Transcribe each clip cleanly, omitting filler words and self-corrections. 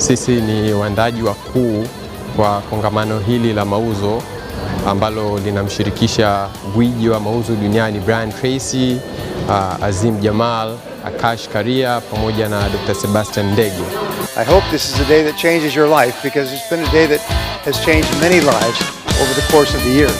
Sisi ni waandaaji wakuu kwa kongamano hili la mauzo ambalo linamshirikisha gwiji wa mauzo duniani Brian Tracy, Azim Jamal, Akash Karia pamoja na Dr. Sebastian Ndege. I hope this is a day that changes your life, because it's been a day that has changed many lives over the course of the year.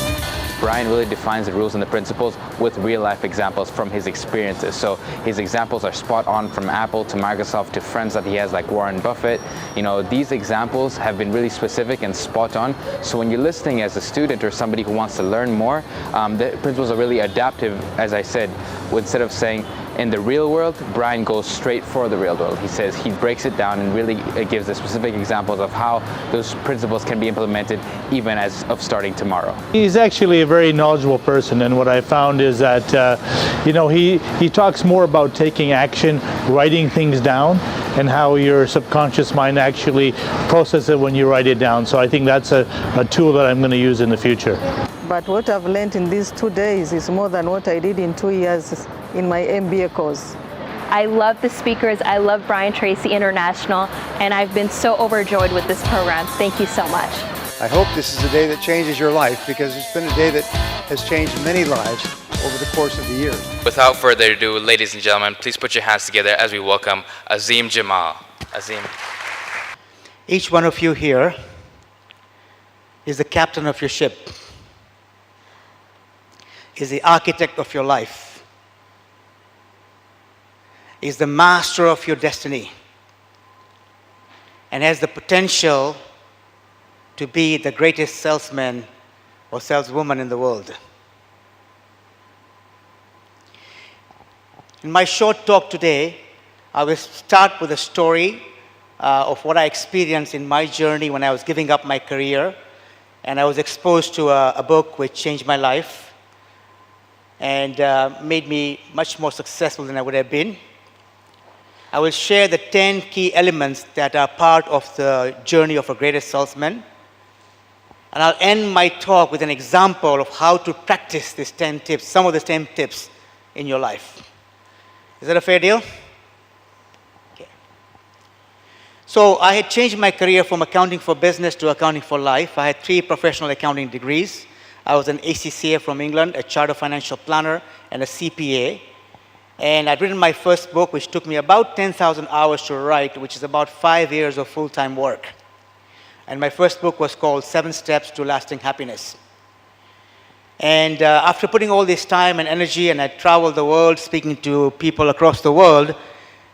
Brian really defines the rules and the principles with real-life examples from his experiences. So his examples are spot on, from Apple to Microsoft to friends that he has like Warren Buffett. You know, these examples have been really specific and spot on. So when you're listening as a student or somebody who wants to learn more, the principles are really adaptive, as I said. Instead of saying, in the real world, Brian goes straight for the real world. He says, he breaks it down and really gives the specific examples of how those principles can be implemented even as of starting tomorrow. He's actually a very knowledgeable person, and what I found is that he talks more about taking action, writing things down, and how your subconscious mind actually processes it when you write it down. So I think that's a tool that I'm going to use in the future. But what I've learned in these 2 days is more than what I did in 2 years in my MBA course. I love the speakers. I love Brian Tracy International, and I've been so overjoyed with this program. Thank you so much. I hope this is a day that changes your life, because it's been a day that has changed many lives over the course of the year. Without further ado, ladies and gentlemen, please put your hands together as we welcome Azim Jamal. Azim. Each one of you here is the captain of your ship, is the architect of your life, is the master of your destiny, and has the potential to be the greatest salesman or saleswoman in the world. In my short talk today, I will start with a story of what I experienced in my journey when I was giving up my career, and I was exposed to a book which changed my life and made me much more successful than I would have been. I will share the 10 key elements that are part of the journey of a greatest salesman. And I'll end my talk with an example of how to practice these 10 tips, some of the 10 tips in your life. Is that a fair deal? Okay. So I had changed my career from accounting for business to accounting for life. I had 3 professional accounting degrees. I was an ACCA from England, a chartered financial planner, and a CPA. And I'd written my first book, which took me about 10,000 hours to write, which is about 5 years of full-time work. And my first book was called 7 Steps to Lasting Happiness. And after putting all this time and energy, and I traveled the world speaking to people across the world,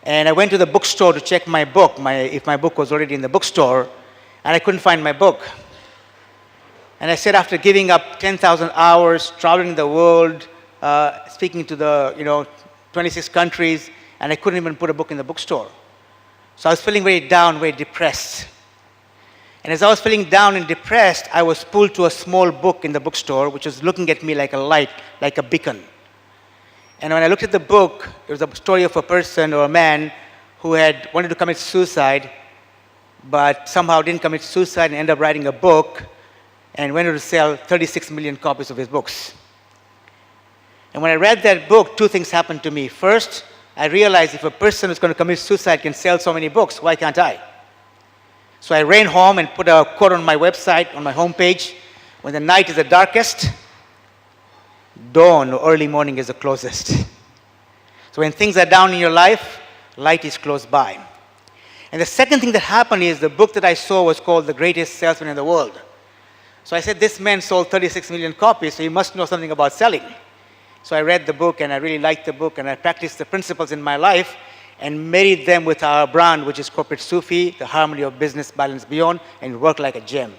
and I went to the bookstore to check my book, if my book was already in the bookstore, and I couldn't find my book. And I said, after giving up 10,000 hours, traveling the world, speaking to the 26 countries, and I couldn't even put a book in the bookstore. So I was feeling very down, very depressed. And as I was feeling down and depressed, I was pulled to a small book in the bookstore, which was looking at me like a light, like a beacon. And when I looked at the book, it was a story of a person or a man who had wanted to commit suicide, but somehow didn't commit suicide and ended up writing a book and went to sell 36 million copies of his books. And when I read that book, 2 things happened to me. First, I realized if a person who's going to commit suicide can sell so many books, why can't I? So I ran home and put a quote on my website, on my homepage: when the night is the darkest, dawn or early morning is the closest. So when things are down in your life, light is close by. And the second thing that happened is the book that I saw was called The Greatest Salesman in the World. So I said, this man sold 36 million copies, so he must know something about selling. So I read the book, and I really liked the book, and I practiced the principles in my life and married them with our brand, which is Corporate Sufi, the harmony of business, balance beyond, and work like a gem.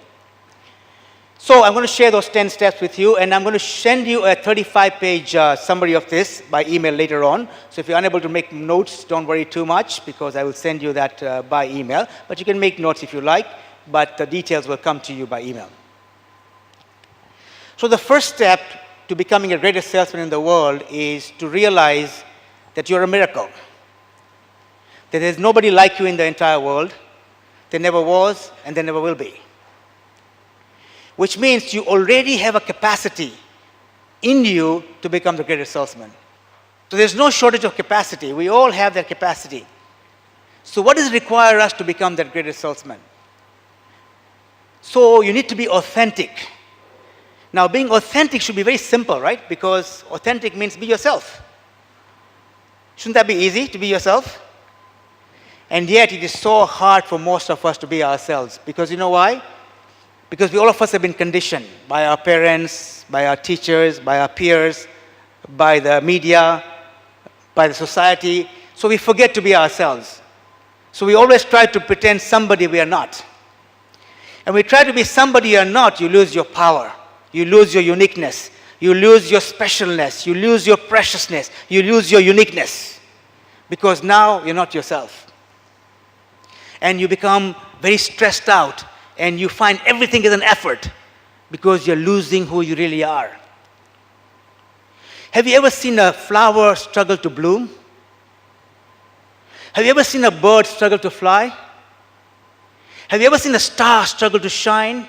So I'm going to share those 10 steps with you, and I'm going to send you a 35-page summary of this by email later on. So if you're unable to make notes, don't worry too much, because I will send you that by email. But you can make notes if you like, but the details will come to you by email. So the first step to becoming a greatest salesman in the world is to realize that you're a miracle. That there's nobody like you in the entire world. There never was, and there never will be. Which means you already have a capacity in you to become the greatest salesman. So there's no shortage of capacity. We all have that capacity. So what does it require us to become that greatest salesman? So you need to be authentic. Now, being authentic should be very simple, right? Because authentic means be yourself. Shouldn't that be easy, to be yourself? And yet, it is so hard for most of us to be ourselves. Because you know why? Because all of us have been conditioned by our parents, by our teachers, by our peers, by the media, by the society. So we forget to be ourselves. So we always try to pretend somebody we are not. And when you try to be somebody you are not, you lose your power. You lose your uniqueness. You lose your specialness. You lose your preciousness. You lose your uniqueness. Because now you're not yourself. And you become very stressed out. And you find everything is an effort. Because you're losing who you really are. Have you ever seen a flower struggle to bloom? Have you ever seen a bird struggle to fly? Have you ever seen a star struggle to shine?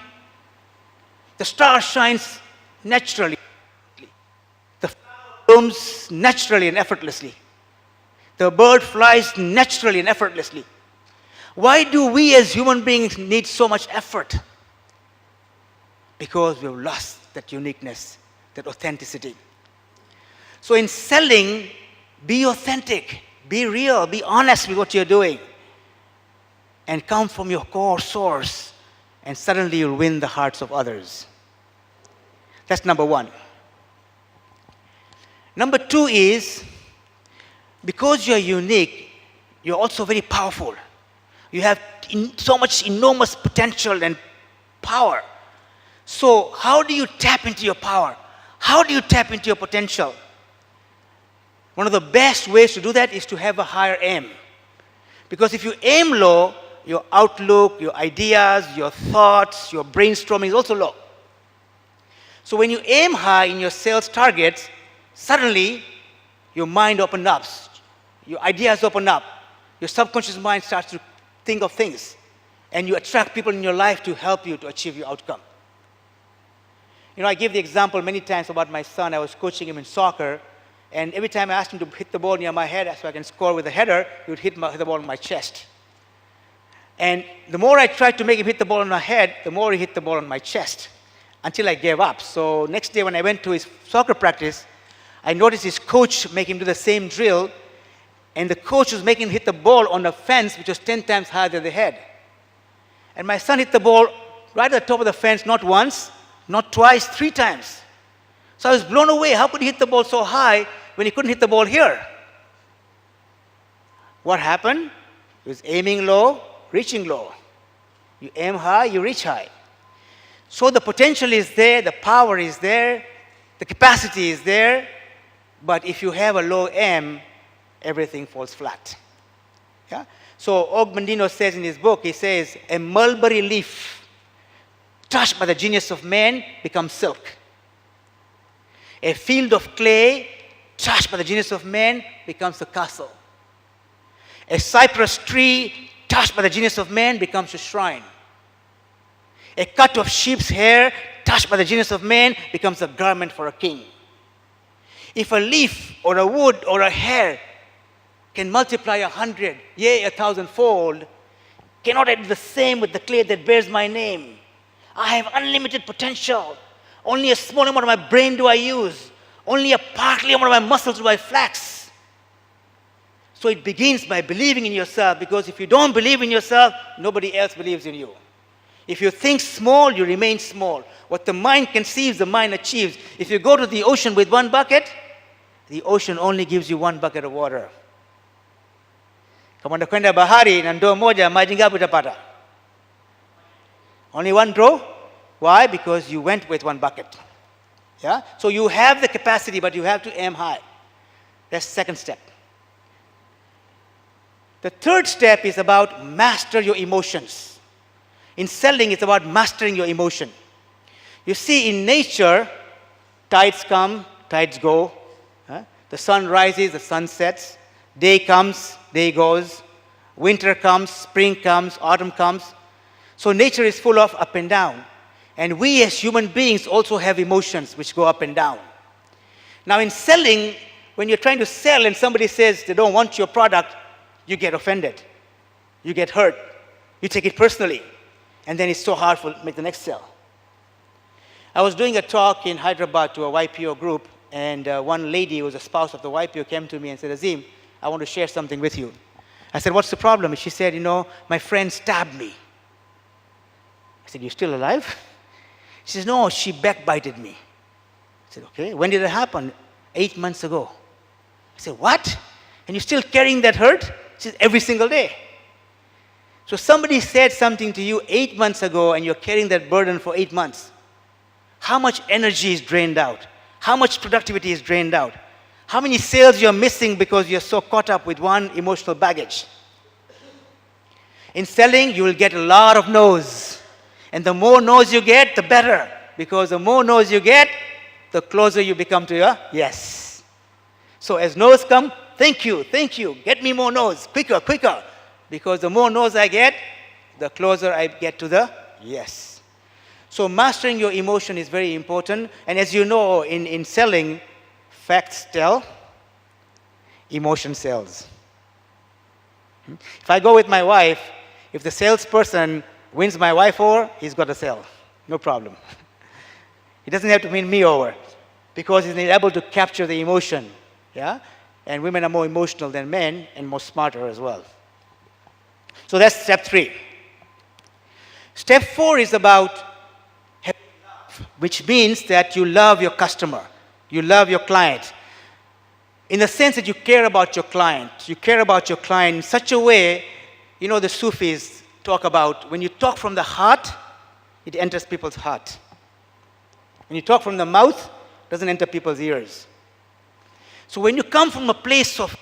The star shines naturally. The flower blooms naturally and effortlessly. The bird flies naturally and effortlessly. Why do we as human beings need so much effort? Because we've lost that uniqueness, that authenticity. So in selling, be authentic, be real, be honest with what you're doing. And come from your core source. And suddenly you'll win the hearts of others. That's number one. Number two is, because you're unique, you're also very powerful. You have so much enormous potential and power. So how do you tap into your power? How do you tap into your potential? One of the best ways to do that is to have a higher aim. Because if you aim low, your outlook, your ideas, your thoughts, your brainstorming is also low. So when you aim high in your sales targets, suddenly your mind opens up, your ideas open up, your subconscious mind starts to think of things, and you attract people in your life to help you to achieve your outcome. You know, I give the example many times about my son. I was coaching him in soccer, and every time I asked him to hit the ball near my head so I can score with a header, he would hit the ball on my chest. And the more I tried to make him hit the ball on my head, the more he hit the ball on my chest, until I gave up. So next day when I went to his soccer practice, I noticed his coach make him do the same drill, and the coach was making him hit the ball on a fence which was 10 times higher than the head. And my son hit the ball right at the top of the fence, not once, not twice, 3 times. So I was blown away. How could he hit the ball so high when he couldn't hit the ball here? What happened? He was aiming low, reaching low. You aim high, you reach high. So the potential is there, the power is there, the capacity is there, but if you have a low aim, everything falls flat. Yeah? So Og Mandino says in his book, he says, a mulberry leaf touched by the genius of man becomes silk. A field of clay touched by the genius of man becomes a castle. A cypress tree touched by the genius of man becomes a shrine. A cut of sheep's hair touched by the genius of man becomes a garment for a king. If a leaf or a wood or a hair can multiply 100, yea, 1,000-fold, cannot I do the same with the clay that bears my name? I have unlimited potential. Only a small amount of my brain do I use. Only a partly amount of my muscles do I flex. So it begins by believing in yourself, because if you don't believe in yourself, nobody else believes in you. If you think small, you remain small. What the mind conceives, the mind achieves. If you go to the ocean with 1 bucket, the ocean only gives you 1 bucket of water. Kama unakwenda bahari na ndoo moja, maji ngapi utapata? Only 1 draw. Why? Because you went with 1 bucket. Yeah? So you have the capacity, but you have to aim high. That's the second step. The third step is about master your emotions. In selling, it's about mastering your emotion. You see, in nature, tides come, tides go. The sun rises, the sun sets. Day comes, day goes. Winter comes, spring comes, autumn comes. So nature is full of up and down. And we as human beings also have emotions which go up and down. Now in selling, when you're trying to sell and somebody says they don't want your product, you get offended. You get hurt. You take it personally. And then it's so hard to make the next sale. I was doing a talk in Hyderabad to a YPO group, and one lady who was a spouse of the YPO came to me and said, Azim, I want to share something with you. I said, what's the problem? And she said, my friend stabbed me. I said, you still alive? She says, no, she backbited me. I said, okay, when did it happen? 8 months ago. I said, what? And you're still carrying that hurt? She said, every single day. So somebody said something to you 8 months ago and you're carrying that burden for 8 months. How much energy is drained out? How much productivity is drained out? How many sales you're missing because you're so caught up with one emotional baggage? In selling, you will get a lot of no's. And the more no's you get, the better. Because the more no's you get, the closer you become to your yes. So as no's come, thank you, get me more no's, quicker. Because the more no's I get, the closer I get to the yes. So mastering your emotion is very important. And as you know, in selling, facts tell, emotion sells. If I go with my wife, if the salesperson wins my wife over, he's got to sell. No problem. He doesn't have to win me over because he's able to capture the emotion. Yeah? And women are more emotional than men and more smarter as well. So that's step 3. Step 4 is about which means that you love your customer, you love your client, in the sense that you care about your client. You care about your client in such a way, the Sufis talk about when you talk from the heart, it enters people's heart. When you talk from the mouth, it doesn't enter people's ears. So when you come from a place of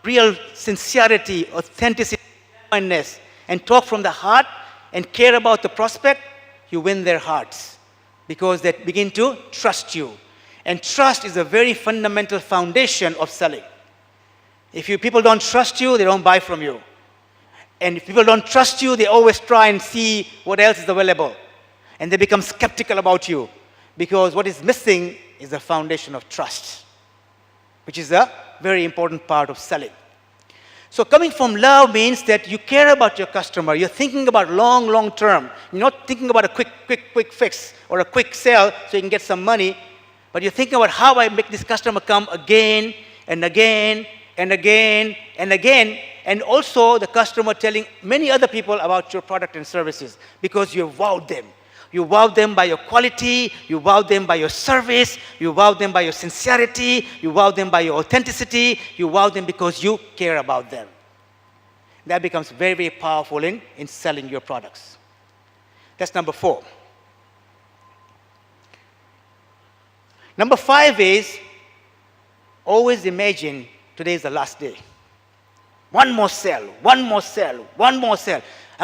real sincerity, authenticity, genuineness, and talk from the heart and care about the prospect, you win their hearts. Because they begin to trust you. And trust is a very fundamental foundation of selling. If people don't trust you, they don't buy from you. And if people don't trust you, they always try and see what else is available. And they become skeptical about you. Because what is missing is the foundation of trust, which is a very important part of selling. So coming from love means that you care about your customer. You're thinking about long term. You're not thinking about a quick fix or a quick sale so you can get some money. But you're thinking about how I make this customer come again and again and again and again. And also the customer telling many other people about your product and services because you've wowed them. You wow them by your quality, you wow them by your service, you wow them by your sincerity, you wow them by your authenticity, you wow them because you care about them. That becomes very powerful in selling your products. That's number 4. Number 5 is always imagine today is the last day. One more sale. I'm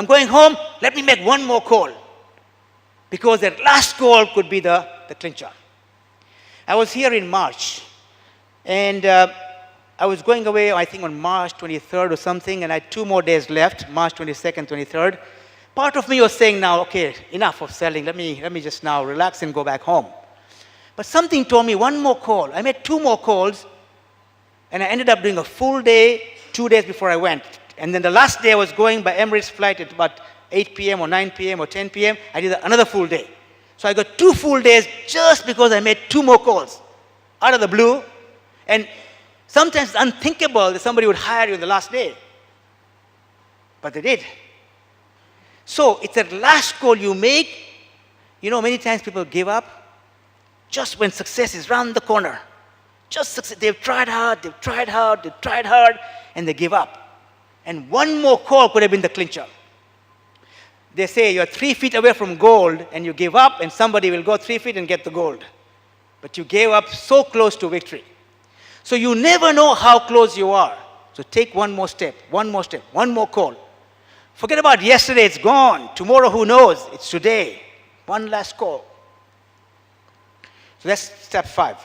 going home, let me make one more call. Because that last call could be the clincher. I was here in March, and I was going away, I think, on March 23rd or something, and I had 2 more days left, March 22nd, 23rd. Part of me was saying now, okay, enough of selling. Let me just now relax and go back home. But something told me one more call. I made 2 more calls, and I ended up doing a full day 2 days before I went. And then the last day I was going by Emirates flight at about 8 p.m. or 9 p.m. or 10 p.m., I did another full day. So I got 2 full days just because I made 2 more calls out of the blue. And sometimes it's unthinkable that somebody would hire you in the last day. But they did. So it's that last call you make. Many times people give up just when success is round the corner. Just success. They've tried hard, and they give up. And one more call could have been the clincher. They say you're 3 feet away from gold and you give up and somebody will go 3 feet and get the gold. But you gave up so close to victory. So you never know how close you are. So take one more step, one more call. Forget about yesterday, it's gone. Tomorrow, who knows? It's today. One last call. So that's step 5.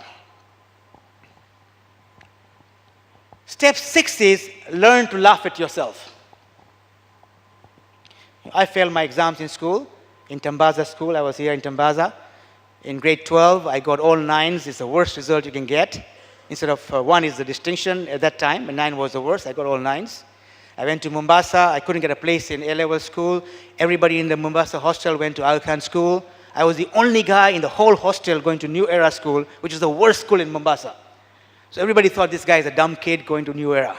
Step 6 is learn to laugh at yourself. I failed my exams in school, in Tambaza school. I was here in Tambaza. In grade 12, I got all 9s. It's the worst result you can get. Instead of 1 is the distinction at that time, and 9 was the worst. I got all 9s. I went to Mombasa. I couldn't get a place in A-level school. Everybody in the Mombasa hostel went to Aga Khan school. I was the only guy in the whole hostel going to New Era school, which is the worst school in Mombasa. So everybody thought this guy is a dumb kid going to New Era.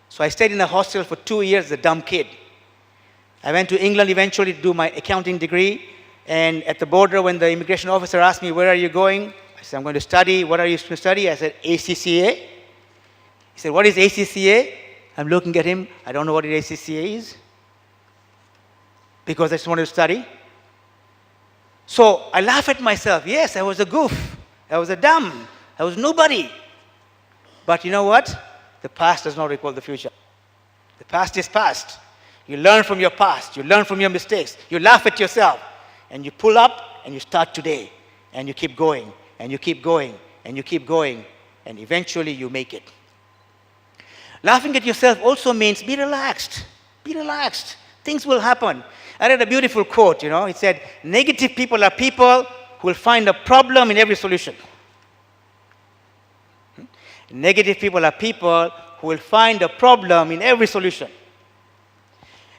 So I stayed in the hostel for 2 years as a dumb kid. I went to England eventually to do my accounting degree. And at the border, when the immigration officer asked me, where are you going? I said, I'm going to study. What are you going to study? I said, ACCA. He said, what is ACCA? I'm looking at him. I don't know what ACCA is. Because I just wanted to study. So I laugh at myself. Yes, I was a goof. I was a dumb. I was nobody. But you know what? The past does not equal the future. The past is past. You learn from your past. You learn from your mistakes. You laugh at yourself. And you pull up and you start today. And you keep going. And you keep going. And you keep going. And eventually you make it. Laughing at yourself also means be relaxed. Be relaxed. Things will happen. I read a beautiful quote, It said, negative people are people who will find a problem in every solution. Negative people are people who will find a problem in every solution.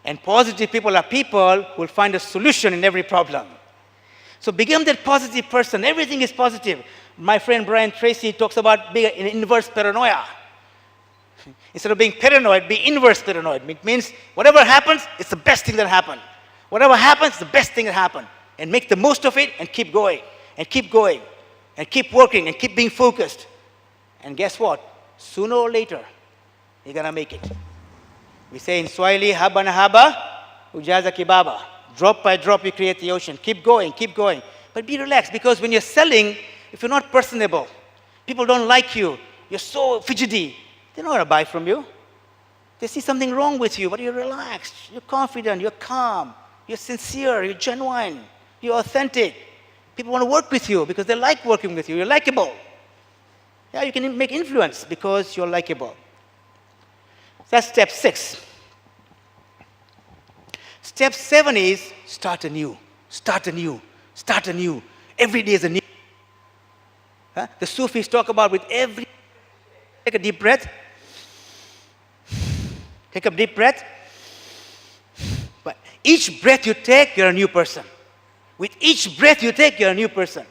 And positive people are people who will find a solution in every problem. So become that positive person. Everything is positive. My friend Brian Tracy talks about being an inverse paranoia. Instead of being paranoid, be inverse paranoid. It means whatever happens, it's the best thing that happened. Whatever happens, the best thing that happened. And make the most of it and keep going. And keep going. And keep working and keep being focused. And guess what? Sooner or later, you're going to make it. We say in Swahili, haba na haba, ujaza kibaba. Drop by drop, you create the ocean. Keep going, keep going. But be relaxed, because when you're selling, if you're not personable, people don't like you, you're so fidgety, they're not going to buy from you. They see something wrong with you, but you're relaxed, you're confident, you're calm, you're sincere, you're genuine, you're authentic. People want to work with you because they like working with you. You're likable. Yeah, you can make influence because you're likable. That's step 6. Step 7 is start anew. Start anew. Start anew. Every day is a new. The Sufis talk about with every. Take a deep breath. Take a deep breath. But each breath you take, you're a new person. With each breath you take, you're a new person.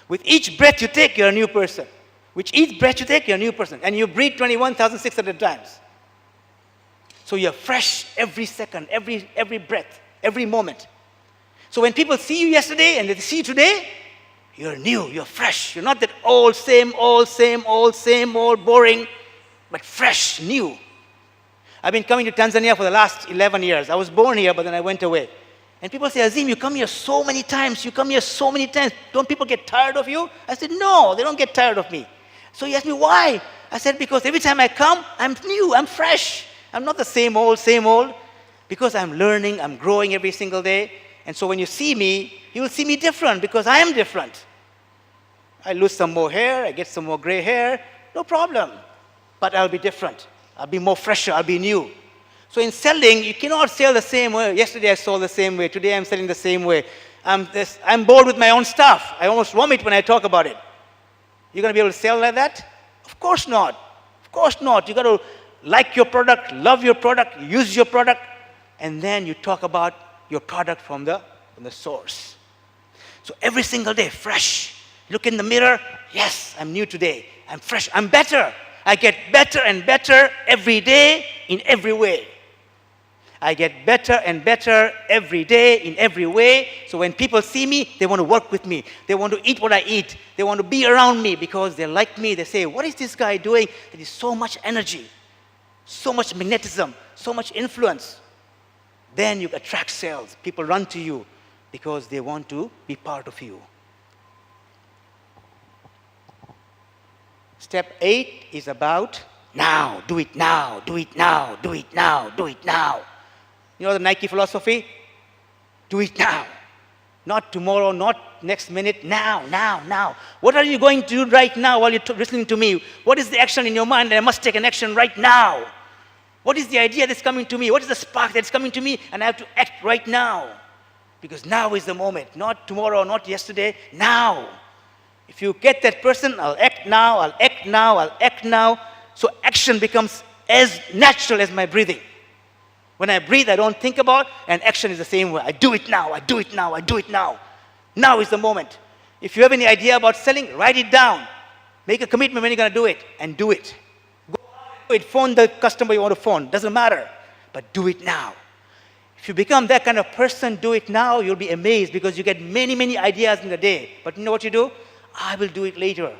With each breath you take, you're a new person. With each breath you take, you're a new person. And you breathe 21,600 times. So you're fresh every second, every breath, every moment. So when people see you yesterday and they see you today, you're new, you're fresh. You're not that old, same old, boring, but fresh, new. I've been coming to Tanzania for the last 11 years. I was born here, but then I went away. And people say, Azim, you come here so many times. You come here so many times. Don't people get tired of you? I said, no, they don't get tired of me. So he asked me, why? I said, because every time I come, I'm new, I'm fresh. I'm not the same old, because I'm learning, I'm growing every single day. And so when you see me, you will see me different because I am different. I lose some more hair, I get some more gray hair, no problem. But I'll be different. I'll be more fresher, I'll be new. So in selling, you cannot sell the same way. Yesterday I sold the same way, today I'm selling the same way. I'm bored with my own stuff. I almost vomit when I talk about it. You're going to be able to sell like that? Of course not. Of course not. You've got to like your product, love your product, use your product, and then you talk about your product from the source. So every single day, fresh. Look in the mirror, yes, I'm new today. I'm fresh, I'm better. I get better and better every day in every way. I get better and better every day in every way. So when people see me, they want to work with me. They want to eat what I eat. They want to be around me because they like me. They say, what is this guy doing? There is so much energy. So much magnetism, so much influence. Then you attract sales. People run to you because they want to be part of you. Step 8 is about now. Do it now, do it now, do it now, do it now. You know the Nike philosophy? Do it now. Not tomorrow, not next minute, now, now, now. What are you going to do right now while you're listening to me? What is the action in your mind that I must take an action right now? What is the idea that's coming to me? What is the spark that's coming to me? And I have to act right now. Because now is the moment. Not tomorrow, not yesterday, now. If you get that person, I'll act now, I'll act now, I'll act now. So action becomes as natural as my breathing. When I breathe, I don't think about, and action is the same way. I do it now, I do it now, I do it now. Now is the moment. If you have any idea about selling, write it down. Make a commitment when you're going to do it, and do it. Go out and do it. Phone the customer you want to phone. Doesn't matter. But do it now. If you become that kind of person, do it now, you'll be amazed because you get many, many ideas in the day. But you know what you do? I will do it later.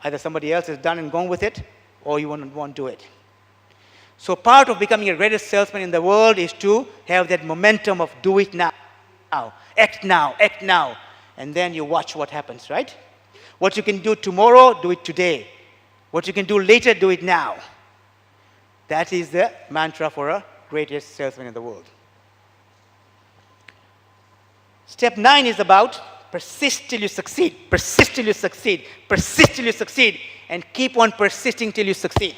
Either somebody else has done and gone with it, or you won't do it. So part of becoming a greatest salesman in the world is to have that momentum of do it now, act now, act now. And then you watch what happens, right? What you can do tomorrow, do it today. What you can do later, do it now. That is the mantra for a greatest salesman in the world. Step 9 is about persist till you succeed. Persist till you succeed. Persist till you succeed. And keep on persisting till you succeed.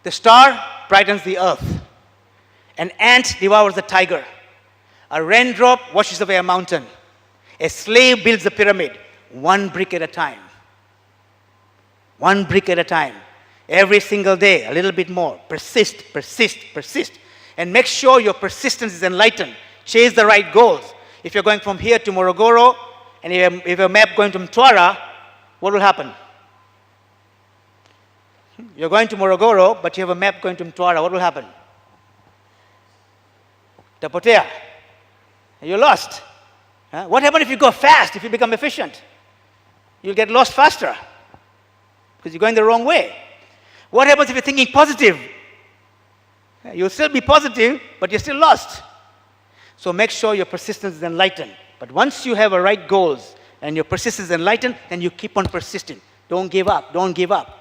The star brightens the earth. An ant devours the tiger. A raindrop washes away a mountain. A slave builds a pyramid, one brick at a time. One brick at a time. Every single day, a little bit more. Persist, persist, persist. And make sure your persistence is enlightened. Chase the right goals. If you're going from here to Morogoro, and you have a map going to Mtwara, what will happen? You're going to Morogoro, but you have a map going to Mtwara. What will happen? Tapotea. You're lost. What happens if you go fast, if you become efficient? You'll get lost faster because you're going the wrong way. What happens if you're thinking positive? You'll still be positive, but you're still lost. So make sure your persistence is enlightened. But once you have a right goals and your persistence is enlightened, then you keep on persisting. Don't give up. Don't give up.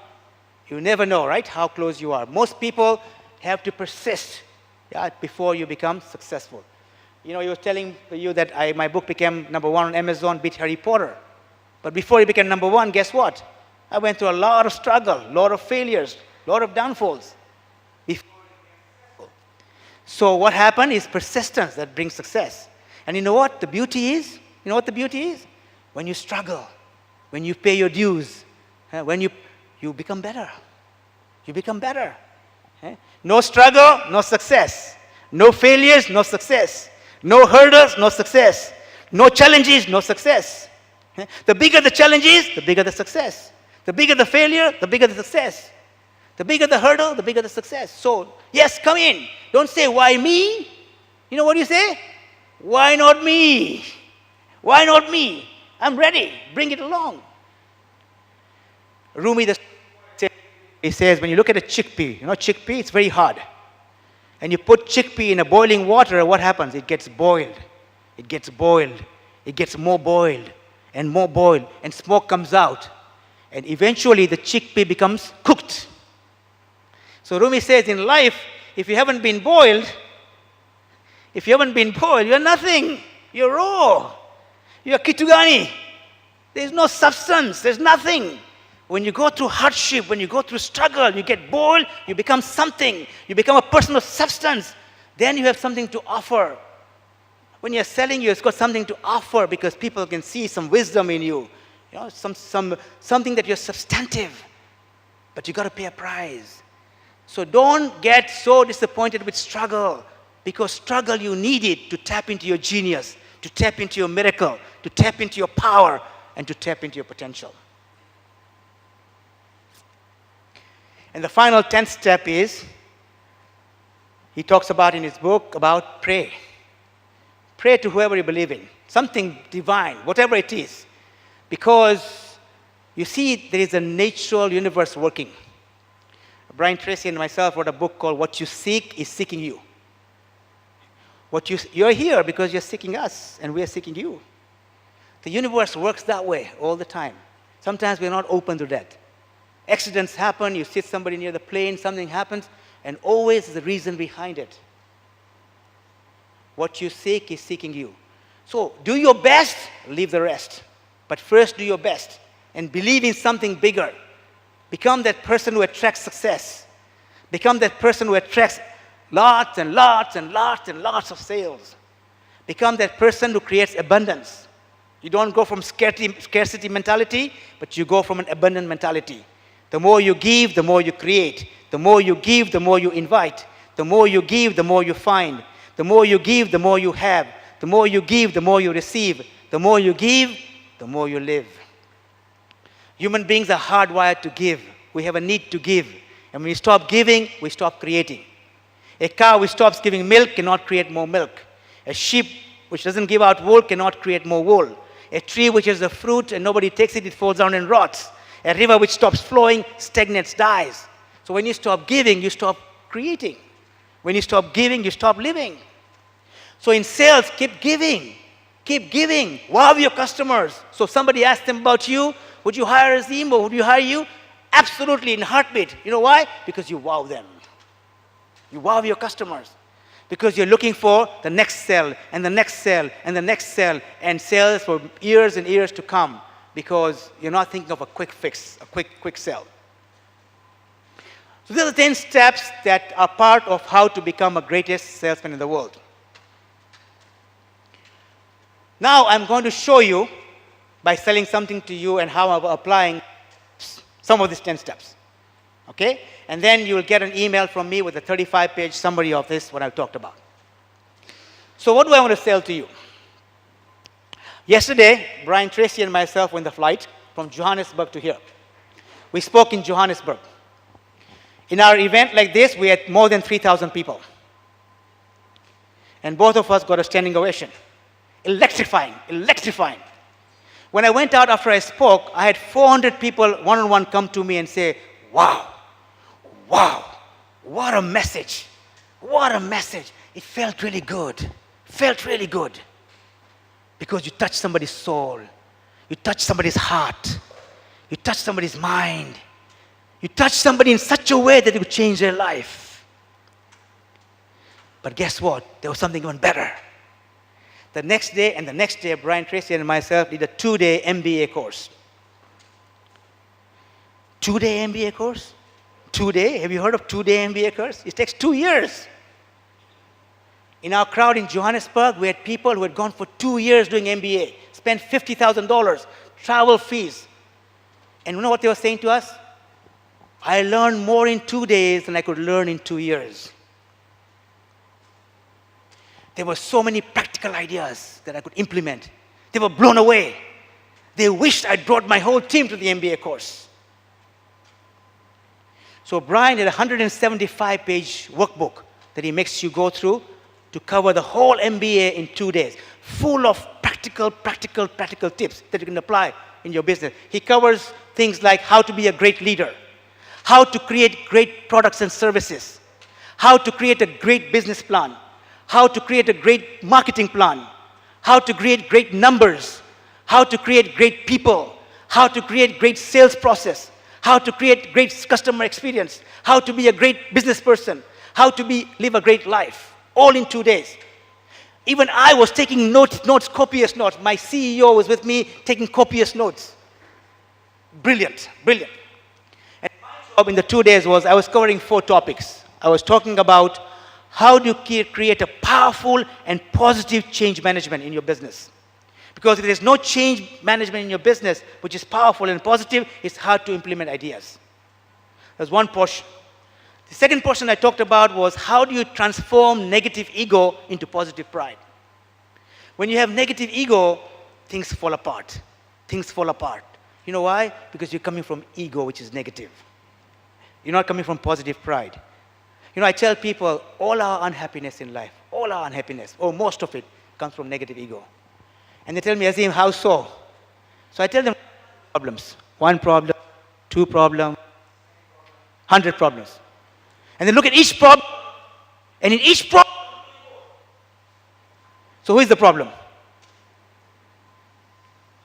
You never know, right, how close you are. Most people have to persist before you become successful. You know, he was telling you that my book became #1 on Amazon, beat Harry Potter. But before it became #1, guess what? I went through a lot of struggle, a lot of failures, a lot of downfalls. So what happened is persistence that brings success. And you know what the beauty is? You know what the beauty is? When you struggle, when you pay your dues, when you become better. You become better. No struggle, no success. No failures, no success. No hurdles, no success. No challenges, no success. The bigger the challenges, the bigger the success. The bigger the failure, the bigger the success. The bigger the hurdle, the bigger the success. So, yes, come in. Don't say, why me? You know what you say? Why not me? Why not me? I'm ready. Bring it along. Rumi, he says, when you look at a chickpea, you know chickpea, it's very hard. And you put chickpea in a boiling water, what happens? It gets boiled. It gets boiled. It gets more boiled and more boiled, and smoke comes out. And eventually the chickpea becomes cooked. So Rumi says, in life, if you haven't been boiled, you're nothing. You're raw. You're kitugani. There's no substance. There's nothing. When you go through hardship, when you go through struggle, you get boiled, you become something. You become a person of substance. Then you have something to offer. When you're selling, you've got something to offer because people can see some wisdom in you. You know, something that you're substantive. But you got to pay a price. So don't get so disappointed with struggle, because struggle, you need it to tap into your genius, to tap into your miracle, to tap into your power, and to tap into your potential. And the final 10th step is, he talks about in his book about pray. Pray to whoever you believe in, something divine, whatever it is. Because you see, there is a natural universe working. Brian Tracy and myself wrote a book called What You Seek is Seeking You. You're here because you're seeking us, and we are seeking you. The universe works that way all the time. Sometimes we're not open to that. Accidents happen, you sit somebody near the plane, something happens, and always there's a reason behind it. What you seek is seeking you. So do your best, leave the rest. But first do your best and believe in something bigger. Become that person who attracts success. Become that person who attracts lots and lots and lots and lots of sales. Become that person who creates abundance. You don't go from scarcity mentality, but you go from an abundant mentality. The more you give, the more you create. The more you give, the more you invite. The more you give, the more you find. The more you give, the more you have. The more you give, the more you receive. The more you give, the more you live. Human beings are hardwired to give. We have a need to give. And when we stop giving, we stop creating. A cow which stops giving milk cannot create more milk. A sheep which doesn't give out wool cannot create more wool. A tree which has a fruit and nobody takes it, it falls down and rots. A river which stops flowing stagnates, dies. So when you stop giving, you stop creating. When you stop giving, you stop living. So in sales, keep giving. Keep giving. Wow your customers. So if somebody asks them about you, would you hire Azim or would you hire you? Absolutely, in a heartbeat. You know why? Because you wow them. You wow your customers. Because you're looking for the next sale and the next sale and the next sale and sales for years and years to come, because you're not thinking of a quick fix, a quick sell. So these are the 10 steps that are part of how to become a greatest salesman in the world. Now I'm going to show you by selling something to you and how I'm applying some of these 10 steps. Okay? And then you will get an email from me with a 35-page summary of this, what I've talked about. So what do I want to sell to you? Yesterday, Brian Tracy and myself were in the flight from Johannesburg to here. We spoke in Johannesburg. In our event like this, we had more than 3,000 people. And both of us got a standing ovation. Electrifying, electrifying. When I went out after I spoke, I had 400 people one-on-one come to me and say, wow, wow, what a message. What a message. It felt really good. Felt really good. Because you touched somebody's soul. You touched somebody's heart. You touched somebody's mind. You touched somebody in such a way that it would change their life. But guess what? There was something even better. The next day and the next day, Brian Tracy and myself did a 2-day MBA course. 2-day MBA course? 2-day? Have you heard of 2-day MBA course? It takes 2 years. In our crowd in Johannesburg, we had people who had gone for 2 years doing MBA, spent $50,000, travel fees. And you know what they were saying to us? I learned more in 2 days than I could learn in 2 years. There were so many practical ideas that I could implement. They were blown away. They wished I'd brought my whole team to the MBA course. So Brian had a 175-page workbook that he makes you go through to cover the whole MBA in 2 days, full of practical tips that you can apply in your business. He covers things like how to be a great leader, how to create great products and services, how to create a great business plan, how to create a great marketing plan, how to create great numbers, how to create great people, how to create great sales process, how to create great customer experience, how to be a great business person, how to live a great life, all in 2 days. Even I was taking notes, copious notes. My CEO was with me taking copious notes. Brilliant, brilliant. And my job in the 2 days was I was covering 4 topics. I was talking about how do you create a powerful and positive change management in your business? Because if there's no change management in your business, which is powerful and positive, it's hard to implement ideas. That's one portion. The second portion I talked about was how do you transform negative ego into positive pride? When you have negative ego, things fall apart. Things fall apart. You know why? Because you're coming from ego, which is negative. You're not coming from positive pride. You know, I tell people all our unhappiness in life, all our unhappiness, or most of it, comes from negative ego. And they tell me, Azim, how so? So I tell them problems. 1 problem, 2 problems, 100 problems. And they look at each problem, and in each problem, so who is the problem?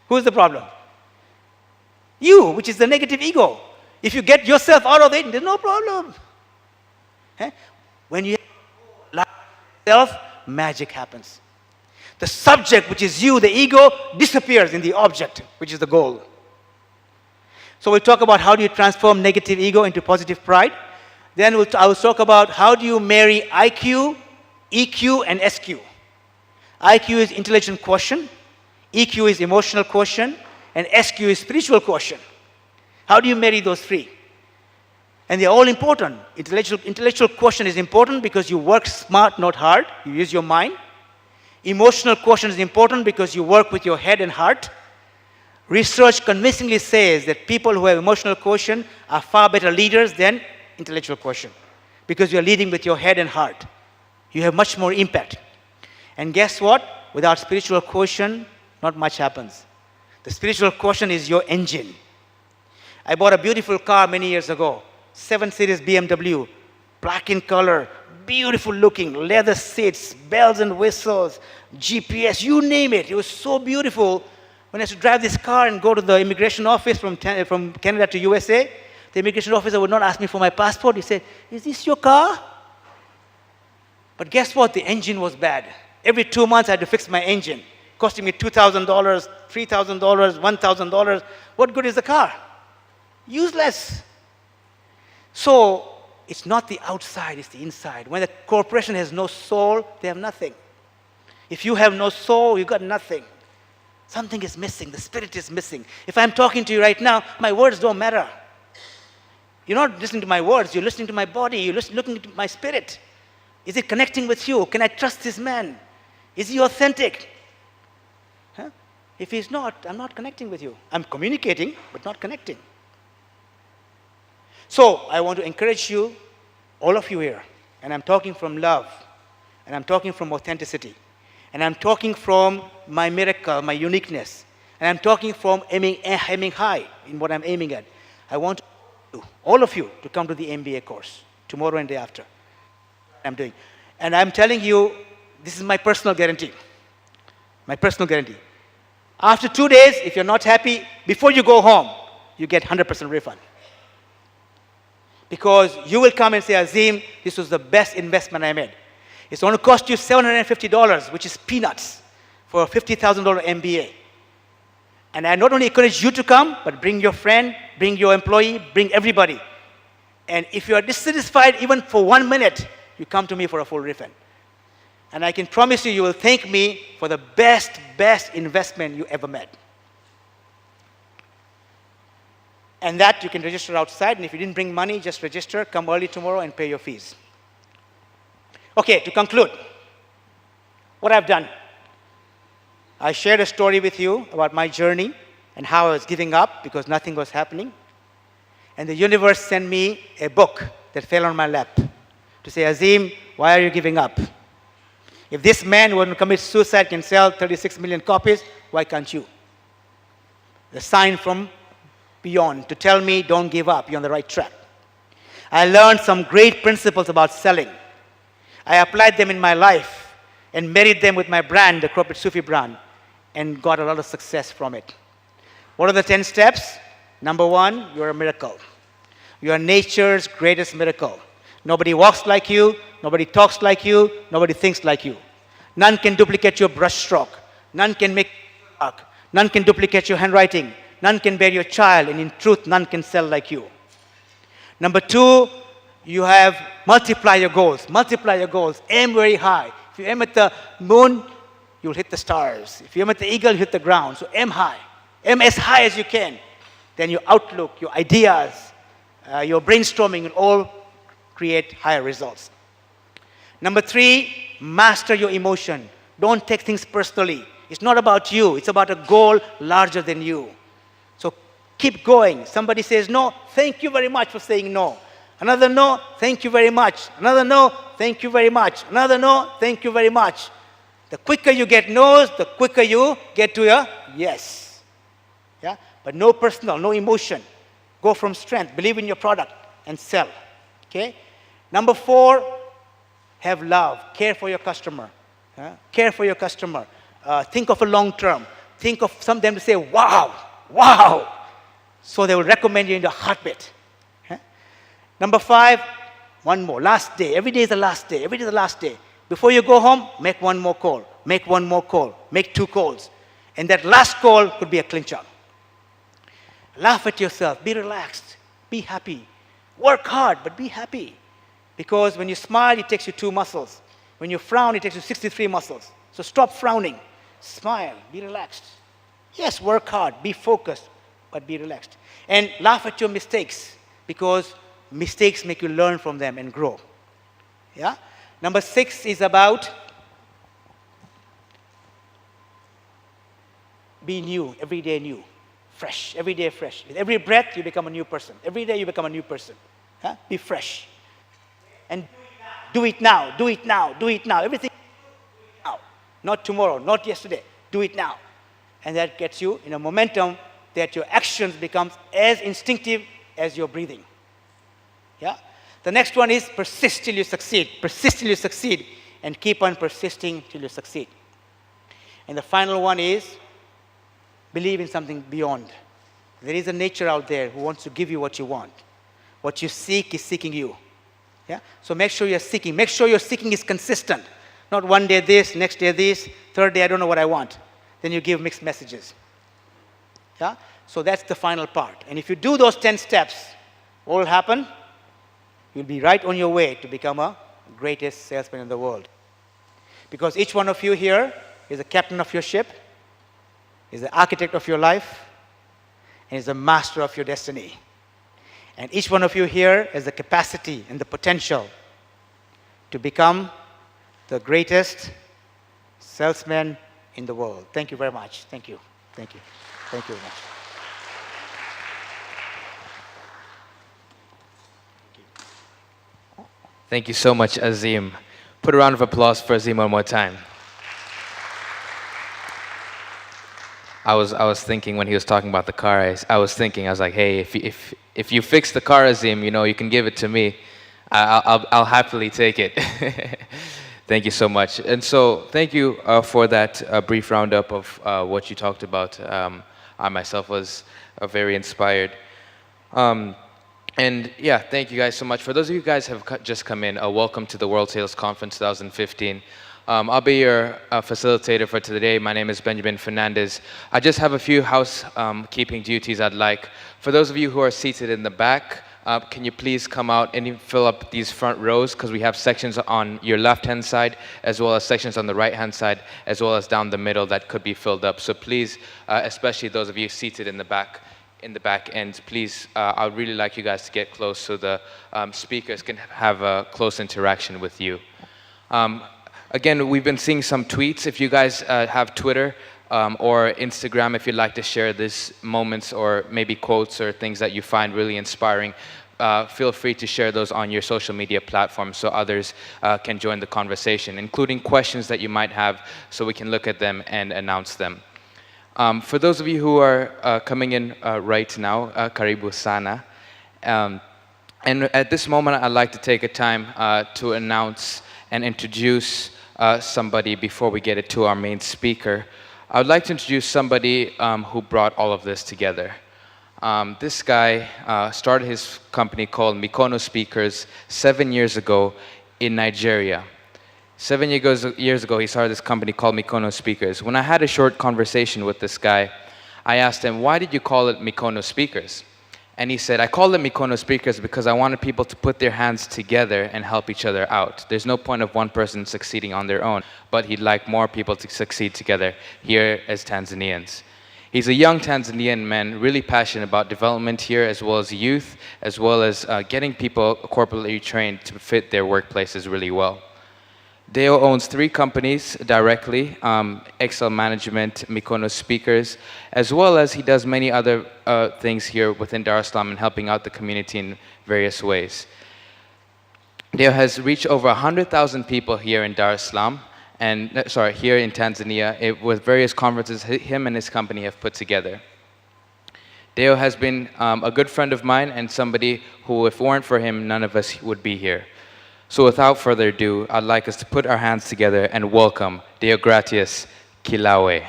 Who is the problem? You, which is the negative ego. If you get yourself out of it, there's no problem. When you have yourself, magic happens. The subject, which is you, the ego, disappears in the object, which is the goal. So we'll talk about how do you transform negative ego into positive pride. Then I will talk about how do you marry IQ, EQ, and SQ. IQ is intelligent quotient, EQ is emotional quotient, and SQ is spiritual quotient. How do you marry those 3? And they're all important. Intellectual quotient is important because you work smart, not hard. You use your mind. Emotional quotient is important because you work with your head and heart. Research convincingly says that people who have emotional quotient are far better leaders than intellectual quotient because you're leading with your head and heart. You have much more impact. And guess what? Without spiritual quotient, not much happens. The spiritual quotient is your engine. I bought a beautiful car many years ago, 7 Series BMW, black in color, beautiful looking, leather seats, bells and whistles, GPS, you name it. It was so beautiful. When I used to drive this car and go to the immigration office from Canada to USA, the immigration officer would not ask me for my passport. He said, "Is this your car?" But guess what? The engine was bad. Every 2 months I had to fix my engine, costing me $2,000, $3,000, $1,000. What good is the car? Useless. So it's not the outside, it's the inside. When the corporation has no soul, they have nothing. If you have no soul, you got nothing. Something is missing. The spirit is missing. If I'm talking to you right now, my words don't matter. You're not listening to my words. You're listening to my body. You're looking at my spirit. Is it connecting with you? Can I trust this man? Is he authentic? Huh? If he's not, I'm not connecting with you. I'm communicating, but not connecting. So I want to encourage you, all of you here, and I'm talking from love, and I'm talking from authenticity. And I'm talking from my miracle, my uniqueness. And I'm talking from aiming high in what I'm aiming at. I want you, all of you, to come to the MBA course tomorrow and the day after. I'm doing. And I'm telling you, this is my personal guarantee. My personal guarantee. After 2 days, if you're not happy, before you go home, you get 100% refund. Because you will come and say, Azim, this was the best investment I made. It's going to cost you $750, which is peanuts, for a $50,000 MBA. And I not only encourage you to come, but bring your friend, bring your employee, bring everybody. And if you are dissatisfied even for 1 minute, you come to me for a full refund. And I can promise you, you will thank me for the best investment you ever made. And that you can register outside. And if you didn't bring money, just register, come early tomorrow and pay your fees. Okay, to conclude, what I've done. I shared a story with you about my journey and how I was giving up because nothing was happening. And the universe sent me a book that fell on my lap to say, Azim, why are you giving up? If this man who would commit suicide can sell 36 million copies, why can't you? The sign from beyond to tell me, don't give up, you're on the right track. I learned some great principles about selling. I applied them in my life and married them with my brand, the corporate Sufi brand, and got a lot of success from it. What are the 10 steps? Number 1, you're a miracle. You are nature's greatest miracle. Nobody walks like you, nobody talks like you, nobody thinks like you. None can duplicate your brushstroke. None can make you work. None can duplicate your handwriting. None can bear your child, and in truth, none can sell like you. Number 2, you have multiply your goals. Multiply your goals. Aim very high. If you aim at the moon, you'll hit the stars. If you aim at the eagle, you hit the ground. So aim high. Aim as high as you can. Then your outlook, your ideas, your brainstorming will all create higher results. Number 3, master your emotion. Don't take things personally. It's not about you. It's about a goal larger than you. So keep going. Somebody says no, thank you very much for saying no. Another no, thank you very much. Another no, thank you very much. Another no, thank you very much. The quicker you get no's, the quicker you get to a yes. Yeah? But no personal, no emotion. Go from strength. Believe in your product and sell. Okay? Number 4, have love. Care for your customer. Care for your customer. Think of a long term. Think of some of them to say, wow, wow. So they will recommend you in a heartbeat. Number 5, one more. Last day. Every day is the last day. Every day is the last day. Before you go home, make one more call. Make one more call. Make 2 calls. And that last call could be a clincher. Laugh at yourself. Be relaxed. Be happy. Work hard, but be happy. Because when you smile, it takes you 2 muscles. When you frown, it takes you 63 muscles. So stop frowning. Smile. Be relaxed. Yes, work hard. Be focused, but be relaxed. And laugh at your mistakes. Because mistakes make you learn from them and grow. Yeah? Number 6 is about be new, every day new, fresh, every day fresh. With every breath, you become a new person. Every day, you become a new person. Yeah? Be fresh. And do it now, do it now, do it now. Everything now. Not tomorrow, not yesterday. Do it now. And that gets you in a momentum that your actions becomes as instinctive as your breathing. Yeah? The next one is persist till you succeed. Persist till you succeed. And keep on persisting till you succeed. And the final one is believe in something beyond. There is a nature out there who wants to give you what you want. What you seek is seeking you. Yeah? So make sure you're seeking. Make sure your seeking is consistent. Not one day this, next day this, third day I don't know what I want. Then you give mixed messages. Yeah? So that's the final part. And if you do those 10 steps, what will happen? You'll be right on your way to become a greatest salesman in the world. Because each one of you here is the captain of your ship, is the architect of your life, and is the master of your destiny. And each one of you here has the capacity and the potential to become the greatest salesman in the world. Thank you very much. Thank you. Thank you. Thank you very much. Thank you so much, Azim. Put a round of applause for Azim one more time. I was thinking when he was talking about the car, I was like, hey, if you fix the car, Azim, you know, you can give it to me. I'll happily take it. Thank you so much. And so thank you for that brief roundup of what you talked about. I myself was very inspired. And yeah, thank you guys so much. For those of you guys who have just come in, welcome to the World Sales Conference 2015. I'll be your facilitator for today. My name is Benjamin Fernandez. I just have a few housekeeping duties I'd like. For those of you who are seated in the back, can you please come out and fill up these front rows, because we have sections on your left-hand side, as well as sections on the right-hand side, as well as down the middle that could be filled up. So please, especially those of you seated in the back end, please, I would really like you guys to get close so the speakers can have a close interaction with you. Again, we've been seeing some tweets. If you guys have Twitter or Instagram, if you'd like to share these moments or maybe quotes or things that you find really inspiring, feel free to share those on your social media platforms so others can join the conversation, including questions that you might have so we can look at them and announce them. For those of you who are coming in right now, karibu sana. And at this moment, I'd like to take a time to announce and introduce somebody before we get it to our main speaker. I would like to introduce somebody who brought all of this together. This guy started his company called Mikono Speakers 7 years ago in Nigeria. 7 years ago, he started this company called Mikono Speakers. When I had a short conversation with this guy, I asked him, why did you call it Mikono Speakers? And he said, I called it Mikono Speakers because I wanted people to put their hands together and help each other out. There's no point of one person succeeding on their own, but he'd like more people to succeed together here as Tanzanians. He's a young Tanzanian man, really passionate about development here, as well as youth, as well as getting people corporately trained to fit their workplaces really well. Deo owns 3 companies directly, Excel Management, Mikono Speakers, as well as he does many other things here within Dar es Salaam and helping out the community in various ways. Deo has reached over 100,000 people here in Dar es Salaam, and here in Tanzania, with various conferences him and his company have put together. Deo has been a good friend of mine and somebody who, if it weren't for him, none of us would be here. So without further ado, I'd like us to put our hands together and welcome Deogratias Kilawe.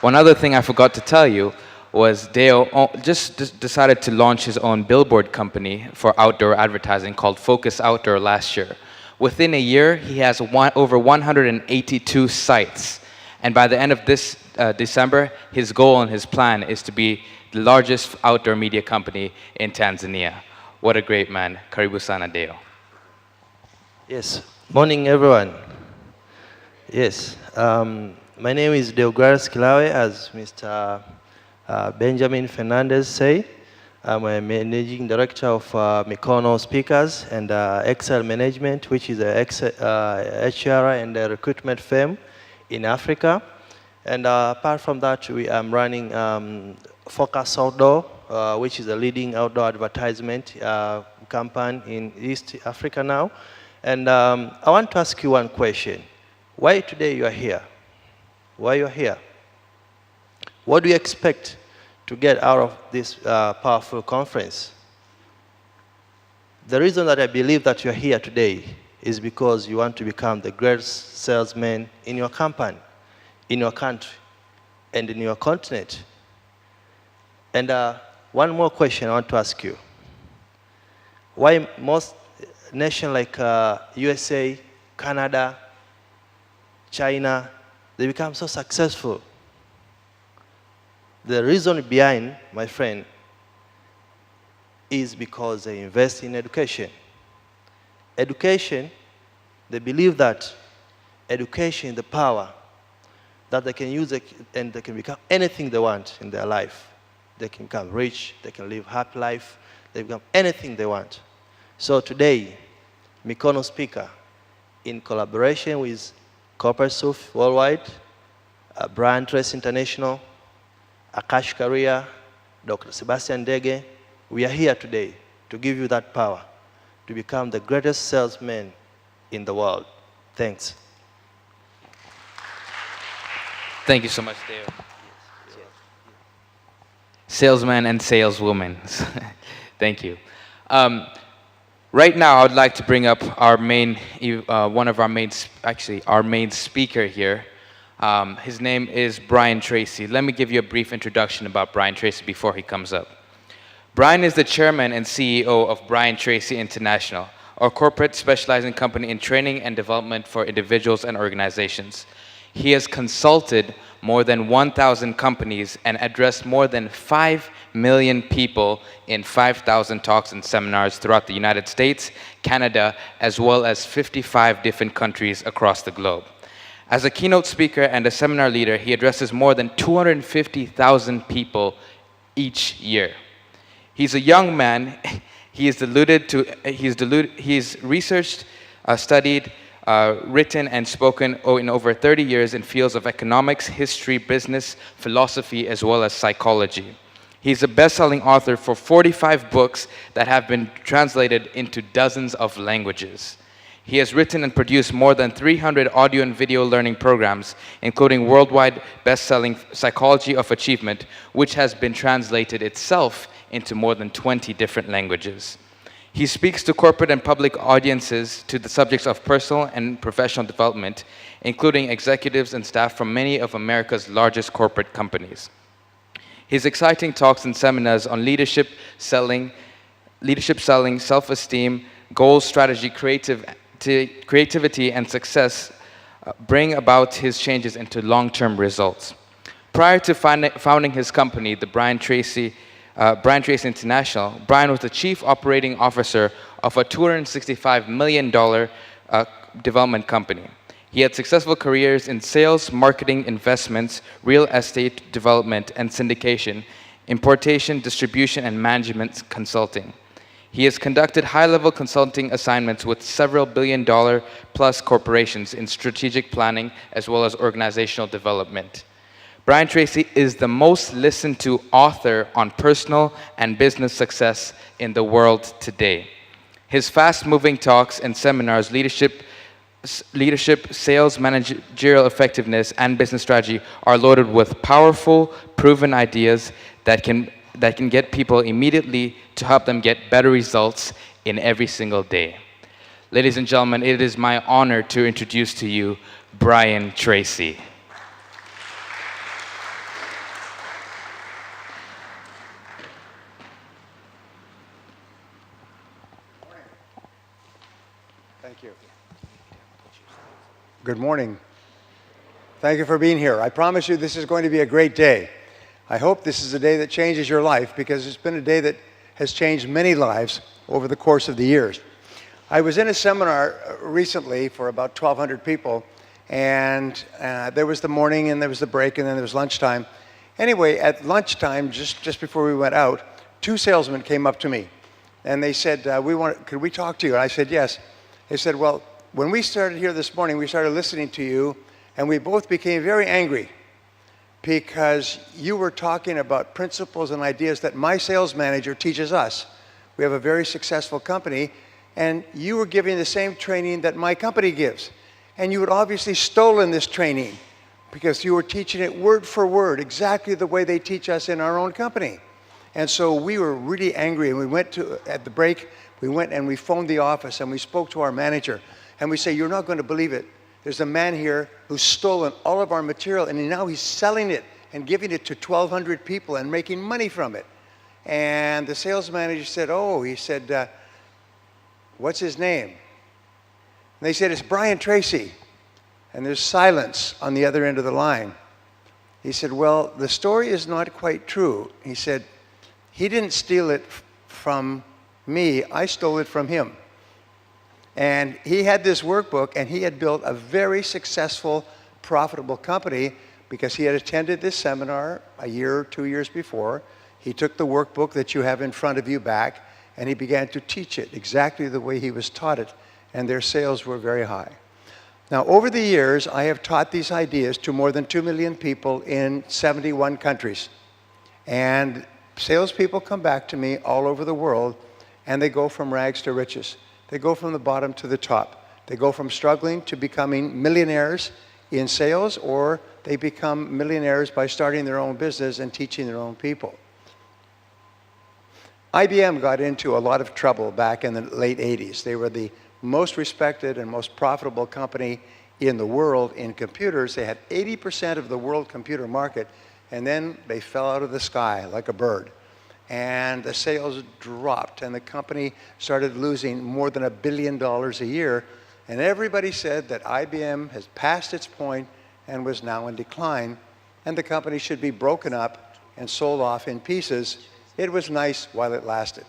One other thing I forgot to tell you was Deo just decided to launch his own billboard company for outdoor advertising called Focus Outdoor last year. Within a year, he has over 182 sites. And by the end of this December, his goal and his plan is to be the largest outdoor media company in Tanzania. What a great man. Karibu sana, Deo. Yes. Morning, everyone. Yes. My name is Deogratias Kilawe, as Mr. Benjamin Fernandez said. I'm a managing director of Mikono Speakers and Excel Management, which is a HR and a recruitment firm in Africa. And apart from that, I'm running Focus Outdoor, which is a leading outdoor advertisement company in East Africa now. And I want to ask you one question. Why today you are here? Why you are here? What do you expect to get out of this powerful conference? The reason that I believe that you're here today is because you want to become the greatest salesman in your company, in your country, and in your continent. And one more question I want to ask you. Why most nations like USA, Canada, China, they become so successful? The reason behind, my friend, is because they invest in education. Education, they believe that education is the power that they can use it and they can become anything they want in their life. They can become rich, they can live a happy life, they become anything they want. So today, Mikono Speaker, in collaboration with Corporate Surf Worldwide, Brian Tracy International, Akash Karia, Dr. Sebastian Dege, we are here today to give you that power to become the greatest salesman in the world. Thanks. Thank you so much, Dave. Salesman and saleswoman. Thank you. Right now, I would like to bring up our main, our main speaker here. His name is Brian Tracy. Let me give you a brief introduction about Brian Tracy before he comes up. Brian is the chairman and CEO of Brian Tracy International, a corporate specializing company in training and development for individuals and organizations. He has consulted more than 1,000 companies and addressed more than 5 million people in 5,000 talks and seminars throughout the United States, Canada, as well as 55 different countries across the globe. As a keynote speaker and a seminar leader, he addresses more than 250,000 people each year. He's a young man. He's researched, studied, written and spoken in over 30 years in fields of economics, history, business, philosophy, as well as psychology. He's a best-selling author for 45 books that have been translated into dozens of languages. He has written and produced more than 300 audio and video learning programs, including worldwide best-selling Psychology of Achievement, which has been translated itself into more than 20 different languages. He speaks to corporate and public audiences to the subjects of personal and professional development, including executives and staff from many of America's largest corporate companies. His exciting talks and seminars on leadership selling, self-esteem, goals, strategy, creativity, and success bring about his changes into long-term results. Prior to founding his company, the Brian Tracy International, Brian was the chief operating officer of a $265 million development company. He had successful careers in sales, marketing, investments, real estate development and syndication, importation, distribution, and management consulting. He has conducted high-level consulting assignments with several billion-dollar-plus corporations in strategic planning as well as organizational development. Brian Tracy is the most listened to author on personal and business success in the world today. His fast-moving talks and seminars, leadership, sales, managerial effectiveness, and business strategy are loaded with powerful, proven ideas that can get people immediately to help them get better results in every single day. Ladies and gentlemen, it is my honor to introduce to you Brian Tracy. Thank you. Good morning. Thank you for being here. I promise you this is going to be a great day. I hope this is a day that changes your life because it's been a day that has changed many lives over the course of the years. I was in a seminar recently for about 1,200 people, and there was the morning and there was the break and then there was lunchtime. Anyway, at lunchtime, just before we went out, two salesmen came up to me, and they said, could we talk to you? And I said, yes. They said, well, when we started here this morning, we started listening to you, and we both became very angry because you were talking about principles and ideas that my sales manager teaches us. We have a very successful company, and you were giving the same training that my company gives. And you had obviously stolen this training because you were teaching it word for word, exactly the way they teach us in our own company. And so we were really angry, and we went at the break, we went and we phoned the office, and we spoke to our manager, and we say, you're not going to believe it. There's a man here who's stolen all of our material, and now he's selling it and giving it to 1,200 people and making money from it. And the sales manager said, he said, what's his name? And they said, it's Brian Tracy. And there's silence on the other end of the line. He said, well, the story is not quite true. He said, he didn't steal it from me, I stole it from him. And he had this workbook, and he had built a very successful, profitable company because he had attended this seminar a year or 2 years before. He took the workbook that you have in front of you back, and he began to teach it exactly the way he was taught it, and their sales were very high. Now, over the years, I have taught these ideas to more than 2 million people in 71 countries. And salespeople come back to me all over the world, and they go from rags to riches. They go from the bottom to the top. They go from struggling to becoming millionaires in sales, or they become millionaires by starting their own business and teaching their own people. IBM got into a lot of trouble back in the late 80s. They were the most respected and most profitable company in the world in computers. They had 80% of the world computer market, and then they fell out of the sky like a bird. And the sales dropped, and the company started losing more than $1 billion a year. And everybody said that IBM has passed its point and was now in decline, and the company should be broken up and sold off in pieces. It was nice while it lasted.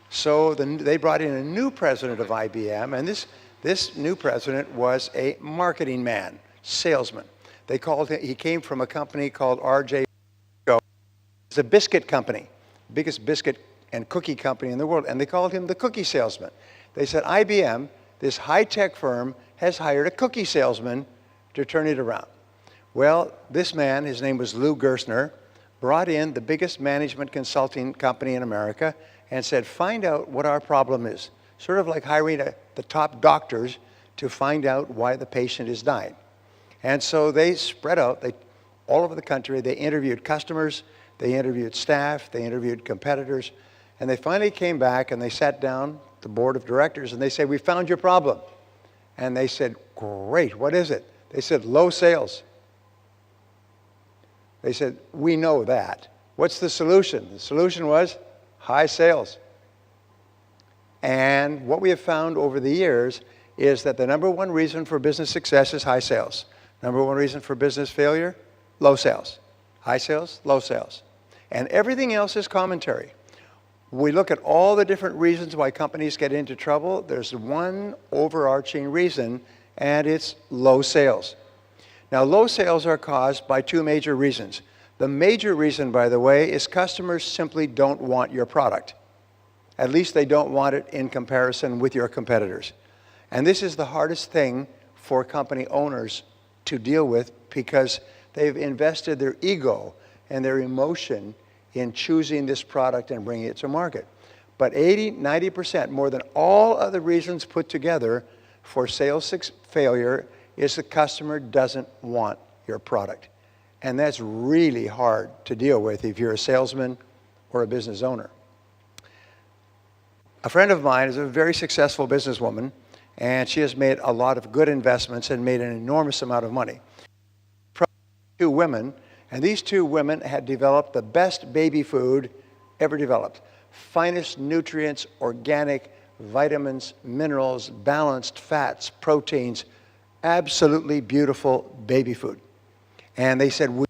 So they brought in a new president of IBM, and this new president was a marketing man, salesman. He came from a company called RJ. It's a biscuit company, biggest biscuit and cookie company in the world, and they called him the cookie salesman. They said, IBM, this high-tech firm, has hired a cookie salesman to turn it around. Well, this man, his name was Lou Gerstner, brought in the biggest management consulting company in America and said, find out what our problem is. Sort of like hiring the top doctors to find out why the patient is dying. And so they spread out all over the country. They interviewed customers, they interviewed staff, they interviewed competitors, and they finally came back and they sat down, the board of directors, and they said, we found your problem. And they said, great, what is it? They said, low sales. They said, we know that. What's the solution? The solution was high sales. And what we have found over the years is that the number one reason for business success is high sales. Number one reason for business failure, low sales. High sales, low sales. And everything else is commentary. We look at all the different reasons why companies get into trouble. There's one overarching reason, and it's low sales. Now, low sales are caused by two major reasons. The major reason, by the way, is customers simply don't want your product. At least they don't want it in comparison with your competitors. And this is the hardest thing for company owners to deal with because they've invested their ego and their emotion in choosing this product and bringing it to market. But 80, 90%, more than all other reasons put together for sales failure, is the customer doesn't want your product. And that's really hard to deal with if you're a salesman or a business owner. A friend of mine is a very successful businesswoman, and she has made a lot of good investments and made an enormous amount of money. Two women, and these two women had developed the best baby food ever developed. Finest nutrients, organic, vitamins, minerals, balanced fats, proteins, absolutely beautiful baby food. And they said, we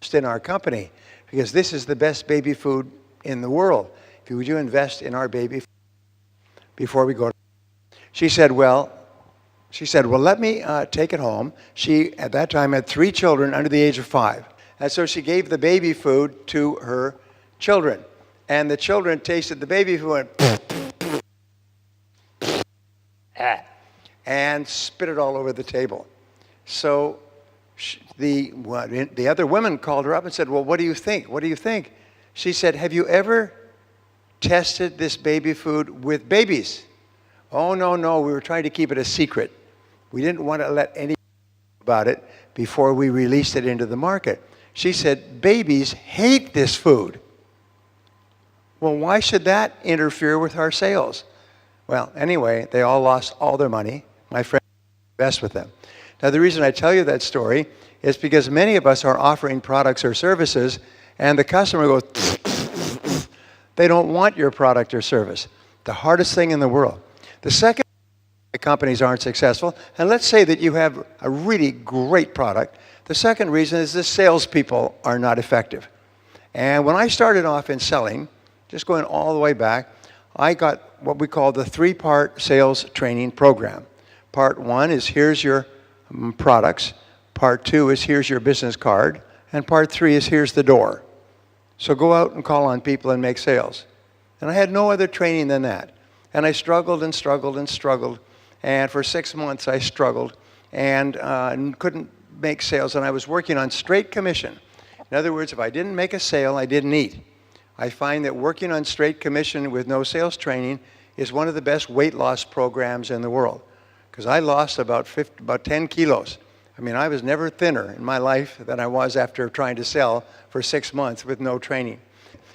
invest in our company because this is the best baby food in the world. Would you invest in our baby food before we go? She said, well, let me take it home. She, at that time, had 3 children under the age of 5. And so she gave the baby food to her children. And the children tasted the baby food and spit it all over the table. So the other women called her up and said, well, what do you think? What do you think? She said, have you ever tested this baby food with babies? Oh, no, no, we were trying to keep it a secret. We didn't want to let anyone know about it before we released it into the market. She said, babies hate this food. Well, why should that interfere with our sales? Well, anyway, they all lost all their money. My friend invest with them. Now, the reason I tell you that story is because many of us are offering products or services, and the customer goes, they don't want your product or service. The hardest thing in the world. The second, companies aren't successful, and let's say that you have a really great product. The second reason is the salespeople are not effective. And when I started off in selling, just going all the way back, I got what we call the 3-part sales training program. Part 1 is here's your products. Part 2 is here's your business card. And Part 3 is here's the door. So go out and call on people and make sales. And I had no other training than that. And I struggled and struggled and struggled. And for 6 months I struggled and couldn't make sales. And I was working on straight commission. In other words, if I didn't make a sale, I didn't eat. I find that working on straight commission with no sales training is one of the best weight loss programs in the world. Because I lost about 10 kilos. I mean, I was never thinner in my life than I was after trying to sell for 6 months with no training.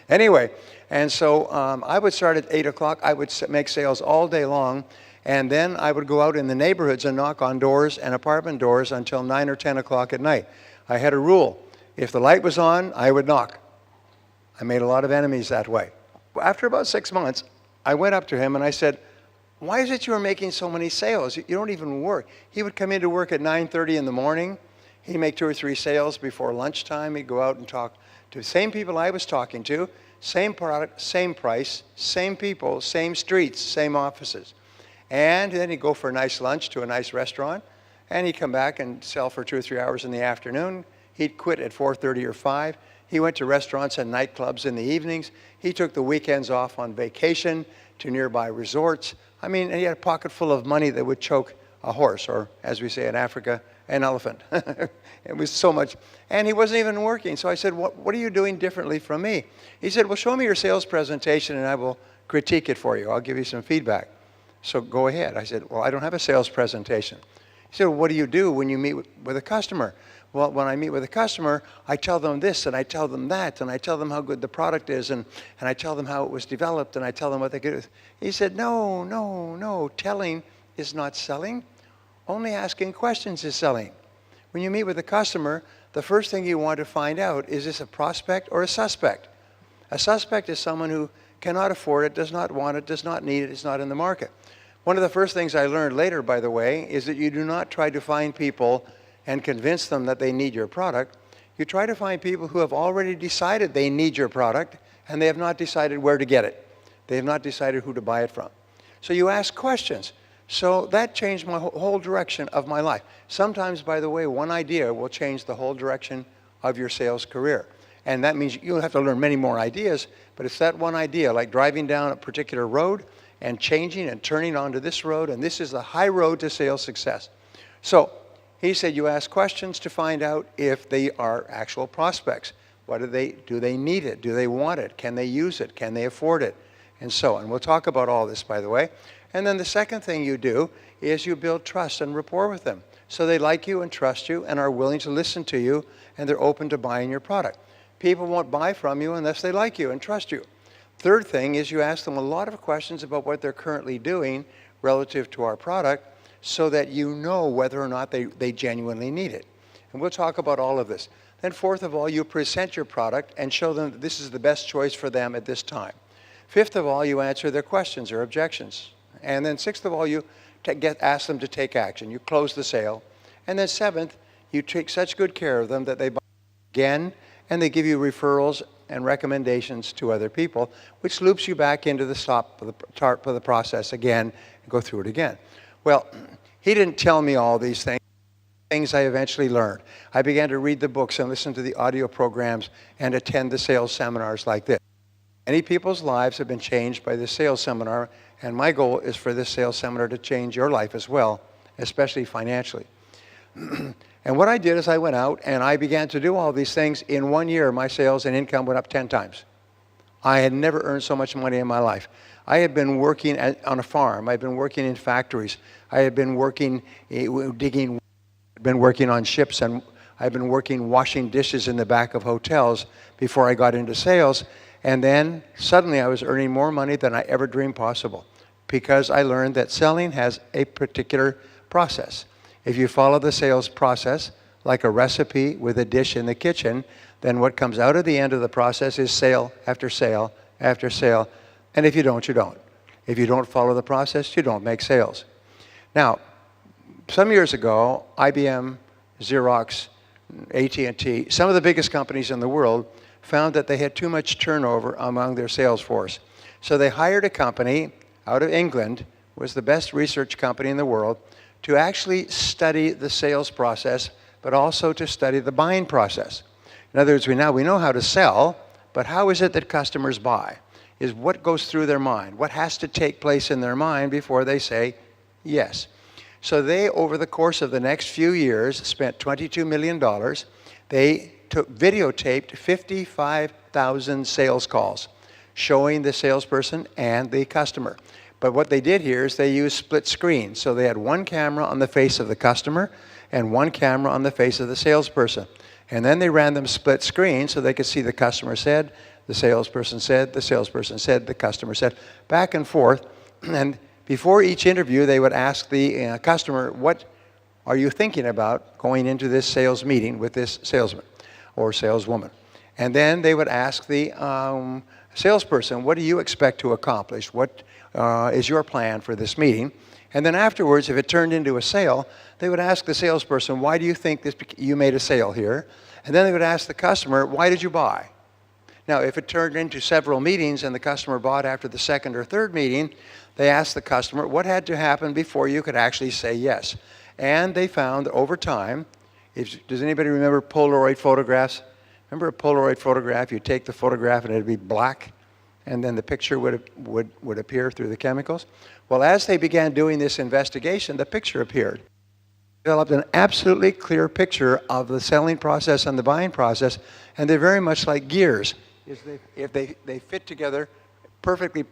Anyway, and so I would start at 8 o'clock. I would make sales all day long. And then I would go out in the neighborhoods and knock on doors and apartment doors until 9 or 10 o'clock at night. I had a rule. If the light was on, I would knock. I made a lot of enemies that way. After about 6 months, I went up to him and I said, why is it you're making so many sales? You don't even work. He would come into work at 9:30 in the morning. He'd make 2 or 3 sales before lunchtime. He'd go out and talk to the same people I was talking to, same product, same price, same people, same streets, same offices. And then he'd go for a nice lunch to a nice restaurant, and he'd come back and sell for 2 or 3 hours in the afternoon. He'd quit at 4:30 or 5. He went to restaurants and nightclubs in the evenings. He took the weekends off on vacation to nearby resorts. I mean, and he had a pocket full of money that would choke a horse, or as we say in Africa, an elephant. It was so much. And he wasn't even working. So I said, what are you doing differently from me? He said, well, show me your sales presentation and I will critique it for you. I'll give you some feedback. So go ahead. I said, well, I don't have a sales presentation. He said, well, what do you do when you meet with a customer? Well, when I meet with a customer, I tell them this and I tell them that and I tell them how good the product is and I tell them how it was developed and I tell them what they could do. He said, no, telling is not selling. Only asking questions is selling. When you meet with a customer, the first thing you want to find out is this a prospect or a suspect? A suspect is someone who cannot afford it, does not want it, does not need it, is not in the market. One of the first things I learned later, by the way, is that you do not try to find people and convince them that they need your product. You try to find people who have already decided they need your product and they have not decided where to get it. They have not decided who to buy it from. So you ask questions. So that changed my whole direction of my life. Sometimes, by the way, one idea will change the whole direction of your sales career. And that means you'll have to learn many more ideas, but it's that one idea, like driving down a particular road and changing and turning onto this road, and this is the high road to sales success. So he said you ask questions to find out if they are actual prospects. Do they need it? Do they want it? Can they use it? Can they afford it? And so on. We'll talk about all this, by the way. And then the second thing you do is you build trust and rapport with them. So they like you and trust you and are willing to listen to you and they're open to buying your product. People won't buy from you unless they like you and trust you. Third thing is you ask them a lot of questions about what they're currently doing relative to our product so that you know whether or not they genuinely need it. And we'll talk about all of this. Then fourth of all, you present your product and show them that this is the best choice for them at this time. Fifth of all, you answer their questions or objections. And then sixth of all, you ask them to take action. You close the sale. And then seventh, you take such good care of them that they buy again and they give you referrals and recommendations to other people, which loops you back into the top of the process again and go through it again. Well, he didn't tell me all these things I eventually learned. I began to read the books and listen to the audio programs and attend the sales seminars like this. Many people's lives have been changed by this sales seminar, and my goal is for this sales seminar to change your life as well, especially financially. And what I did is I went out and I began to do all these things. In 1 year, my sales and income went up 10 times. I had never earned so much money in my life. I had been working on a farm. I'd been working in factories. I had been working digging, been working on ships, and I'd been working washing dishes in the back of hotels before I got into sales. And then suddenly I was earning more money than I ever dreamed possible, because I learned that selling has a particular process. If you follow the sales process like a recipe with a dish in the kitchen, then what comes out of the end of the process is sale after sale after sale. And if you don't, you don't. If you don't follow the process, you don't make sales. Now, some years ago, IBM, Xerox, AT&T, some of the biggest companies in the world found that they had too much turnover among their sales force. So they hired a company out of England, was the best research company in the world, to actually study the sales process, but also to study the buying process. In other words, we know how to sell, but how is it that customers buy? Is what goes through their mind? What has to take place in their mind before they say yes? So they, over the course of the next few years, spent $22 million. They videotaped 55,000 sales calls, showing the salesperson and the customer. But what they did here is they used split screen. So they had one camera on the face of the customer and one camera on the face of the salesperson. And then they ran them split screen so they could see the customer said, the salesperson said, the salesperson said, the customer said, back and forth. And before each interview, they would ask the customer, what are you thinking about going into this sales meeting with this salesman or saleswoman? And then they would ask the salesperson, what do you expect to accomplish? What is your plan for this meeting? And then afterwards, if it turned into a sale, they would ask the salesperson, why do you think you made a sale here? And then they would ask the customer, why did you buy? Now, if it turned into several meetings and the customer bought after the second or third meeting, they asked the customer, what had to happen before you could actually say yes? And they found over time, does anybody remember Polaroid photographs? Remember a Polaroid photograph? You take the photograph and it'd be black, and then the picture would appear through the chemicals. Well, as they began doing this investigation, the picture appeared. Developed an absolutely clear picture of the selling process and the buying process, and they're very much like gears. If they fit together perfectly,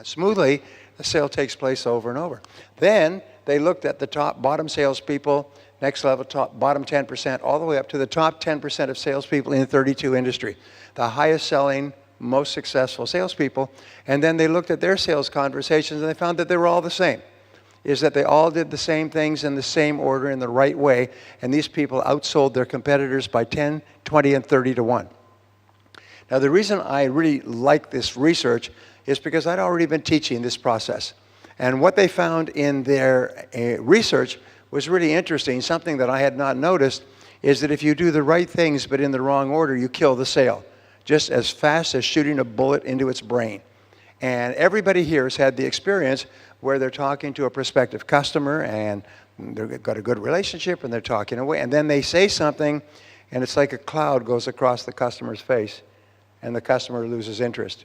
smoothly, the sale takes place over and over. Then they looked at the bottom salespeople, next level, bottom 10%, all the way up to the top 10% of salespeople in 32 industry, the highest selling, most successful salespeople. And then they looked at their sales conversations and they found that they were all the same. Is that they all did the same things in the same order in the right way, and these people outsold their competitors by 10, 20, and 30 to 1. Now, the reason I really like this research is because I'd already been teaching this process. And what they found in their research was really interesting. Something that I had not noticed is that if you do the right things but in the wrong order, you kill the sale, just as fast as shooting a bullet into its brain. And everybody here has had the experience where they're talking to a prospective customer and they've got a good relationship and they're talking away, and then they say something and it's like a cloud goes across the customer's face and the customer loses interest.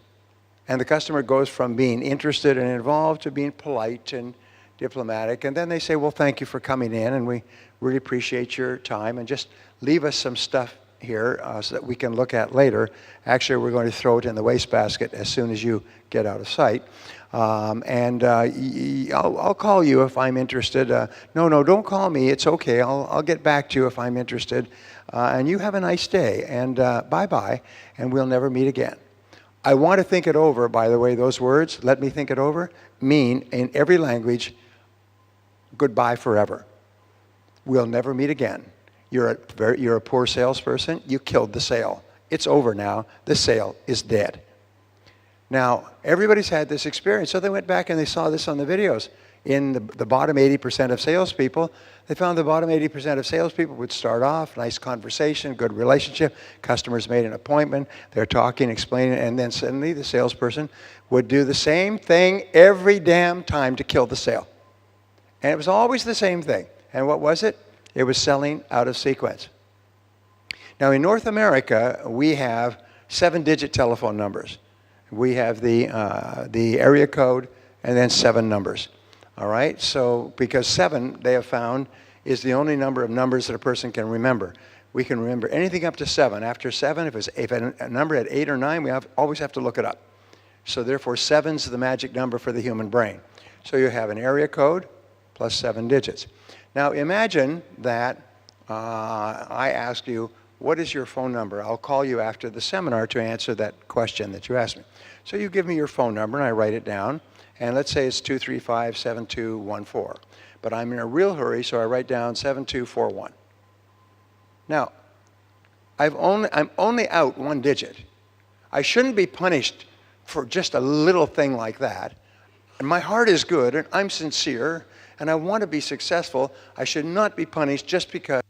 And the customer goes from being interested and involved to being polite and diplomatic, and then they say, well, thank you for coming in and we really appreciate your time, and just leave us some stuff here so that we can look at later. Actually, we're going to throw it in the wastebasket as soon as you get out of sight. I'll call you if I'm interested. No, don't call me. It's okay. I'll get back to you if I'm interested. And you have a nice day. And bye-bye. And we'll never meet again. I want to think it over, by the way. Those words, let me think it over, mean in every language, goodbye forever. We'll never meet again. You're a poor salesperson. You killed the sale. It's over now. The sale is dead. Now, everybody's had this experience, so they went back and they saw this on the videos. In the bottom 80% of salespeople, they found the bottom 80% of salespeople would start off, nice conversation, good relationship, customers made an appointment, they're talking, explaining, and then suddenly the salesperson would do the same thing every damn time to kill the sale. And it was always the same thing. And what was it? It was selling out of sequence. Now, in North America, we have 7-digit telephone numbers. We have the area code and then 7 numbers. All right? So because 7, they have found, is the only number of numbers that a person can remember. We can remember anything up to 7. After 7, if a number at 8 or 9, we always have to look it up. So therefore, 7's the magic number for the human brain. So you have an area code plus 7 digits. Now imagine that I asked you, what is your phone number? I'll call you after the seminar to answer that question that you asked me. So you give me your phone number and I write it down. And let's say it's 235-7214. But I'm in a real hurry, so I write down 7241. Now, I'm only out 1 digit. I shouldn't be punished for just a little thing like that. And my heart is good, and I'm sincere, and I want to be successful. I should not be punished just because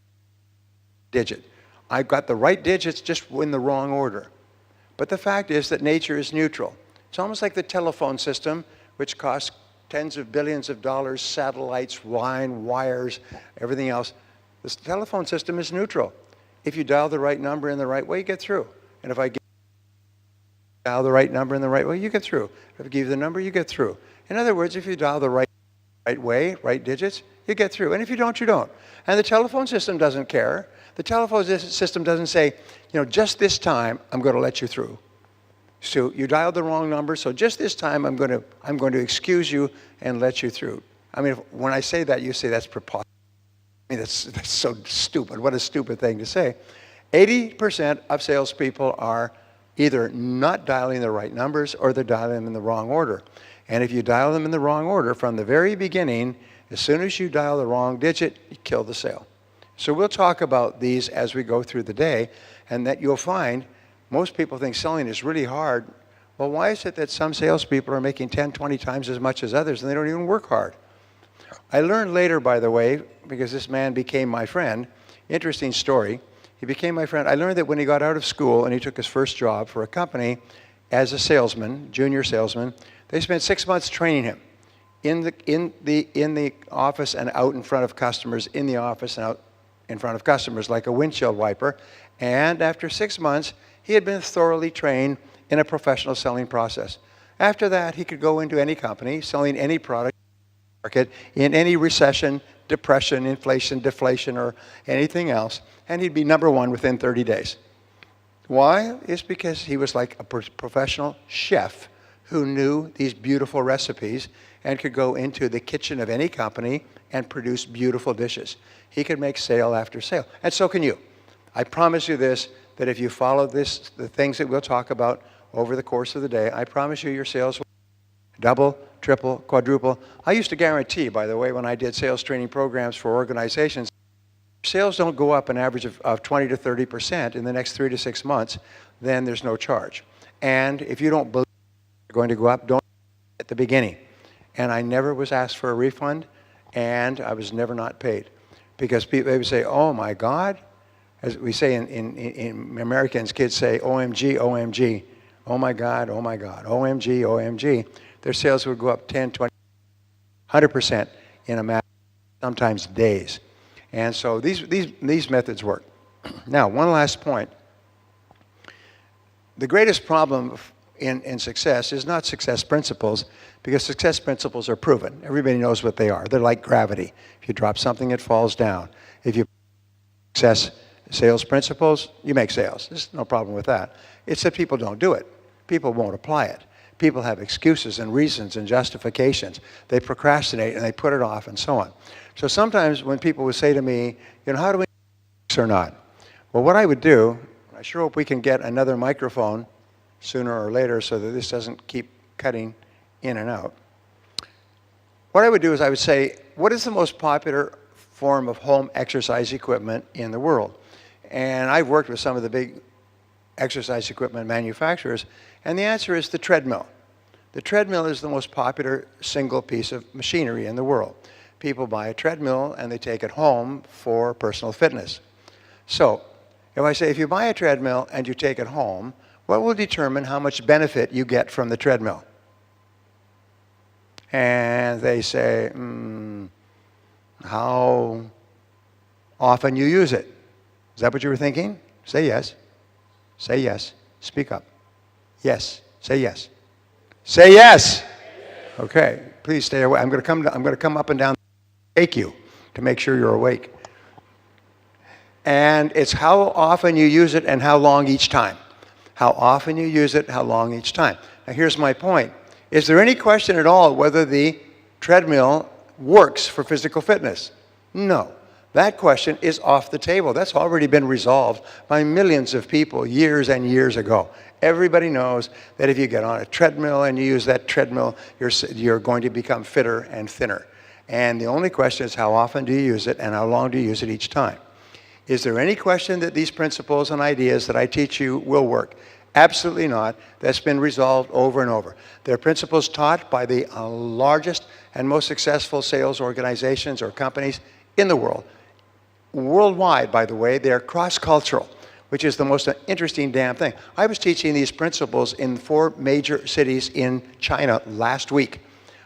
digit. I got the right digits, just in the wrong order. But the fact is that nature is neutral. It's almost like the telephone system, which costs tens of billions of dollars, satellites, wires, everything else. This telephone system is neutral. If you dial the right number in the right way, you get through. And if I dial the right number in the right way, you get through. If I give you the number, you get through. In other words, if you dial the right way, right digits, you get through. And if you don't, you don't. And the telephone system doesn't care. The telephone system doesn't say, just this time, I'm going to let you through. So you dialed the wrong number, so just this time I'm going to excuse you and let you through. I mean, when I say that, you say that's preposterous. I mean, that's so stupid. What a stupid thing to say. 80% of salespeople are either not dialing the right numbers or they're dialing them in the wrong order. And if you dial them in the wrong order from the very beginning, as soon as you dial the wrong digit, you kill the sale. So we'll talk about these as we go through the day, and that you'll find most people think selling is really hard. Well, why is it that some salespeople are making 10, 20 times as much as others and they don't even work hard? I learned later, by the way, because this man became my friend, interesting story. He became my friend. I learned that when he got out of school and he took his first job for a company as a salesman, junior salesman, they spent 6 months training him in the office and out in front of customers, in the office and out in front of customers, like a windshield wiper. And after 6 months, he had been thoroughly trained in a professional selling process. After that, he could go into any company, selling any product market, in any recession, depression, inflation, deflation, or anything else, and he'd be number 1 within 30 days. Why? It's because he was like a professional chef who knew these beautiful recipes and could go into the kitchen of any company and produce beautiful dishes. He could make sale after sale, and so can you. I promise you this, that if you follow the things that we'll talk about over the course of the day, I promise you your sales will double, triple, quadruple. I used to guarantee, by the way, when I did sales training programs for organizations, sales don't go up an average of 20 to 30% in the next 3 to 6 months, then there's no charge. And if you don't believe they're going to go up, don't at the beginning. And I never was asked for a refund, and I was never not paid. Because people, they would say, oh my God, as we say in Americans, kids say, OMG, OMG, oh my God, OMG, OMG. Their sales would go up 10, 20, 100% in a matter of sometimes days. And so these methods work. Now, one last point. The greatest problem in success is not success principles, because success principles are proven. Everybody knows what they are. They're like gravity. If you drop something, it falls down. If you success sales principles, you make sales. There's no problem with that. It's that people don't do it. People won't apply it. People have excuses and reasons and justifications. They procrastinate and they put it off and so on. So sometimes when people would say to me, how do we know this or not? Well, what I would do, I sure hope we can get another microphone sooner or later so that this doesn't keep cutting in and out. What I would do is I would say, what is the most popular form of home exercise equipment in the world? And I've worked with some of the big exercise equipment manufacturers, and the answer is the treadmill. The treadmill is the most popular single piece of machinery in the world. People buy a treadmill and they take it home for personal fitness. So, if I say, if you buy a treadmill and you take it home, what will determine how much benefit you get from the treadmill? And they say, how often you use it. Is that what you were thinking? Say yes. Say yes. Speak up. Yes. Say yes. Say yes. Okay. Please stay away. I'm going to come up and down, shake you to make sure you're awake. And it's how often you use it and how long each time. How often you use it, how long each time. Now here's my point. Is there any question at all whether the treadmill works for physical fitness? No. That question is off the table. That's already been resolved by millions of people years and years ago. Everybody knows that if you get on a treadmill and you use that treadmill, you're going to become fitter and thinner. And the only question is how often do you use it and how long do you use it each time? Is there any question that these principles and ideas that I teach you will work? Absolutely not. That's been resolved over and over. They're principles taught by the largest and most successful sales organizations or companies in the world. Worldwide, by the way, they're cross-cultural, which is the most interesting damn thing. I was teaching these principles in 4 major cities in China last week.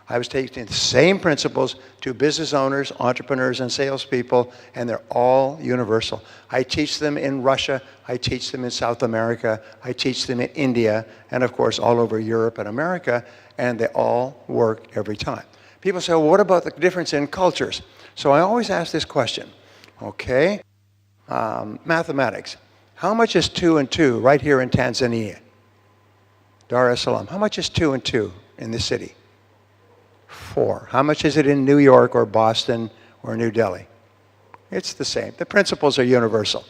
I was teaching the same principles to business owners, entrepreneurs, and salespeople, and they're all universal. I teach them in Russia, I teach them in South America, I teach them in India, and of course all over Europe and America, and they all work every time. People say, well, what about the difference in cultures? So I always ask this question, okay, mathematics. How much is 2 and 2 right here in Tanzania? Dar es Salaam. How much is 2 and 2 in this city? 4. How much is it in New York or Boston or New Delhi? It's the same. The principles are universal.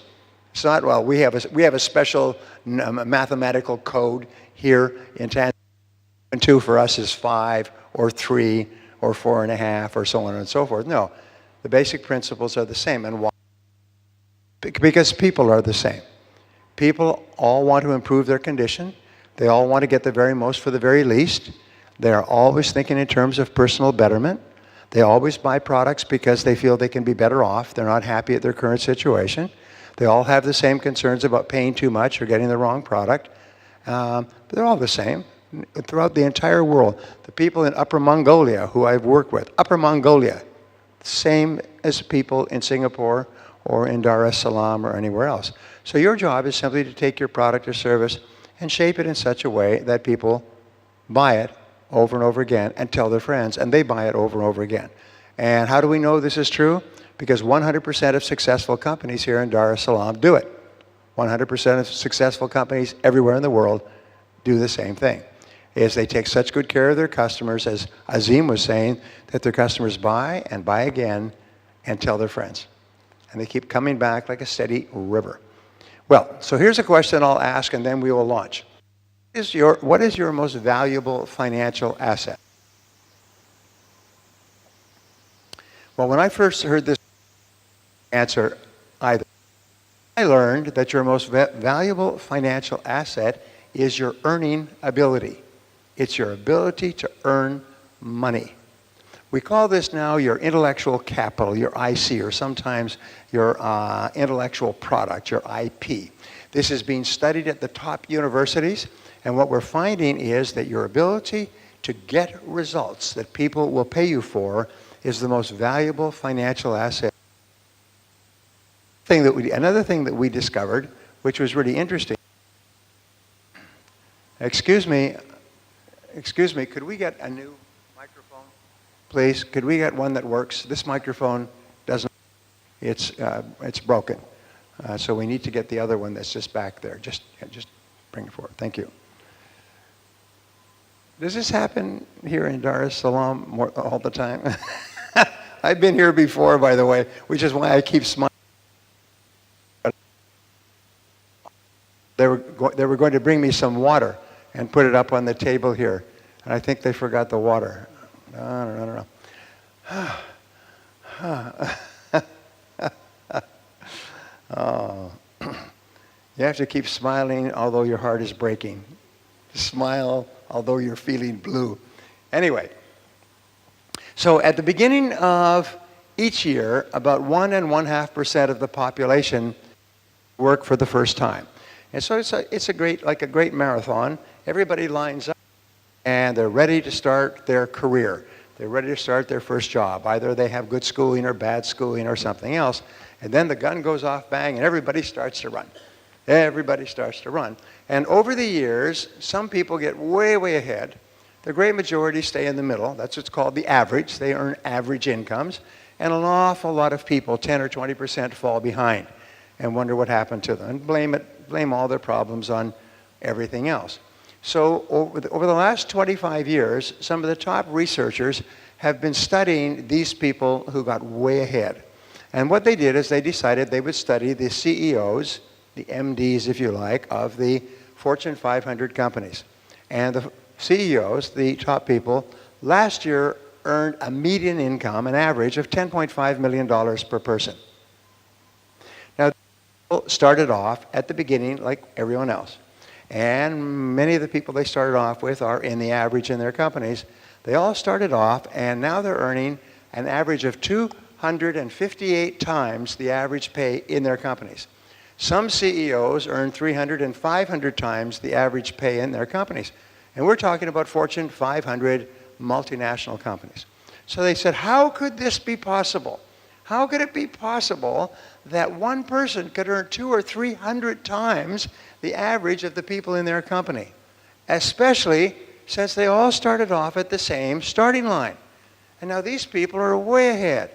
It's not, well, we have a special mathematical code here in Tanzania. 2 and 2 for us is 5 or 3 or 4.5 or so on and so forth. No, the basic principles are the same. And why? Because people are the same. People all want to improve their condition. They all want to get the very most for the very least. They are always thinking in terms of personal betterment. They always buy products because they feel they can be better off. They're not happy at their current situation. They all have the same concerns about paying too much or getting the wrong product. But they're all the same throughout the entire world. The people in Upper Mongolia who I've worked with, Upper Mongolia, same as people in Singapore or in Dar es Salaam or anywhere else. So your job is simply to take your product or service and shape it in such a way that people buy it over and over again and tell their friends, and they buy it over and over again. And how do we know this is true? Because 100% of successful companies here in Dar es Salaam do it. 100% of successful companies everywhere in the world do the same thing. Is they take such good care of their customers, as Azim was saying, that their customers buy and buy again and tell their friends. And they keep coming back like a steady river. Well, so here's a question I'll ask and then we will launch. What is your most valuable financial asset? Well, when I first heard this answer either, I learned that your most valuable financial asset is your earning ability. It's your ability to earn money. We call this now your intellectual capital, your IC, or sometimes your intellectual product, your IP. This is being studied at the top universities, and what we're finding is that your ability to get results that people will pay you for is the most valuable financial asset. Another thing that we discovered, which was really interesting. Excuse me, could we get a new microphone, please? Could we get one that works? This microphone doesn't, it's broken. So we need to get the other one that's just back there. Just bring it forward. Thank you. Does this happen here in Dar es Salaam all the time? I've been here before, by the way, which is why I keep smiling. They were going to bring me some water and put it up on the table here. And I think they forgot the water. I don't know. Oh. You have to keep smiling although your heart is breaking. Smile although you're feeling blue. Anyway, so at the beginning of each year, about 1.5% of the population work for the first time. And so it's a great marathon. Everybody lines up and they're ready to start their career. They're ready to start their first job. Either they have good schooling or bad schooling or something else. And then the gun goes off, bang, and everybody starts to run. Everybody starts to run. And over the years, some people get way, way ahead. The great majority stay in the middle. That's what's called the average. They earn average incomes. And an awful lot of people, 10 or 20%, fall behind and wonder what happened to them and blame all their problems on everything else. So over the last 25 years, some of the top researchers have been studying these people who got way ahead. And what they did is they decided they would study the CEOs, the MDs, if you like, of the Fortune 500 companies. And the CEOs, the top people, last year earned a median income, an average of $10.5 million per person. Now, people started off at the beginning like everyone else. And many of the people they started off with are in the average in their companies. They all started off, and now they're earning an average of 258 times the average pay in their companies. Some CEOs earn 300 and 500 times the average pay in their companies. And we're talking about Fortune 500 multinational companies. So they said, how could this be possible? How could it be possible that one person could earn 200 or 300 times the average of the people in their company? Especially since they all started off at the same starting line. And now these people are way ahead.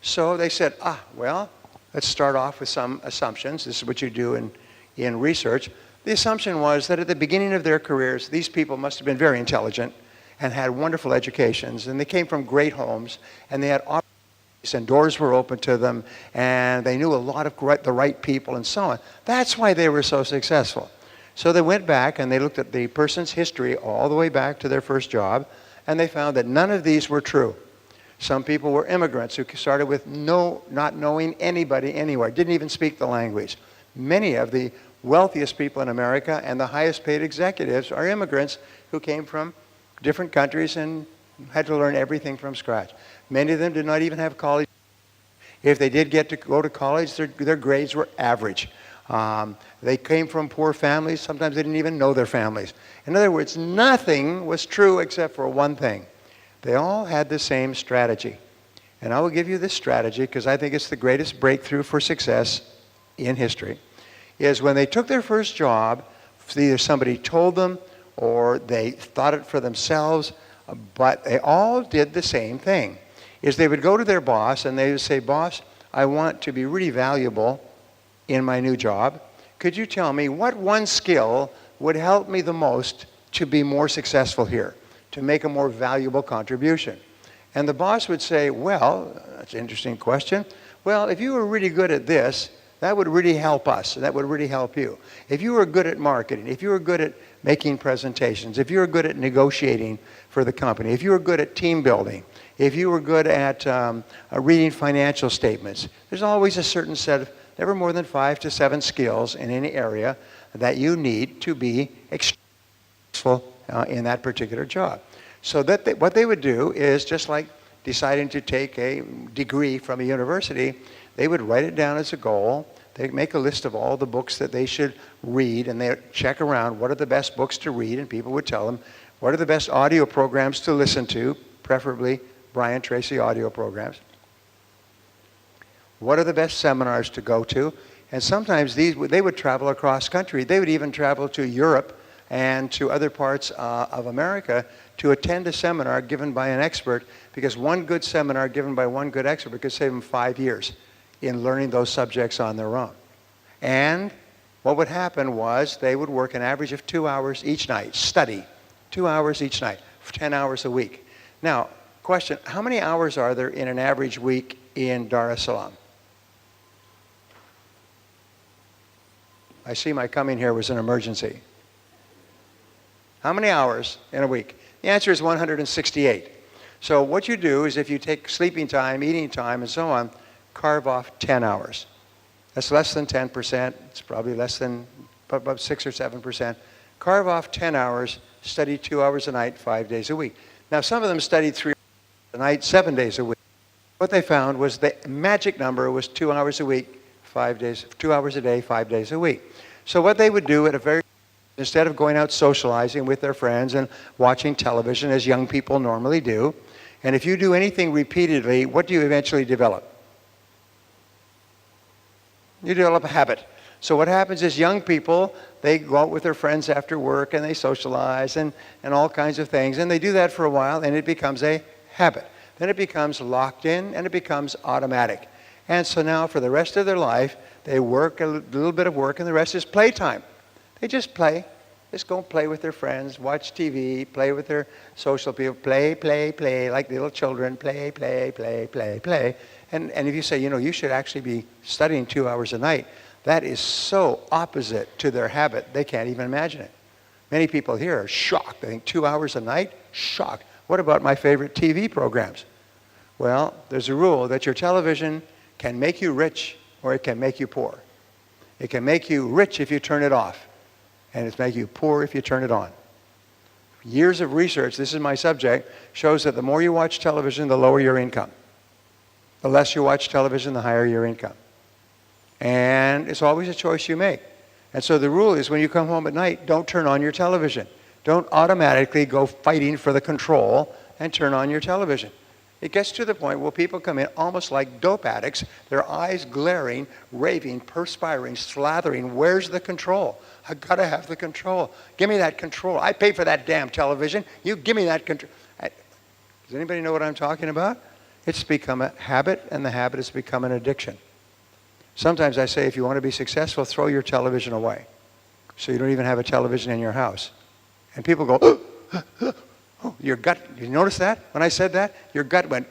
So they said, well, let's start off with some assumptions. This is what you do in research. The assumption was that at the beginning of their careers, these people must have been very intelligent and had wonderful educations, and they came from great homes, and they had opportunities, and doors were open to them, and they knew a lot of the right people and so on. That's why they were so successful. So they went back and they looked at the person's history all the way back to their first job, and they found that none of these were true. Some people were immigrants who started with not knowing anybody anywhere, didn't even speak the language. Many of the wealthiest people in America and the highest paid executives are immigrants who came from different countries and had to learn everything from scratch. Many of them did not even have college. If they did get to go to college, their grades were average. They came from poor families. Sometimes they didn't even know their families. In other words, nothing was true except for one thing. They all had the same strategy. And I will give you this strategy because I think it's the greatest breakthrough for success in history, is when they took their first job, either somebody told them or they thought it for themselves, but they all did the same thing, is they would go to their boss and they would say, boss, I want to be really valuable in my new job. Could you tell me what one skill would help me the most to be more successful here, to make a more valuable contribution? And the boss would say, well, that's an interesting question. Well, if you were really good at this, that would really help us, and that would really help you. If you were good at marketing, if you were good at making presentations, if you were good at negotiating for the company, if you were good at team building, if you were good at reading financial statements, there's always a certain set of, never more than 5 to 7 skills in any area that you need to be successful in that particular job. So that what they would do is, just like deciding to take a degree from a university, they would write it down as a goal. They'd make a list of all the books that they should read, and they'd check around what are the best books to read, and people would tell them what are the best audio programs to listen to, preferably Brian Tracy audio programs. What are the best seminars to go to? And sometimes they would travel across country. They would even travel to Europe and to other parts of America to attend a seminar given by an expert, because one good seminar given by one good expert could save them 5 years in learning those subjects on their own. And what would happen was they would work an average of 2 hours each night, study 2 hours each night, for 10 hours a week. Now, question, how many hours are there in an average week in Dar es Salaam? I see my coming here was an emergency. How many hours in a week? The answer is 168. So what you do is, if you take sleeping time, eating time, and so on, carve off 10 hours. That's less than 10%. It's probably less than about 6 or 7%. Carve off 10 hours, study 2 hours a night, 5 days a week. Now, some of them studied 3 hours a night, 7 days a week. What they found was the magic number was 2 hours a week, 5 days, 2 hours a day, 5 days a week. So what they would do instead of going out socializing with their friends and watching television, as young people normally do, and if you do anything repeatedly, what do you eventually develop? You develop a habit. So what happens is young people, they go out with their friends after work and they socialize and all kinds of things. And they do that for a while and it becomes a habit. Then it becomes locked in and it becomes automatic. And so now for the rest of their life, they work a little bit of work and the rest is playtime. They just play. Just go and play with their friends, watch TV, play with their social people, play, like little children, play. And if you say, you should actually be studying 2 hours a night, that is so opposite to their habit, they can't even imagine it. Many people here are shocked. They think 2 hours a night? Shocked. What about my favorite TV programs? Well, there's a rule that your television can make you rich or it can make you poor. It can make you rich if you turn it off, and it's make you poor if you turn it on. Years of research, this is my subject, shows that the more you watch television, the lower your income. The less you watch television, the higher your income. And it's always a choice you make. And so the rule is when you come home at night, don't turn on your television. Don't automatically go fighting for the control and turn on your television. It gets to the point where people come in almost like dope addicts, their eyes glaring, raving, perspiring, slathering. Where's the control? I've got to have the control. Give me that control. I pay for that damn television. You give me that control. Does anybody know what I'm talking about? It's become a habit, and the habit has become an addiction. Sometimes I say, if you want to be successful, throw your television away. So you don't even have a television in your house. And people go, oh, your gut, you notice that? When I said that, your gut went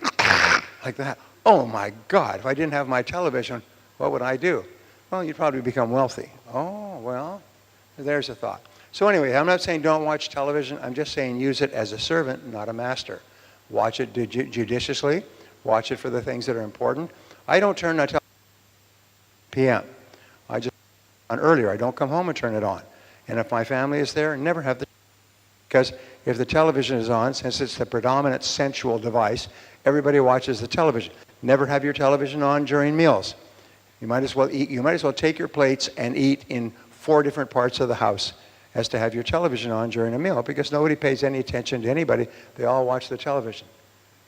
like that. Oh my God, if I didn't have my television, what would I do? Well, you'd probably become wealthy. Oh, well, there's a thought. So anyway, I'm not saying don't watch television. I'm just saying use it as a servant, not a master. Watch it judiciously. Watch it for the things that are important. I don't turn my television p.m. I just on earlier. I don't come home and turn it on. And if my family is there, never have the... Because if the television is on, since it's the predominant sensual device, everybody watches the television. Never have your television on during meals. You might as well eat. You might as well take your plates and eat in 4 different parts of the house as to have your television on during a meal, because nobody pays any attention to anybody. They all watch the television.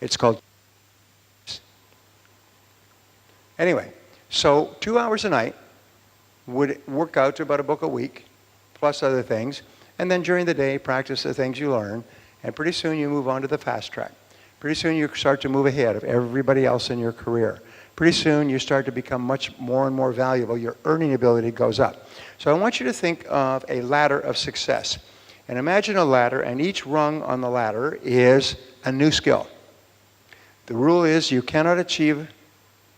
It's called... Anyway, so 2 hours a night would work out to about a book a week, plus other things. And then during the day, practice the things you learn. And pretty soon you move on to the fast track. Pretty soon you start to move ahead of everybody else in your career. Pretty soon you start to become much more and more valuable. Your earning ability goes up. So I want you to think of a ladder of success. And imagine a ladder, and each rung on the ladder is a new skill. The rule is you cannot achieve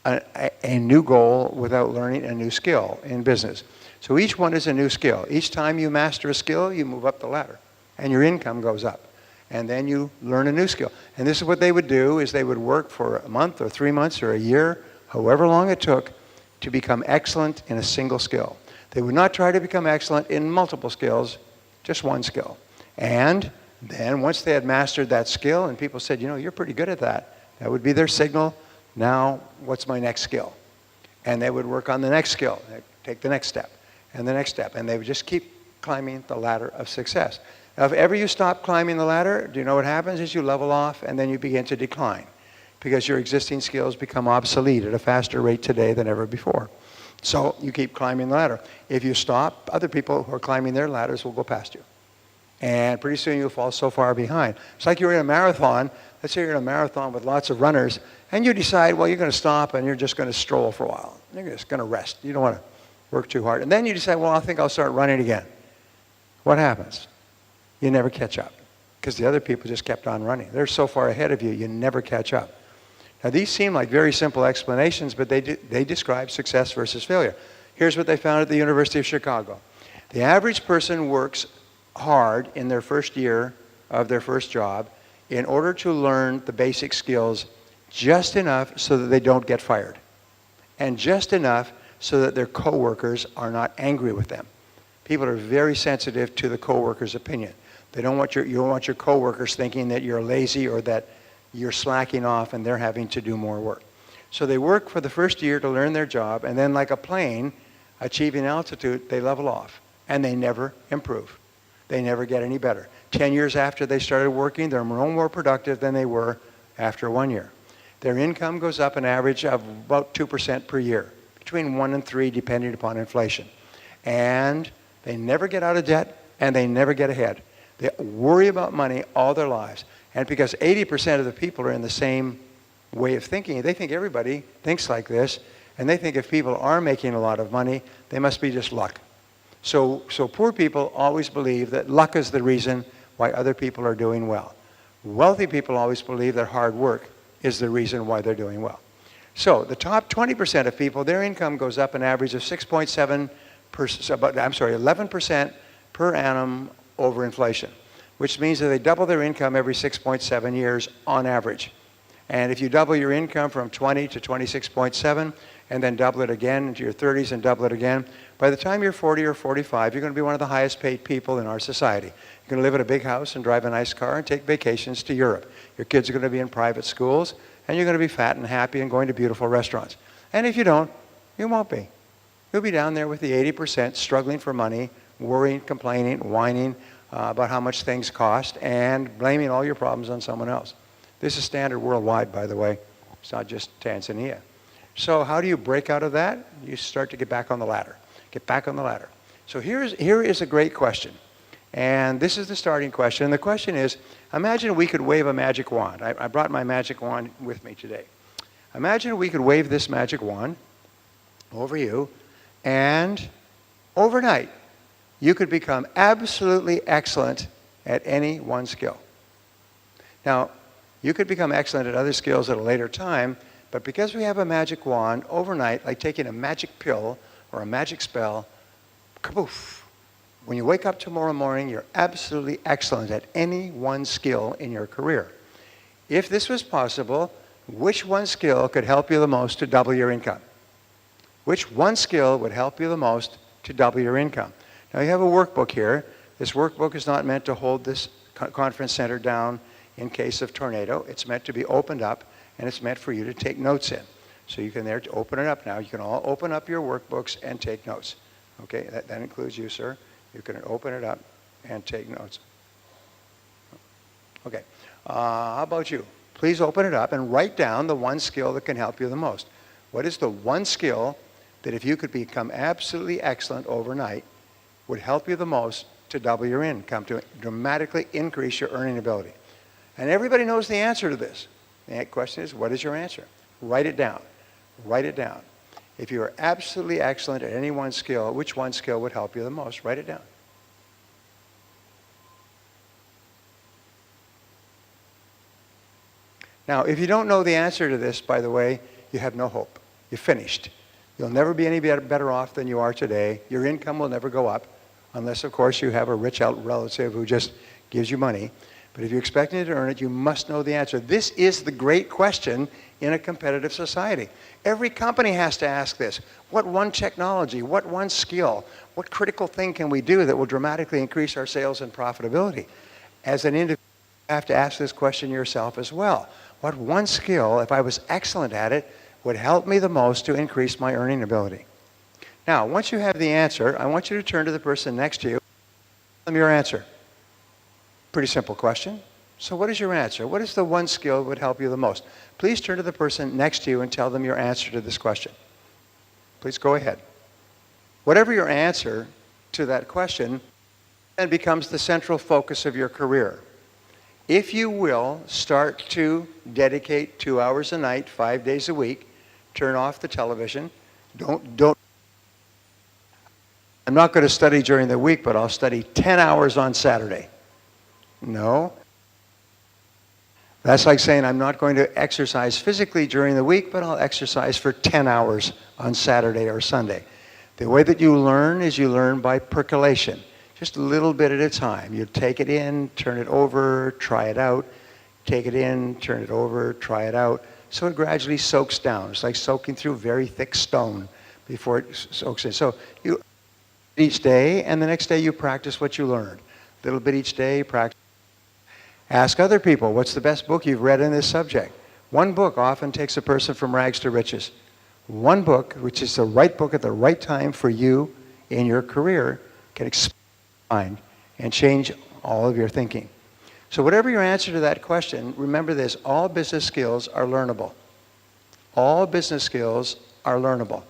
a new goal without learning a new skill in business. So each one is a new skill. Each time you master a skill, you move up the ladder, and your income goes up. And then you learn a new skill. And this is what they would do, is they would work for a month or 3 months or a year, however long it took, to become excellent in a single skill. They would not try to become excellent in multiple skills, just one skill. And then once they had mastered that skill, and people said, you're pretty good at that, that would be their signal. Now, what's my next skill? And they would work on the next skill. They'd take the next step and the next step. And they would just keep climbing the ladder of success. Now, if ever you stop climbing the ladder, do you know what happens? Is you level off and then you begin to decline, because your existing skills become obsolete at a faster rate today than ever before. So you keep climbing the ladder. If you stop, other people who are climbing their ladders will go past you. And pretty soon you'll fall so far behind. It's like you're in a marathon. Let's say you're in a marathon with lots of runners, and you decide, well, you're going to stop and you're just going to stroll for a while. You're just going to rest. You don't want to work too hard. And then you decide, well, I think I'll start running again. What happens? You never catch up, because the other people just kept on running. They're so far ahead of you, you never catch up. Now, these seem like very simple explanations, but they describe success versus failure. Here's what they found at the University of Chicago. The average person works hard in their first year of their first job in order to learn the basic skills just enough so that they don't get fired, and just enough so that their coworkers are not angry with them. People are very sensitive to the coworker's opinion. You don't want your coworkers thinking that you're lazy or that you're slacking off and they're having to do more work. So they work for the first year to learn their job, and then like a plane achieving altitude, they level off, and they never improve. They never get any better. 10 years after they started working, they're no more productive than they were after 1 year. Their income goes up an average of about 2% per year, between 1 and 3 depending upon inflation. And they never get out of debt, and they never get ahead. They worry about money all their lives. And because 80% of the people are in the same way of thinking, they think everybody thinks like this, and they think if people are making a lot of money, they must be just luck. So poor people always believe that luck is the reason why other people are doing well. Wealthy people always believe that hard work is the reason why they're doing well. So the top 20% of people, their income goes up an average of 11% per annum over inflation, which means that they double their income every 6.7 years on average. And if you double your income from 20 to 26.7, and then double it again into your 30s and double it again, by the time you're 40 or 45, you're going to be one of the highest paid people in our society. You're going to live in a big house and drive a nice car and take vacations to Europe. Your kids are going to be in private schools, and you're going to be fat and happy and going to beautiful restaurants. And if you don't, you won't be. You'll be down there with the 80% struggling for money, worrying, complaining, whining about how much things cost, and blaming all your problems on someone else. This is standard worldwide, by the way. It's not just Tanzania. So how do you break out of that? You start to get back on the ladder. Get back on the ladder. So here is a great question. And this is the starting question. And the question is, imagine we could wave a magic wand. I brought my magic wand with me today. Imagine we could wave this magic wand over you, and overnight, you could become absolutely excellent at any one skill. Now, you could become excellent at other skills at a later time, but because we have a magic wand, overnight, like taking a magic pill or a magic spell, kaboof. When you wake up tomorrow morning, you're absolutely excellent at any one skill in your career. If this was possible, which one skill could help you the most to double your income? Which one skill would help you the most to double your income? Now, you have a workbook here. This workbook is not meant to hold this conference center down in case of tornado. It's meant to be opened up, and it's meant for you to take notes in. So you can there to open it up now. You can all open up your workbooks and take notes. Okay, that includes you, sir. You can open it up and take notes. Okay, how about you? Please open it up and write down the one skill that can help you the most. What is the one skill that if you could become absolutely excellent overnight would help you the most to double your income, to dramatically increase your earning ability? And everybody knows the answer to this. The question is, what is your answer? Write it down. Write it down. If you are absolutely excellent at any one skill, which one skill would help you the most? Write it down. Now, if you don't know the answer to this, by the way, you have no hope. You're finished. You'll never be any better off than you are today. Your income will never go up, unless, of course, you have a rich relative who just gives you money. But if you're expecting to earn it, you must know the answer. This is the great question in a competitive society. Every company has to ask this. What one technology, what one skill, what critical thing can we do that will dramatically increase our sales and profitability? As an individual, you have to ask this question yourself as well. What one skill, if I was excellent at it, would help me the most to increase my earning ability? Now, once you have the answer, I want you to turn to the person next to you and tell them your answer. Pretty simple question. So what is your answer? What is the one skill that would help you the most? Please turn to the person next to you and tell them your answer to this question. Please go ahead. Whatever your answer to that question, then becomes the central focus of your career. If you will start to dedicate 2 hours a night, 5 days a week, turn off the television. Don't. I'm not going to study during the week, but I'll study 10 hours on Saturday. No. That's like saying I'm not going to exercise physically during the week, but I'll exercise for 10 hours on Saturday or Sunday. The way that you learn is you learn by percolation, just a little bit at a time. You take it in, turn it over, try it out, take it in, turn it over, try it out, so it gradually soaks down. It's like soaking through very thick stone before it soaks in. So you each day, and the next day you practice what you learned. A little bit each day, practice. Ask other people, what's the best book you've read in this subject? One book often takes a person from rags to riches. One book, which is the right book at the right time for you in your career, can expand your mind and change all of your thinking. So whatever your answer to that question, remember this, all business skills are learnable. All business skills are learnable.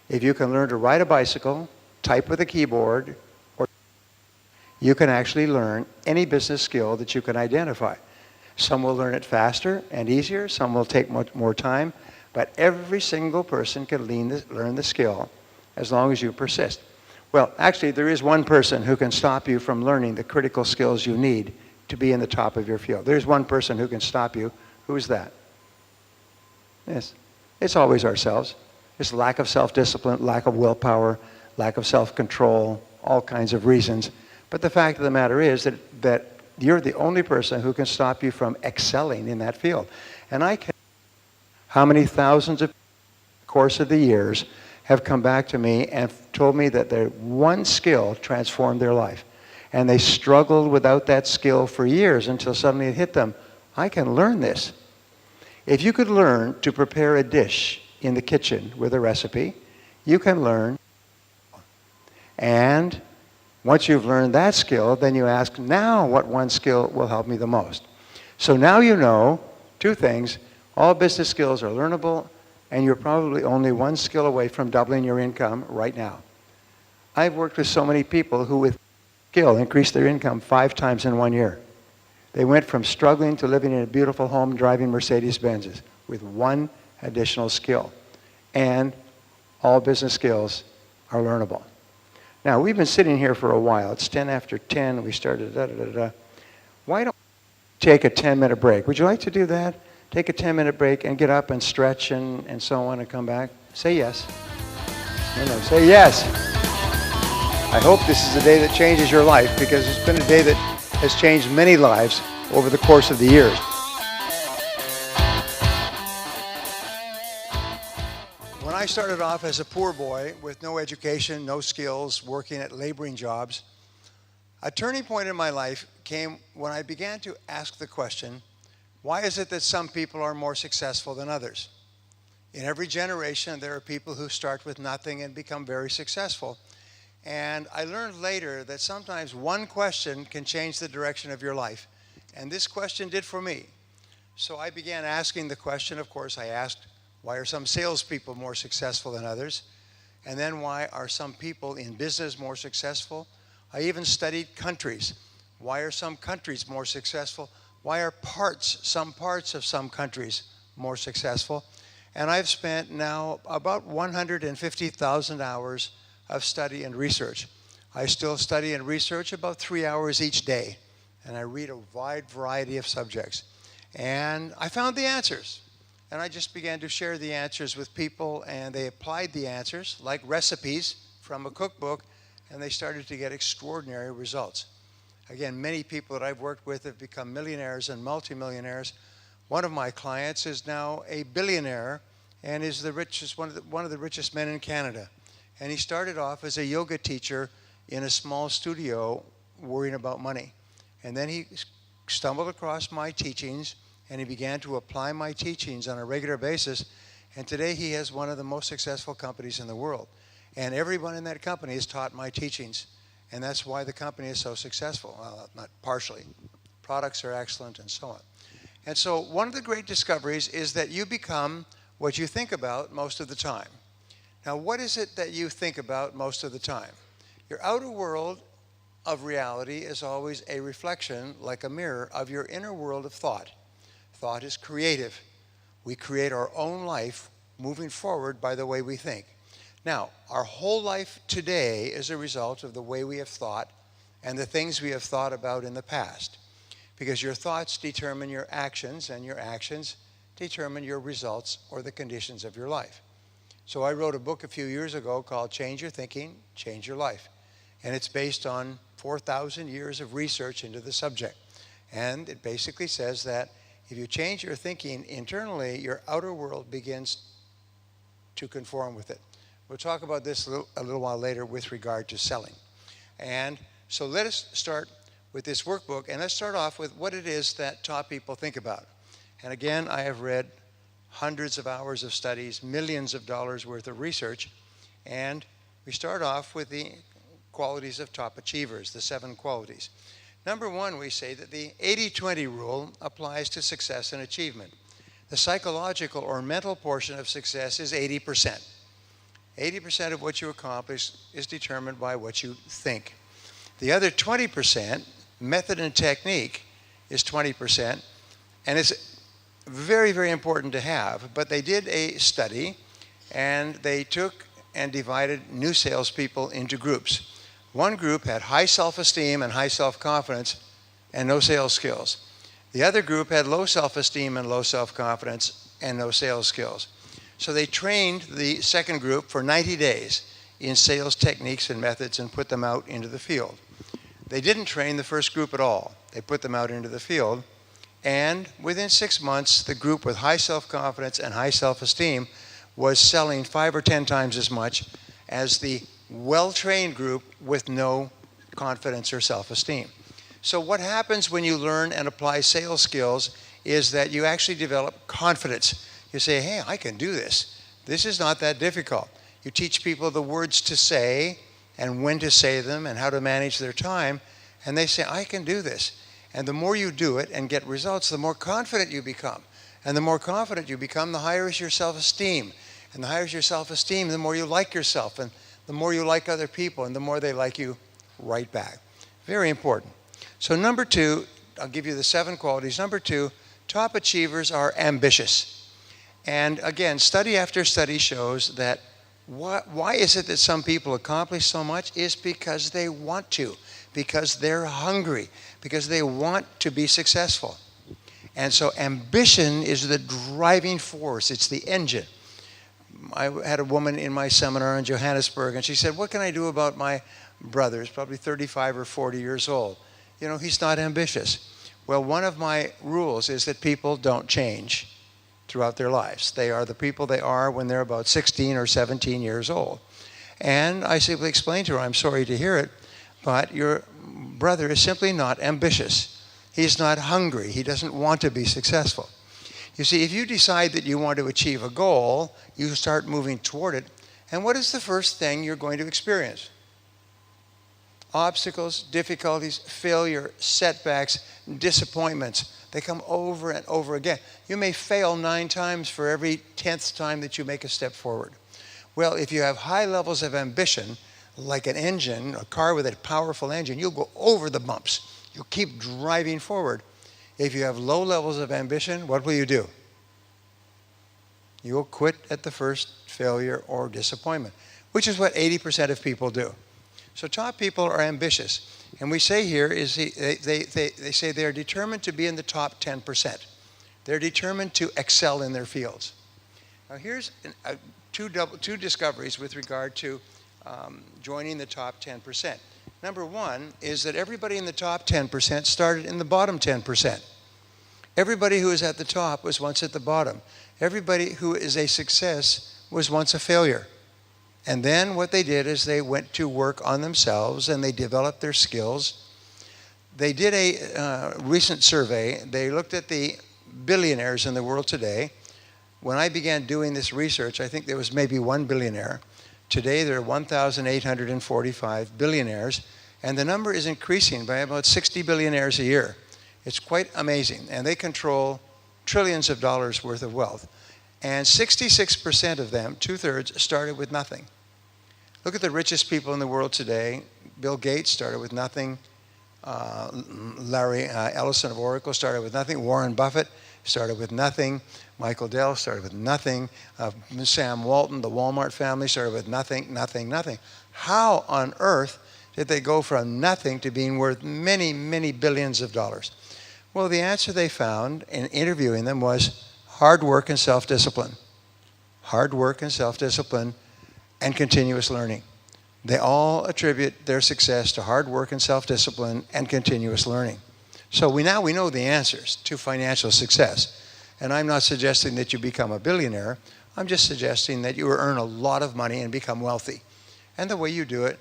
If you can learn to ride a bicycle, type with a keyboard, or you can actually learn any business skill that you can identify. Some will learn it faster and easier, some will take much more time, but every single person can learn the skill as long as you persist. Well, actually, there is one person who can stop you from learning the critical skills you need to be in the top of your field. There's one person who can stop you. Who is that? Yes. It's always ourselves. It's lack of self-discipline, lack of willpower, lack of self-control, all kinds of reasons. But the fact of the matter is that you're the only person who can stop you from excelling in that field. And I can how many thousands of course of the years have come back to me and told me that their one skill transformed their life. And they struggled without that skill for years until suddenly it hit them. I can learn this. If you could learn to prepare a dish in the kitchen with a recipe, you can learn. And once you've learned that skill, then you ask, now what one skill will help me the most? So now you know two things. All business skills are learnable, and you're probably only one skill away from doubling your income right now. I've worked with so many people who with skill increased their income 5 times in 1 year. They went from struggling to living in a beautiful home driving Mercedes-Benzes with one additional skill. And all business skills are learnable. Now, we've been sitting here for a while. It's 10 after 10. We started da-da-da-da. Why don't we take a 10-minute break? Would you like to do that? Take a 10-minute break and get up and stretch and so on and come back? Say yes. No, say yes. I hope this is a day that changes your life, because it's been a day that has changed many lives over the course of the years. When I started off as a poor boy with no education, no skills, working at laboring jobs, a turning point in my life came when I began to ask the question, why is it that some people are more successful than others? In every generation, there are people who start with nothing and become very successful. And I learned later that sometimes one question can change the direction of your life. And this question did for me. So I began asking the question. Of course, I asked, why are some salespeople more successful than others? And then why are some people in business more successful? I even studied countries. Why are some countries more successful? Why are some parts of some countries more successful? And I've spent now about 150,000 hours of study and research. I still study and research about 3 hours each day, and I read a wide variety of subjects. And I found the answers, and I just began to share the answers with people, and they applied the answers like recipes from a cookbook, and they started to get extraordinary results. Again, many people that I've worked with have become millionaires and multimillionaires. One of my clients is now a billionaire and is the richest, one of the richest men in Canada. And he started off as a yoga teacher in a small studio worrying about money. And then he stumbled across my teachings, and he began to apply my teachings on a regular basis. And today he has one of the most successful companies in the world. And everyone in that company has taught my teachings. And that's why the company is so successful. Well, not partially. Products are excellent and so on. And so one of the great discoveries is that you become what you think about most of the time. Now, what is it that you think about most of the time? Your outer world of reality is always a reflection, like a mirror, of your inner world of thought. Thought is creative. We create our own life moving forward by the way we think. Now, our whole life today is a result of the way we have thought and the things we have thought about in the past. Because your thoughts determine your actions, and your actions determine your results or the conditions of your life. So I wrote a book a few years ago called Change Your Thinking, Change Your Life. And it's based on 4,000 years of research into the subject. And it basically says that if you change your thinking internally, your outer world begins to conform with it. We'll talk about this a little while later with regard to selling. And so let us start with this workbook, and let's start off with what it is that top people think about. And again, I have read hundreds of hours of studies, millions of dollars worth of research, and we start off with the qualities of top achievers, the 7 qualities. Number 1, we say that the 80-20 rule applies to success and achievement. The psychological or mental portion of success is 80%. 80% of what you accomplish is determined by what you think. The other 20%, method and technique, is 20%, and it's very, very important to have. But they did a study, and they took and divided new salespeople into groups. One group had high self-esteem and high self-confidence and no sales skills. The other group had low self-esteem and low self-confidence and no sales skills. So they trained the second group for 90 days in sales techniques and methods and put them out into the field. They didn't train the first group at all. They put them out into the field, and within 6 months, the group with high self-confidence and high self-esteem was selling 5 or 10 times as much as the well-trained group with no confidence or self-esteem. So what happens when you learn and apply sales skills is that you actually develop confidence. You say, hey, I can do this. This is not that difficult. You teach people the words to say and when to say them and how to manage their time, and they say, I can do this. And the more you do it and get results, the more confident you become. And the more confident you become, the higher is your self-esteem. And the higher is your self-esteem, the more you like yourself, and the more you like other people, and the more they like you right back. Very important. So number 2, I'll give you the 7 qualities. Number 2, top achievers are ambitious. And again, study after study shows that why is it that some people accomplish so much? Is because they want to, because they're hungry, because they want to be successful. And so ambition is the driving force. It's the engine. I had a woman in my seminar in Johannesburg, and she said, what can I do about my brother? He's probably 35 or 40 years old. You know, he's not ambitious. Well, one of my rules is that people don't change throughout their lives. They are the people they are when they're about 16 or 17 years old. And I simply explained to her, I'm sorry to hear it, but your brother is simply not ambitious. He's not hungry. He doesn't want to be successful. You see, if you decide that you want to achieve a goal, you start moving toward it, and what is the first thing you're going to experience? Obstacles, difficulties, failure, setbacks, disappointments. They come over and over again. You may fail 9 times for every 10th time that you make a step forward. Well, if you have high levels of ambition, like an engine, a car with a powerful engine, you'll go over the bumps. You'll keep driving forward. If you have low levels of ambition, what will you do? You will quit at the first failure or disappointment, which is what 80% of people do. So top people are ambitious. And we say here is they say they're determined to be in the top 10%. They're determined to excel in their fields. Now here's two discoveries with regard to joining the top 10%. Number 1 is that everybody in the top 10% started in the bottom 10%. Everybody who is at the top was once at the bottom. Everybody who is a success was once a failure. And then what they did is they went to work on themselves and they developed their skills. They did a recent survey. They looked at the billionaires in the world today. When I began doing this research, I think there was maybe 1 billionaire. Today there are 1,845 billionaires, and the number is increasing by about 60 billionaires a year. It's quite amazing, and they control trillions of dollars worth of wealth. And 66% of them, 2/3, started with nothing. Look at the richest people in the world today. Bill Gates started with nothing. Larry Ellison of Oracle started with nothing. Warren Buffett started with nothing. Michael Dell started with nothing. Sam Walton, the Walmart family, started with nothing, nothing, nothing. How on earth did they go from nothing to being worth many, many billions of dollars? Well, the answer they found in interviewing them was hard work and self-discipline. Hard work and self-discipline and continuous learning. They all attribute their success to hard work and self-discipline and continuous learning. So we know the answers to financial success. And I'm not suggesting that you become a billionaire. I'm just suggesting that you earn a lot of money and become wealthy. And the way you do it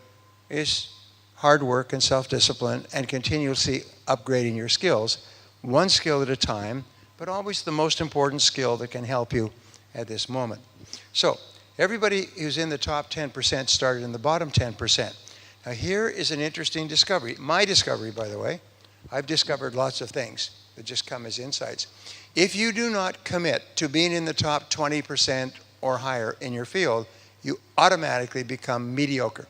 is hard work and self-discipline and continuously upgrading your skills, one skill at a time, but always the most important skill that can help you at this moment. So everybody who's in the top 10% started in the bottom 10%. Now here is an interesting discovery. My discovery, by the way. I've discovered lots of things that just come as insights. If you do not commit to being in the top 20% or higher in your field, you automatically become mediocre.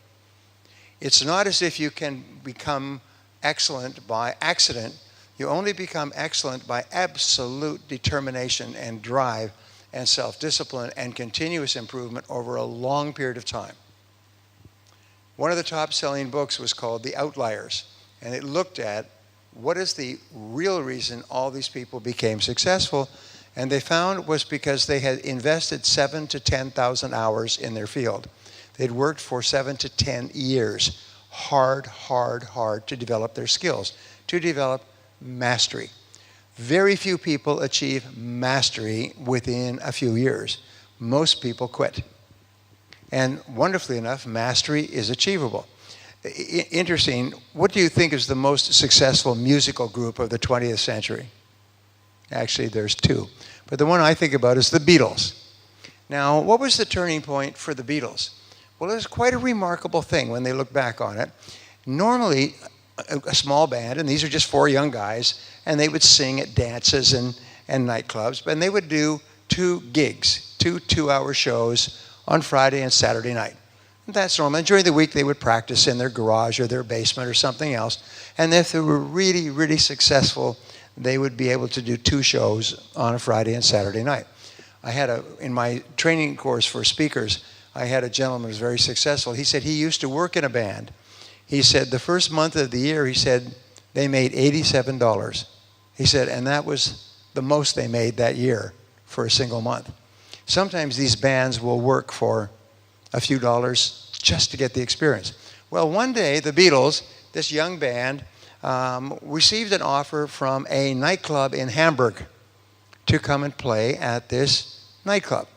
It's not as if you can become excellent by accident. You only become excellent by absolute determination and drive and self-discipline and continuous improvement over a long period of time. One of the top-selling books was called The Outliers, and it looked at what is the real reason all these people became successful, and they found it was because they had invested 7,000 to 10,000 hours in their field. They'd worked for 7 to 10 years, hard to develop their skills, to develop mastery. Very few people achieve mastery within a few years. Most people quit. And wonderfully enough, mastery is achievable. Interesting, what do you think is the most successful musical group of the 20th century? Actually, there's two. But the one I think about is the Beatles. Now, what was the turning point for the Beatles? Well, it was quite a remarkable thing when they look back on it. Normally, a small band, and these are just 4 young guys, and they would sing at dances and nightclubs, and they would do 2 gigs, 2 2-hour shows on Friday and Saturday night. That's normal. And during the week, they would practice in their garage or their basement or something else. And if they were really successful, they would be able to do 2 shows on a Friday and Saturday night. In my training course for speakers, I had a gentleman who was very successful. He said he used to work in a band. He said the first month of the year, he said they made $87. He said, and that was the most they made that year for a single month. Sometimes these bands will work for a few dollars just to get the experience. Well, one day, the Beatles, this young band, received an offer from a nightclub in Hamburg to come and play at this nightclub.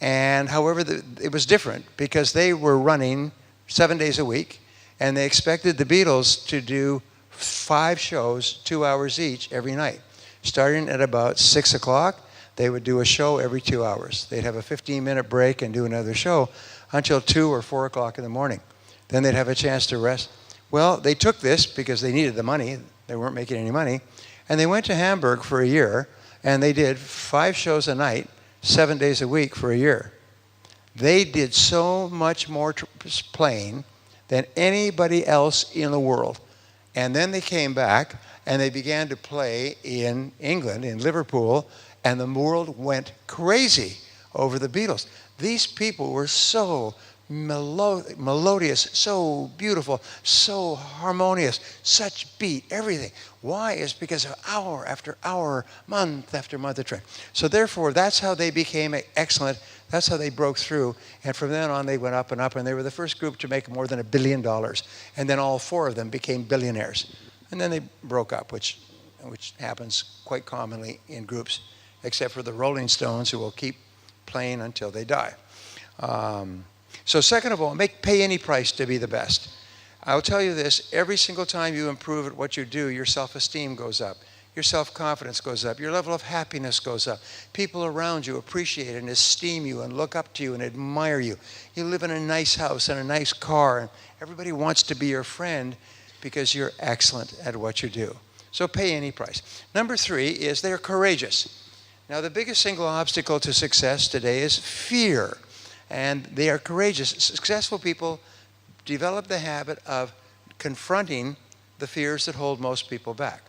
And however, it was different because they were running 7 days a week, and they expected the Beatles to do 5 shows, 2 hours each, every night. Starting at about 6 o'clock, they would do a show every 2 hours. They'd have a 15-minute break and do another show until 2 or 4 o'clock in the morning. Then they'd have a chance to rest. Well, they took this because they needed the money. They weren't making any money. And they went to Hamburg for a year, and they did 5 shows a night, 7 days a week for a year. They did so much more playing than anybody else in the world. And then they came back, and they began to play in England, in Liverpool, and the world went crazy over the Beatles. These people were so melodious, so beautiful, so harmonious, such beat, everything. Why? Is because of hour after hour, month after month of training. So therefore, that's how they became excellent. That's how they broke through. And from then on, they went up and up, and they were the first group to make more than $1 billion. And then all 4 of them became billionaires. And then they broke up, which happens quite commonly in groups, except for the Rolling Stones, who will keep playing until they die. So second of all, pay any price to be the best. I'll tell you this, every single time you improve at what you do, your self-esteem goes up. Your self-confidence goes up. Your level of happiness goes up. People around you appreciate and esteem you and look up to you and admire you. You live in a nice house and a nice car, and everybody wants to be your friend because you're excellent at what you do. So pay any price. Number 3 is they're courageous. Now, the biggest single obstacle to success today is fear. And they are courageous. Successful people develop the habit of confronting the fears that hold most people back.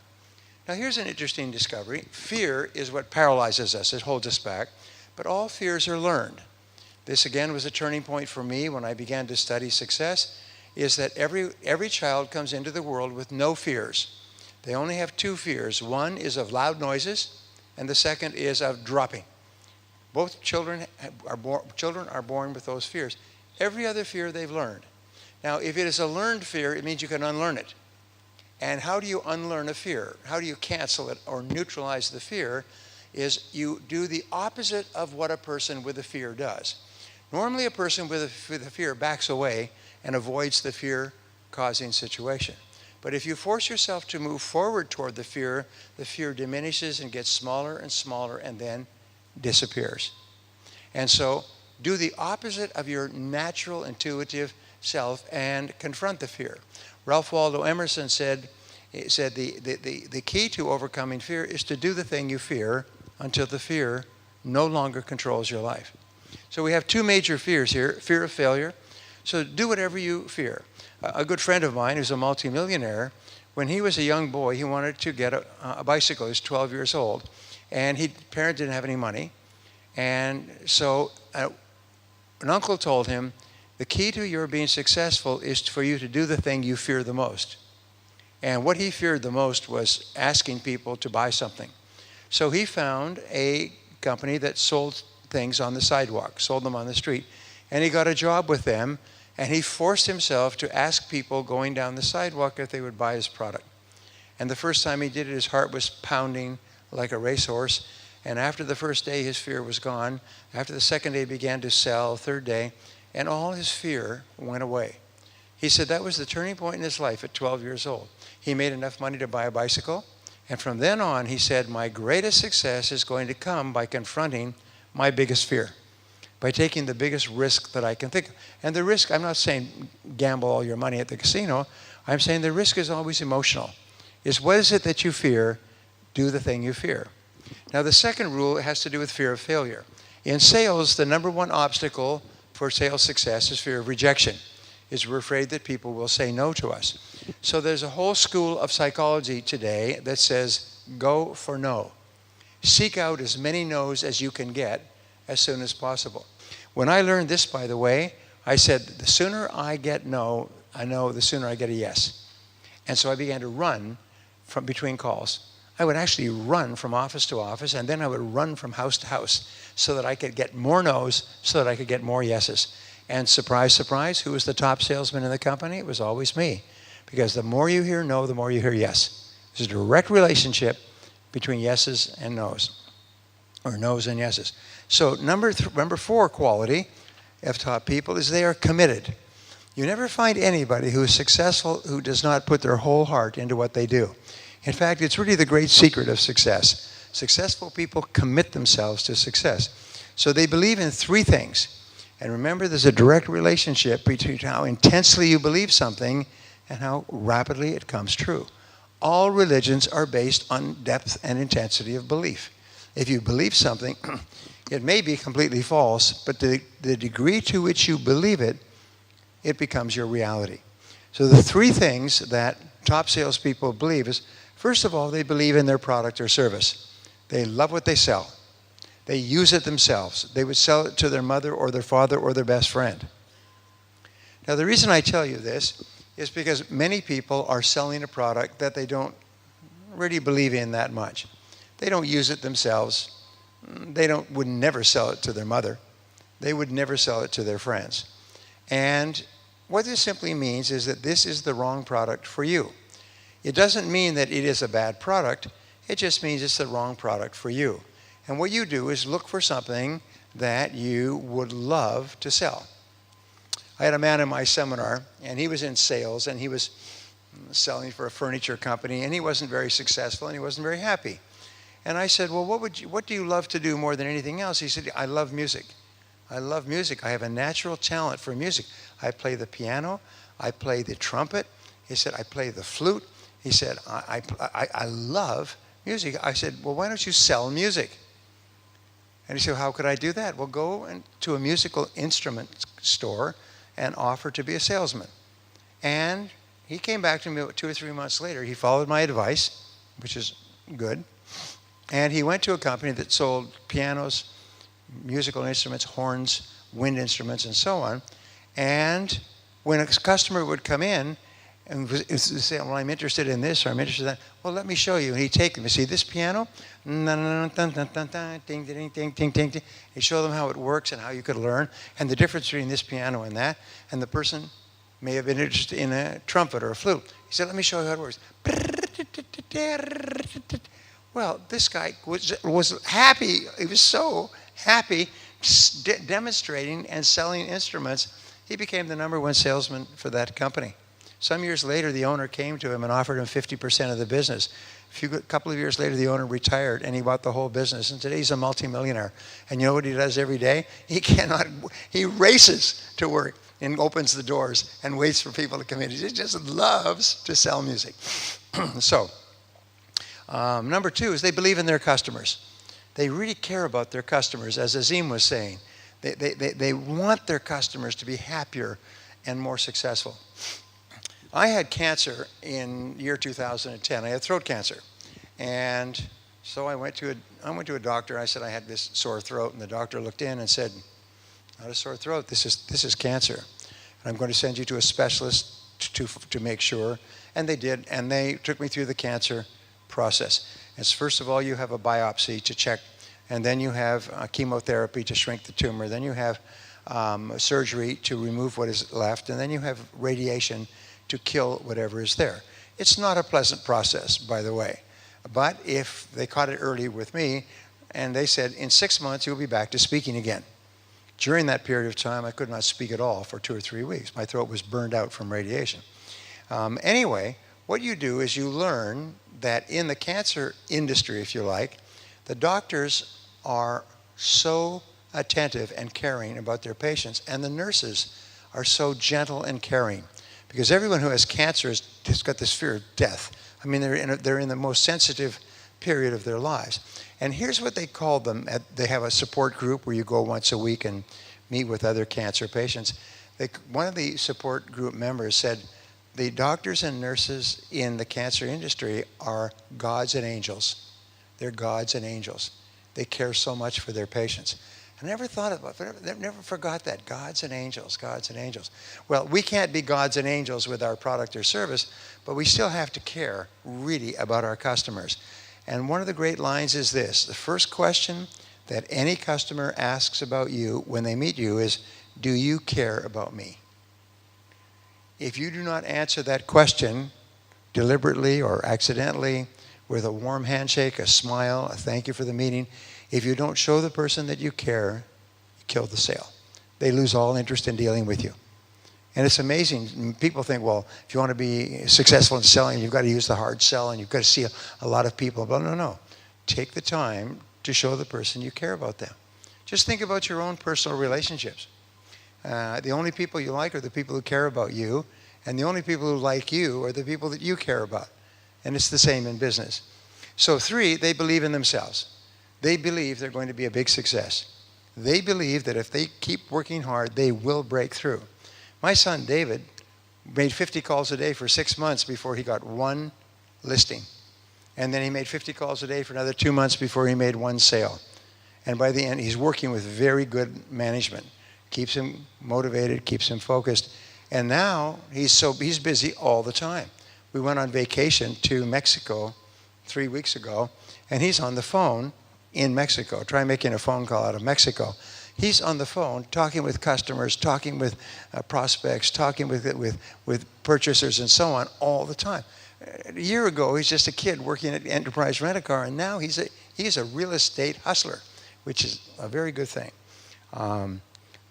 Now, here's an interesting discovery. Fear is what paralyzes us. It holds us back. But all fears are learned. This, again, was a turning point for me when I began to study success, is that every child comes into the world with no fears. They only have 2 fears. One is of loud noises, and the second is of dropping. Both children are born with those fears. Every other fear they've learned. Now, if it is a learned fear, it means you can unlearn it. And how do you unlearn a fear? How do you cancel it or neutralize the fear? Is you do the opposite of what a person with a fear does. Normally, a person with a fear backs away and avoids the fear-causing situation. But if you force yourself to move forward toward the fear diminishes and gets smaller and smaller and then disappears. And so do the opposite of your natural intuitive self and confront the fear. Ralph Waldo Emerson said the key to overcoming fear is to do the thing you fear until the fear no longer controls your life. So we have two major fears here, fear of failure. So do whatever you fear. A good friend of mine who's a multimillionaire, when he was a young boy, he wanted to get a bicycle. He was 12 years old. And his parents didn't have any money. And so an uncle told him, the key to your being successful is for you to do the thing you fear the most. And what he feared the most was asking people to buy something. So he found a company that sold things on the sidewalk, sold them on the street. And he got a job with them, and he forced himself to ask people going down the sidewalk if they would buy his product. And the first time he did it, his heart was pounding like a racehorse. And after the first day, his fear was gone. After the second day, he began to sell. Third day, and all his fear went away. He said that was the turning point in his life at 12 years old. He made enough money to buy a bicycle. And from then on, he said, my greatest success is going to come by confronting my biggest fear, by taking the biggest risk that I can think of. And the risk, I'm not saying gamble all your money at the casino. I'm saying the risk is always emotional. Is what is it that you fear? Do the thing you fear. Now, the second rule has to do with fear of failure. In sales, the number one obstacle for sales success is fear of rejection. Is we're afraid that people will say no to us. So there's a whole school of psychology today that says, go for no. Seek out as many no's as you can get as soon as possible. When I learned this, by the way, I said, the sooner I get no, I know the sooner I get a yes. And so I began to run from between calls. I would actually run from office to office, and then I would run from house to house so that I could get more no's, so that I could get more yeses. And surprise, surprise, who was the top salesman in the company? It was always me. Because the more you hear no, the more you hear yes. There's a direct relationship between yeses and no's, or no's and yeses. So number 4 quality of top people is they are committed. You never find anybody who is successful who does not put their whole heart into what they do. In fact, it's really the great secret of success. Successful people commit themselves to success. So they believe in 3 things. And remember, there's a direct relationship between how intensely you believe something and how rapidly it comes true. All religions are based on depth and intensity of belief. If you believe something, it may be completely false, but the degree to which you believe it, it becomes your reality. So the 3 things that top salespeople believe is, first of all, they believe in their product or service. They love what they sell. They use it themselves. They would sell it to their mother or their father or their best friend. Now, the reason I tell you this is because many people are selling a product that they don't really believe in that much. They don't use it themselves. They would never sell it to their mother. They would never sell it to their friends. And what this simply means is that this is the wrong product for you. It doesn't mean that it is a bad product. It just means it's the wrong product for you. And what you do is look for something that you would love to sell. I had a man in my seminar, and he was in sales, and he was selling for a furniture company, and he wasn't very successful, and he wasn't very happy. And I said, well, what do you love to do more than anything else? He said, I love music. I love music. I have a natural talent for music. I play the piano. I play the trumpet. He said, I play the flute. He said, I love music. I said, well, why don't you sell music? And he said, how could I do that? Well, go to a musical instrument store and offer to be a salesman. And he came back to me 2 or 3 months later. He followed my advice, which is good. And he went to a company that sold pianos, musical instruments, horns, wind instruments, and so on. And when a customer would come in and say, well, I'm interested in this or I'm interested in that, well, let me show you. And he'd take them. You see this piano? Ding, ding, ding, ding, ding, ding. He'd show them how it works and how you could learn and the difference between this piano and that. And the person may have been interested in a trumpet or a flute. He said, let me show you how it works. Well, this guy was happy. He was so happy demonstrating and selling instruments. He became the #1 salesman for that company. Some years later, the owner came to him and offered him 50% of the business. A couple of years later, the owner retired, and he bought the whole business. And today, he's a multimillionaire. And you know what he does every day? He races to work and opens the doors and waits for people to come in. He just loves to sell music. So, number 2 is they believe in their customers. They really care about their customers, as Azim was saying. They want their customers to be happier and more successful. I had cancer in year 2010. I had throat cancer. And so I went to a doctor. I said I had this sore throat, and the doctor looked in and said, "Not a sore throat. This is cancer. And I'm going to send you to a specialist to make sure." And they did, and they took me through the cancer process. It's first of all, you have a biopsy to check, and then you have chemotherapy to shrink the tumor. Then you have surgery to remove what is left, and then you have radiation to kill whatever is there. It's not a pleasant process, by the way. But if they caught it early with me, and they said, in 6 months, you'll be back to speaking again. During that period of time, I could not speak at all for 2 or 3 weeks. My throat was burned out from radiation. Anyway, what you do is you learn that in the cancer industry, if you like, the doctors are so attentive and caring about their patients, and the nurses are so gentle and caring. Because everyone who has cancer has got this fear of death. I mean, they're in the most sensitive period of their lives. And here's what they call them. They have a support group where you go once a week and meet with other cancer patients. One of the support group members said, the doctors and nurses in the cancer industry are gods and angels. They're gods and angels. They care so much for their patients. I never thought about it, never forgot that. Gods and angels, gods and angels. Well, we can't be gods and angels with our product or service, but we still have to care really about our customers. And one of the great lines is this: the first question that any customer asks about you when they meet you is, do you care about me? If you do not answer that question deliberately or accidentally with a warm handshake, a smile, a thank you for the meeting, if you don't show the person that you care, you kill the sale. They lose all interest in dealing with you. And it's amazing. People think, well, if you want to be successful in selling, you've got to use the hard sell and you've got to see a lot of people. But no. Take the time to show the person you care about them. Just think about your own personal relationships. The only people you like are the people who care about you, and the only people who like you are the people that you care about. And it's the same in business. So 3, they believe in themselves. They believe they're going to be a big success. They believe that if they keep working hard, they will break through. My son David made 50 calls a day for 6 months before he got 1 listing. And then he made 50 calls a day for another 2 months before he made 1 sale. And by the end, he's working with very good management. Keeps him motivated, keeps him focused. And now he's busy all the time. We went on vacation to Mexico 3 weeks ago, and he's on the phone in Mexico. Try making a phone call out of Mexico. He's on the phone talking with customers, talking with prospects, talking with purchasers and so on all the time. A year ago, he's just a kid working at Enterprise Rent-A-Car, and now he's a real estate hustler, which is a very good thing,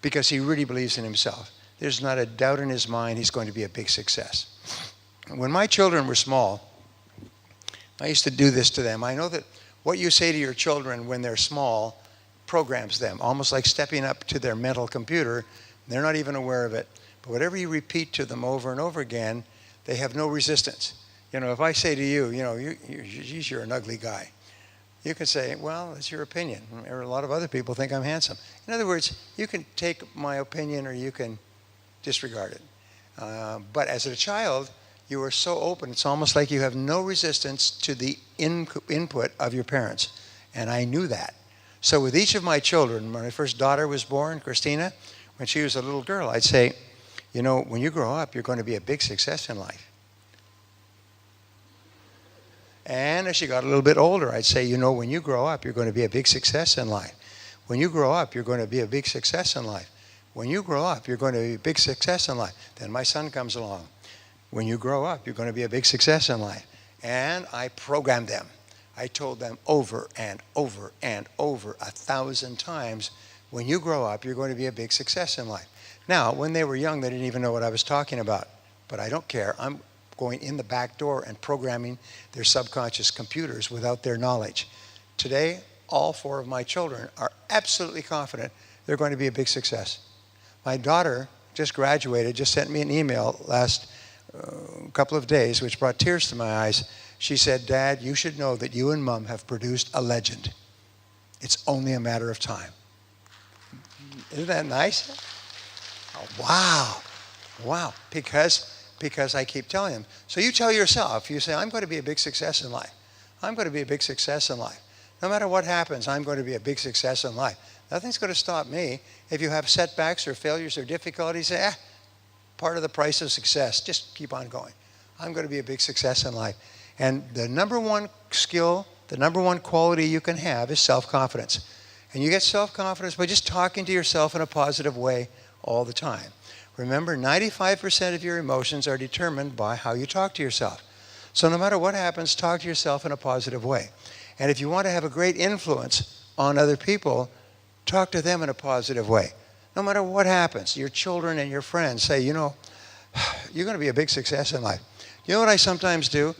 because he really believes in himself. There's not a doubt in his mind he's going to be a big success. When my children were small, I used to do this to them. I know that what you say to your children when they're small programs them, almost like stepping up to their mental computer. They're not even aware of it. But whatever you repeat to them over and over again, they have no resistance. You know, if I say to you, you're an ugly guy, you can say, well, it's your opinion. A lot of other people think I'm handsome. In other words, you can take my opinion or you can disregard it. But as a child, you are so open, it's almost like you have no resistance to the input of your parents. And I knew that. So with each of my children, when my first daughter was born, Christina, when she was a little girl, I'd say, when you grow up, you're going to be a big success in life. And as she got a little bit older, I'd say, when you grow up, you're going to be a big success in life. When you grow up, you're going to be a big success in life. When you grow up, you're going to be a big success in life. Then my son comes along. When you grow up, you're going to be a big success in life. And I programmed them. I told them over and over and over 1,000 times, when you grow up, you're going to be a big success in life. Now, when they were young, they didn't even know what I was talking about. But I don't care. I'm going in the back door and programming their subconscious computers without their knowledge. Today, all 4 of my children are absolutely confident they're going to be a big success. My daughter just graduated, just sent me an email last couple of days, which brought tears to my eyes. She said, Dad, you should know that you and Mom have produced a legend. It's only a matter of time. Isn't that nice? Oh, wow. Wow. Because I keep telling him. So you tell yourself, you say, I'm going to be a big success in life. I'm going to be a big success in life. No matter what happens, I'm going to be a big success in life. Nothing's going to stop me. If you have setbacks or failures or difficulties, say, part of the price of success. Just keep on going. I'm going to be a big success in life. And the number one skill, the number one quality you can have is self-confidence. And you get self-confidence by just talking to yourself in a positive way all the time. Remember, 95% of your emotions are determined by how you talk to yourself. So no matter what happens, talk to yourself in a positive way. And if you want to have a great influence on other people, talk to them in a positive way. No matter what happens, your children and your friends say, you know, you're going to be a big success in life. You know what I sometimes do?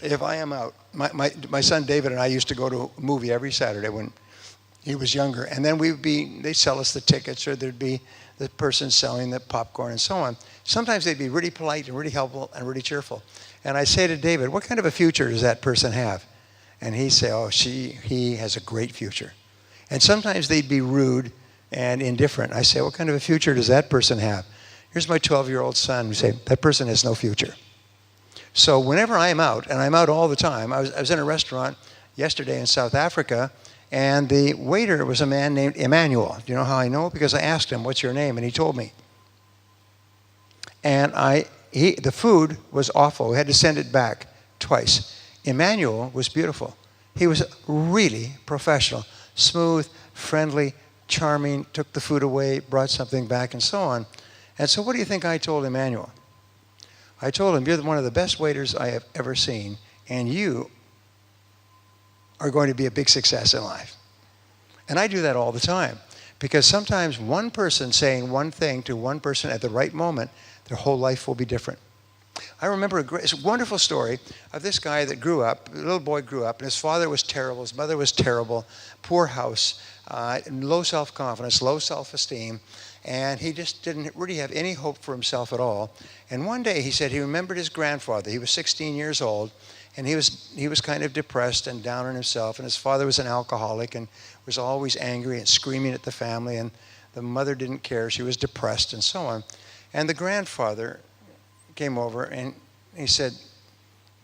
If I am out, my son David and I used to go to a movie every Saturday when he was younger. And then they'd sell us the tickets, or there'd be the person selling the popcorn and so on. Sometimes they'd be really polite and really helpful and really cheerful. And I'd say to David, what kind of a future does that person have? And he'd say, oh, he has a great future. And sometimes they'd be rude and indifferent. I say, what kind of a future does that person have? Here's my 12-year-old son who say, that person has no future. So whenever I'm out, and I'm out all the time, I was in a restaurant yesterday in South Africa, and the waiter was a man named Emmanuel. Do you know how I know? Because I asked him, what's your name? And he told me. And the food was awful. We had to send it back twice. Emmanuel was beautiful. He was really professional, smooth, friendly, charming, took the food away, brought something back, and so on. And so what do you think I told Emmanuel? I told him, you're one of the best waiters I have ever seen, and you are going to be a big success in life. And I do that all the time, because sometimes one person saying one thing to one person at the right moment, their whole life will be different. I remember it's a wonderful story of this guy that grew up, a little boy grew up, and his father was terrible, his mother was terrible, poor house, low self-confidence, low self-esteem, and he just didn't really have any hope for himself at all. And one day he said he remembered his grandfather. He was 16 years old, and he was kind of depressed and down on himself, and his father was an alcoholic and was always angry and screaming at the family, and the mother didn't care. She was depressed and so on. And the grandfather came over and he said,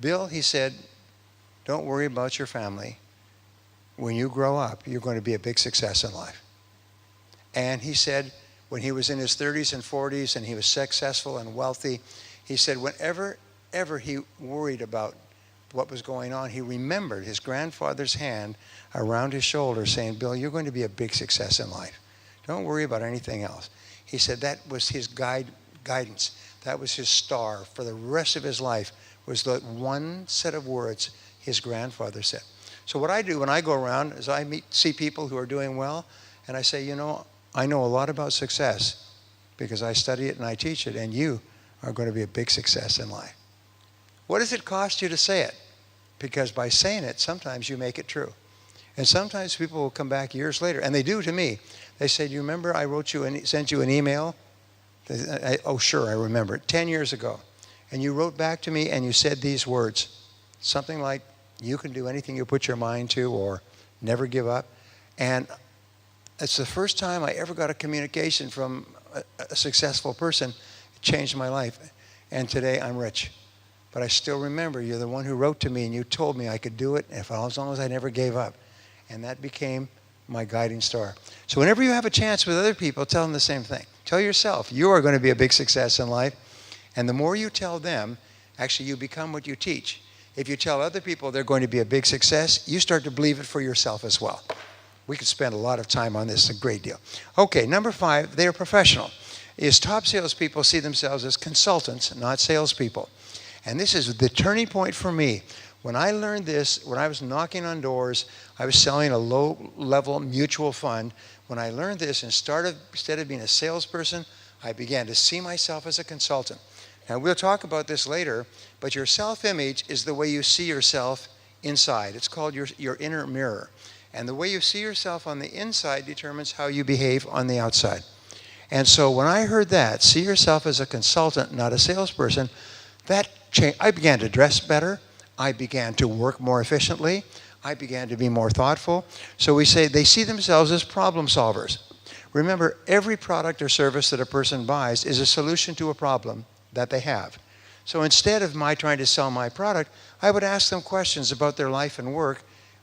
Bill, he said, don't worry about your family. When you grow up, you're going to be a big success in life. And he said, when he was in his 30s and 40s and he was successful and wealthy, he said whenever he worried about what was going on, he remembered his grandfather's hand around his shoulder saying, Bill, you're going to be a big success in life. Don't worry about anything else. He said that was his guidance. That was his star for the rest of his life, was the one set of words his grandfather said. So what I do when I go around is I see people who are doing well, and I say, you know, I know a lot about success because I study it and I teach it, and you are going to be a big success in life. What does it cost you to say it? Because by saying it, sometimes you make it true. And sometimes people will come back years later, and they do to me. They say, do you remember I wrote you and sent you an email? Oh, sure, I remember it, 10 years ago. And you wrote back to me and you said these words, something like, you can do anything you put your mind to, or never give up. And it's the first time I ever got a communication from a successful person. It changed my life. And today I'm rich. But I still remember you're the one who wrote to me and you told me I could do it as long as I never gave up. And that became my guiding star. So whenever you have a chance with other people, tell them the same thing. Tell yourself you are going to be a big success in life. And the more you tell them, actually you become what you teach. If you tell other people they're going to be a big success, you start to believe it for yourself as well. We could spend a lot of time on this, a great deal. Okay, number 5, they are professional. Is top salespeople see themselves as consultants, not salespeople. And this is the turning point for me. When I learned this, when I was knocking on doors, I was selling a low-level mutual fund. When I learned this and instead of being a salesperson, I began to see myself as a consultant. Now, we'll talk about this later, but your self-image is the way you see yourself inside. It's called your inner mirror. And the way you see yourself on the inside determines how you behave on the outside. And so when I heard that, see yourself as a consultant, not a salesperson, that changed. I began to dress better. I began to work more efficiently. I began to be more thoughtful. So we say they see themselves as problem solvers. Remember, every product or service that a person buys is a solution to a problem that they have. So instead of my trying to sell my product, I would ask them questions about their life and work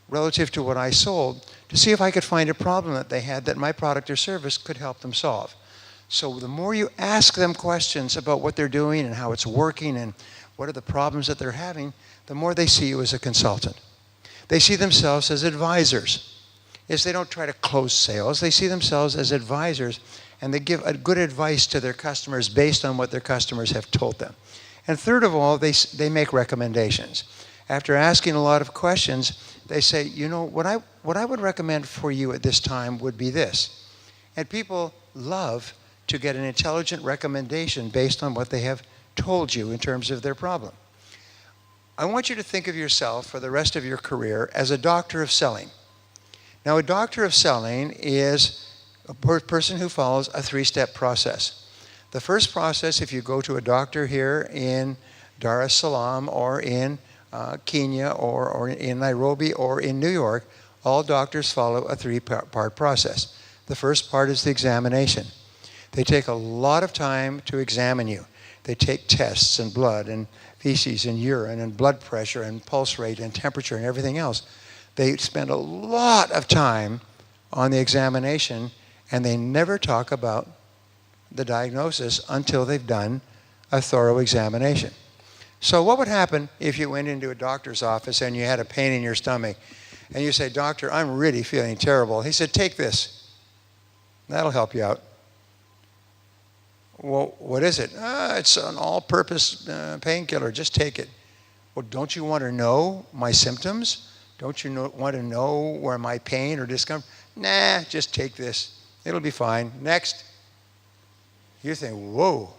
relative to what I sold to see if I could find a problem that they had that my product or service could help them solve. So the more you ask them questions about what they're doing and how it's working and what are the problems that they're having, the more they see you as a consultant. They see themselves as advisors. Yes, they don't try to close sales. They see themselves as advisors, and they give a good advice to their customers based on what their customers have told them. And third of all, they make recommendations. After asking a lot of questions, they say, you know, what I would recommend for you at this time would be this. And people love to get an intelligent recommendation based on what they have told you in terms of their problem. I want you to think of yourself for the rest of your career as a doctor of selling. Now, a doctor of selling is a person who follows a three-step process. The first process, if you go to a doctor here in Dar es Salaam or in Kenya or in Nairobi or in New York, all doctors follow a three-part process. The first part is the examination. They take a lot of time to examine you. They take tests and blood and feces and urine and blood pressure and pulse rate and temperature and everything else. They spend a lot of time on the examination, and they never talk about the diagnosis until they've done a thorough examination. So what would happen if you went into a doctor's office and you had a pain in your stomach and you say, "Doctor, I'm really feeling terrible." He said, "Take this. That'll help you out." "Well, what is it?" "It's an all-purpose painkiller. Just take it." "Well, don't you want to know my symptoms? Don't you want to know where my pain or discomfort?" "Nah, just take this. It'll be fine. Next." You think, whoa,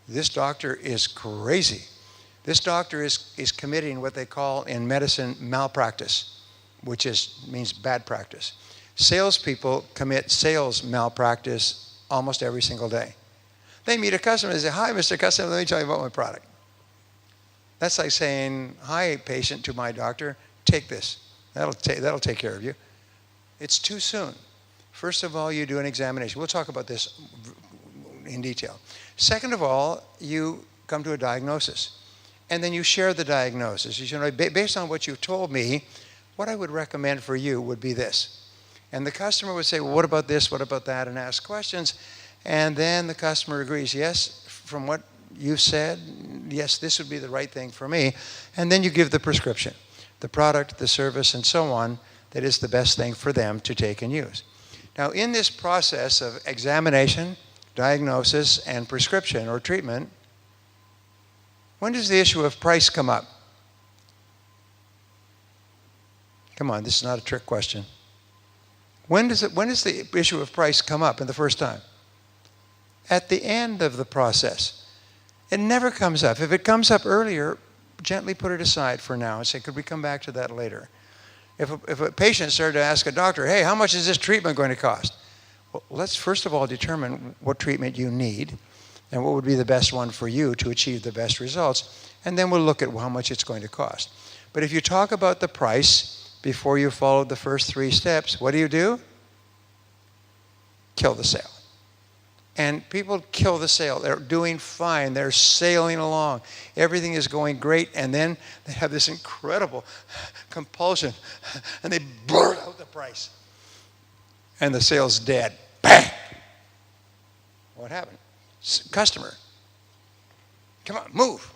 this doctor is crazy. This doctor is committing what they call in medicine malpractice, which means bad practice. Salespeople commit sales malpractice almost every single day. They meet a customer and say, "Hi, Mr. Customer, let me tell you about my product." That's like saying, "Hi, patient," to my doctor, "take this. That'll take care of you." It's too soon. First of all, you do an examination. We'll talk about this in detail. Second of all, you come to a diagnosis. And then you share the diagnosis. You say, "Based on what you've told me, what I would recommend for you would be this." And the customer would say, "Well, what about this? What about that?" and ask questions. And then the customer agrees, "Yes, from what you've said, yes, this would be the right thing for me." And then you give the prescription, the product, the service, and so on, that is the best thing for them to take and use. Now, in this process of examination, diagnosis, and prescription or treatment, when does the issue of price come up? Come on, this is not a trick question. When does the issue of price come up in the first time? At the end of the process. It never comes up. If it comes up earlier, gently put it aside for now and say, "Could we come back to that later?" If a patient started to ask a doctor, "Hey, how much is this treatment going to cost?" Well, let's first of all determine what treatment you need and what would be the best one for you to achieve the best results, and then we'll look at how much it's going to cost. But if you talk about the price before you followed the first three steps, what do? Kill the sale. And people kill the sale. They're doing fine. They're sailing along. Everything is going great, and then they have this incredible compulsion, and they blurt out the price. And the sale's dead. Bang! What happened? Customer, come on, move.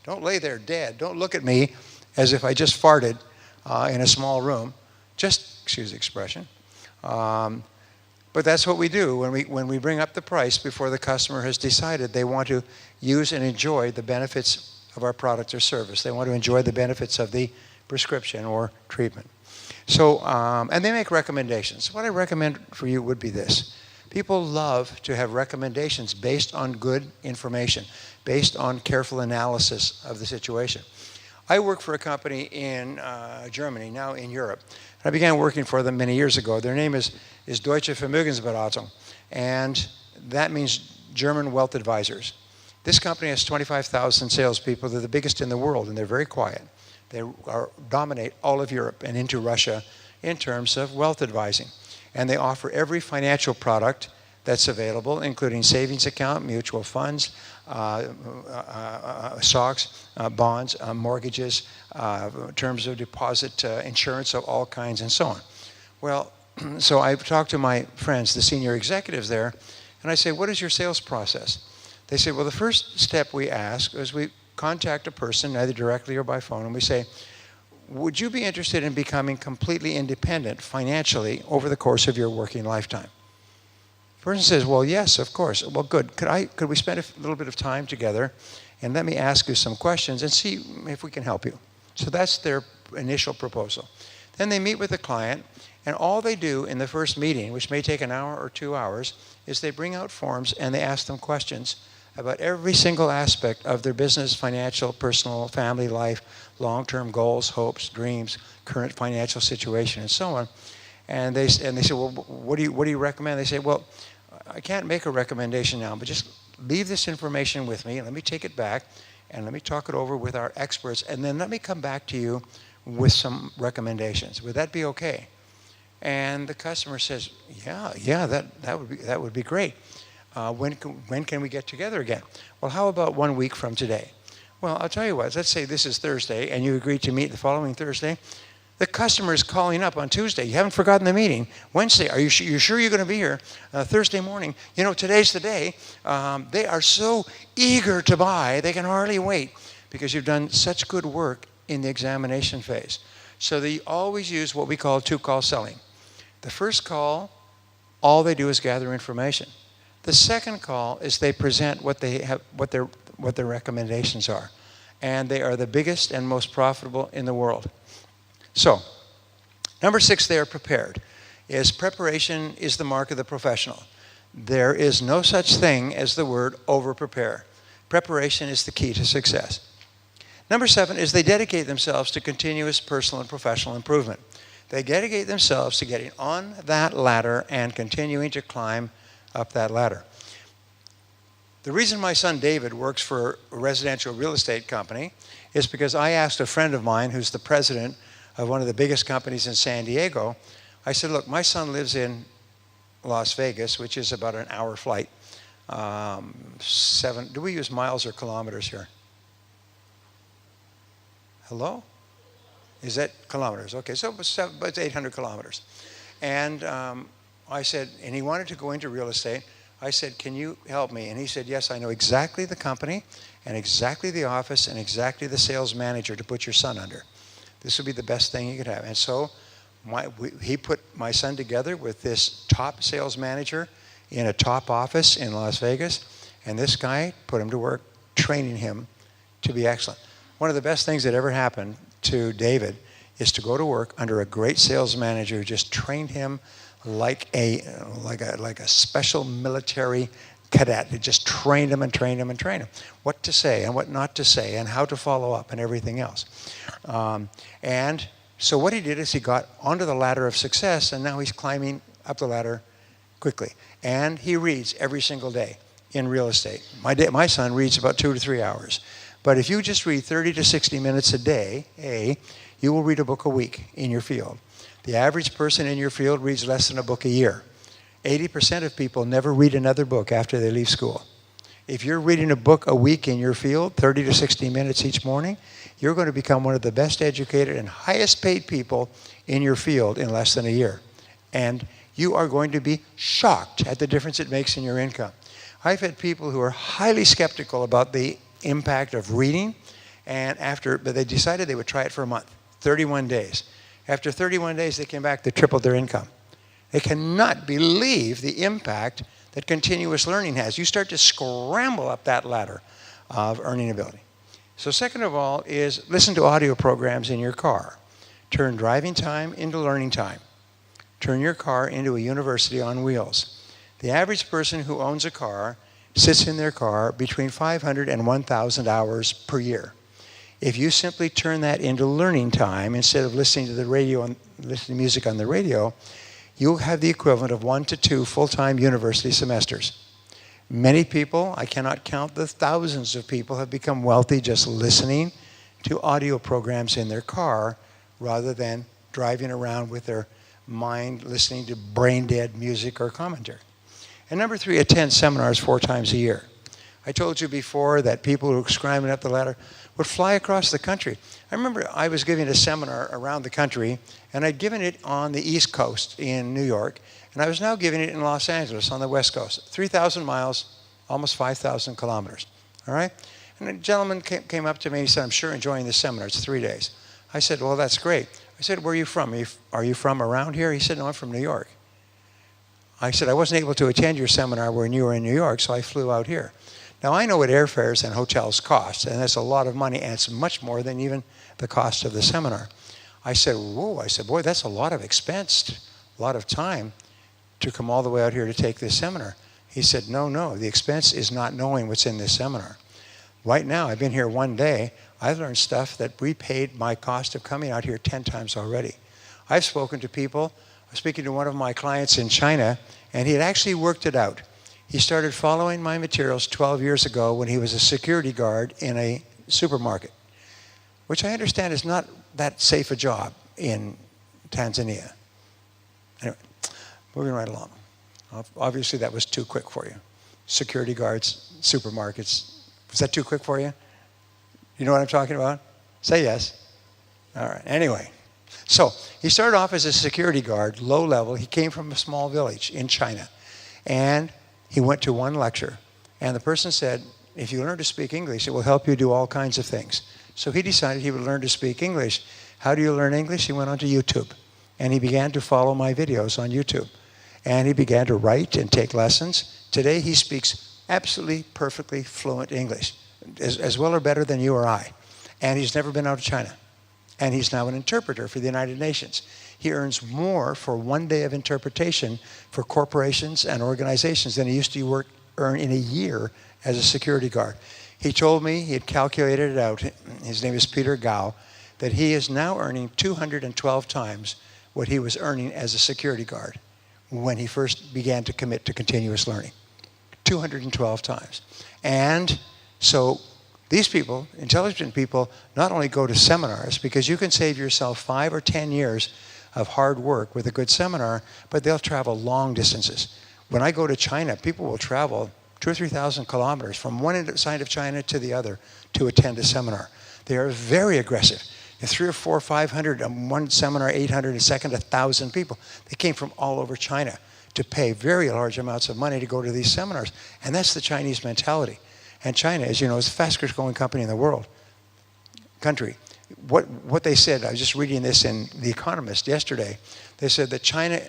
Don't lay there dead. Don't look at me as if I just farted in a small room. Just, excuse the expression. But that's what we do when we bring up the price before the customer has decided they want to use and enjoy the benefits of our product or service. They want to enjoy the benefits of the prescription or treatment. So, and they make recommendations. What I recommend for you would be this. People love to have recommendations based on good information, based on careful analysis of the situation. I work for a company in Germany, now in Europe. I began working for them many years ago. Their name is Deutsche Vermögensberatung, and that means German Wealth Advisors. This company has 25,000 salespeople. They're the biggest in the world, and they're very quiet. They dominate all of Europe and into Russia in terms of wealth advising. and they offer every financial product that's available, including savings account, mutual funds, stocks, bonds, mortgages, terms of deposit, insurance of all kinds, and so on. Well, so I've talked to my friends, the senior executives there, and I say, what is your sales process? They say, well, the first step we ask is we contact a person, either directly or by phone, and we say, would you be interested in becoming completely independent financially over the course of your working lifetime? The person says, well, yes, of course. Well, good. Could we spend a little bit of time together and let me ask you some questions and see if we can help you? So that's their initial proposal. Then they meet with the client, and all they do in the first meeting, which may take an hour or 2 hours, is they bring out forms and they ask them questions about every single aspect of their business, financial, personal, family life, long-term goals, hopes, dreams, current financial situation, and so on. And they say, well, what do you recommend? They say, well, I can't make a recommendation now, but just leave this information with me, and let me take it back, and let me talk it over with our experts, and then let me come back to you with some recommendations. Would that be okay? And the customer says, yeah, that would be great. When can we get together again? Well, how about 1 week from today? Well, I'll tell you what, let's say this is Thursday, and you agreed to meet the following Thursday. The customer is calling up on Tuesday. You haven't forgotten the meeting. Wednesday, are you sure you're going to be here? Thursday morning, you know, today's the day. They are so eager to buy, they can hardly wait because you've done such good work in the examination phase. So they always use what we call two-call selling. The first call, all they do is gather information. The second call is they present what they have, what their recommendations are, and they are the biggest and most profitable in the world. So, number 6, they are prepared. Preparation is the mark of the professional. There is no such thing as the word over-prepare. Preparation is the key to success. Number 7 is they dedicate themselves to continuous personal and professional improvement. They dedicate themselves to getting on that ladder and continuing to climb up that ladder. The reason my son David works for a residential real estate company is because I asked a friend of mine who's the president of one of the biggest companies in San Diego. I said, look, my son lives in Las Vegas, which is about an hour flight. Do we use miles or kilometers here? Hello? Is that kilometers? Okay, so it's 800 kilometers. And I said, and he wanted to go into real estate. I said, can you help me? And he said, yes, I know exactly the company and exactly the office and exactly the sales manager to put your son under. This would be the best thing you could have. And so he put my son together with this top sales manager in a top office in Las Vegas. And this guy put him to work training him to be excellent. One of the best things that ever happened to David is to go to work under a great sales manager who just trained him like a special military cadet. He just trained him and trained him and trained him. What to say and what not to say and how to follow up and everything else. And so what he did is he got onto the ladder of success, and now he's climbing up the ladder quickly. And he reads every single day in real estate. My son reads about 2 to 3 hours. But if you just read 30 to 60 minutes a day, you will read a book a week in your field. The average person in your field reads less than a book a year. 80% of people never read another book after they leave school. If you're reading a book a week in your field, 30 to 60 minutes each morning, you're going to become one of the best educated and highest paid people in your field in less than a year. And you are going to be shocked at the difference it makes in your income. I've had people who are highly skeptical about the impact of reading, but they decided they would try it for a month, 31 days. After 31 days, they came back, they tripled their income. They cannot believe the impact that continuous learning has. You start to scramble up that ladder of earning ability. So second of all is listen to audio programs in your car. Turn driving time into learning time. Turn your car into a university on wheels. The average person who owns a car sits in their car between 500 and 1,000 hours per year. If you simply turn that into learning time instead of listening to the radio and listening to music on the radio, you'll have the equivalent of 1 to 2 full-time university semesters. Many people, I cannot count the thousands of people, have become wealthy just listening to audio programs in their car rather than driving around with their mind listening to brain-dead music or commentary. And number 3, attend seminars 4 times a year. I told you before that people who were climbing up the ladder would fly across the country. I remember I was giving a seminar around the country, and I'd given it on the East Coast in New York, and I was now giving it in Los Angeles on the West Coast. 3,000 miles, almost 5,000 kilometers, all right? And a gentleman came up to me and he said, I'm sure enjoying this seminar. It's 3 days. I said, well, that's great. I said, where are you from? Are you from around here? He said, no, I'm from New York. I said, I wasn't able to attend your seminar when you were in New York, so I flew out here. Now, I know what airfares and hotels cost, and that's a lot of money, and it's much more than even the cost of the seminar. I said, whoa, I said, boy, that's a lot of expense, a lot of time to come all the way out here to take this seminar. He said, no, the expense is not knowing what's in this seminar. Right now, I've been here 1 day. I've learned stuff that repaid my cost of coming out here 10 times already. I've spoken to people. I was speaking to one of my clients in China, and he had actually worked it out. He started following my materials 12 years ago when he was a security guard in a supermarket, which I understand is not that safe a job in Tanzania. Anyway, moving right along. Obviously, that was too quick for you. Security guards, supermarkets. Was that too quick for you? You know what I'm talking about? Say yes. All right. Anyway, so he started off as a security guard, low level. He came from a small village in China. And he went to one lecture. And the person said, if you learn to speak English, it will help you do all kinds of things. So he decided he would learn to speak English. How do you learn English? He went onto YouTube. And he began to follow my videos on YouTube. And he began to write and take lessons. Today he speaks absolutely perfectly fluent English, as well or better than you or I. And he's never been out of China. And he's now an interpreter for the United Nations. He earns more for 1 day of interpretation for corporations and organizations than he used to earn in a year as a security guard. He told me, he had calculated it out, his name is Peter Gao, that he is now earning 212 times what he was earning as a security guard when he first began to commit to continuous learning. 212 times. And so these people, intelligent people, not only go to seminars, because you can save yourself 5 or 10 years of hard work with a good seminar, but they'll travel long distances. When I go to China, people will travel 2,000 or 3,000 kilometers from one side of China to the other to attend a seminar. They are very aggressive. 300 or 400 or 500 on one seminar, 800, a second, 1,000 people. They came from all over China to pay very large amounts of money to go to these seminars. And that's the Chinese mentality. And China, as you know, is the fastest growing country in the world. What they said, I was just reading this in The Economist yesterday, they said that China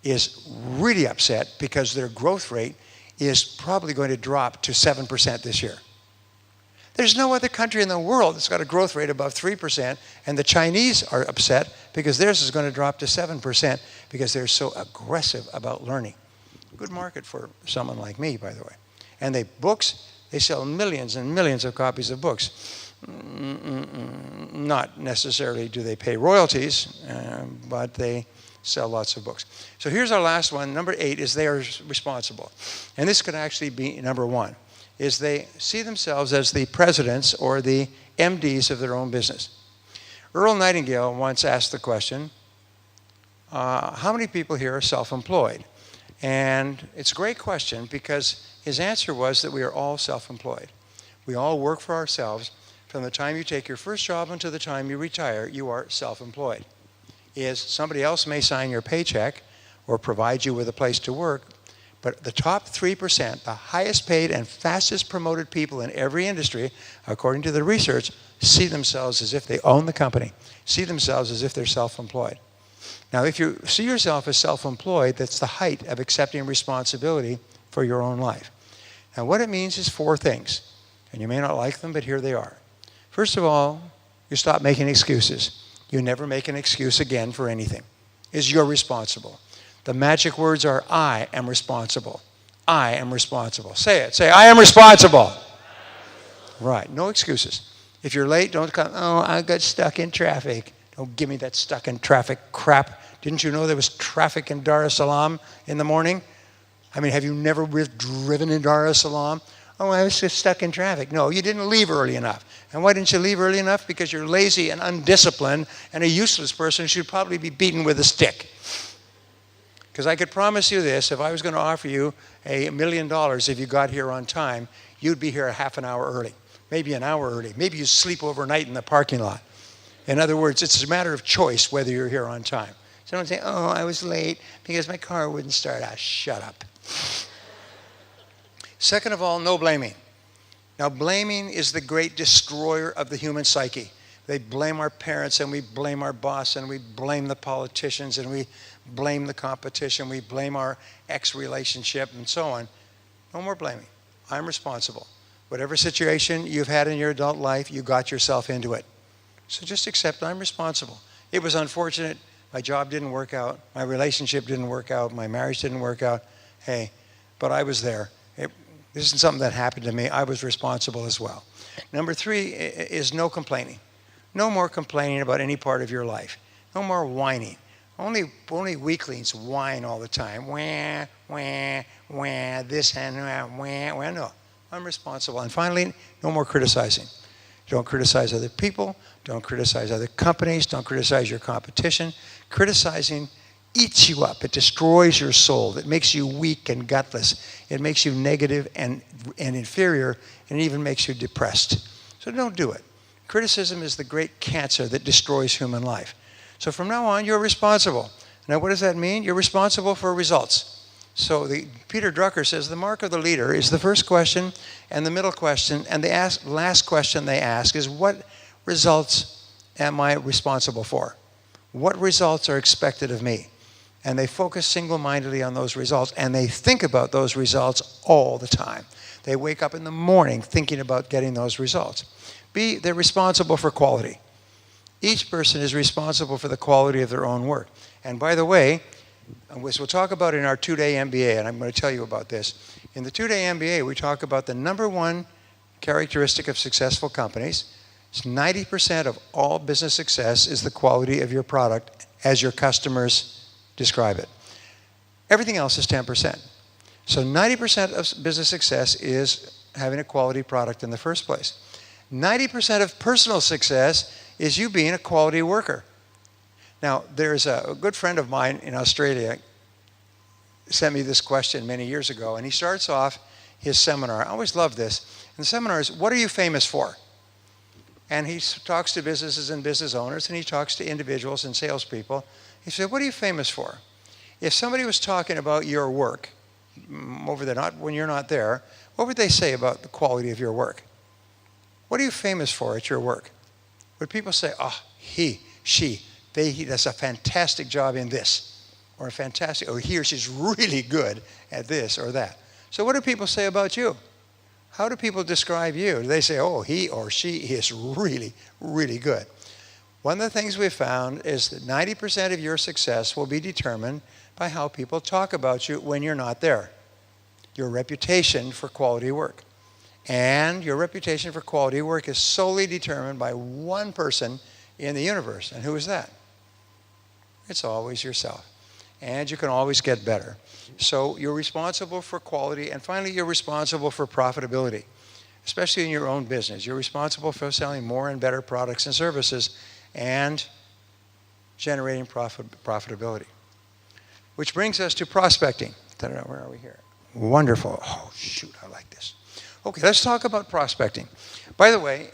is really upset because their growth rate is probably going to drop to 7% this year. There's no other country in the world that's got a growth rate above 3%, and the Chinese are upset because theirs is going to drop to 7% because they're so aggressive about learning. Good market for someone like me, by the way. And they sell millions and millions of copies of books. Not necessarily do they pay royalties, but they sell lots of books. So here's our last one. Number 8 is they are responsible. And this could actually be number 1, is they see themselves as the presidents or the MDs of their own business. Earl Nightingale once asked the question, how many people here are self-employed? And it's a great question because his answer was that we are all self-employed. We all work for ourselves. From the time you take your first job until the time you retire, you are self-employed. Somebody else may sign your paycheck or provide you with a place to work, but the top 3%, the highest paid and fastest promoted people in every industry, according to the research, see themselves as if they own the company, see themselves as if they're self-employed. Now, if you see yourself as self-employed, that's the height of accepting responsibility for your own life. Now, what it means is 4 things, and you may not like them, but here they are. First of all, you stop making excuses. You never make an excuse again for anything. You're responsible. The magic words are, I am responsible. I am responsible. Say it. Say, I am responsible. Right. No excuses. If you're late, don't come, oh, I got stuck in traffic. Don't give me that stuck in traffic crap. Didn't you know there was traffic in Dar es Salaam in the morning? I mean, have you never driven in Dar es Salaam? Oh, I was just stuck in traffic. No, you didn't leave early enough. And why didn't you leave early enough? Because you're lazy and undisciplined and a useless person who should probably be beaten with a stick. Because I could promise you this, if I was going to offer you $1 million if you got here on time, you'd be here a half an hour early, maybe an hour early. Maybe you sleep overnight in the parking lot. In other words, it's a matter of choice whether you're here on time. So don't say, oh, I was late because my car wouldn't start. Ah, shut up. Second of all, no blaming. Now, blaming is the great destroyer of the human psyche. They blame our parents, and we blame our boss, and we blame the politicians, and we blame the competition, we blame our ex-relationship, and so on. No more blaming. I'm responsible. Whatever situation you've had in your adult life, you got yourself into it. So just accept I'm responsible. It was unfortunate. My job didn't work out. My relationship didn't work out. My marriage didn't work out. Hey, but I was there. This isn't something that happened to me. I was responsible as well. Number 3 is no complaining. No more complaining about any part of your life. No more whining. Only weaklings whine all the time. Wah, wah, wah, this and wah, wah. No, I'm responsible. And finally, no more criticizing. Don't criticize other people. Don't criticize other companies. Don't criticize your competition. Criticizing eats you up. It destroys your soul. It makes you weak and gutless. It makes you negative and inferior, and it even makes you depressed. So don't do it. Criticism is the great cancer that destroys human life. So from now on, you're responsible. Now, what does that mean? You're responsible for results. So Peter Drucker says the mark of the leader is the first question and the middle question, and the last question they ask is, what results am I responsible for? What results are expected of me? And they focus single-mindedly on those results, and they think about those results all the time. They wake up in the morning thinking about getting those results. B, they're responsible for quality. Each person is responsible for the quality of their own work. And by the way, as we'll talk about in our 2-day MBA, and I'm going to tell you about this. In the 2-day MBA, we talk about the number 1 characteristic of successful companies. It's 90% of all business success is the quality of your product as your customers describe it. Everything else is 10%. So 90% of business success is having a quality product in the first place. 90% of personal success is you being a quality worker. Now, there's a good friend of mine in Australia sent me this question many years ago, and he starts off his seminar. I always love this. And the seminar is, what are you famous for? And he talks to businesses and business owners, and he talks to individuals and salespeople. He said, what are you famous for? If somebody was talking about your work over there, not when you're not there, what would they say about the quality of your work? What are you famous for at your work? Would people say, oh, he does a fantastic job in this, or he or she's really good at this or that? So what do people say about you? How do people describe you? Do they say, oh, he or she is really, really good? One of the things we've found is that 90% of your success will be determined by how people talk about you when you're not there. Your reputation for quality work. And your reputation for quality work is solely determined by one person in the universe. And who is that? It's always yourself. And you can always get better. So you're responsible for quality. And finally, you're responsible for profitability, especially in your own business. You're responsible for selling more and better products and services and generating profitability. Which brings us to prospecting. Where are we here? Wonderful. Oh, shoot, I like this. Okay, let's talk about prospecting. By the way,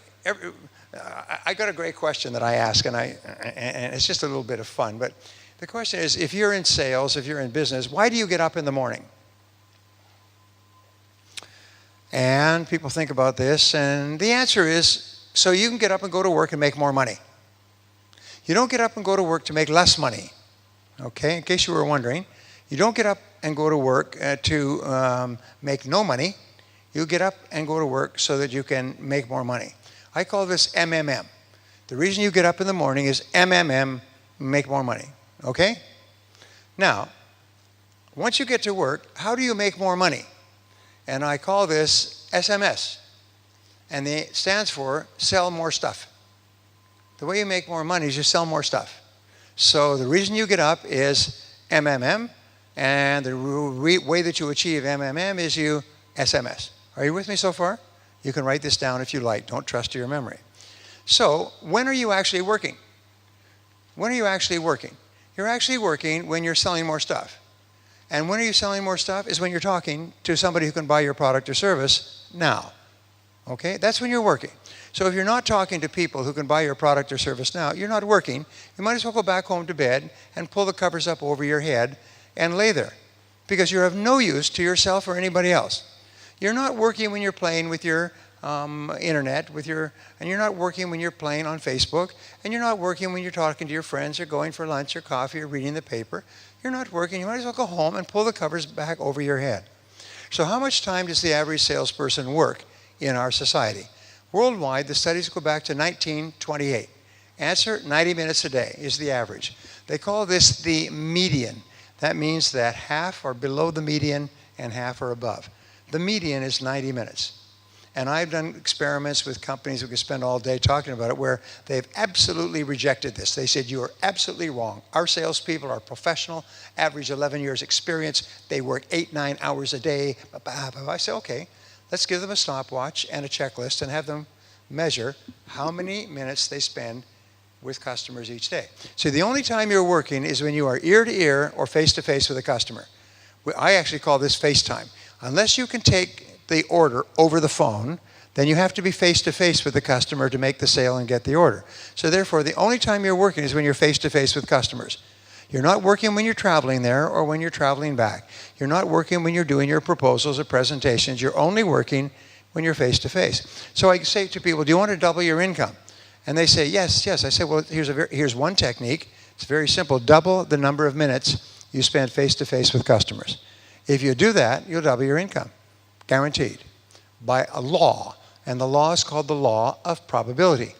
I got a great question that I ask, and it's just a little bit of fun. But the question is, if you're in sales, if you're in business, why do you get up in the morning? And people think about this, and the answer is so you can get up and go to work and make more money. You don't get up and go to work to make less money. Okay, in case you were wondering, you don't get up and go to work to make no money. You get up and go to work so that you can make more money. I call this MMM. The reason you get up in the morning is MMM, make more money. Okay? Now, once you get to work, how do you make more money? And I call this SMS. And it stands for sell more stuff. The way you make more money is you sell more stuff. So the reason you get up is MMM, and the way that you achieve MMM is you SMS. Are you with me so far? You can write this down if you like. Don't trust your memory. So when are you actually working? When are you actually working? You're actually working when you're selling more stuff. And when are you selling more stuff? Is when you're talking to somebody who can buy your product or service now. Okay? That's when you're working. So if you're not talking to people who can buy your product or service now, you're not working. You might as well go back home to bed and pull the covers up over your head and lay there, because you're of no use to yourself or anybody else. You're not working when you're playing with your internet, and you're not working when you're playing on Facebook, and you're not working when you're talking to your friends or going for lunch or coffee or reading the paper. You're not working. You might as well go home and pull the covers back over your head. So how much time does the average salesperson work in our society? Worldwide, the studies go back to 1928. Answer, 90 minutes a day is the average. They call this the median. That means that half are below the median and half are above. The median is 90 minutes. And I've done experiments with companies who can spend all day talking about it where they've absolutely rejected this. They said, you are absolutely wrong. Our salespeople are professional, average 11 years experience. They work 8-9 hours a day. I say, okay, let's give them a stopwatch and a checklist and have them measure how many minutes they spend with customers each day. So the only time you're working is when you are ear to ear or face to face with a customer. I actually call this FaceTime. Unless you can take the order over the phone, then you have to be face to face with the customer to make the sale and get the order. So therefore, the only time you're working is when you're face to face with customers. You're not working when you're traveling there or when you're traveling back. You're not working when you're doing your proposals or presentations. You're only working when you're face to face. So I say to people, do you want to double your income? And they say, yes, yes. I say, well, here's one technique. It's very simple. Double the number of minutes you spend face to face with customers. If you do that, you'll double your income. Guaranteed. By a law. And the law is called the law of probability.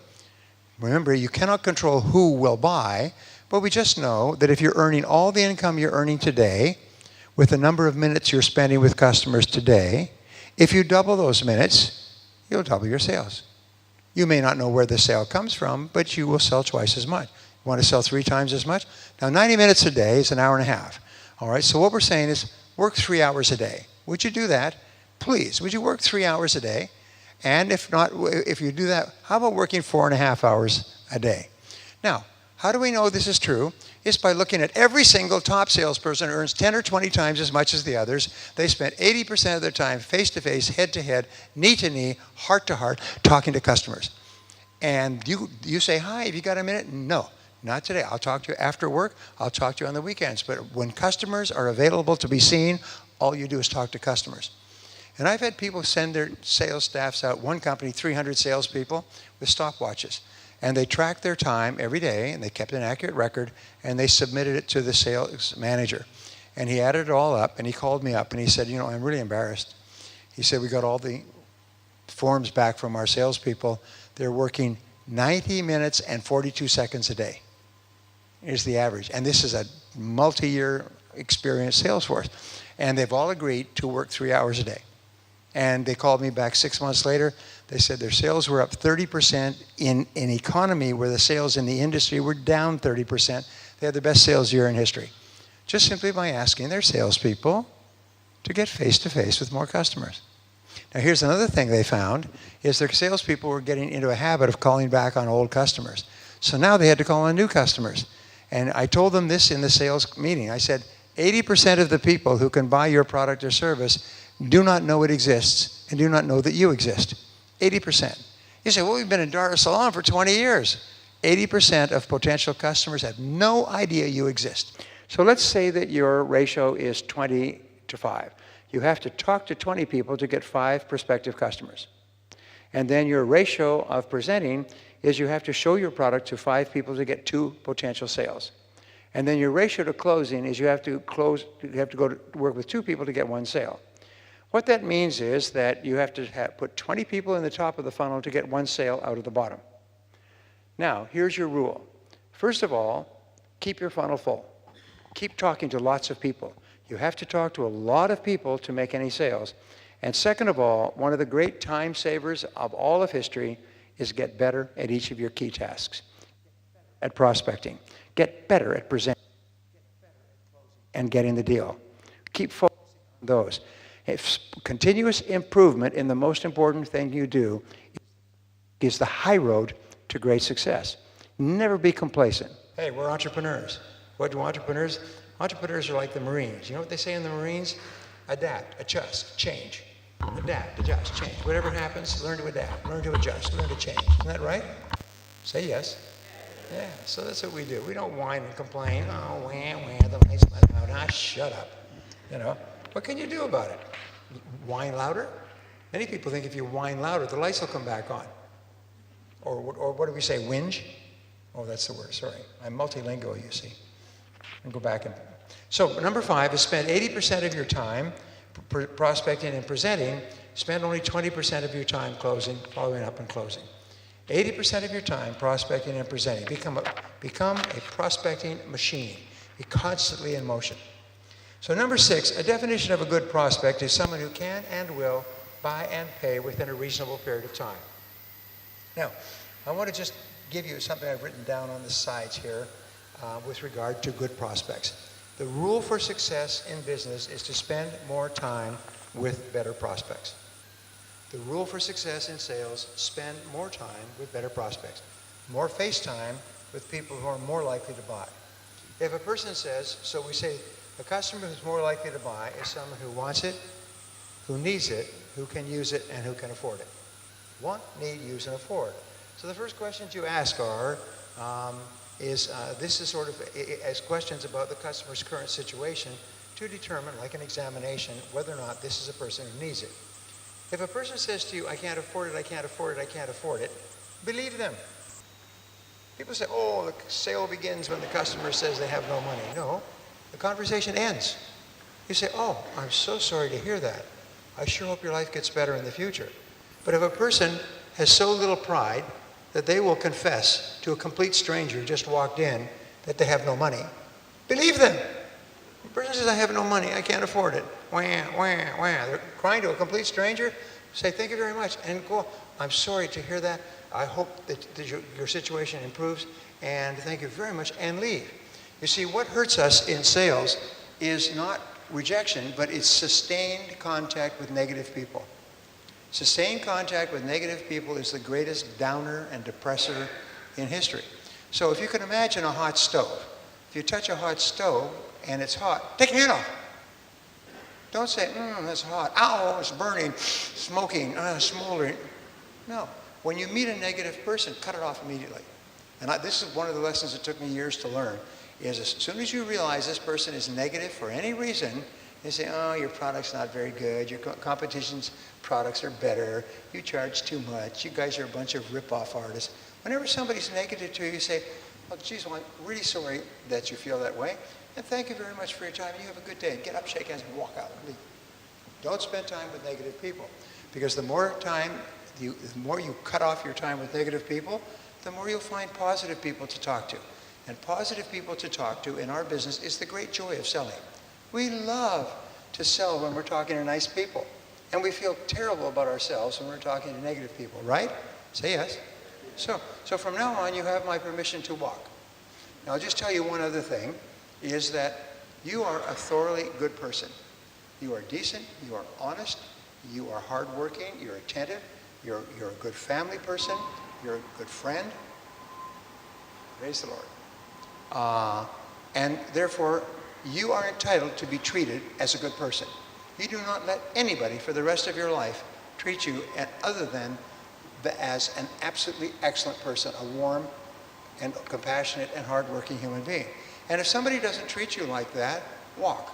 Remember, you cannot control who will buy, but we just know that if you're earning all the income you're earning today with the number of minutes you're spending with customers today, if you double those minutes, you'll double your sales. You may not know where the sale comes from, but you will sell twice as much. You want to sell 3 times as much? Now, 90 minutes a day is an hour and a half. All right, so what we're saying is work 3 hours a day. Would you do that? Please, would you work 3 hours a day? And if not, if you do that, how about working 4.5 hours a day? Now, how do we know this is true? It's by looking at every single top salesperson who earns 10 or 20 times as much as the others. They spend 80% of their time face-to-face, head-to-head, knee-to-knee, heart-to-heart, talking to customers. And you say, hi, have you got a minute? No, not today. I'll talk to you after work. I'll talk to you on the weekends. But when customers are available to be seen, all you do is talk to customers. And I've had people send their sales staffs out, one company, 300 salespeople with stopwatches. And they tracked their time every day, and they kept an accurate record, and they submitted it to the sales manager. And he added it all up, and he called me up, and he said, you know, I'm really embarrassed. He said, we got all the forms back from our salespeople. They're working 90 minutes and 42 seconds a day is the average. And this is a multi-year experienced sales force. And they've all agreed to work 3 hours a day. And they called me back 6 months later. They said their sales were up 30% in an economy where the sales in the industry were down 30%. They had the best sales year in history. Just simply by asking their salespeople to get face-to-face with more customers. Now here's another thing they found, is their salespeople were getting into a habit of calling back on old customers. So now they had to call on new customers. And I told them this in the sales meeting. I said, 80% of the people who can buy your product or service do not know it exists and do not know that you exist. 80%. You say, well, we've been in Dar es Salaam for 20 years. 80% of potential customers have no idea you exist. So let's say that your ratio is 20 to 5. You have to talk to 20 people to get 5 prospective customers. And then your ratio of presenting is you have to show your product to 5 people to get 2 potential sales. And then your ratio to closing is you have to go to work with 2 people to get 1 sale. What that means is that you have to put 20 people in the top of the funnel to get 1 sale out of the bottom. Now, here's your rule. First of all, keep your funnel full. Keep talking to lots of people. You have to talk to a lot of people to make any sales. And second of all, one of the great time savers of all of history is get better at each of your key tasks. At prospecting. Get better at presenting and getting the deal. Keep focusing on those. If continuous improvement in the most important thing you do is the high road to great success. Never be complacent. Hey, we're entrepreneurs. What do entrepreneurs? Entrepreneurs are like the Marines. You know what they say in the Marines? Adapt, adjust, change. Adapt, adjust, change. Whatever happens, learn to adapt, learn to adjust, learn to change. Isn't that right? Say yes. Yeah, so that's what we do. We don't whine and complain. Oh, wah, the lights went out. Ah, shut up. You know, what can you do about it? Whine louder? Many people think if you whine louder, the lights will come back on. Or what do we say, whinge? Oh, that's the word, sorry. I'm multilingual, you see. And go back and... So number 5 is spend 80% of your time prospecting and presenting. Spend only 20% of your time closing, following up and closing. 80% of your time prospecting and presenting. Become a prospecting machine. Be constantly in motion. So number 6, a definition of a good prospect is someone who can and will buy and pay within a reasonable period of time. Now, I want to just give you something I've written down on the sides here with regard to good prospects. The rule for success in business is to spend more time with better prospects. The rule for success in sales, spend more time with better prospects. More face time with people who are more likely to buy. If a person says, so we say, a customer who's more likely to buy is someone who wants it, who needs it, who can use it, and who can afford it. Want, need, use, and afford. So the first questions you ask are, this is sort of as questions about the customer's current situation to determine, like an examination, whether or not this is a person who needs it. If a person says to you, I can't afford it, I can't afford it, I can't afford it, believe them. People say, oh, the sale begins when the customer says they have no money. No, the conversation ends. You say, oh, I'm so sorry to hear that. I sure hope your life gets better in the future. But if a person has so little pride that they will confess to a complete stranger who just walked in that they have no money, believe them. The person says, I have no money, I can't afford it. Wah, wah, wah. They're crying to a complete stranger. Say, thank you very much, and go, I'm sorry to hear that. I hope that your situation improves, and thank you very much, and leave. You see, what hurts us in sales is not rejection, but it's sustained contact with negative people. Sustained contact with negative people is the greatest downer and depressor in history. So if you can imagine a hot stove, if you touch a hot stove and it's hot, take your hand off. Don't say, that's hot. Ow, it's burning, smoking, smoldering. No. When you meet a negative person, cut it off immediately. And this is one of the lessons that took me years to learn, is as soon as you realize this person is negative for any reason, you say, oh, your product's not very good, your competition's products are better, you charge too much, you guys are a bunch of rip-off artists. Whenever somebody's negative to you, you say, oh, geez, well, I'm really sorry that you feel that way, and thank you very much for your time, you have a good day. Get up, shake hands, and walk out and leave. Don't spend time with negative people, because the more you cut off your time with negative people, the more you'll find positive people to talk to. And positive people to talk to in our business is the great joy of selling. We love to sell when we're talking to nice people. And we feel terrible about ourselves when we're talking to negative people, right? Say yes. So from now on, you have my permission to walk. Now, I'll just tell you one other thing, is that you are a thoroughly good person. You are decent, you are honest, you are hardworking, you're attentive, you're a good family person, you're a good friend. Praise the Lord. And therefore, you are entitled to be treated as a good person. You do not let anybody for the rest of your life treat you other than as an absolutely excellent person, a warm and compassionate and hardworking human being. And if somebody doesn't treat you like that, walk.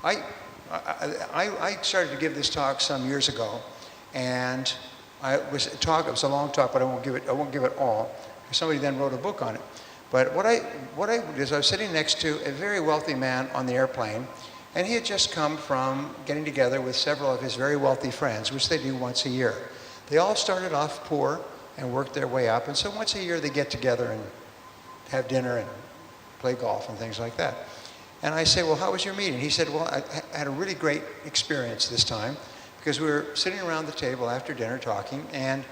I started to give this talk some years ago, and it was a long talk, but I won't give it all. Somebody then wrote a book on it. But what I did is I was sitting next to a very wealthy man on the airplane, and he had just come from getting together with several of his very wealthy friends, which they do once a year. They all started off poor and worked their way up, and so once a year they get together and have dinner and play golf and things like that. And I say, well, how was your meeting? He said, well, I had a really great experience this time, because we were sitting around the table after dinner talking, and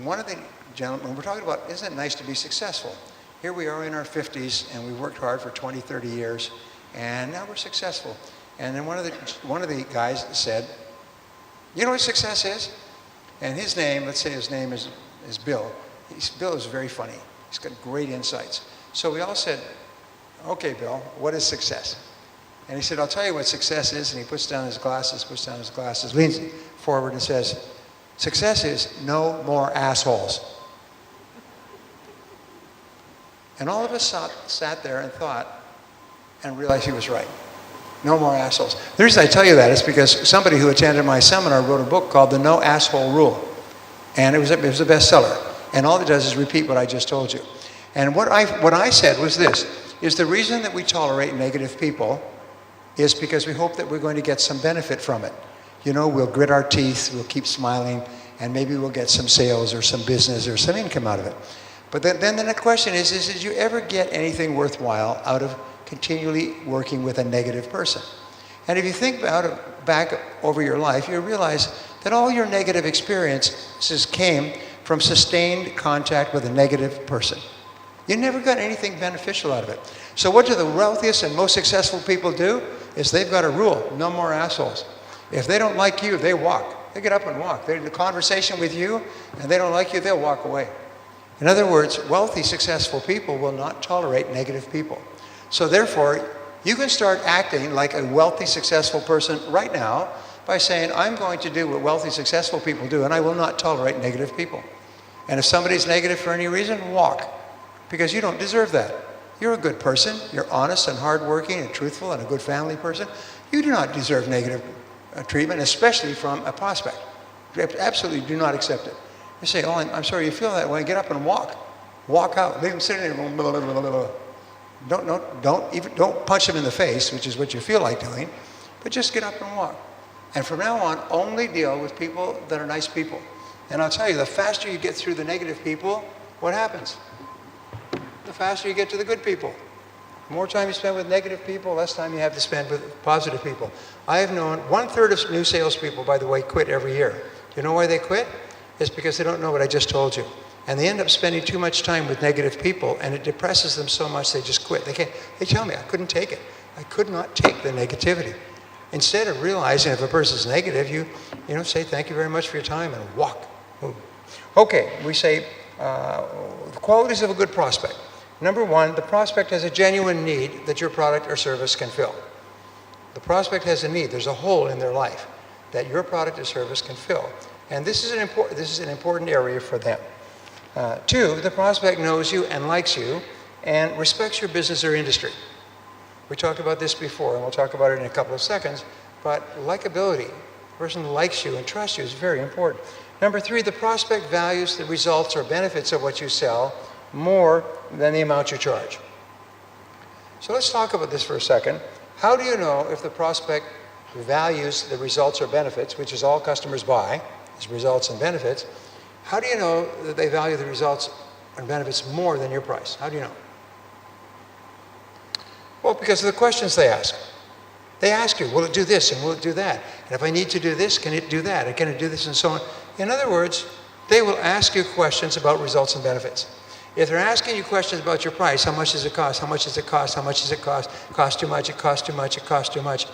one of the gentlemen, we're talking about, isn't it nice to be successful? Here we are in our 50s, and we worked hard for 20, 30 years, and now we're successful. And then one of the guys said, you know what success is? And his name, let's say his name is Bill. Bill is very funny. He's got great insights. So we all said, okay, Bill, what is success? And he said, I'll tell you what success is. And he puts down his glasses, leans forward and says, success is no more assholes. And all of us sat there and thought and realized he was right. No more assholes. The reason I tell you that is because somebody who attended my seminar wrote a book called The No Asshole Rule. And it was a bestseller. And all it does is repeat what I just told you. And what I said was this, is the reason that we tolerate negative people is because we hope that we're going to get some benefit from it. You know, we'll grit our teeth, we'll keep smiling, and maybe we'll get some sales or some business or some income out of it. But then the next question is did you ever get anything worthwhile out of continually working with a negative person? And if you think back over your life, you realize that all your negative experiences came from sustained contact with a negative person. You never got anything beneficial out of it. So what do the wealthiest and most successful people do? Is they've got a rule, no more assholes. If they don't like you, they walk. They get up and walk. They're in a conversation with you, and they don't like you, they'll walk away. In other words, wealthy, successful people will not tolerate negative people. So therefore, you can start acting like a wealthy, successful person right now by saying, I'm going to do what wealthy, successful people do, and I will not tolerate negative people. And if somebody's negative for any reason, walk, because you don't deserve that. You're a good person. You're honest and hardworking and truthful and a good family person. You do not deserve negative treatment, especially from a prospect. You absolutely do not accept it. You say, oh, I'm sorry you feel that way. Get up and walk. Walk out. Leave them sitting there going, blah, blah, blah, blah, blah. Don't punch them in the face, which is what you feel like doing, but just get up and walk. And from now on, only deal with people that are nice people. And I'll tell you, the faster you get through the negative people, what happens? The faster you get to the good people. The more time you spend with negative people, less time you have to spend with positive people. I have known 1/3 of new salespeople, by the way, quit every year. Do you know why they quit? It's because they don't know what I just told you. And they end up spending too much time with negative people, and it depresses them so much they just quit. They tell me, I couldn't take it. I could not take the negativity. Instead of realizing if a person's negative, you say, thank you very much for your time, and walk. Move. Okay, we say the qualities of a good prospect. Number one, the prospect has a genuine need that your product or service can fill. The prospect has a need. There's a hole in their life that your product or service can fill. And this is an important area for them. Two, the prospect knows you and likes you and respects your business or industry. We talked about this before, and we'll talk about it in a couple of seconds, but likability, the person who likes you and trusts you is very important. Number three, the prospect values the results or benefits of what you sell more than the amount you charge. So let's talk about this for a second. How do you know if the prospect values the results or benefits, which is all customers buy, is results and benefits? How do you know that they value the results and benefits more than your price? How do you know? Well, because of the questions they ask. They ask you, will it do this and will it do that? And if I need to do this, can it do that? And can it do this and so on? In other words, they will ask you questions about results and benefits. If they're asking you questions about your price, how much does it cost? How much does it cost? How much does it cost? Cost too much, it costs too much, it costs too much.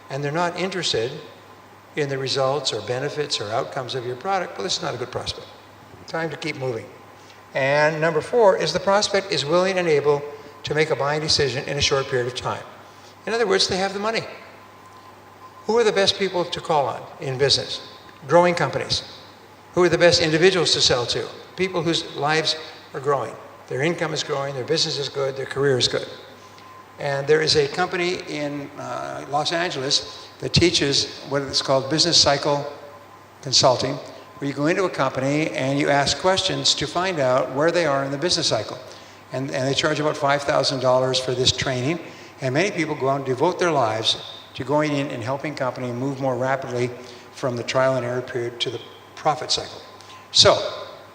And they're not interested in the results or benefits or outcomes of your product, well, this is not a good prospect. Time to keep moving. And number four is the prospect is willing and able to make a buying decision in a short period of time. In other words, they have the money. Who are the best people to call on in business? Growing companies. Who are the best individuals to sell to? People whose lives are growing. Their income is growing, their business is good, their career is good. And there is a company in Los Angeles that teaches what is called business cycle consulting, where you go into a company and you ask questions to find out where they are in the business cycle. And they charge about $5,000 for this training. And many people go out and devote their lives to going in and helping company move more rapidly from the trial and error period to the profit cycle. So,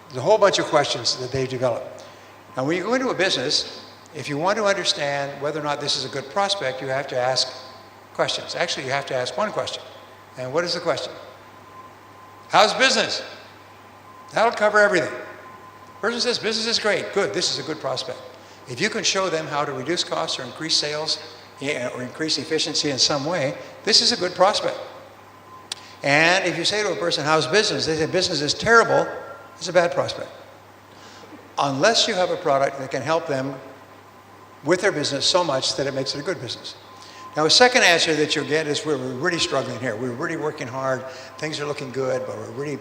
there's a whole bunch of questions that they've developed. Now, when you go into a business, if you want to understand whether or not this is a good prospect, you have to ask questions. Actually, you have to ask one question. And what is the question? How's business? That'll cover everything. Person says, business is great. Good, this is a good prospect. If you can show them how to reduce costs or increase sales or increase efficiency in some way, this is a good prospect. And if you say to a person, how's business? They say, business is terrible. It's a bad prospect. Unless you have a product that can help them with their business so much that it makes it a good business. Now, a second answer that you'll get is we're really struggling here. We're really working hard. Things are looking good, but we're really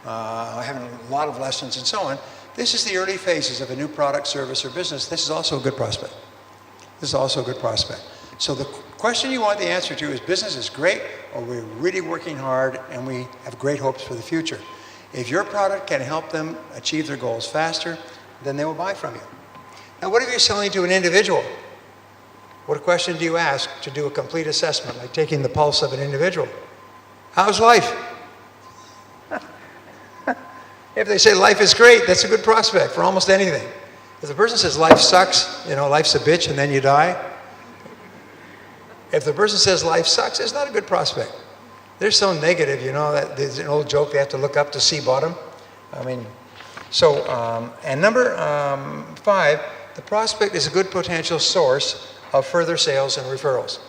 having a lot of lessons and so on. This is the early phases of a new product, service, or business. This is also a good prospect. This is also a good prospect. So the question you want the answer to is business is great, or we're really working hard and we have great hopes for the future. If your product can help them achieve their goals faster, then they will buy from you. Now, what if you're selling to an individual? What question do you ask to do a complete assessment, like taking the pulse of an individual? How's life? If they say life is great, that's a good prospect for almost anything. If the person says life sucks, you know, life's a bitch and then you die. If the person says life sucks, it's not a good prospect. They're so negative, you know, that there's an old joke, they have to look up to see bottom. I mean, so, and number 5, the prospect is a good potential source of further sales and referrals.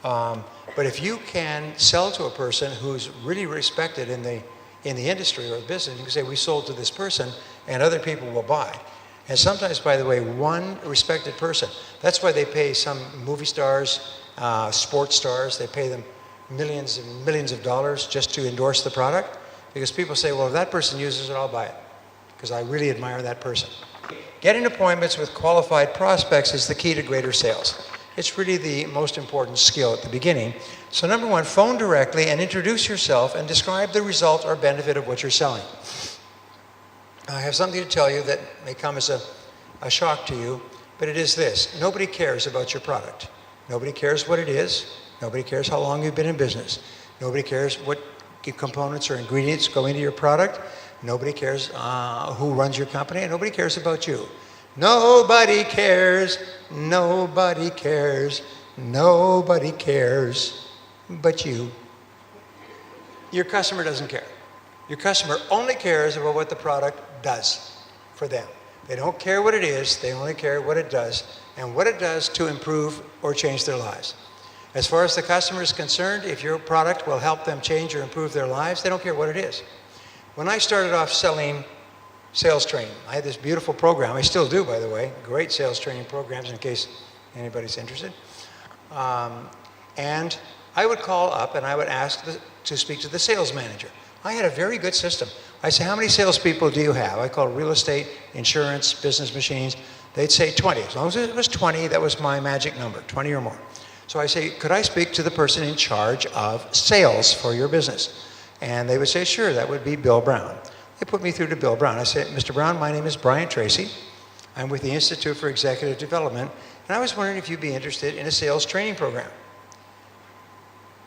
But if you can sell to a person who's really respected in the industry or the business, you can say, we sold to this person and other people will buy. And sometimes, by the way, one respected person, that's why they pay some movie stars, sports stars, they pay them millions and millions of dollars just to endorse the product, because people say, well, if that person uses it, I'll buy it, because I really admire that person. Getting appointments with qualified prospects is the key to greater sales. It's really the most important skill at the beginning. So number 1, phone directly and introduce yourself and describe the result or benefit of what you're selling. I have something to tell you that may come as a shock to you, but it is this. Nobody cares about your product. Nobody cares what it is. Nobody cares how long you've been in business. Nobody cares what components or ingredients go into your product. Nobody cares who runs your company, and nobody cares about you. Nobody cares, nobody cares, nobody cares but you. Your customer doesn't care. Your customer only cares about what the product does for them. They don't care what it is, they only care what it does, and what it does to improve or change their lives. As far as the customer is concerned, if your product will help them change or improve their lives, they don't care what it is. When I started off selling sales training, I had this beautiful program, I still do, by the way, great sales training programs in case anybody's interested. And I would call up and I would ask to speak to the sales manager. I had a very good system. I say, how many salespeople do you have? I call real estate, insurance, business machines. They'd say 20. As long as it was 20, that was my magic number, 20 or more. So I say, could I speak to the person in charge of sales for your business? And they would say, sure, that would be Bill Brown. They put me through to Bill Brown. I said, Mr. Brown, my name is Brian Tracy. I'm with the Institute for Executive Development, and I was wondering if you'd be interested in a sales training program.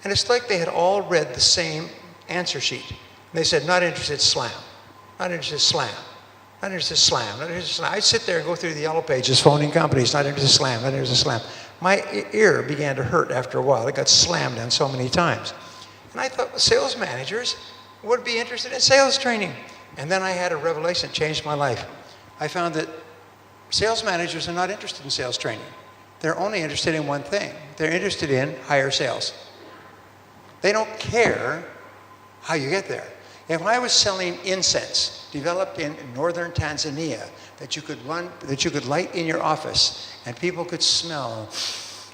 And it's like they had all read the same answer sheet. They said, not interested, slam. Not interested, slam. Not interested, slam. Not interested, slam. I'd sit there and go through the yellow pages, phoning companies, not interested, slam, not interested, slam. My ear began to hurt after a while. It got slammed on so many times. And I thought sales managers would be interested in sales training. And then I had a revelation that changed my life. I found that sales managers are not interested in sales training. They're only interested in one thing. They're interested in higher sales. They don't care how you get there. If I was selling incense developed in northern Tanzania that you could light in your office and people could smell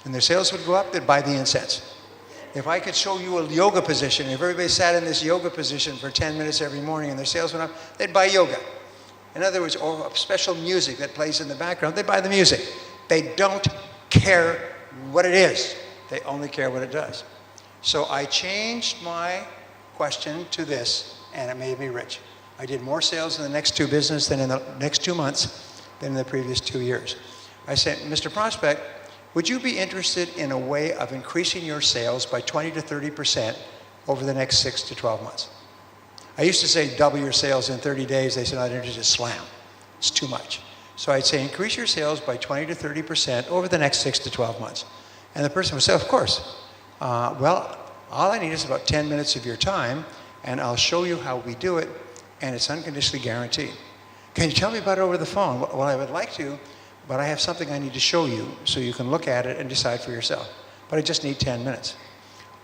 and their sales would go up, they'd buy the incense. If I could show you a yoga position, if everybody sat in this yoga position for 10 minutes every morning and their sales went up, they'd buy yoga. In other words, or special music that plays in the background, they'd buy the music. They don't care what it is. They only care what it does. So I changed my question to this, and it made me rich. I did more sales in the next 2 businesses than in the next 2 months than in the previous 2 years. I said, Mr. Prospect, would you be interested in a way of increasing your sales by 20 to 30% over the next 6 to 12 months? I used to say double your sales in 30 days. They said, not interested, slam. It's too much. So I'd say increase your sales by 20 to 30% over the next 6 to 12 months. And the person would say, of course. Well, all I need is about 10 minutes of your time, and I'll show you how we do it, and it's unconditionally guaranteed. Can you tell me about it over the phone? Well, I would like to, but I have something I need to show you so you can look at it and decide for yourself. But I just need 10 minutes.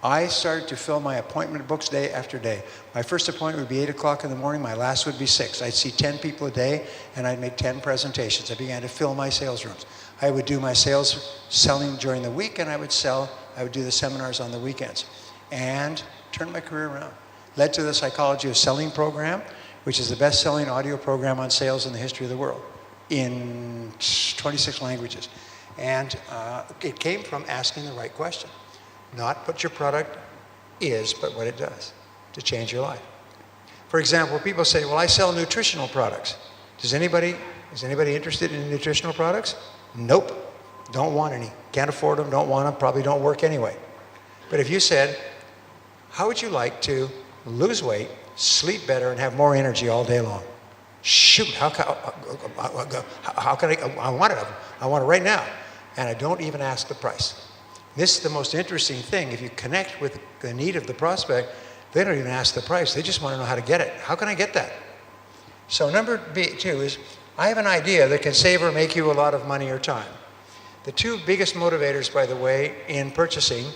I started to fill my appointment books day after day. My first appointment would be 8 o'clock in the morning. My last would be 6. I'd see 10 people a day, and I'd make 10 presentations. I began to fill my sales rooms. I would do my selling during the week, and I would do the seminars on the weekends, and turn my career around. Led to the Psychology of Selling program, which is the best-selling audio program on sales in the history of the world, in 26 languages. And it came from asking the right question. Not what your product is, but what it does to change your life. For example, people say, well, I sell nutritional products. Is anybody interested in nutritional products? Nope, don't want any. Can't afford them, don't want them, probably don't work anyway. But if you said, how would you like to lose weight, sleep better, and have more energy all day long? Shoot, how can I want it. I want it right now. And I don't even ask the price. This is the most interesting thing. If you connect with the need of the prospect, they don't even ask the price. They just want to know how to get it. How can I get that? So number 2 is, I have an idea that can save or make you a lot of money or time. The 2 biggest motivators, by the way, in purchasing,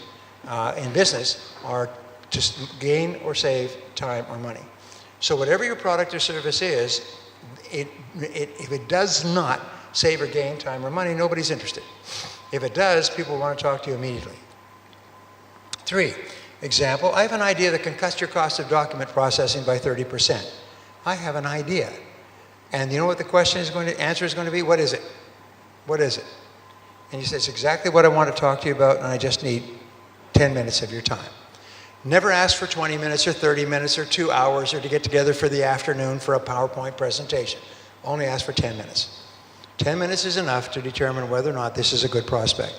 in business, are to gain or save time or money. So whatever your product or service is, if it does not save or gain time or money, nobody's interested. If it does, people want to talk to you immediately. 3, example, I have an idea that can cut your cost of document processing by 30%. I have an idea. And you know what the answer is going to be? What is it? What is it? And you say, it's exactly what I want to talk to you about, and I just need 10 minutes of your time. Never ask for 20 minutes or 30 minutes or 2 hours or to get together for the afternoon for a PowerPoint presentation. Only ask for 10 minutes. 10 minutes is enough to determine whether or not this is a good prospect.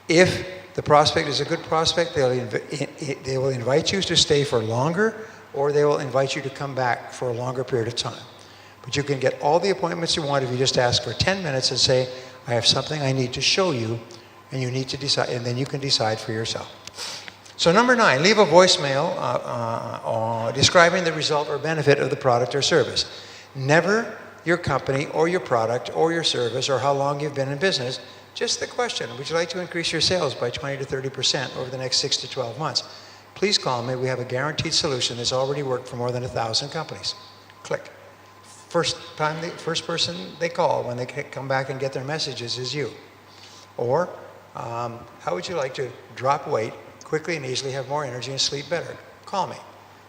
If the prospect is a good prospect, they will invite you to stay for longer, or they will invite you to come back for a longer period of time. But you can get all the appointments you want if you just ask for 10 minutes and say, I have something I need to show you, and you need to decide, and then you can decide for yourself. So number 9, leave a voicemail describing the result or benefit of the product or service. Never your company or your product or your service or how long you've been in business, just the question, would you like to increase your sales by 20 to 30% over the next 6 to 12 months? Please call me. We have a guaranteed solution that's already worked for more than 1,000 companies. Click. First person they call when they come back and get their messages is you. Or how would you like to drop weight quickly and easily, have more energy, and sleep better? Call me.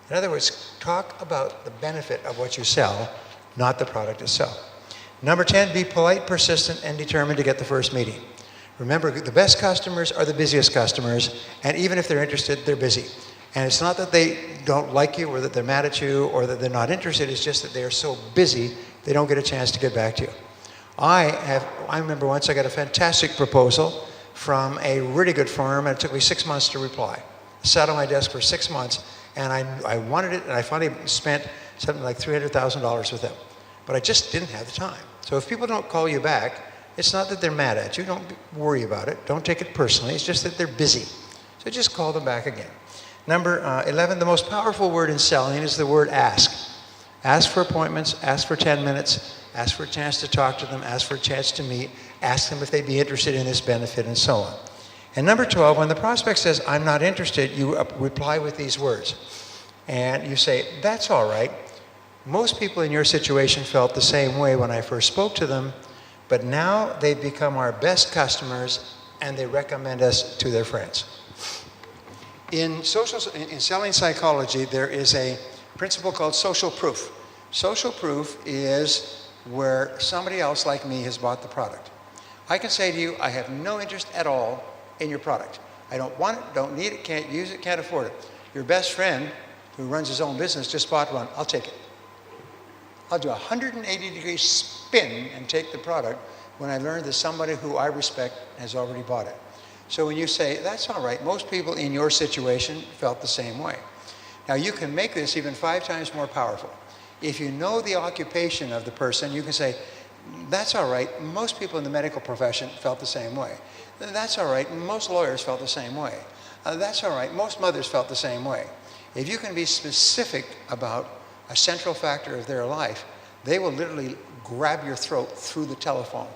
In other words, talk about the benefit of what you sell, not the product itself. Number 10, be polite, persistent, and determined to get the first meeting. Remember, the best customers are the busiest customers, and even if they're interested, they're busy. And it's not that they don't like you or that they're mad at you or that they're not interested, it's just that they are so busy, they don't get a chance to get back to you. I remember once I got a fantastic proposal from a really good firm, and it took me 6 months to reply. I sat on my desk for 6 months, and I wanted it, and I finally spent something like $300,000 with them. But I just didn't have the time. So if people don't call you back, it's not that they're mad at you. Don't worry about it. Don't take it personally. It's just that they're busy. So just call them back again. Number 11, the most powerful word in selling is the word ask. Ask for appointments, ask for 10 minutes, ask for a chance to talk to them, ask for a chance to meet, ask them if they'd be interested in this benefit, and so on. And number 12, when the prospect says, I'm not interested, you reply with these words. And you say, that's all right. Most people in your situation felt the same way when I first spoke to them, but now they've become our best customers and they recommend us to their friends. In selling psychology, there is a principle called social proof. Social proof is where somebody else like me has bought the product. I can say to you, I have no interest at all in your product. I don't want it, don't need it, can't use it, can't afford it. Your best friend who runs his own business just bought one. I'll take it. I'll do a 180-degree spin and take the product when I learn that somebody who I respect has already bought it. So when you say, that's all right, most people in your situation felt the same way. Now you can make this even 5 times more powerful. If you know the occupation of the person, you can say, that's all right, most people in the medical profession felt the same way. That's all right, most lawyers felt the same way. That's all right, most mothers felt the same way. If you can be specific about a central factor of their life, they will literally grab your throat through the telephone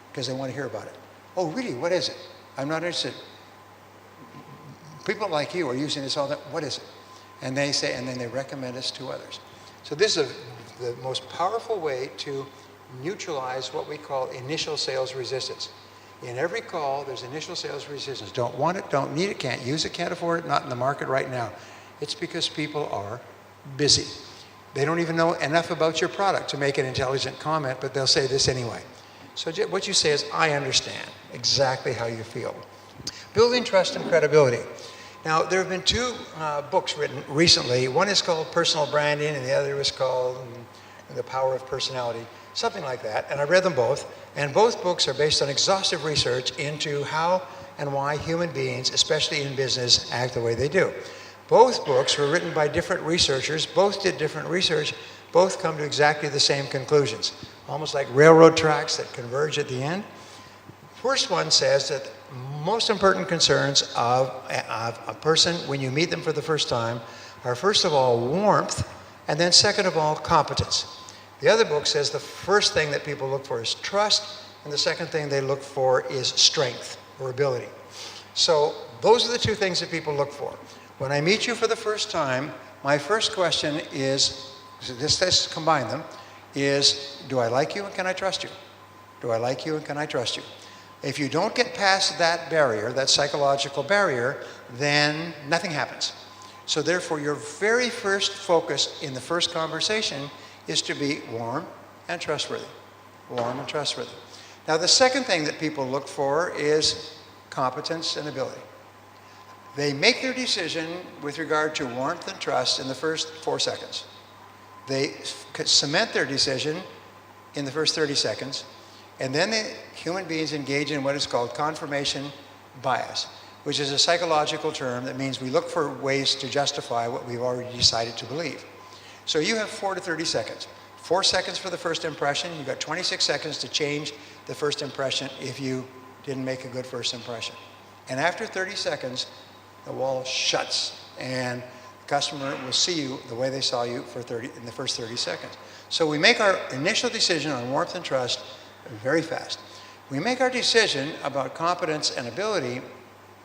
because they want to hear about it. Oh, really? What is it? I'm not interested. People like you are using this all the time. What is it? And they say, and then they recommend us to others. So this is the most powerful way to neutralize what we call initial sales resistance. In every call, there's initial sales resistance. Don't want it, don't need it, can't use it, can't afford it, not in the market right now. It's because people are busy. They don't even know enough about your product to make an intelligent comment, but they'll say this anyway. So what you say is, I understand exactly how you feel. Building trust and credibility. Now, there have been two books written recently. One is called Personal Branding, and the other was called The Power of Personality, something like that. And I read them both, and both books are based on exhaustive research into how and why human beings, especially in business, act the way they do. Both books were written by different researchers, both did different research, both come to exactly the same conclusions, almost like railroad tracks that converge at the end. First one says that most important concerns of a person when you meet them for the first time are, first of all, warmth, and then second of all, competence. The other book says the first thing that people look for is trust, and the second thing they look for is strength or ability. So those are the two things that people look for. When I meet you for the first time, my first question is, let's combine them, is, do I like you and can I trust you? Do I like you and can I trust you? If you don't get past that barrier, that psychological barrier, then nothing happens. So therefore, your very first focus in the first conversation is to be warm and trustworthy. Warm and trustworthy. Now, the second thing that people look for is competence and ability. They make their decision with regard to warmth and trust in the first 4 seconds. They cement their decision in the first 30 seconds. And then human beings engage in what is called confirmation bias, which is a psychological term that means we look for ways to justify what we've already decided to believe. So you have 4 to 30 seconds. 4 seconds for the first impression. You've got 26 seconds to change the first impression if you didn't make a good first impression. And after 30 seconds, the wall shuts and the customer will see you the way they saw you in the first 30 seconds. So we make our initial decision on warmth and trust very fast. We make our decision about competence and ability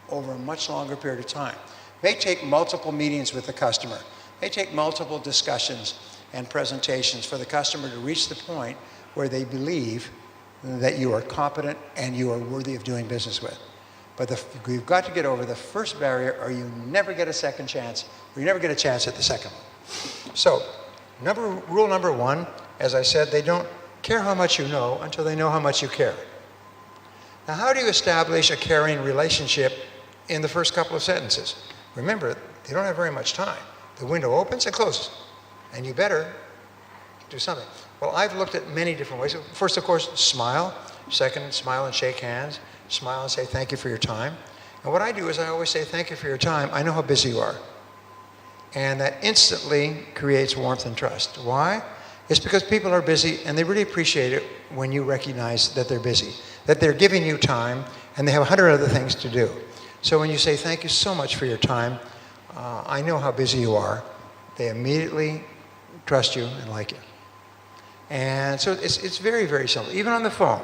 over a much longer period of time. It may take multiple meetings with the customer. It may take multiple discussions and presentations for the customer to reach the point where they believe that you are competent and you are worthy of doing business with. But you've got to get over the first barrier or you never get a second chance, or you never get a chance at the second one. So, rule number 1, as I said, they don't care how much you know until they know how much you care. Now, how do you establish a caring relationship in the first couple of sentences? Remember, they don't have very much time. The window opens and closes, and you better do something. Well, I've looked at many different ways. First, of course, smile. Second, smile and shake hands. Smile and say thank you for your time. And what I do is I always say thank you for your time. I know how busy you are. And that instantly creates warmth and trust. Why? It's because people are busy and they really appreciate it when you recognize that they're busy, that they're giving you time and they have 100 other things to do. So when you say thank you so much for your time, I know how busy you are, they immediately trust you and like you. And so it's very, very simple. Even on the phone,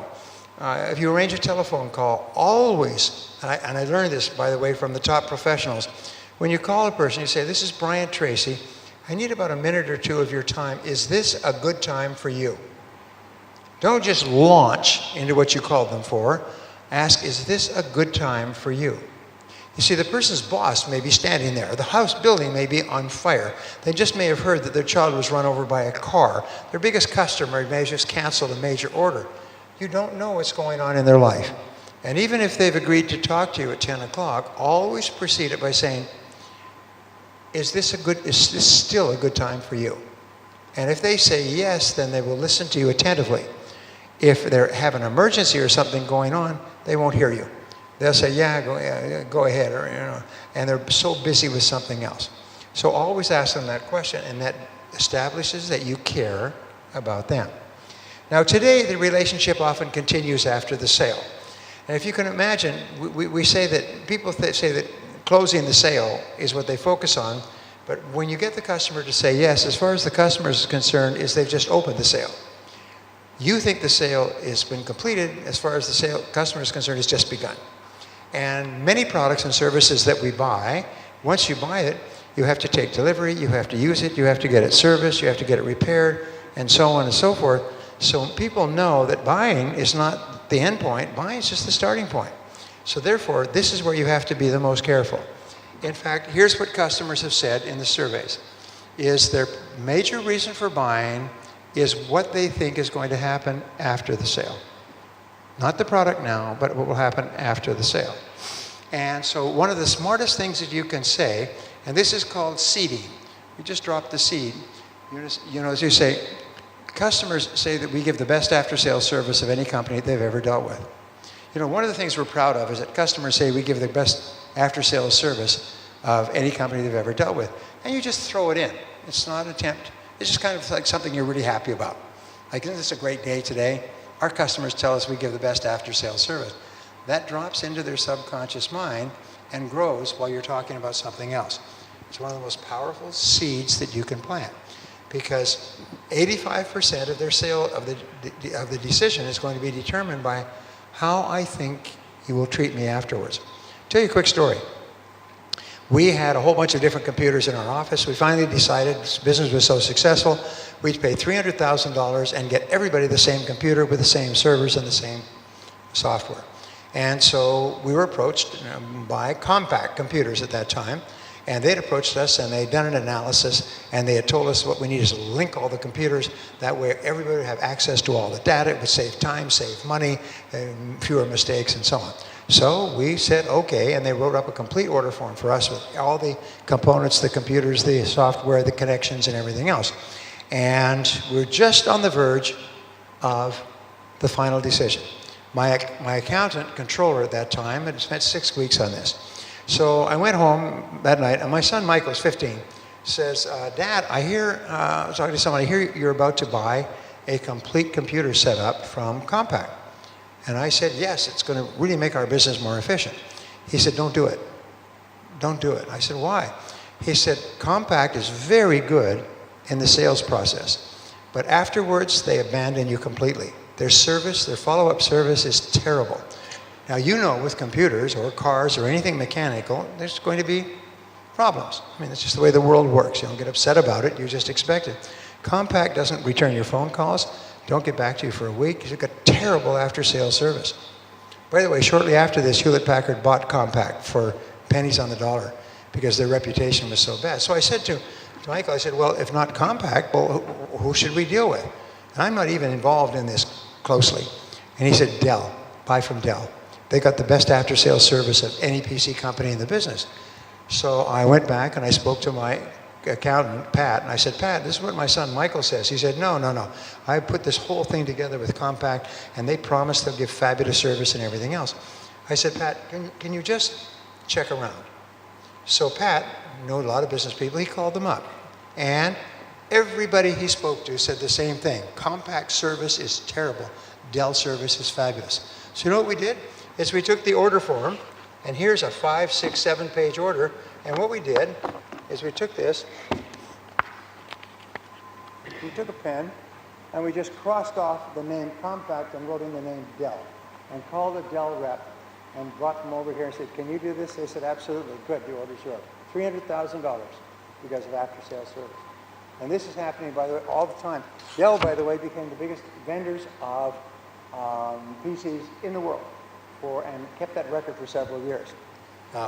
if you arrange a telephone call, always, and I learned this, by the way, from the top professionals, when you call a person, you say, this is Brian Tracy. I need about a minute or two of your time. Is this a good time for you? Don't just launch into what you called them for. Ask, is this a good time for you? You see, the person's boss may be standing there. The house building may be on fire. They just may have heard that their child was run over by a car. Their biggest customer may have just canceled a major order. You don't know what's going on in their life. And even if they've agreed to talk to you at 10 o'clock, always precede it by saying, is this still a good time for you? And if they say yes, then they will listen to you attentively. If they have an emergency or something going on, they won't hear you. They'll say, yeah, go ahead, or, and they're so busy with something else. So always ask them that question, and that establishes that you care about them. Now today, the relationship often continues after the sale. And if you can imagine, we say that, people say that closing the sale is what they focus on, but when you get the customer to say yes, as far as the customer is concerned, is they've just opened the sale. You think the sale has been completed, as far as the customer is concerned, it's just begun. And many products and services that we buy, once you buy it, you have to take delivery, you have to use it, you have to get it serviced, you have to get it repaired, and so on and so forth. So people know that buying is not the end point, buying is just the starting point. So therefore, this is where you have to be the most careful. In fact, here's what customers have said in the surveys, is their major reason for buying is what they think is going to happen after the sale. Not the product now, but what will happen after the sale. And so one of the smartest things that you can say, and this is called seeding. You just drop the seed. You know, as you say, customers say that we give the best after-sales service of any company they've ever dealt with. You know, one of the things we're proud of is that customers say we give the best after-sales service of any company they've ever dealt with. And you just throw it in. It's not an attempt. It's just kind of like something you're really happy about. Like, isn't this a great day today? Our customers tell us we give the best after-sales service. That drops into their subconscious mind and grows while you're talking about something else. It's one of the most powerful seeds that you can plant, because 85% of their sale of the decision is going to be determined by how I think you will treat me afterwards. I'll tell you a quick story. We had a whole bunch of different computers in our office. We finally decided this business was so successful, we'd pay $300,000 and get everybody the same computer with the same servers and the same software. And so we were approached by Compaq Computers at that time, and they'd approached us and they'd done an analysis, and they had told us what we needed is to link all the computers. That way everybody would have access to all the data. It would save time, save money, fewer mistakes, and so on. So we said, okay, and they wrote up a complete order form for us with all the components, the computers, the software, the connections, and everything else. And we're just on the verge of the final decision. My accountant controller at that time had spent 6 weeks on this. So I went home that night, and my son Michael is 15, says, Dad, I hear, I was talking to someone, I hear you're about to buy a complete computer setup from Compaq. And I said, yes, it's going to really make our business more efficient. He said, don't do it. Don't do it. I said, why? He said, Compaq is very good in the sales process, but afterwards they abandon you completely. Their service, their follow-up service is terrible. Now, you know, with computers or cars or anything mechanical, there's going to be problems. I mean, it's just the way the world works. You don't get upset about it, you just expect it. Compaq doesn't return your phone calls, don't get back to you for a week. You've got terrible after-sales service. By the way, shortly after this, Hewlett-Packard bought Compaq for pennies on the dollar because their reputation was so bad. So I said to Michael, I said, well, if not Compaq, well, who should we deal with? And I'm not even involved in this closely. And he said, Dell, buy from Dell. They got the best after-sales service of any PC company in the business. So I went back and I spoke to my accountant, Pat, and I said, Pat, this is what my son Michael says. He said, no. I put this whole thing together with Compaq, and they promised they'll give fabulous service and everything else. I said, Pat, can you just check around? So Pat knew a lot of business people. He called them up, and everybody he spoke to said the same thing. Compaq service is terrible. Dell service is fabulous. So you know what we did? Is we took the order form, and here's a 5, 6, 7-page order, and what we did is we took this, we took a pen, and we just crossed off the name Compaq and wrote in the name Dell, and called a Dell rep, and brought them over here and said, can you do this? They said, absolutely. Good, the order's yours. $300,000 because of after-sales service. And this is happening, by the way, all the time. Dell, by the way, became the biggest vendors of PCs in the world and kept that record for several years.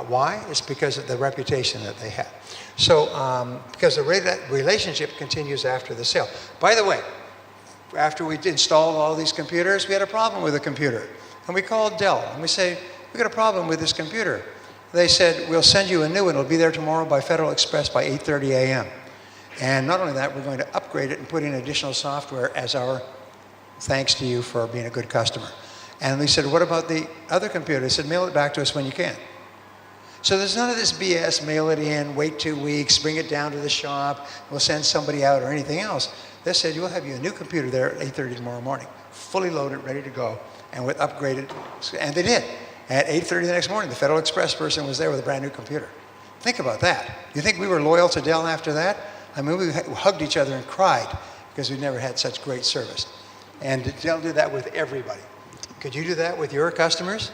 Why? It's because of the reputation that they had. So, because the relationship continues after the sale. By the way, after we installed all these computers, we had a problem with the computer. And we called Dell, and we say, we got a problem with this computer. They said, we'll send you a new one. It'll be there tomorrow by Federal Express by 8:30 a.m. And not only that, we're going to upgrade it and put in additional software as our thanks to you for being a good customer. And we said, what about the other computer? They said, mail it back to us when you can. So there's none of this BS, mail it in, wait 2 weeks, bring it down to the shop, we'll send somebody out or anything else. They said, we'll have you a new computer there at 8:30 tomorrow morning, fully loaded, ready to go, and with upgraded, and they did. At 8:30 the next morning, the Federal Express person was there with a brand new computer. Think about that. You think we were loyal to Dell after that? I mean, we hugged each other and cried because we'd never had such great service. And Dell did that with everybody. Could you do that with your customers?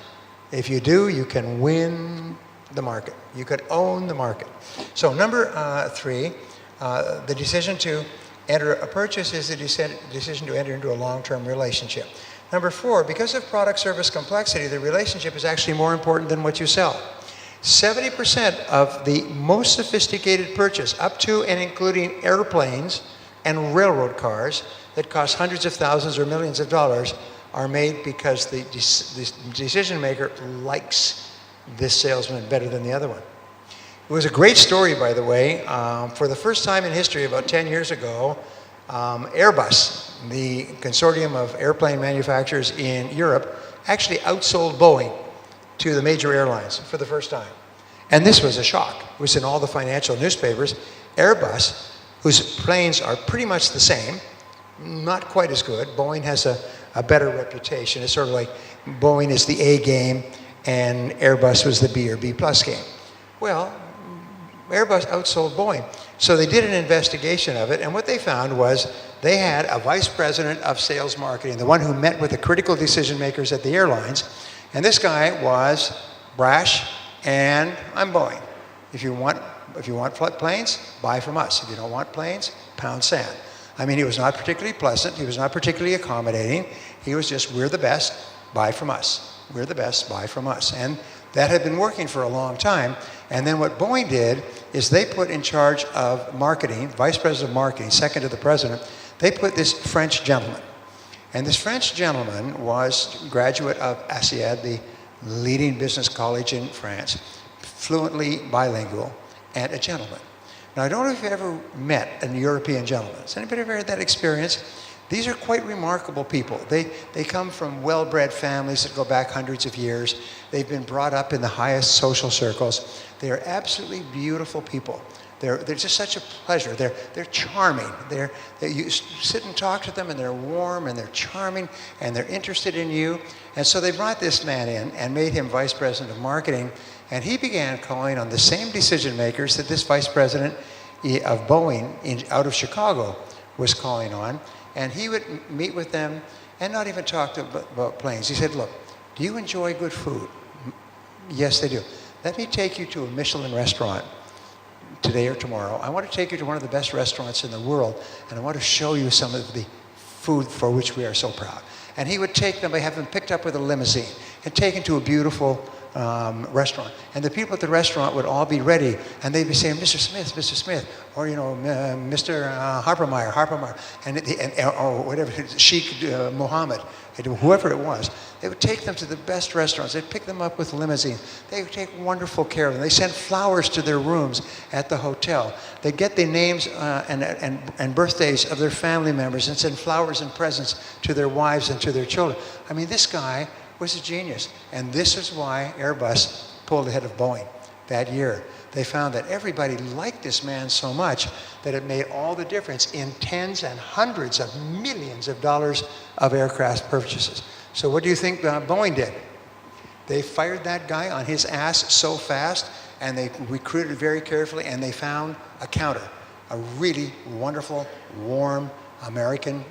If you do, you can win the market. You could own the market. So number 3, the decision to enter a purchase is the decision to enter into a long-term relationship. Number 4, because of product service complexity, the relationship is actually more important than what you sell. 70% of the most sophisticated purchase, up to and including airplanes and railroad cars that cost hundreds of thousands or millions of dollars, are made because the decision maker likes this salesman better than the other one. It was a great story, by the way. For the first time in history, about 10 years ago, Airbus, the consortium of airplane manufacturers in Europe, actually outsold Boeing to the major airlines for the first time. And this was a shock. It was in all the financial newspapers. Airbus, whose planes are pretty much the same, not quite as good. Boeing has a better reputation. It's sort of like Boeing is the A game and Airbus was the B or B plus game. Well, Airbus outsold Boeing. So they did an investigation of it, and what they found was they had a vice president of sales marketing, the one who met with the critical decision makers at the airlines, and this guy was brash, and I'm Boeing. If you want planes, buy from us. If you don't want planes, pound sand. I mean, he was not particularly pleasant. He was not particularly accommodating. He was just, we're the best, buy from us. We're the best, buy from us. And that had been working for a long time. And then what Boeing did is they put in charge of marketing, vice president of marketing, second to the president, they put this French gentleman. And this French gentleman was a graduate of INSEAD, the leading business college in France, fluently bilingual, and a gentleman. Now, I don't know if you've ever met a European gentleman. Has anybody ever had that experience? These are quite remarkable people. They come from well-bred families that go back hundreds of years. They've been brought up in the highest social circles. They are absolutely beautiful people. They're just such a pleasure. They're charming. You sit and talk to them, and they're warm, and they're charming, and they're interested in you. And so they brought this man in and made him vice president of marketing, and he began calling on the same decision makers that this vice president of Boeing out of Chicago was calling on. And he would meet with them and not even talk about planes. He said, look, do you enjoy good food? Yes, they do. Let me take you to a Michelin restaurant today or tomorrow. I want to take you to one of the best restaurants in the world, and I want to show you some of the food for which we are so proud. And he would take them, have them picked up with a limousine and taken to a beautiful restaurant. And the people at the restaurant would all be ready, and they'd be saying, Mr. Smith, or, Mr. Harpermeyer, or whatever, Sheikh Mohammed, whoever it was. They would take them to the best restaurants. They'd pick them up with limousines. They would take wonderful care of them. They sent flowers to their rooms at the hotel. They'd get the names and birthdays of their family members and send flowers and presents to their wives and to their children. I mean, this guy was a genius. And this is why Airbus pulled ahead of Boeing that year. They found that everybody liked this man so much that it made all the difference in tens and hundreds of millions of dollars of aircraft purchases. So what do you think Boeing did? They fired that guy on his ass so fast, and they recruited very carefully, and they found a counter, a really wonderful, warm American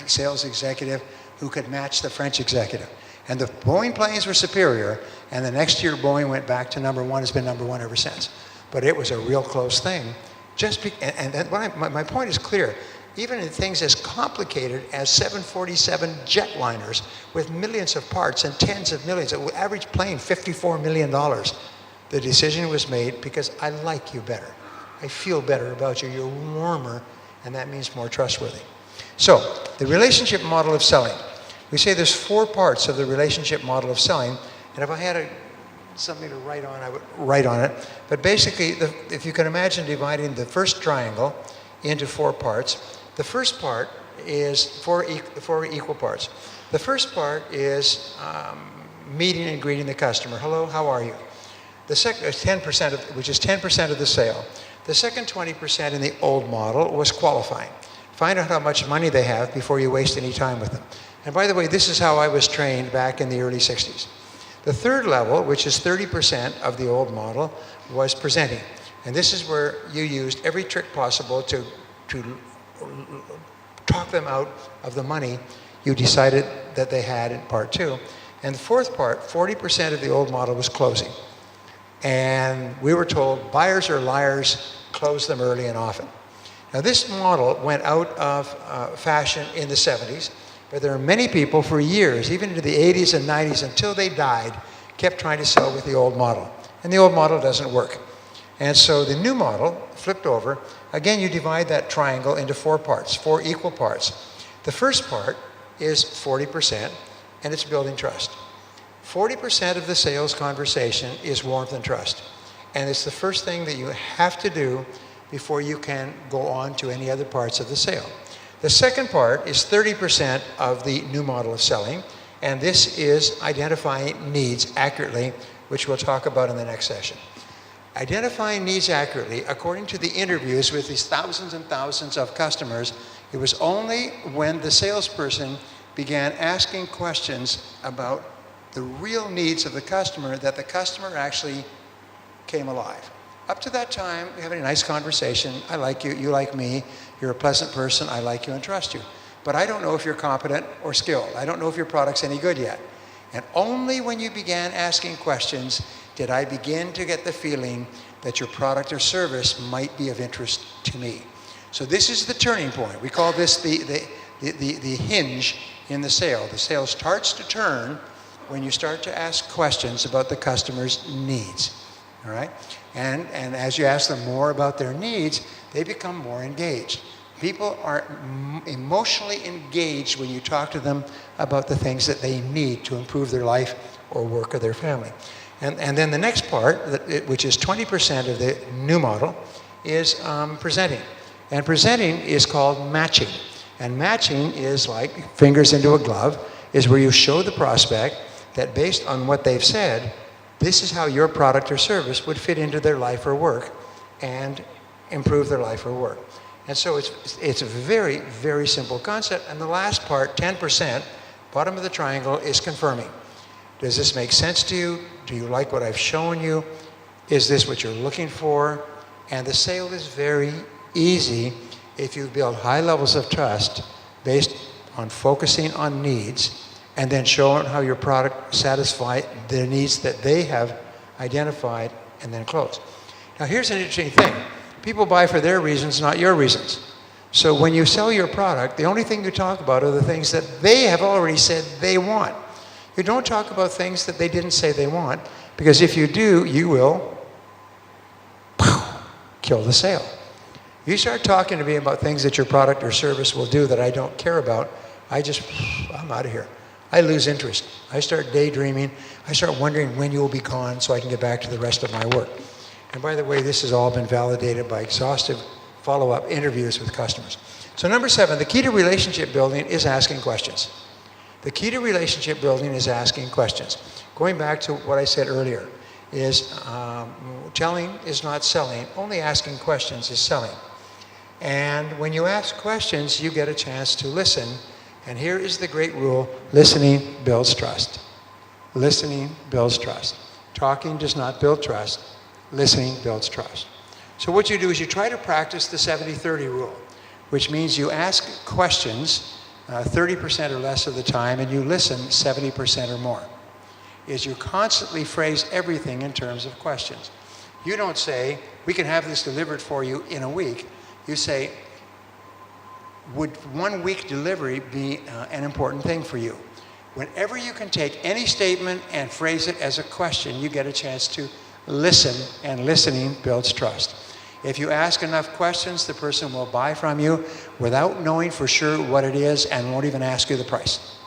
sales executive who could match the French executive. And the Boeing planes were superior, and the next year Boeing went back to number one, has been number one ever since. But it was a real close thing. My point is clear. Even in things as complicated as 747 jetliners with millions of parts and tens of millions, the average plane, $54 million, the decision was made because I like you better. I feel better about you. You're warmer, and that means more trustworthy. So, the relationship model of selling. We say there's 4 parts of the relationship model of selling, and if I had something to write on, I would write on it. But basically, if you can imagine dividing the first triangle into 4 parts, the first part is 4 equal parts. The first part is meeting and greeting the customer. Hello, how are you? The second is 10%, which is 10% of the sale. The second 20% in the old model was qualifying. Find out how much money they have before you waste any time with them. And by the way, this is how I was trained back in the early 60s. The third level, which is 30% of the old model, was presenting. And this is where you used every trick possible to talk them out of the money you decided that they had in part 2. And the fourth part, 40% of the old model was closing. And we were told, buyers are liars, close them early and often. Now this model went out of fashion in the 70s, but there are many people for years, even into the 80s and 90s, until they died, kept trying to sell with the old model. And the old model doesn't work. And so the new model, flipped over, again you divide that triangle into 4 parts, 4 equal parts. The first part is 40%, and it's building trust. 40% of the sales conversation is warmth and trust. And it's the first thing that you have to do before you can go on to any other parts of the sale. The second part is 30% of the new model of selling, and this is identifying needs accurately, which we'll talk about in the next session. Identifying needs accurately, according to the interviews with these thousands and thousands of customers, it was only when the salesperson began asking questions about the real needs of the customer that the customer actually came alive. Up to that time, we're having a nice conversation. I like you, you like me, you're a pleasant person, I like you and trust you. But I don't know if you're competent or skilled. I don't know if your product's any good yet. And only when you began asking questions did I begin to get the feeling that your product or service might be of interest to me. So this is the turning point. We call this the hinge in the sale. The sale starts to turn when you start to ask questions about the customer's needs. All right? And as you ask them more about their needs, they become more engaged. People are emotionally engaged when you talk to them about the things that they need to improve their life or work or their family. And then the next part, which is 20% of the new model, is presenting. And presenting is called matching. And matching is like fingers into a glove, is where you show the prospect that based on what they've said, this is how your product or service would fit into their life or work and improve their life or work. And so it's a very, very simple concept. And the last part, 10%, bottom of the triangle, is confirming. Does this make sense to you? Do you like what I've shown you? Is this what you're looking for? And the sale is very easy if you build high levels of trust based on focusing on needs and then showing how your product satisfies the needs that they have identified and then close. Now here's an interesting thing. People buy for their reasons, not your reasons. So when you sell your product, the only thing you talk about are the things that they have already said they want. You don't talk about things that they didn't say they want, because if you do, you will kill the sale. You start talking to me about things that your product or service will do that I don't care about, I'm out of here. I lose interest. I start daydreaming. I start wondering when you'll be gone so I can get back to the rest of my work. And by the way, this has all been validated by exhaustive follow-up interviews with customers. So number 7, the key to relationship building is asking questions. The key to relationship building is asking questions. Going back to what I said earlier, is telling is not selling. Only asking questions is selling. And when you ask questions, you get a chance to listen. And here is the great rule: listening builds trust. Listening builds trust. Talking does not build trust. Listening builds trust. So what you do is you try to practice the 70-30 rule, which means you ask questions 30% or less of the time, and you listen 70% or more. Is you constantly phrase everything in terms of questions. You don't say, we can have this delivered for you in a week. You say, would 1 week delivery be an important thing for you? Whenever you can take any statement and phrase it as a question, you get a chance to listen, and listening builds trust. If you ask enough questions, the person will buy from you without knowing for sure what it is and won't even ask you the price.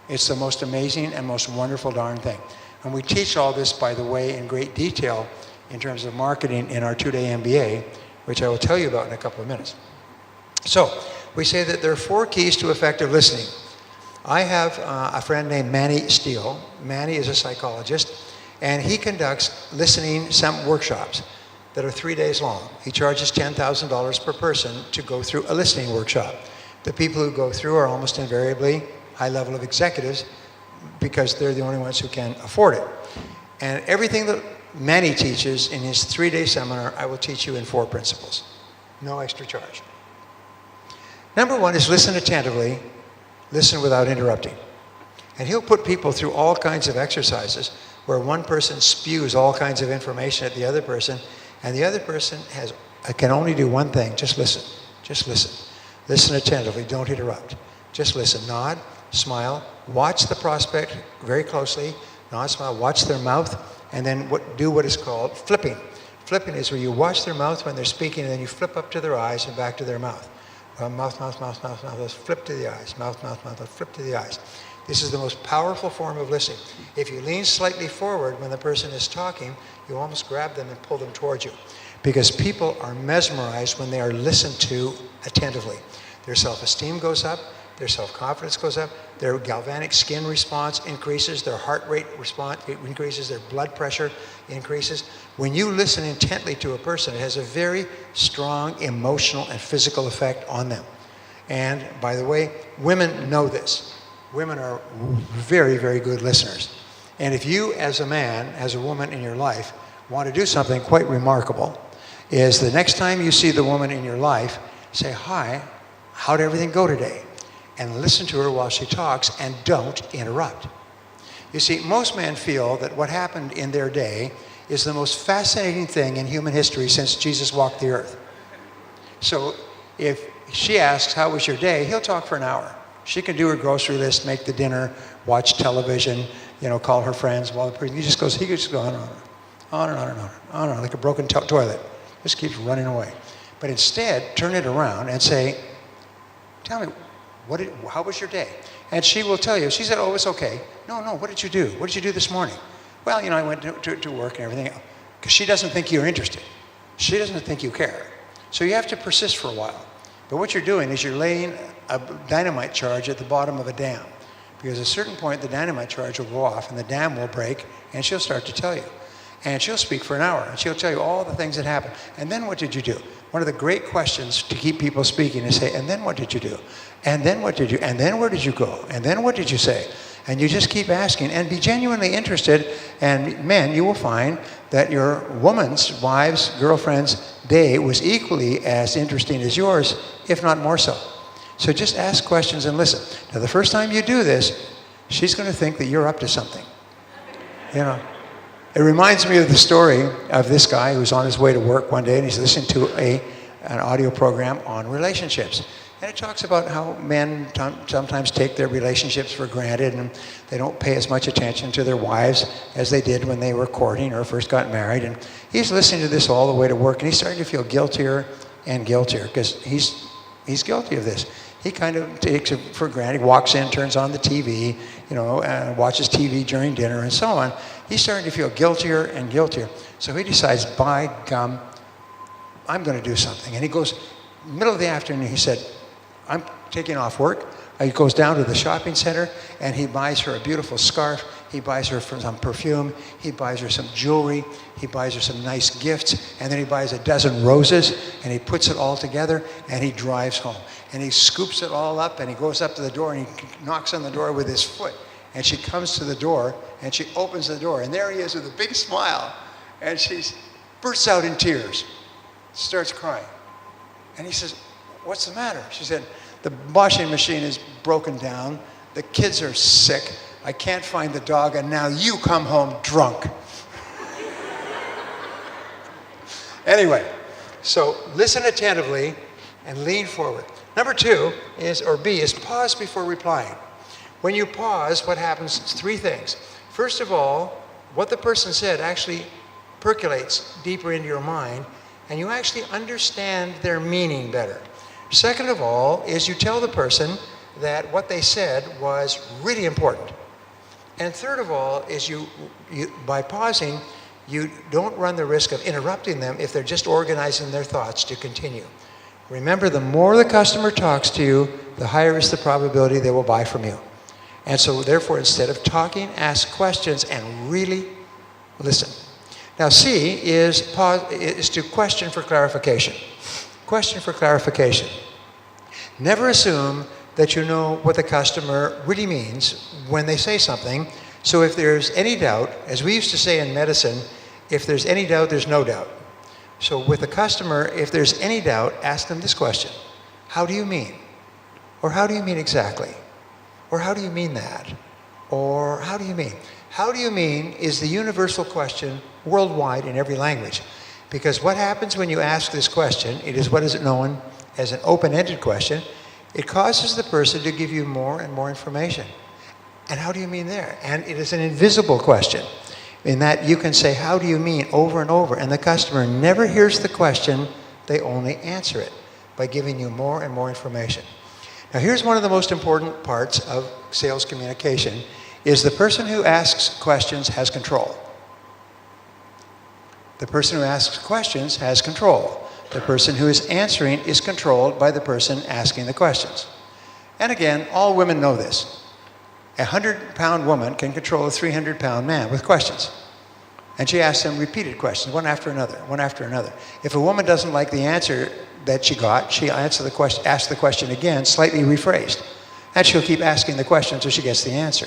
It's the most amazing and most wonderful darn thing. And we teach all this, by the way, in great detail in terms of marketing in our 2-day MBA, which I will tell you about in a couple of minutes. So, we say that there are 4 keys to effective listening. I have a friend named Manny Steele. Manny is a psychologist, and he conducts listening workshops that are 3 days long. He charges $10,000 per person to go through a listening workshop. The people who go through are almost invariably high-level of executives because they're the only ones who can afford it. And everything that Manny teaches in his 3-day seminar, I will teach you in 4 principles. No extra charge. Number 1 is listen attentively, listen without interrupting. And he'll put people through all kinds of exercises where one person spews all kinds of information at the other person, and the other person can only do one thing: just listen. Just listen. Listen attentively, don't interrupt. Just listen, nod, smile, watch the prospect very closely, nod, smile, watch their mouth, and then do what is called flipping. Flipping is where you watch their mouth when they're speaking, and then you flip up to their eyes and back to their mouth. Mouth, mouth, mouth, mouth, mouth, let's flip to the eyes. Mouth, mouth, mouth, let's flip to the eyes. This is the most powerful form of listening. If you lean slightly forward when the person is talking, you almost grab them and pull them towards you. Because people are mesmerized when they are listened to attentively. Their self-esteem goes up, their self-confidence goes up, their galvanic skin response increases, their heart rate response increases, their blood pressure increases. When you listen intently to a person, it has a very strong emotional and physical effect on them. And by the way, women know this. Women are very, very good listeners. And if you, as a man, as a woman in your life, want to do something quite remarkable, is the next time you see the woman in your life, say, "Hi, how'd everything go today?" And listen to her while she talks, and don't interrupt. You see, most men feel that what happened in their day is the most fascinating thing in human history since Jesus walked the earth. So if she asks, "How was your day?" he'll talk for an hour. She can do her grocery list, make the dinner, watch television, call her friends. While he just goes on and on, on and on and on, on and on, like a broken toilet. Just keeps running away. But instead, turn it around and say, "Tell me, how was your day?" And she will tell you. She said, "Oh, it's okay." No, what did you do? What did you do this morning?" "Well, I went to work and everything." Because she doesn't think you're interested. She doesn't think you care. So you have to persist for a while. But what you're doing is you're laying a dynamite charge at the bottom of a dam. Because at a certain point, the dynamite charge will go off and the dam will break, and she'll start to tell you. And she'll speak for an hour, and she'll tell you all the things that happened. And then what did you do? One of the great questions to keep people speaking is say, "And then what did you do? And then what did you, and then where did you go? And then what did you say?" And you just keep asking and be genuinely interested. And men, you will find that your woman's, wife's, girlfriend's day was equally as interesting as yours, if not more so. So just ask questions and listen. Now, the first time you do this, she's going to think that you're up to something. It reminds me of the story of this guy who's on his way to work one day, and he's listening to an audio program on relationships. And it talks about how men sometimes take their relationships for granted, and they don't pay as much attention to their wives as they did when they were courting or first got married. And he's listening to this all the way to work, and he's starting to feel guiltier and guiltier because he's guilty of this. He kind of takes it for granted. He walks in, turns on the TV, and watches TV during dinner and so on. He's starting to feel guiltier and guiltier. So he decides, by gum, I'm going to do something. And he goes, middle of the afternoon, he said, "I'm taking off work." He goes down to the shopping center and he buys her a beautiful scarf. He buys her some perfume. He buys her some jewelry. He buys her some nice gifts. And then he buys a dozen roses and he puts it all together and he drives home. And he scoops it all up and he goes up to the door and he knocks on the door with his foot. And she comes to the door and she opens the door and there he is with a big smile. And she bursts out in tears, starts crying. And he says, "What's the matter?" She said, "The washing machine is broken down. The kids are sick. I can't find the dog, and now you come home drunk." Anyway, so listen attentively and lean forward. Number 2 is, or B, is pause before replying. When you pause, what happens? It's 3 things. First of all, what the person said actually percolates deeper into your mind, and you actually understand their meaning better. Second of all is you tell the person that what they said was really important. And third of all is you by pausing, you don't run the risk of interrupting them if they're just organizing their thoughts to continue. Remember, the more the customer talks to you, the higher is the probability they will buy from you. And so therefore, instead of talking, ask questions and really listen. Now C is to question for clarification. Question for clarification. Never assume that you know what the customer really means when they say something. So if there's any doubt, as we used to say in medicine, if there's any doubt, there's no doubt. So with the customer, if there's any doubt, ask them this question: how do you mean? Or how do you mean exactly? Or how do you mean that? Or how do you mean? How do you mean is the universal question worldwide in every language. Because what happens when you ask this question, it is what is known as an open-ended question. It causes the person to give you more and more information. And how do you mean there? And it is an invisible question in that you can say, how do you mean, over and over, and the customer never hears the question, they only answer it by giving you more and more information. Now here's one of the most important parts of sales communication, is the person who asks questions has control. The person who asks questions has control. The person who is answering is controlled by the person asking the questions. And again, all women know this. A 100-pound woman can control a 300-pound man with questions. And she asks them repeated questions, one after another, one after another. If a woman doesn't like the answer that she got, she'll asks the question again, slightly rephrased. And she'll keep asking the question until she gets the answer.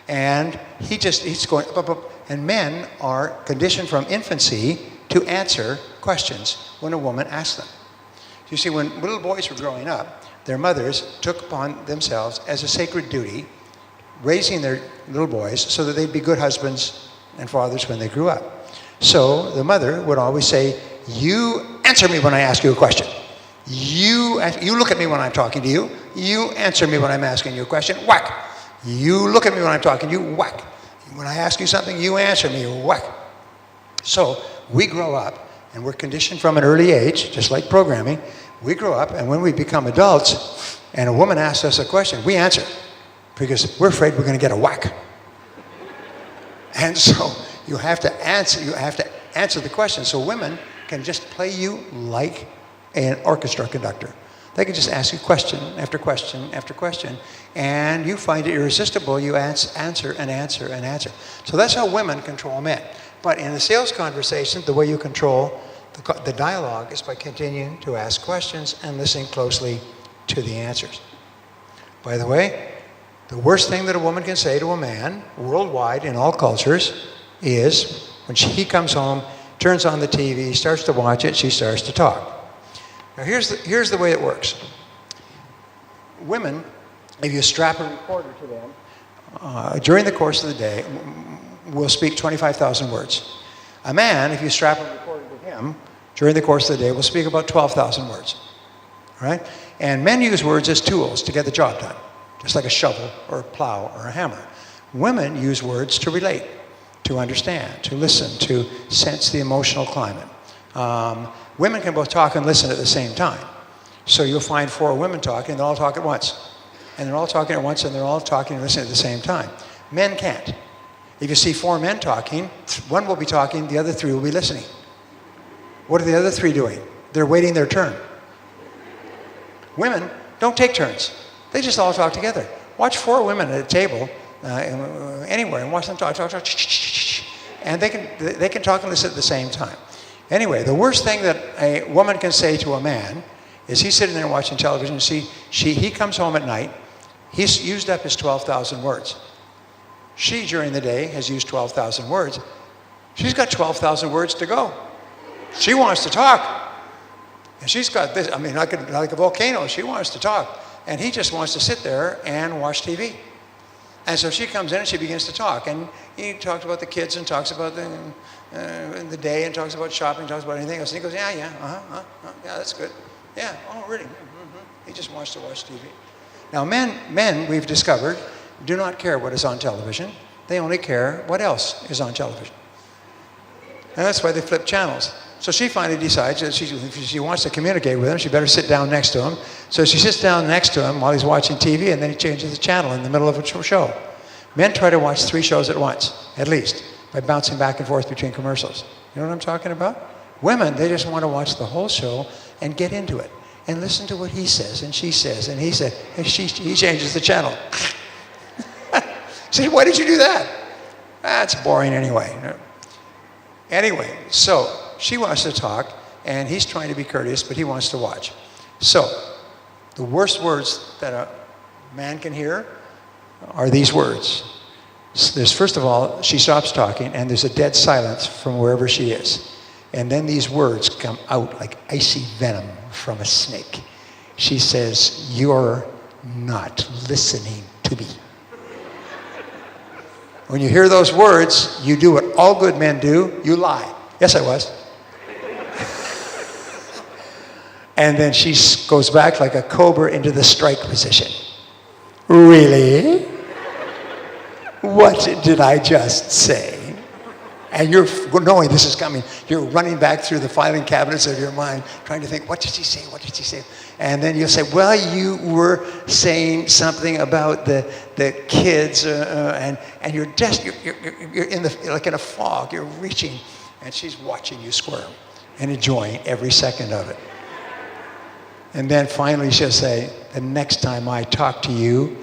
And he's going, and men are conditioned from infancy to answer questions when a woman asks them. You see, when little boys were growing up, their mothers took upon themselves as a sacred duty raising their little boys so that they'd be good husbands and fathers when they grew up. So the mother would always say, you answer me when I ask you a question. You look at me when I'm talking to you. You answer me when I'm asking you a question. Whack. You look at me when I'm talking to you. Whack. When I ask you something, you answer me. Whack. So we grow up, and we're conditioned from an early age, just like programming. We grow up, and when we become adults, and a woman asks us a question, we answer, because we're afraid we're going to get a whack. And so you have to answer the question. So women can just play you like an orchestra conductor. They can just ask you question after question after question, and you find it irresistible. You answer and answer and answer. So that's how women control men. But in a sales conversation, the way you control the dialogue is by continuing to ask questions and listening closely to the answers. By the way, the worst thing that a woman can say to a man worldwide in all cultures is when he comes home, turns on the TV, starts to watch it, she starts to talk. Now here's the way it works. Women, if you strap a recorder to them, during the course of the day, will speak 25,000 words. A man, if you strap a recorder to him, during the course of the day, will speak about 12,000 words. All right? And men use words as tools to get the job done, just like a shovel or a plow or a hammer. Women use words to relate, to understand, to listen, to sense the emotional climate. Women can both talk and listen at the same time. So you'll find 4 women talking, and they'll all talk at once. And they're all talking at once, and they're all talking and listening at the same time. Men can't. If you see 4 men talking, one will be talking, the other 3 will be listening. What are the other 3 doing? They're waiting their turn. Women don't take turns. They just all talk together. Watch 4 women at a table anywhere and watch them talk. And they can talk and listen at the same time. Anyway, the worst thing that a woman can say to a man is he's sitting there watching television. He comes home at night. He's used up his 12,000 words. She, during the day, has used 12,000 words. She's got 12,000 words to go. She wants to talk. And she's got this, I mean, like a volcano, she wants to talk. And he just wants to sit there and watch TV. And so she comes in and she begins to talk. And he talks about the kids and talks about the day and talks about shopping, talks about anything else. And he goes, yeah, that's good. Yeah, oh, really? Mm-hmm. He just wants to watch TV. Now, men, we've discovered, do not care what is on television. They only care what else is on television. And that's why they flip channels. So she finally decides that if she wants to communicate with him, she better sit down next to him. So she sits down next to him while he's watching TV, and then he changes the channel in the middle of a show. Men try to watch 3 shows at once, at least, by bouncing back and forth between commercials. You know what I'm talking about? Women, they just want to watch the whole show and get into it and listen to what he says and she says and he said, and he changes the channel. She said, why did you do that? That's boring anyway. Anyway, so she wants to talk, and he's trying to be courteous, but he wants to watch. So, the worst words that a man can hear are these words. There's, first of all, she stops talking, and there's a dead silence from wherever she is. And then these words come out like icy venom from a snake. She says, "You're not listening to me." When you hear those words, you do what all good men do, you lie. Yes, I was. And then she goes back like a cobra into the strike position. Really? What did I just say? And you're knowing this is coming. You're running back through the filing cabinets of your mind, trying to think, what did she say? What did she say? And then you'll say, well, you were saying something about the kids, and you're in like in a fog. You're reaching, and she's watching you squirm and enjoying every second of it. And then finally she'll say, the next time I talk to you,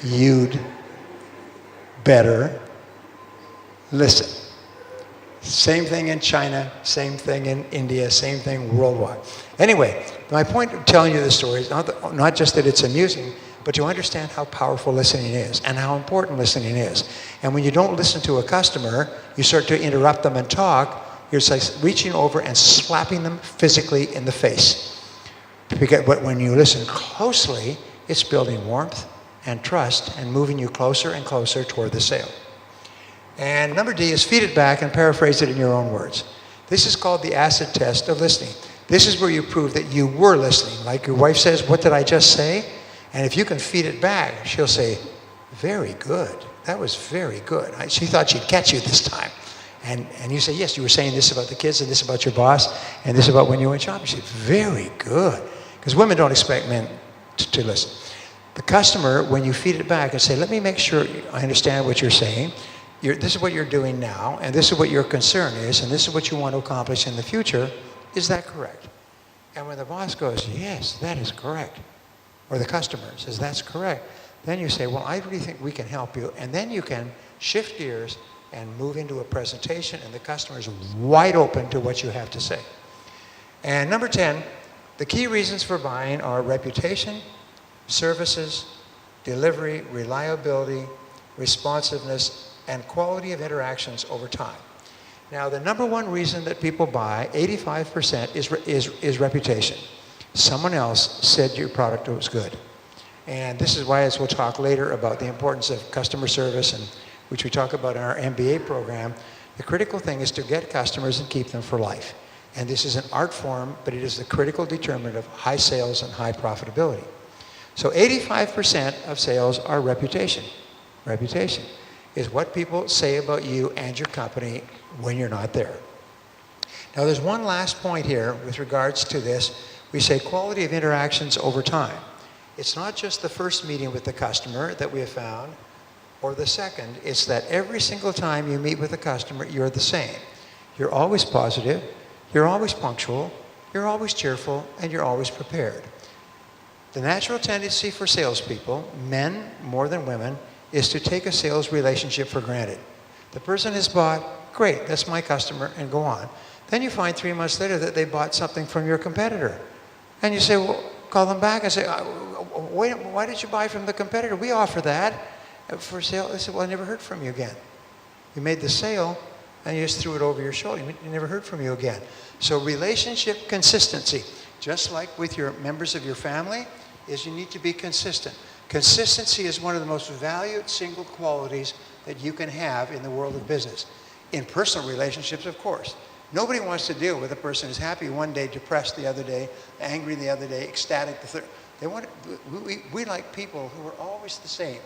you'd better listen. Same thing in China, same thing in India, same thing worldwide. Anyway, my point of telling you this story is not just that it's amusing, but to understand how powerful listening is and how important listening is. And when you don't listen to a customer, you start to interrupt them and talk, you're like reaching over and slapping them physically in the face. But when you listen closely, it's building warmth and trust and moving you closer and closer toward the sale. And number D is feed it back and paraphrase it in your own words. This is called the acid test of listening. This is where you prove that you were listening. Like your wife says, what did I just say? And if you can feed it back, she'll say, very good. That was very good. She thought she'd catch you this time. And you say, yes, you were saying this about the kids and this about your boss and this about when you went shopping. She said, very good. Because women don't expect men to listen. The customer, when you feed it back and say, let me make sure I understand what you're saying. This is what you're doing now, and this is what your concern is, and this is what you want to accomplish in the future. Is that correct? And when the boss goes, yes, that is correct, or the customer says, that's correct, then you say, well, I really think we can help you. And then you can shift gears and move into a presentation, and the customer is wide open to what you have to say. And number 10, the key reasons for buying are reputation, services, delivery, reliability, responsiveness, and quality of interactions over time. Now, the number one reason that people buy, 85%, is reputation. Someone else said your product was good. And this is why, as we'll talk later about the importance of customer service, and which we talk about in our MBA program, the critical thing is to get customers and keep them for life. And this is an art form, but it is the critical determinant of high sales and high profitability. So 85% of sales are reputation. Reputation is what people say about you and your company when you're not there. Now, there's one last point here with regards to this. We say quality of interactions over time. It's not just the first meeting with the customer that we have found, or the second. It's that every single time you meet with a customer, you're the same. You're always positive, you're always punctual, you're always cheerful, and you're always prepared. The natural tendency for salespeople, men more than women, is to take a sales relationship for granted. The person has bought, great, that's my customer, and go on. Then you find 3 months later that they bought something from your competitor. And you say, well, call them back and say, wait, why did you buy from the competitor? We offer that for sale. They said, well, I never heard from you again. You made the sale, and you just threw it over your shoulder. You never heard from you again. So relationship consistency, just like with your members of your family, is you need to be consistent. Consistency is one of the most valued single qualities that you can have in the world of business. In personal relationships, of course. Nobody wants to deal with a person who's happy one day, depressed the other day, angry the other day, ecstatic the third. We like people who are always the same.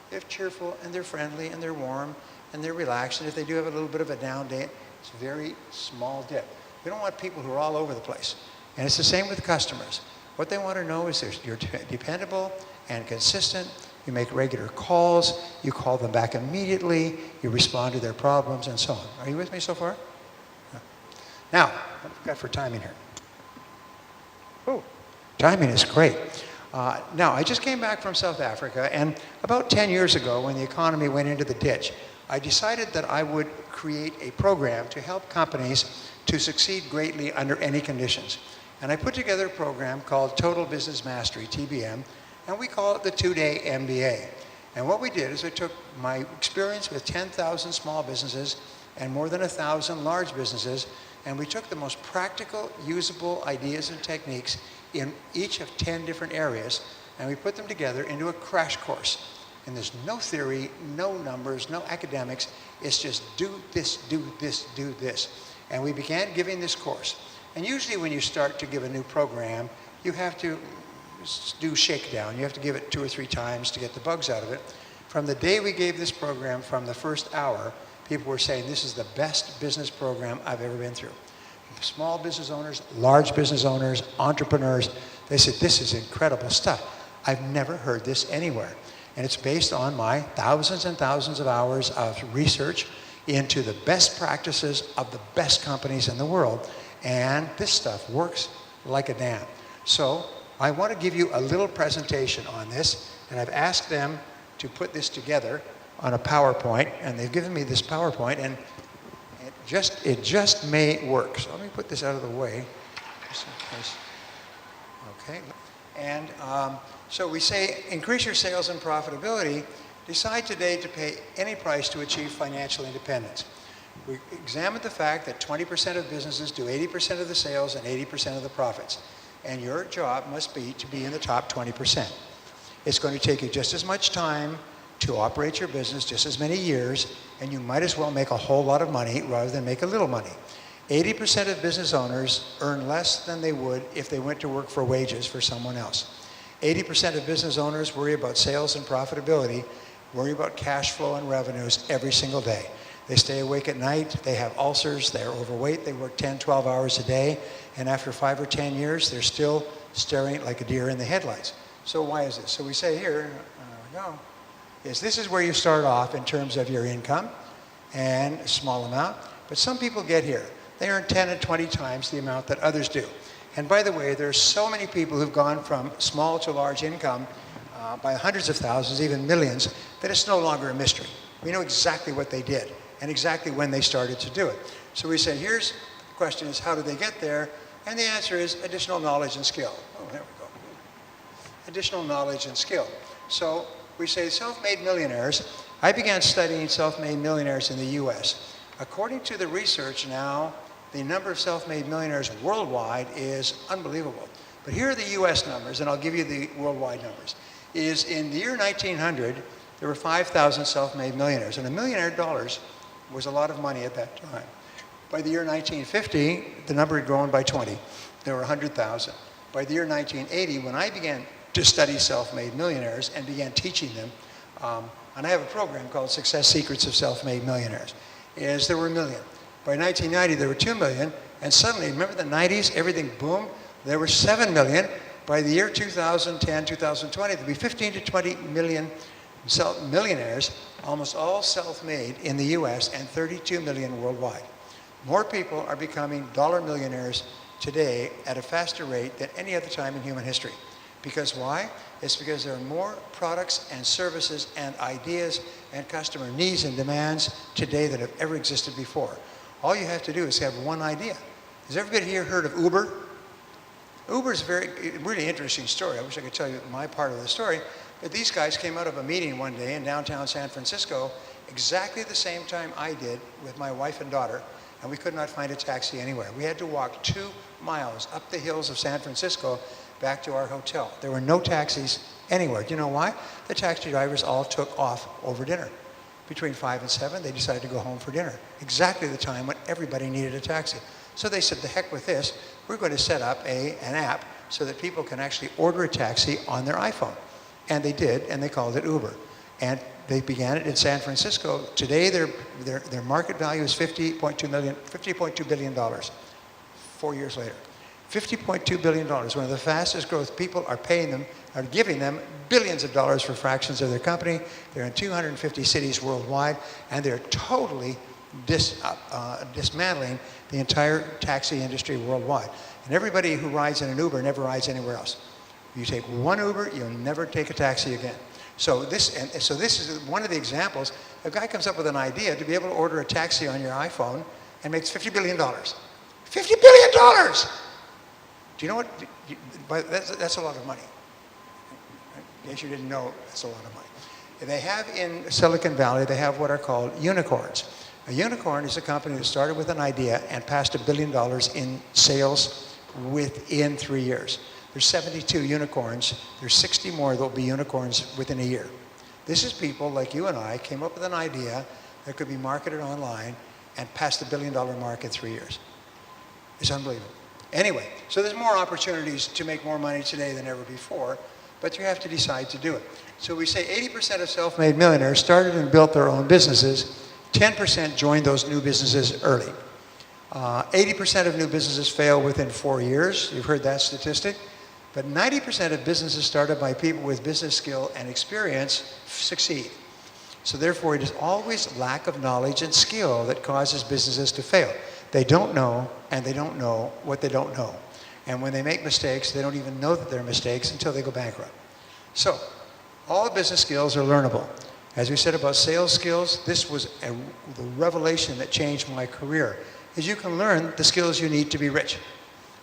They're cheerful, and they're friendly, and they're warm, and they're relaxed. And if they do have a little bit of a down day, it's a very small dip. We don't want people who are all over the place. And it's the same with customers. What they want to know is you're dependable and consistent. You make regular calls. You call them back immediately. You respond to their problems, and so on. Are you with me so far? Now, what have we got for timing here? Oh, timing is great. Now, I just came back from South Africa, and about 10 years ago, when the economy went into the ditch, I decided that I would create a program to help companies to succeed greatly under any conditions. And I put together a program called Total Business Mastery, TBM, and we call it the 2-day MBA. And what we did is I took my experience with 10,000 small businesses and more than 1,000 large businesses, and we took the most practical, usable ideas and techniques in each of 10 different areas, and we put them together into a crash course. And there's no theory, no numbers, no academics. It's just do this, do this, do this. And we began giving this course. And usually when you start to give a new program, you have to do shakedown. You have to give it 2 or 3 times to get the bugs out of it. From the day we gave this program, from the first hour, people were saying, this is the best business program I've ever been through. Small business owners, large business owners, entrepreneurs, they said, this is incredible stuff. I've never heard this anywhere. And it's based on my thousands and thousands of hours of research into the best practices of the best companies in the world. And this stuff works like a damn. So I want to give you a little presentation on this, and I've asked them to put this together on a PowerPoint, and they've given me this PowerPoint, and it just may work. So let me put this out of the way, just in case. Okay, and so we say, increase your sales and profitability. Decide today to pay any price to achieve financial independence. We examined the fact that 20% of businesses do 80% of the sales and 80% of the profits. And your job must be to be in the top 20%. It's going to take you just as much time to operate your business, just as many years, and you might as well make a whole lot of money rather than make a little money. 80% of business owners earn less than they would if they went to work for wages for someone else. 80% of business owners worry about sales and profitability, worry about cash flow and revenues every single day. They stay awake at night, they have ulcers, they're overweight, they work 10, 12 hours a day, and after 5 or 10 years, they're still staring like a deer in the headlights. So why is this? So we say here, this is where you start off in terms of your income, and a small amount, but some people get here. They earn 10 and 20 times the amount that others do. And by the way, there's so many people who've gone from small to large income by hundreds of thousands, even millions, that it's no longer a mystery. We know exactly what they did and exactly when they started to do it. So we say, here's the question is, how did they get there? And the answer is additional knowledge and skill. Oh, there we go. Additional knowledge and skill. So we say self-made millionaires. I began studying self-made millionaires in the US. According to the research now, the number of self-made millionaires worldwide is unbelievable. But here are the US numbers, and I'll give you the worldwide numbers. Is in the year 1900, there were 5,000 self-made millionaires, and $1 million was a lot of money at that time. By the year 1950, the number had grown by 20. There were 100,000. By the year 1980, when I began to study self-made millionaires and began teaching them, and I have a program called Success Secrets of Self-Made Millionaires, is there were 1 million. By 1990, there were 2 million, and suddenly, remember the 90s, everything boomed? There were 7 million. By the year 2010, 2020, there'll be 15 to 20 million millionaires, almost all self-made in the US, and 32 million worldwide. More people are becoming dollar millionaires today at a faster rate than any other time in human history. Because why? It's because there are more products and services and ideas and customer needs and demands today than have ever existed before. All you have to do is have one idea. Has everybody here heard of Uber? Uber's a really interesting story. I wish I could tell you my part of the story. But these guys came out of a meeting one day in downtown San Francisco exactly the same time I did with my wife and daughter, and we could not find a taxi anywhere. We had to walk 2 miles up the hills of San Francisco back to our hotel. There were no taxis anywhere. Do you know why? The taxi drivers all took off over dinner. Between 5 and 7, they decided to go home for dinner. Exactly the time when everybody needed a taxi. So they said, the heck with this. We're going to set up an app so that people can actually order a taxi on their iPhone. And they did, and they called it Uber. And they began it in San Francisco. Today, their market value is $50.2 billion. 4 years later. $50.2 billion, one of the fastest growth. People are paying them, are giving them billions of dollars for fractions of their company. They're in 250 cities worldwide, and they're totally dismantling the entire taxi industry worldwide. And everybody who rides in an Uber never rides anywhere else. You take one Uber, you'll never take a taxi again. So this is one of the examples. A guy comes up with an idea to be able to order a taxi on your iPhone and makes $50 billion. $50 billion! Do you know what? That's a lot of money. In case you didn't know, that's a lot of money. They have in Silicon Valley, they have what are called unicorns. A unicorn is a company that started with an idea and passed $1 billion in sales within 3 years. There's 72 unicorns. There's 60 more that will be unicorns within a year. This is people like you and I came up with an idea that could be marketed online and passed the $1 billion mark in 3 years. It's unbelievable. Anyway, so there's more opportunities to make more money today than ever before, but you have to decide to do it. So we say 80% of self-made millionaires started and built their own businesses. 10% joined those new businesses early. 80% of new businesses fail within 4 years. You've heard that statistic. But 90% of businesses started by people with business skill and experience succeed. So therefore, it is always lack of knowledge and skill that causes businesses to fail. They don't know, and they don't know what they don't know. And when they make mistakes, they don't even know that they're mistakes until they go bankrupt. So, all business skills are learnable. As we said about sales skills, this was the revelation that changed my career, is you can learn the skills you need to be rich.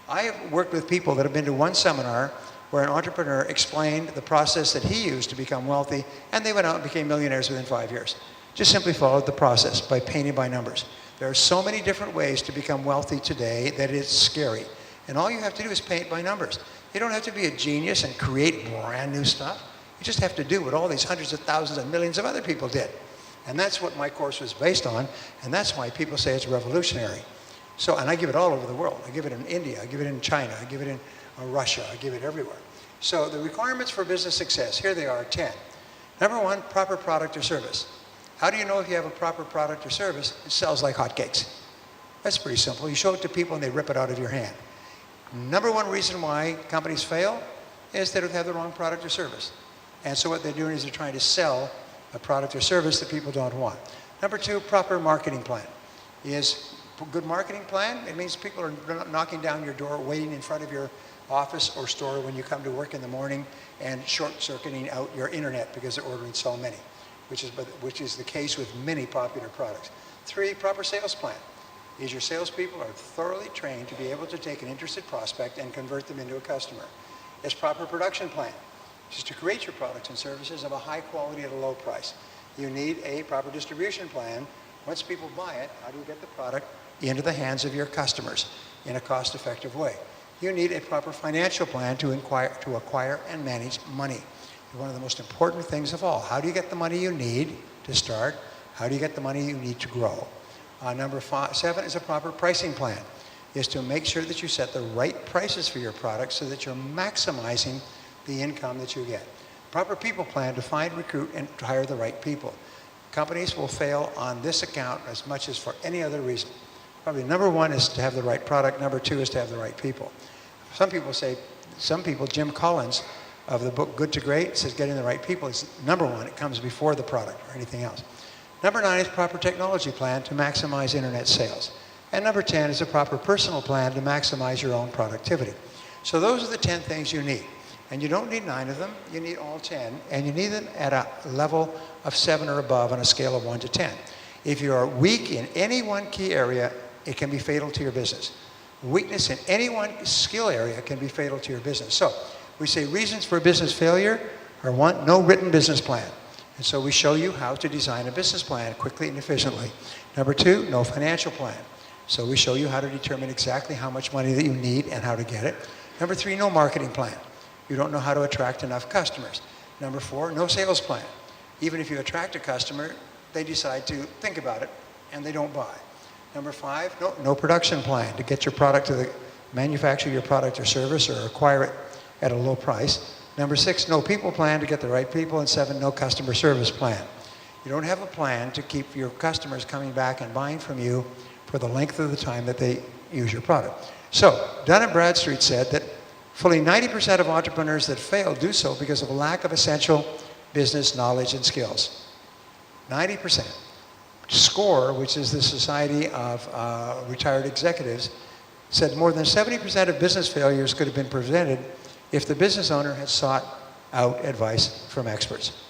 I have worked with people that have been to one seminar where an entrepreneur explained the process that he used to become wealthy, and they went out and became millionaires within 5 years. Just simply followed the process by painting by numbers. There are so many different ways to become wealthy today that it's scary. And all you have to do is paint by numbers. You don't have to be a genius and create brand new stuff. You just have to do what all these hundreds of thousands and millions of other people did. And that's what my course was based on, and that's why people say it's revolutionary. So, and I give it all over the world. I give it in India, I give it in China, I give it in Russia, I give it everywhere. So the requirements for business success, here they are, 10. Number 1, proper product or service. How do you know if you have a proper product or service? It sells like hotcakes. That's pretty simple. You show it to people and they rip it out of your hand. Number 1 reason why companies fail is they don't have the wrong product or service. And so what they're doing is they're trying to sell a product or service that people don't want. Number 2, proper marketing plan. Is a good marketing plan? It means people are not knocking down your door, waiting in front of your office or store when you come to work in the morning and short-circuiting out your internet because they're ordering so many, which is the case with many popular products. 3, proper sales plan. Is your salespeople are thoroughly trained to be able to take an interested prospect and convert them into a customer. Is proper production plan. Just to create your products and services of a high quality at a low price. You need a proper distribution plan. Once people buy it, how do you get the product into the hands of your customers in a cost-effective way? You need a proper financial plan to acquire and manage money. One of the most important things of all. How do you get the money you need to start? How do you get the money you need to grow? Number 7 is a proper pricing plan. Is to make sure that you set the right prices for your products so that you're maximizing the income that you get. Proper people plan to find, recruit, and hire the right people. Companies will fail on this account as much as for any other reason. Probably number 1 is to have the right product. Number 2 is to have the right people. Some people, Jim Collins of the book Good to Great says getting the right people is number 1. It comes before the product or anything else. Number 9 is proper technology plan to maximize internet sales. And number 10 is a proper personal plan to maximize your own productivity. So those are the 10 things you need. And you don't need 9 of them, you need all 10, and you need them at a level of 7 or above on a scale of 1 to 10. If you are weak in any one key area, it can be fatal to your business. Weakness in any one skill area can be fatal to your business. So we say reasons for business failure are 1, no written business plan. And so we show you how to design a business plan quickly and efficiently. Number 2, no financial plan. So we show you how to determine exactly how much money that you need and how to get it. Number 3, no marketing plan. You don't know how to attract enough customers. Number 4, no sales plan. Even if you attract a customer, they decide to think about it and they don't buy. Number 5, no production plan to get your product to manufacture your product or service or acquire it at a low price. Number 6, no people plan to get the right people. And 7, no customer service plan. You don't have a plan to keep your customers coming back and buying from you for the length of the time that they use your product. So Dun & Bradstreet said that fully 90% of entrepreneurs that fail do so because of a lack of essential business knowledge and skills. 90%. SCORE, which is the Society of Retired Executives, said more than 70% of business failures could have been prevented if the business owner had sought out advice from experts.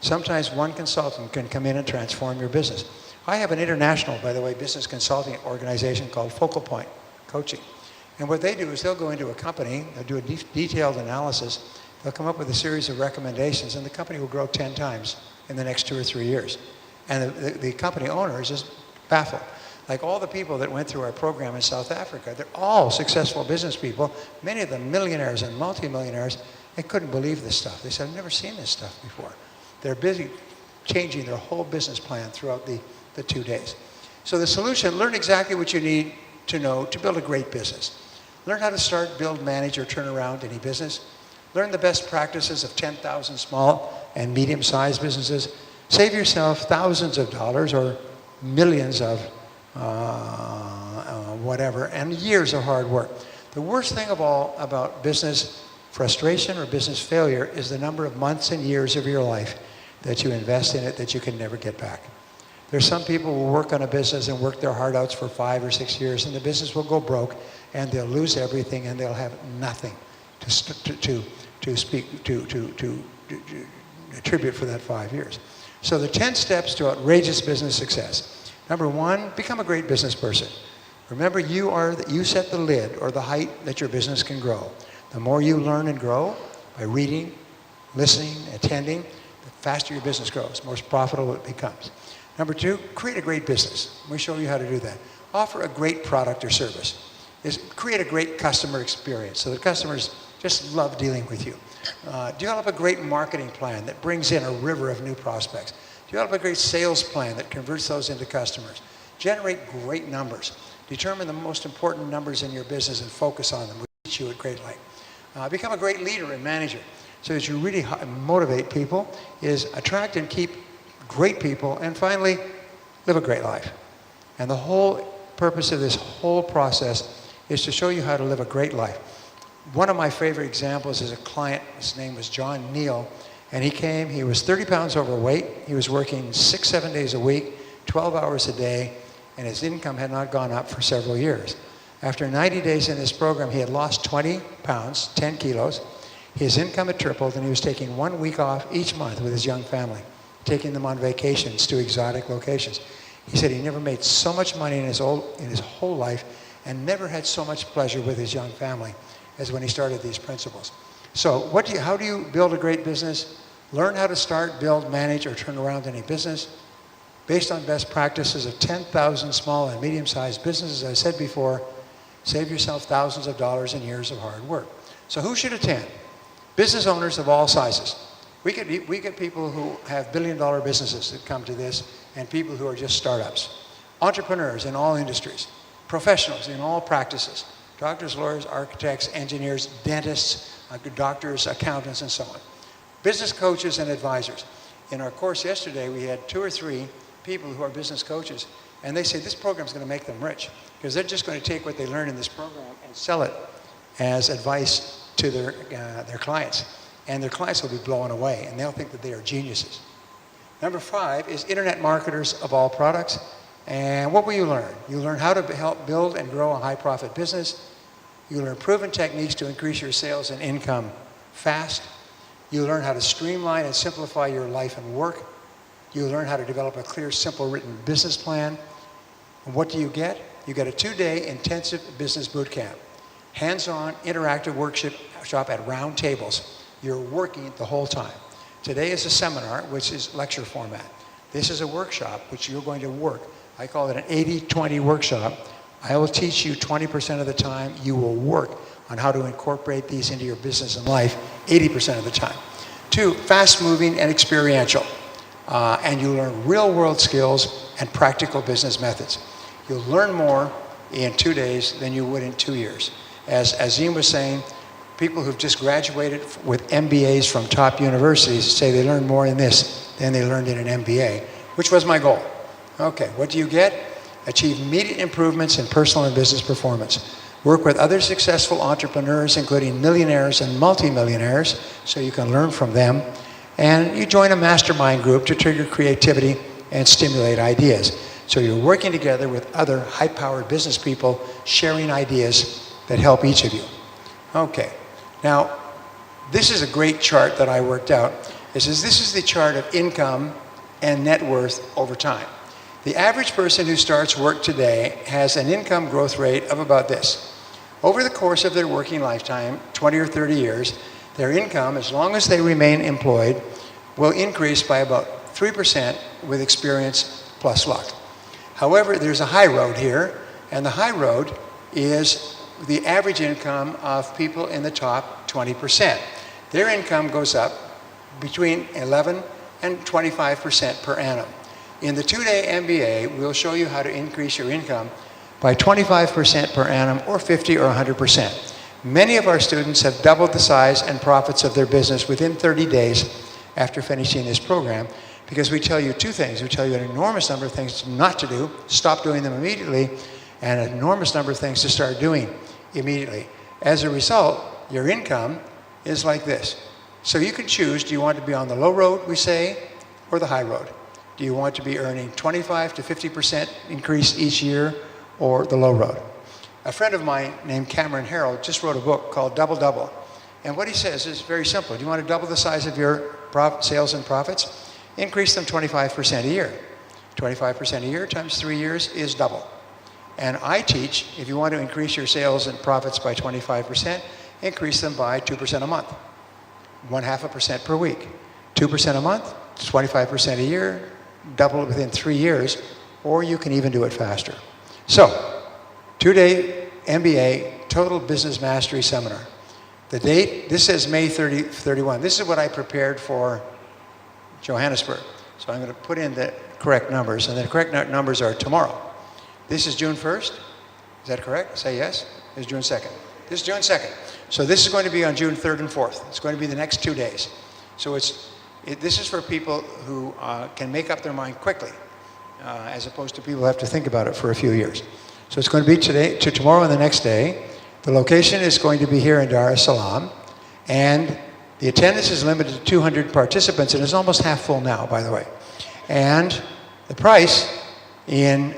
Sometimes one consultant can come in and transform your business. I have an international, by the way, business consulting organization called Focal Point Coaching. And what they do is they'll go into a company, they'll do a detailed analysis, they'll come up with a series of recommendations, and the company will grow 10 times in the next 2 or 3 years. And the company owner is just baffled. Like all the people that went through our program in South Africa, they're all successful business people, many of them millionaires and multimillionaires. They couldn't believe this stuff. They said, I've never seen this stuff before. They're busy changing their whole business plan throughout the 2 days. So the solution, learn exactly what you need to know to build a great business. Learn how to start, build, manage, or turn around any business. Learn the best practices of 10,000 small and medium-sized businesses. Save yourself thousands of dollars or millions of whatever, and years of hard work. The worst thing of all about business frustration or business failure is the number of months and years of your life that you invest in it that you can never get back. There's some people who work on a business and work their heart outs for 5 or 6 years, and the business will go broke, and they'll lose everything, and they'll have nothing to attribute for that 5 years. So the 10 steps to outrageous business success. Number 1, become a great business person. Remember, you set the lid or the height that your business can grow. The more you learn and grow by reading, listening, attending, the faster your business grows, the more profitable it becomes. Number 2, create a great business. Let me show you how to do that. Offer a great product or service. Create a great customer experience so that customers just love dealing with you. Develop a great marketing plan that brings in a river of new prospects. Develop a great sales plan that converts those into customers. Generate great numbers. Determine the most important numbers in your business and focus on them. We teach you at Great Light. Become a great leader and manager so that you really motivate people, is attract and keep great people, and finally, live a great life. And the whole purpose of this whole process is to show you how to live a great life. One of my favorite examples is a client. His name was John Neal, and he was 30 pounds overweight. He was working 6-7 days a week, 12 hours a day, and his income had not gone up for several years. After 90 days in this program, he had lost 20 pounds, 10 kilos. His income had tripled, and he was taking 1 week off each month with his young family, taking them on vacations to exotic locations. He said he never made so much money in his whole life and never had so much pleasure with his young family as when he started these principles. So how do you build a great business? Learn how to start, build, manage, or turn around any business based on best practices of 10,000 small and medium-sized businesses. As I said before, save yourself thousands of dollars and years of hard work. So who should attend? Business owners of all sizes. We get people who have billion-dollar businesses that come to this, and people who are just startups. Entrepreneurs in all industries. Professionals in all practices. Doctors, lawyers, architects, engineers, dentists, doctors, accountants, and so on. Business coaches and advisors. In our course yesterday, we had 2 or 3 people who are business coaches, and they say this program is going to make them rich because they're just going to take what they learn in this program and sell it as advice to their clients. And their clients will be blown away, and they'll think that they are geniuses. Number 5 is internet marketers of all products. And what will you learn? You learn how to help build and grow a high-profit business. You learn proven techniques to increase your sales and income fast. You learn how to streamline and simplify your life and work. You learn how to develop a clear, simple, written business plan. And what do you get? You get a 2-day intensive business boot camp. Hands-on, interactive workshop at round tables. You're working the whole time. Today is a seminar, which is lecture format. This is a workshop, which you're going to work. I call it an 80-20 workshop. I will teach you 20% of the time. You will work on how to incorporate these into your business and life 80% of the time. 2, fast-moving and experiential. And you learn real-world skills and practical business methods. You'll learn more in 2 days than you would in 2 years. As Azim was saying, people who've just graduated with MBAs from top universities say they learned more in this than they learned in an MBA, which was my goal. Okay, what do you get? Achieve immediate improvements in personal and business performance. Work with other successful entrepreneurs, including millionaires and multimillionaires, so you can learn from them. And you join a mastermind group to trigger creativity and stimulate ideas. So you're working together with other high-powered business people, sharing ideas that help each of you. Okay. Now, this is a great chart that I worked out. This is the chart of income and net worth over time. The average person who starts work today has an income growth rate of about this. Over the course of their working lifetime, 20 or 30 years, their income, as long as they remain employed, will increase by about 3% with experience plus luck. However, there's a high road here, and the high road is the average income of people in the top 20%. Their income goes up between 11 and 25% per annum. In the 2-day MBA, we'll show you how to increase your income by 25% per annum or 50 or 100%. Many of our students have doubled the size and profits of their business within 30 days after finishing this program, because we tell you two things. We tell you an enormous number of things not to do, stop doing them immediately, and an enormous number of things to start doing immediately. As a result, your income is like this. So you can choose, do you want to be on the low road, we say, or the high road? Do you want to be earning 25 to 50% increase each year, or the low road? A friend of mine named Cameron Harold just wrote a book called Double Double. And what he says is very simple. Do you want to double the size of your sales and profits? Increase them 25% a year. 25% a year times 3 years is double. And I teach, if you want to increase your sales and profits by 25%, increase them by 2% a month. 0.5% per week. 2% a month, 25% a year, double it within 3 years, or you can even do it faster. So, 2-day MBA Total Business Mastery Seminar. The date, this says May 31. This is what I prepared for Johannesburg. So I'm going to put in the correct numbers, and the correct numbers are tomorrow. This is June 1st. Is that correct? Say yes. This is June 2nd. This is June 2nd. So this is going to be on June 3rd and 4th. It's going to be the next 2 days. So this is for people who can make up their mind quickly, as opposed to people who have to think about it for a few years. So it's going to be today to tomorrow and the next day. The location is going to be here in Dar es Salaam, and the attendance is limited to 200 participants, and it's almost half full now, by the way. And the price in,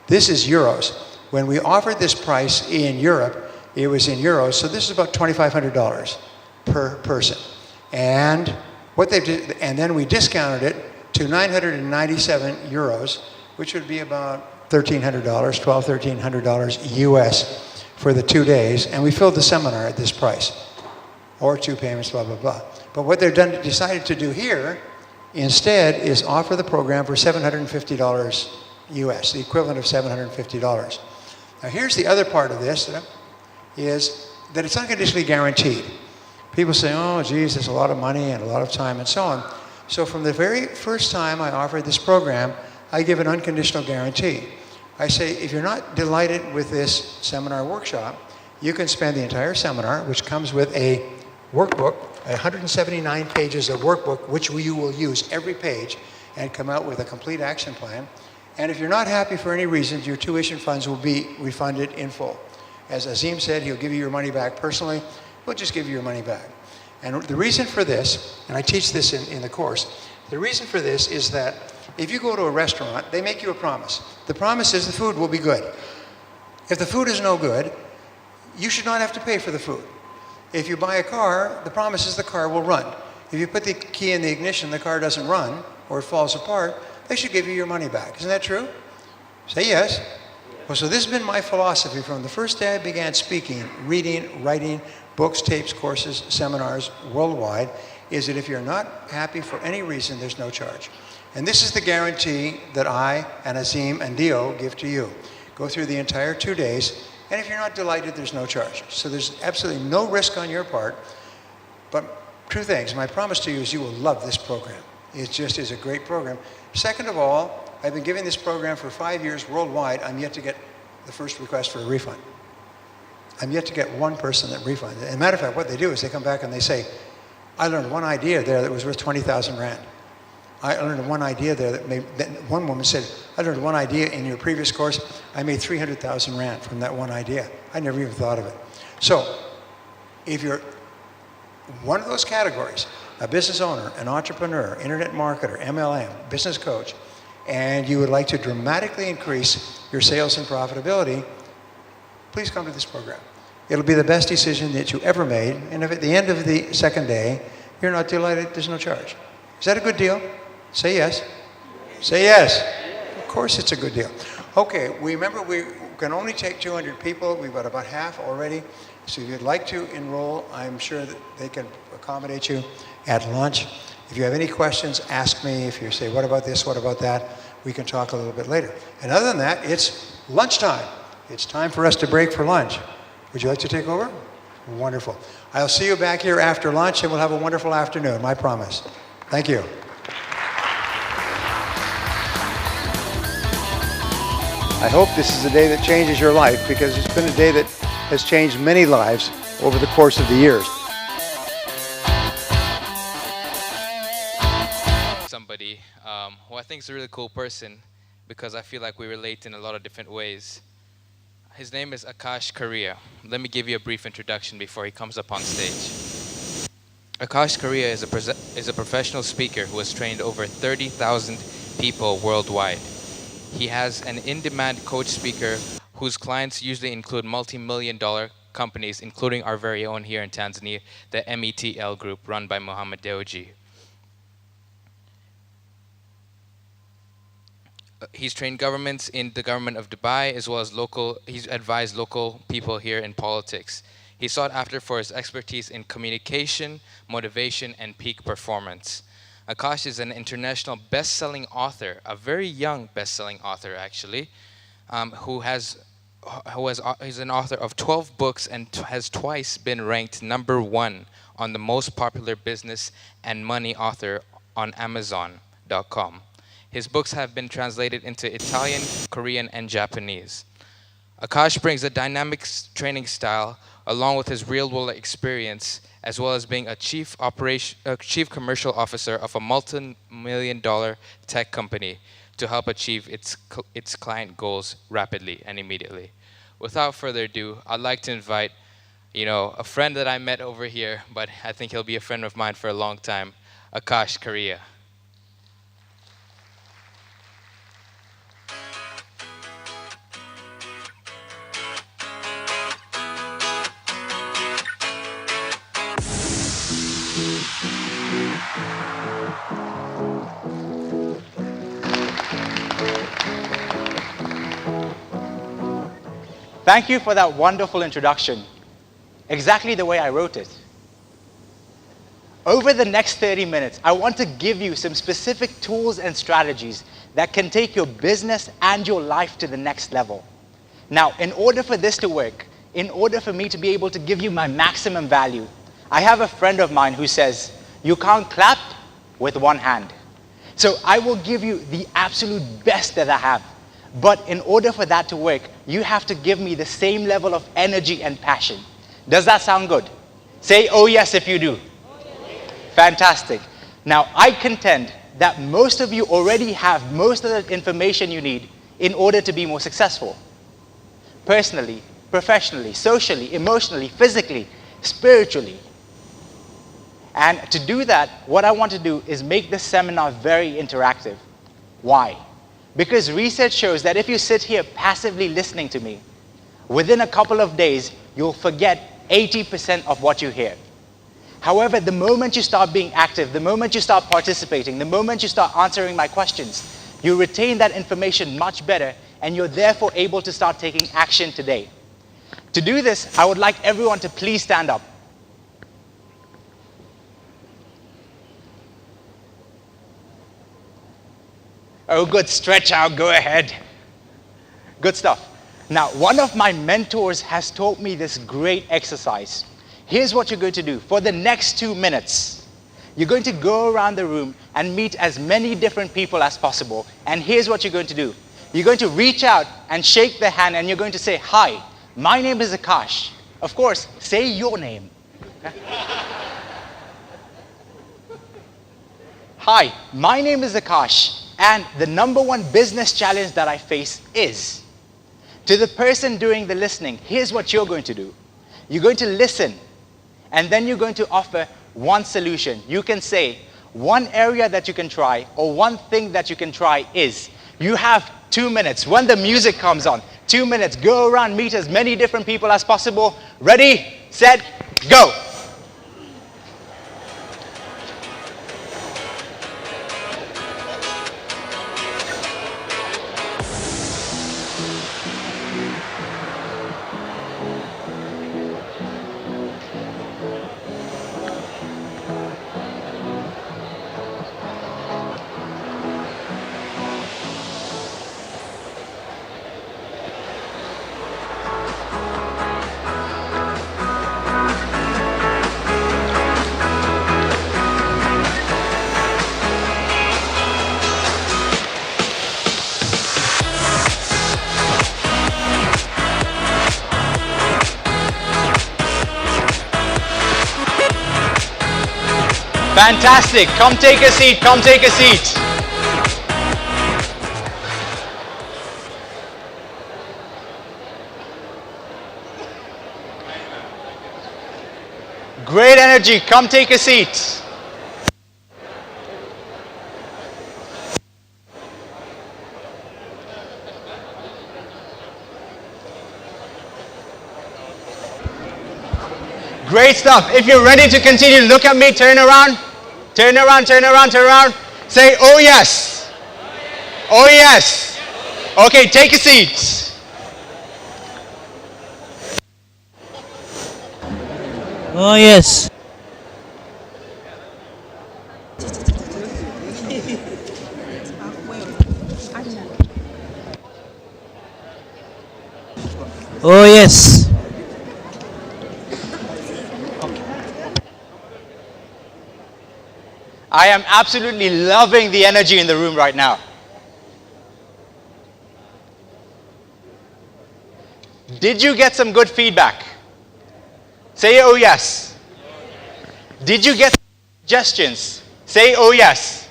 this is euros. When we offered this price in Europe, it was in euros, so this is about $2,500 per person. And what they did, and then we discounted it to 997 euros, which would be about $1,300, $1,300 US for the 2 days, and we filled the seminar at this price. Or 2 payments, blah, blah, blah. But what they've decided to do here instead is offer the program for $750 US, the equivalent of $750. Now here's the other part of this, is that it's unconditionally guaranteed. People say, oh geez, there's a lot of money and a lot of time and so on. So from the very first time I offered this program, I give an unconditional guarantee. I say, if you're not delighted with this seminar workshop, you can spend the entire seminar, which comes with a workbook, 179 pages of workbook, which you will use every page, and come out with a complete action plan. And if you're not happy for any reason, your tuition funds will be refunded in full. As Azim said, he'll give you your money back personally. We'll just give you your money back. And the reason for this, and I teach this in the course, the reason for this is that if you go to a restaurant, they make you a promise. The promise is the food will be good. If the food is no good, you should not have to pay for the food. If you buy a car, the promise is the car will run. If you put the key in the ignition, the car doesn't run, or it falls apart, they should give you your money back. Isn't that true? Say yes. Well, so this has been my philosophy from the first day I began speaking, reading, writing, books, tapes, courses, seminars worldwide, is that if you're not happy for any reason, there's no charge. And this is the guarantee that I and Azim and Dio give to you. Go through the entire 2 days, and if you're not delighted, there's no charge. So there's absolutely no risk on your part. But two things. My promise to you is you will love this program. It just is a great program. Second of all, I've been giving this program for 5 years worldwide. I'm yet to get the first request for a refund. I'm yet to get one person that refunded. As a matter of fact, what they do is they come back and they say, I learned one idea there that was worth 20,000 Rand. I learned one idea there that one woman said, I learned one idea in your previous course. I made 300,000 Rand from that one idea. I never even thought of it. So if you're one of those categories, a business owner, an entrepreneur, internet marketer, MLM, business coach, and you would like to dramatically increase your sales and profitability, please come to this program. It'll be the best decision that you ever made, and if at the end of the second day you're not delighted, there's no charge. Is that a good deal? Say yes. Say yes. Of course it's a good deal. Okay, remember we can only take 200 people. We've got about half already. So if you'd like to enroll, I'm sure that they can accommodate you at lunch. If you have any questions, ask me. If you say, what about this, what about that, we can talk a little bit later. And other than that, it's lunchtime. It's time for us to break for lunch. Would you like to take over? Wonderful. I'll see you back here after lunch, and we'll have a wonderful afternoon, I promise. Thank you. I hope this is a day that changes your life, because it's been a day that has changed many lives over the course of the years. Somebody who I think is a really cool person, because I feel like we relate in a lot of different ways. His name is Akash Karia. Let me give you a brief introduction before he comes up on stage. Akash Karia is a professional speaker who has trained over 30,000 people worldwide. He has an in-demand coach speaker whose clients usually include multi-million-dollar companies, including our very own here in Tanzania, the METL Group, run by Mohammed Dewji. He's trained governments in the government of Dubai, as well as he's advised local people here in politics. He's sought after for his expertise in communication, motivation, and peak performance. Akash is an international best-selling author, a very young best-selling author actually, he's an author of 12 books and has twice been ranked #1 on the most popular business and money author on Amazon.com. His books have been translated into Italian, Korean, and Japanese. Akash brings a dynamic training style along with his real-world experience, as well as being a chief commercial officer of a multi-million-dollar tech company to help achieve its client goals rapidly and immediately. Without further ado, I'd like to invite, a friend that I met over here, but I think he'll be a friend of mine for a long time, Akash Karia. Thank you for that wonderful introduction. Exactly the way I wrote it. Over the next 30 minutes, I want to give you some specific tools and strategies that can take your business and your life to the next level. Now, in order for this to work, in order for me to be able to give you my maximum value, I have a friend of mine who says, you can't clap with one hand. So I will give you the absolute best that I have. But in order for that to work, you have to give me the same level of energy and passion. Does that sound good? Say, oh yes, if you do. Fantastic. Now, I contend that most of you already have most of the information you need in order to be more successful. Personally, professionally, socially, emotionally, physically, spiritually. And to do that, what I want to do is make this seminar very interactive. Why? Because research shows that if you sit here passively listening to me, within a couple of days, you'll forget 80% of what you hear. However, the moment you start being active, the moment you start participating, the moment you start answering my questions, you retain that information much better, and you're therefore able to start taking action today. To do this, I would like everyone to please stand up. Oh, good, stretch out, go ahead. Good stuff. Now, one of my mentors has taught me this great exercise. Here's what you're going to do. For the next 2 minutes, you're going to go around the room and meet as many different people as possible. And here's what you're going to do. You're going to reach out and shake their hand, and you're going to say, hi, my name is Akash. Of course, say your name. Hi, my name is Akash. And the #1 business challenge that I face is, to the person doing the listening, here's what you're going to do. You're going to listen, and then you're going to offer one solution. You can say, one area that you can try, or one thing that you can try is, you have 2 minutes. When the music comes on, 2 minutes, go around, meet as many different people as possible. Ready, set, go. Fantastic. Come take a seat. Come take a seat. Great energy. Come take a seat. Great stuff. If you're ready to continue, look at me, turn around. Turn around, turn around, turn around. Say, oh yes. Oh yes. Okay, take a seat. Oh yes. Oh yes. I am absolutely loving the energy in the room right now. Did you get some good feedback? Say, oh yes. Did you get suggestions? Say, oh yes.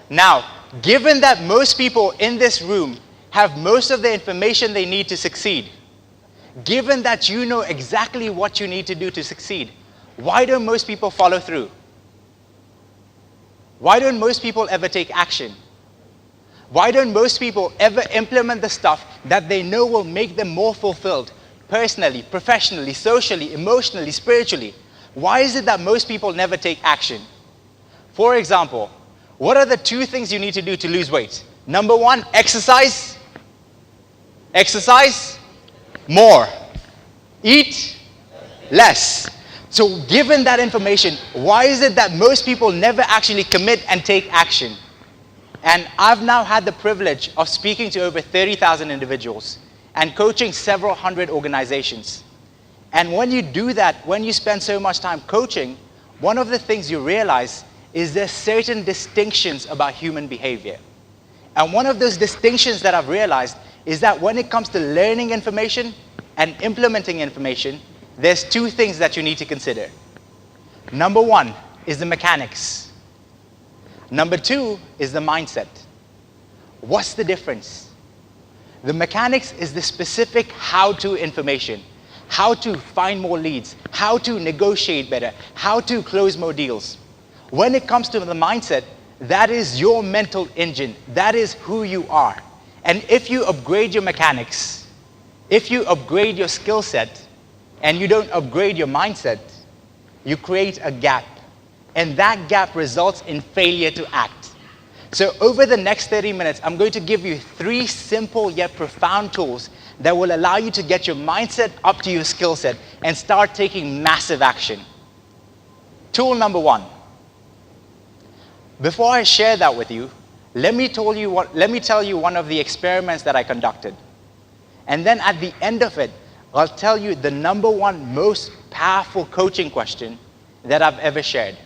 Now, given that most people in this room have most of the information they need to succeed, given that you know exactly what you need to do to succeed, why don't most people follow through? Why don't most people ever take action? Why don't most people ever implement the stuff that they know will make them more fulfilled, personally, professionally, socially, emotionally, spiritually? Why is it that most people never take action? For example, what are the 2 things you need to do to lose weight? Number 1, exercise. Exercise more. Eat less. So given that information, why is it that most people never actually commit and take action? And I've now had the privilege of speaking to over 30,000 individuals and coaching several hundred organizations. And when you do that, when you spend so much time coaching, one of the things you realize is there's certain distinctions about human behavior. And one of those distinctions that I've realized is that when it comes to learning information and implementing information, there's 2 things that you need to consider. Number 1 is the mechanics. Number 2 is the mindset. What's the difference? The mechanics is the specific how-to information. How to find more leads, how to negotiate better, how to close more deals. When it comes to the mindset, that is your mental engine. That is who you are. And if you upgrade your mechanics, if you upgrade your skill set, and you don't upgrade your mindset, you create a gap. And that gap results in failure to act. So over the next 30 minutes, I'm going to give you 3 simple yet profound tools that will allow you to get your mindset up to your skill set and start taking massive action. Tool number 1. Before I share that with you, let me tell you one of the experiments that I conducted. And then at the end of it, I'll tell you the number 1 most powerful coaching question that I've ever shared.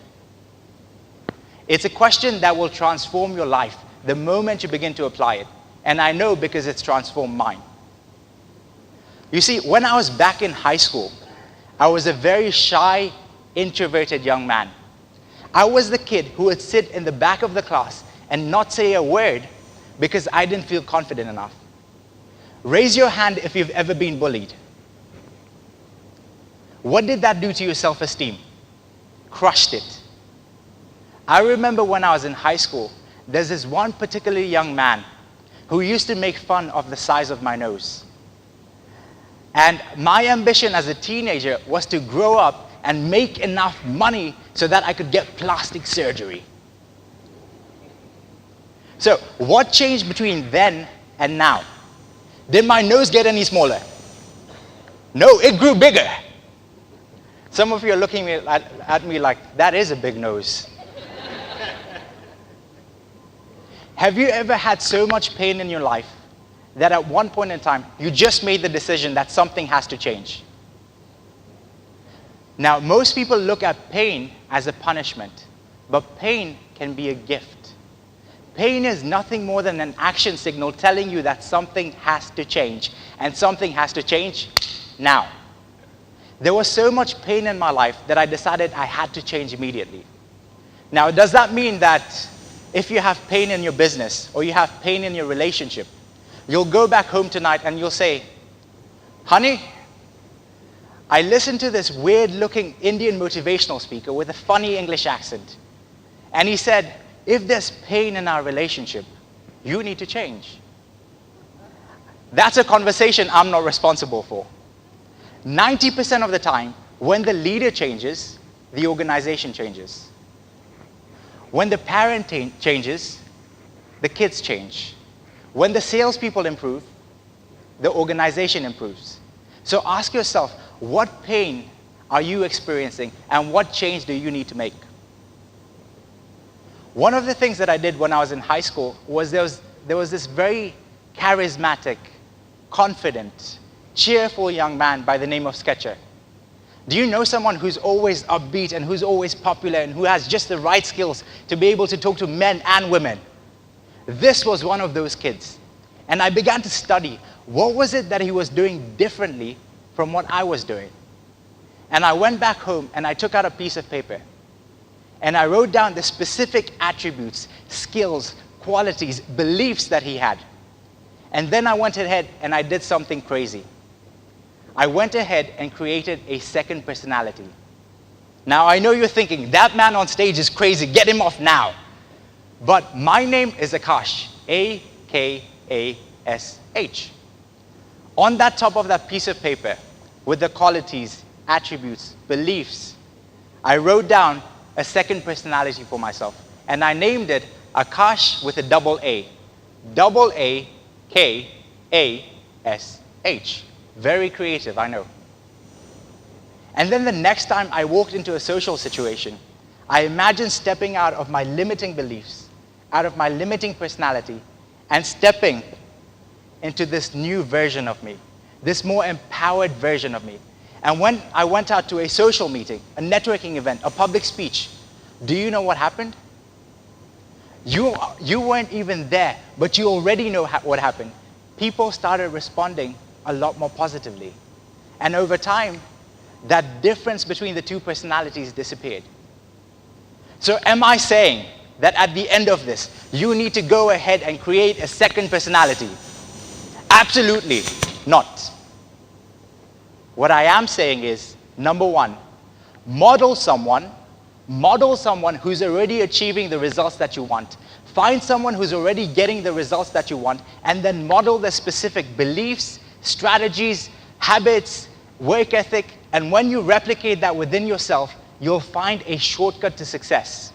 It's a question that will transform your life the moment you begin to apply it. And I know because it's transformed mine. You see, when I was back in high school, I was a very shy, introverted young man. I was the kid who would sit in the back of the class and not say a word because I didn't feel confident enough. Raise your hand if you've ever been bullied. What did that do to your self-esteem? Crushed it. I remember when I was in high school, there's this one particularly young man who used to make fun of the size of my nose. And my ambition as a teenager was to grow up and make enough money so that I could get plastic surgery. So what changed between then and now? Did my nose get any smaller? No, it grew bigger. Some of you are looking at me like, that is a big nose. Have you ever had so much pain in your life that at one point in time, you just made the decision that something has to change? Now, most people look at pain as a punishment, but pain can be a gift. Pain is nothing more than an action signal telling you that something has to change, and something has to change now. There was so much pain in my life that I decided I had to change immediately. Now, does that mean that if you have pain in your business or you have pain in your relationship, you'll go back home tonight and you'll say, honey, I listened to this weird-looking Indian motivational speaker with a funny English accent. And he said, if there's pain in our relationship, you need to change. That's a conversation I'm not responsible for. 90% of the time, when the leader changes, the organization changes. When the parent changes, the kids change. When the salespeople improve, the organization improves. So ask yourself, what pain are you experiencing and what change do you need to make? One of the things that I did when I was in high school was there was this very charismatic, confident, cheerful young man by the name of Sketcher. Do you know someone who's always upbeat and who's always popular and who has just the right skills to be able to talk to men and women? This was one of those kids. And I began to study what was it that he was doing differently from what I was doing. And I went back home and I took out a piece of paper and I wrote down the specific attributes, skills, qualities, beliefs that he had. And then I went ahead and I did something crazy. I went ahead and created a second personality. Now I know you're thinking, that man on stage is crazy, get him off now. But my name is Akash, A-K-A-S-H. On that top of that piece of paper, with the qualities, attributes, beliefs, I wrote down a second personality for myself. And I named it Akash with a double A. Double A-K-A-S-H. Very creative, I know. And then the next time I walked into a social situation, I imagined stepping out of my limiting beliefs, out of my limiting personality, and stepping into this new version of me, this more empowered version of me. And when I went out to a social meeting, a networking event, a public speech, do you know what happened? You weren't even there, but you already know what happened. People started responding a lot more positively. And over time, that difference between the two personalities disappeared. So am I saying that at the end of this, you need to go ahead and create a second personality? Absolutely not. What I am saying is, number one, model someone who's already achieving the results that you want. Find someone who's already getting the results that you want, and then model the specific beliefs, strategies, habits, work ethic, and when you replicate that within yourself, you'll find a shortcut to success.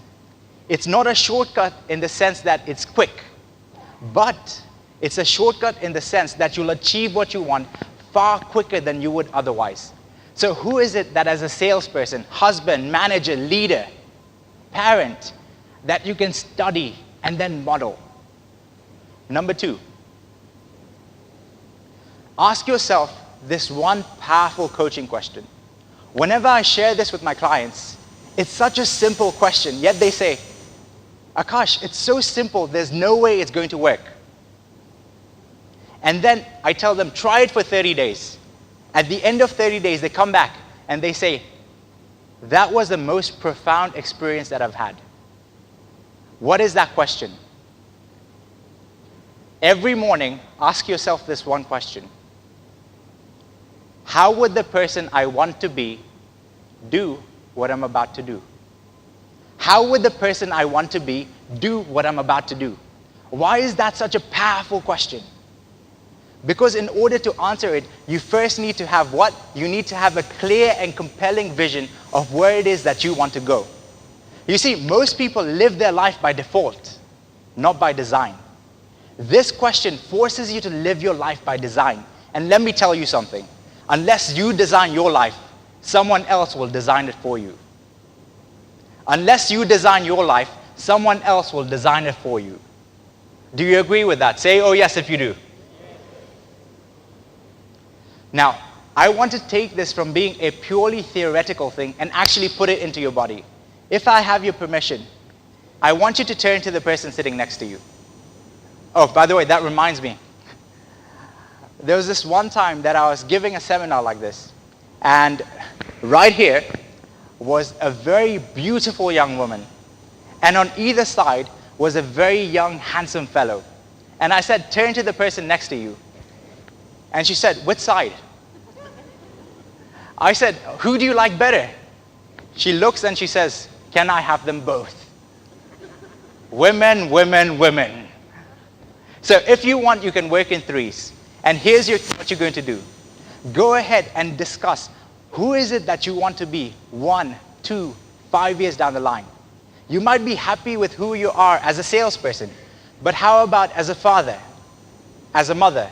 It's not a shortcut in the sense that it's quick, but it's a shortcut in the sense that you'll achieve what you want far quicker than you would otherwise. So who is it that as a salesperson, husband, manager, leader, parent, that you can study and then model? Number two, ask yourself this one powerful coaching question. Whenever I share this with my clients, it's such a simple question, yet they say, Akash, it's so simple, there's no way it's going to work. And then I tell them, try it for 30 days. At the end of 30 days, they come back and they say, that was the most profound experience that I've had. What is that question? Every morning, ask yourself this one question. How would the person I want to be do what I'm about to do? How would the person I want to be do what I'm about to do? Why is that such a powerful question? Because in order to answer it, you first need to have what? You need to have a clear and compelling vision of where it is that you want to go. You see, most people live their life by default, not by design. This question forces you to live your life by design. And let me tell you something. Unless you design your life, someone else will design it for you. Unless you design your life, someone else will design it for you. Do you agree with that? Say, oh yes, if you do. Now, I want to take this from being a purely theoretical thing and actually put it into your body. If I have your permission, I want you to turn to the person sitting next to you. Oh, by the way, that reminds me. There was this one time that I was giving a seminar like this, and right here was a very beautiful young woman. And on either side was a very young, handsome fellow. And I said, turn to the person next to you. And she said, which side? I said, who do you like better? She looks and she says, can I have them both? Women, women, women. So if you want, you can work in threes. And here's what you're going to do. Go ahead and discuss who is it that you want to be 1, 2, 5 years down the line. You might be happy with who you are as a salesperson, but how about as a father, as a mother,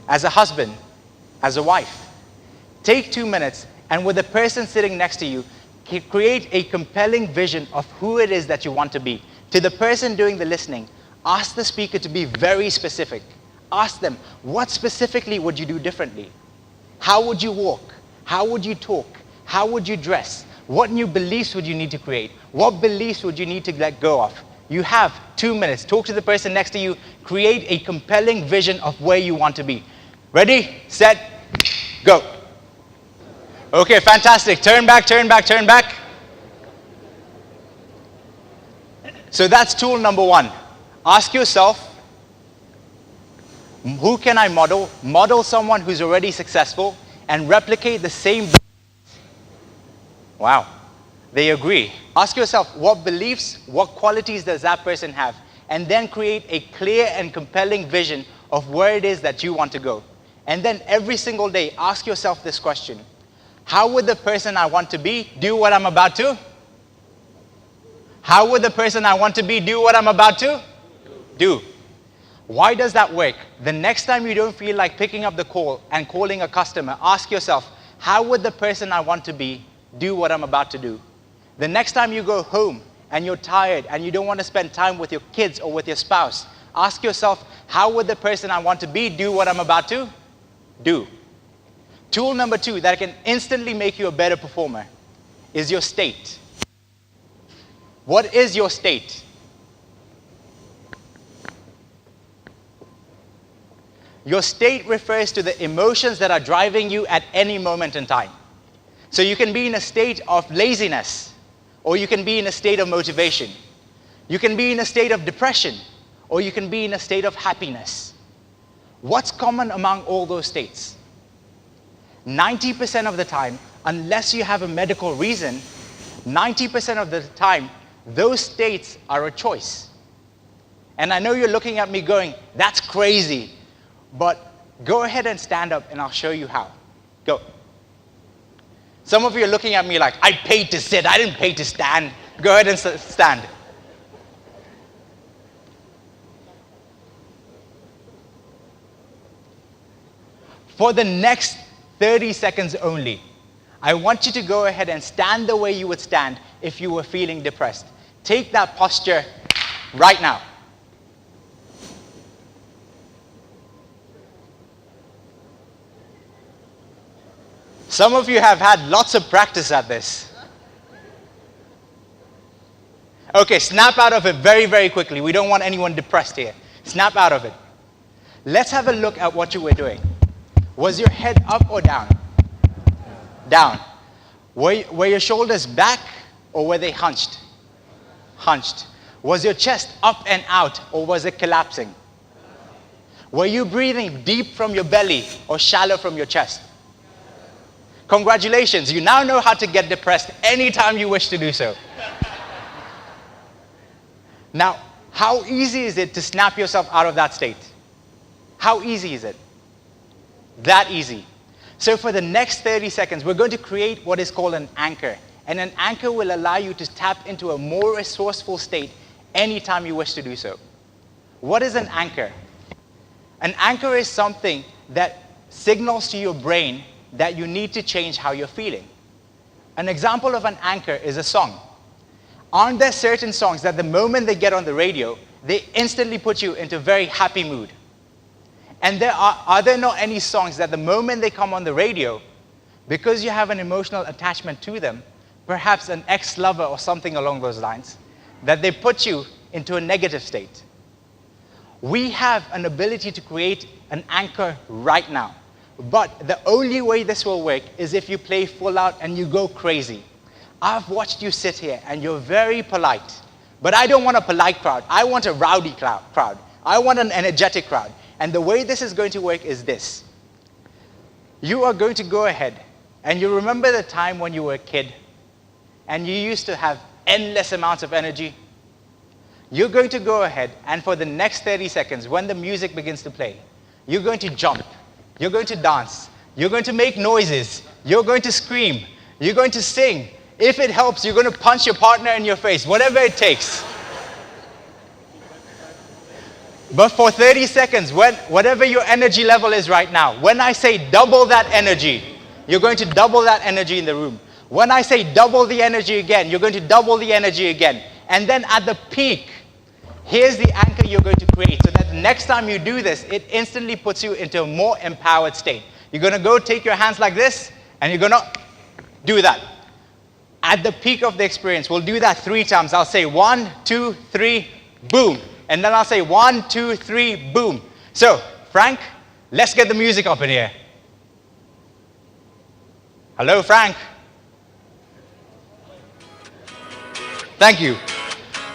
as a husband, as a wife? Take 2 minutes and with the person sitting next to you, create a compelling vision of who it is that you want to be. To the person doing the listening, ask the speaker to be very specific. Ask them, what specifically would you do differently? How would you walk? How would you talk? How would you dress? What new beliefs would you need to create? What beliefs would you need to let go of? You have 2 minutes. Talk to the person next to you. Create a compelling vision of where you want to be. Ready, set, go. Okay, fantastic. Turn back, turn back, turn back. So that's tool number 1. Ask yourself, who can I model? Model someone who's already successful and replicate the same. Wow, they agree. Ask yourself, what beliefs, what qualities does that person have? And then create a clear and compelling vision of where it is that you want to go. And then every single day, ask yourself this question. How would the person I want to be do what I'm about to? How would the person I want to be do what I'm about to? Do. Why does that work? The next time you don't feel like picking up the call and calling a customer, ask yourself, how would the person I want to be do what I'm about to do? The next time you go home and you're tired and you don't want to spend time with your kids or with your spouse, ask yourself, how would the person I want to be do what I'm about to do? Tool number 2 that can instantly make you a better performer is your state. What is your state? Your state refers to the emotions that are driving you at any moment in time. So you can be in a state of laziness, or you can be in a state of motivation. You can be in a state of depression, or you can be in a state of happiness. What's common among all those states? 90% of the time, unless you have a medical reason, 90% of the time, those states are a choice. And I know you're looking at me going, that's crazy. But go ahead and stand up and I'll show you how. Go. Some of you are looking at me like, I paid to sit, I didn't pay to stand. Go ahead and stand. For the next 30 seconds only, I want you to go ahead and stand the way you would stand if you were feeling depressed. Take that posture right now. Some of you have had lots of practice at this. Okay, snap out of it very, very quickly. We don't want anyone depressed here. Snap out of it. Let's have a look at what you were doing. Was your head up or down? Down. Were your shoulders back or were they hunched? Hunched. Was your chest up and out or was it collapsing? Were you breathing deep from your belly or shallow from your chest? Congratulations, you now know how to get depressed anytime you wish to do so. Now, how easy is it to snap yourself out of that state? How easy is it? That easy. So for the next 30 seconds, we're going to create what is called an anchor. And an anchor will allow you to tap into a more resourceful state anytime you wish to do so. What is an anchor? An anchor is something that signals to your brain that you need to change how you're feeling. An example of an anchor is a song. Aren't there certain songs that the moment they get on the radio, they instantly put you into a very happy mood? And are there not any songs that the moment they come on the radio, because you have an emotional attachment to them, perhaps an ex-lover or something along those lines, that they put you into a negative state? We have an ability to create an anchor right now. But the only way this will work is if you play full out and you go crazy. I've watched you sit here and you're very polite. But I don't want a polite crowd. I want a rowdy crowd. I want an energetic crowd. And the way this is going to work is this. You are going to go ahead and you remember the time when you were a kid and you used to have endless amounts of energy. You're going to go ahead and for the next 30 seconds, when the music begins to play, you're going to jump, you're going to dance, you're going to make noises, you're going to scream, you're going to sing. If it helps, you're going to punch your partner in your face, whatever it takes. But for 30 seconds, whatever your energy level is right now, when I say double that energy, you're going to double that energy in the room. When I say double the energy again, you're going to double the energy again. And then at the peak, here's the anchor you're going to create so that the next time you do this, it instantly puts you into a more empowered state. You're going to go take your hands like this, and you're going to do that. At the peak of the experience, we'll do that 3 times. I'll say 1, 2, 3, boom. And then I'll say 1, 2, 3, boom. So, Frank, let's get the music up in here. Hello, Frank. Thank you.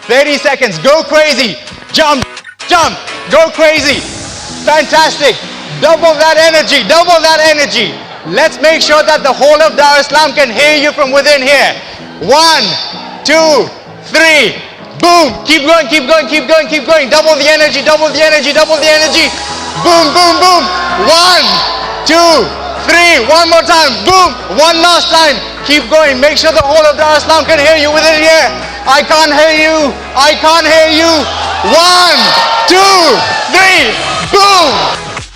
30 seconds, go crazy. Jump, jump, go crazy. Fantastic. Double that energy, double that energy. Let's make sure that the whole of Dar es Salaam can hear you from within here. 1, 2, 3, boom. Keep going, keep going, keep going, keep going. Double the energy, double the energy, double the energy. Boom, boom, boom. 1, 2, 3. One more time. Boom. One last time. Keep going. Make sure the whole of Dar es Salaam can hear you within here. I can't hear you. I can't hear you. 1, 2, 3. Boom.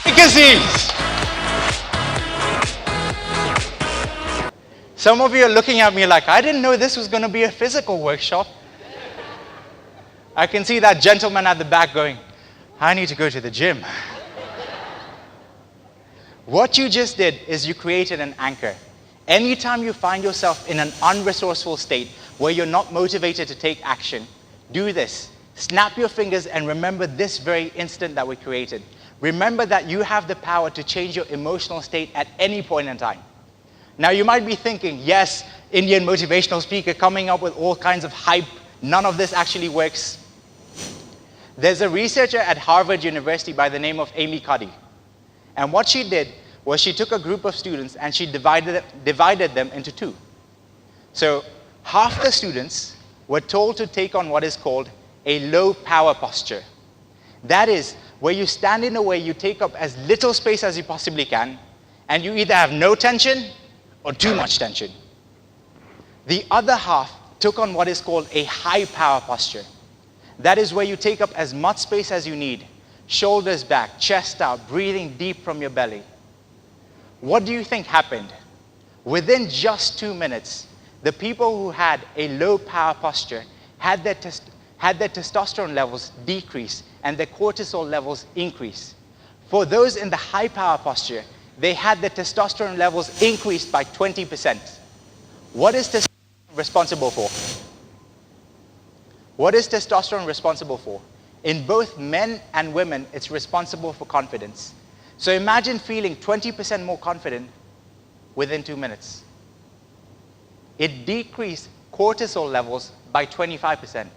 Take a seat. Some of you are looking at me like, I didn't know this was going to be a physical workshop. I can see that gentleman at the back going, I need to go to the gym. What you just did is you created an anchor. Anytime you find yourself in an unresourceful state where you're not motivated to take action, do this. Snap your fingers and remember this very instant that we created. Remember that you have the power to change your emotional state at any point in time. Now you might be thinking, yes, Indian motivational speaker coming up with all kinds of hype. None of this actually works. There's a researcher at Harvard University by the name of Amy Cuddy. And what she did was she took a group of students and she divided them into 2. So half the students were told to take on what is called a low power posture. That is, where you stand in a way you take up as little space as you possibly can, and you either have no tension or too much tension. The other half took on what is called a high power posture. That is where you take up as much space as you need, shoulders back, chest out, breathing deep from your belly. What do you think happened? Within just 2 minutes, the people who had a low power posture had their testosterone levels decrease and their cortisol levels increase. For those in the high power posture, they had their testosterone levels increased by 20%. What is testosterone responsible for? What is testosterone responsible for? In both men and women, it's responsible for confidence. So imagine feeling 20% more confident within 2 minutes. It decreased cortisol levels by 25%.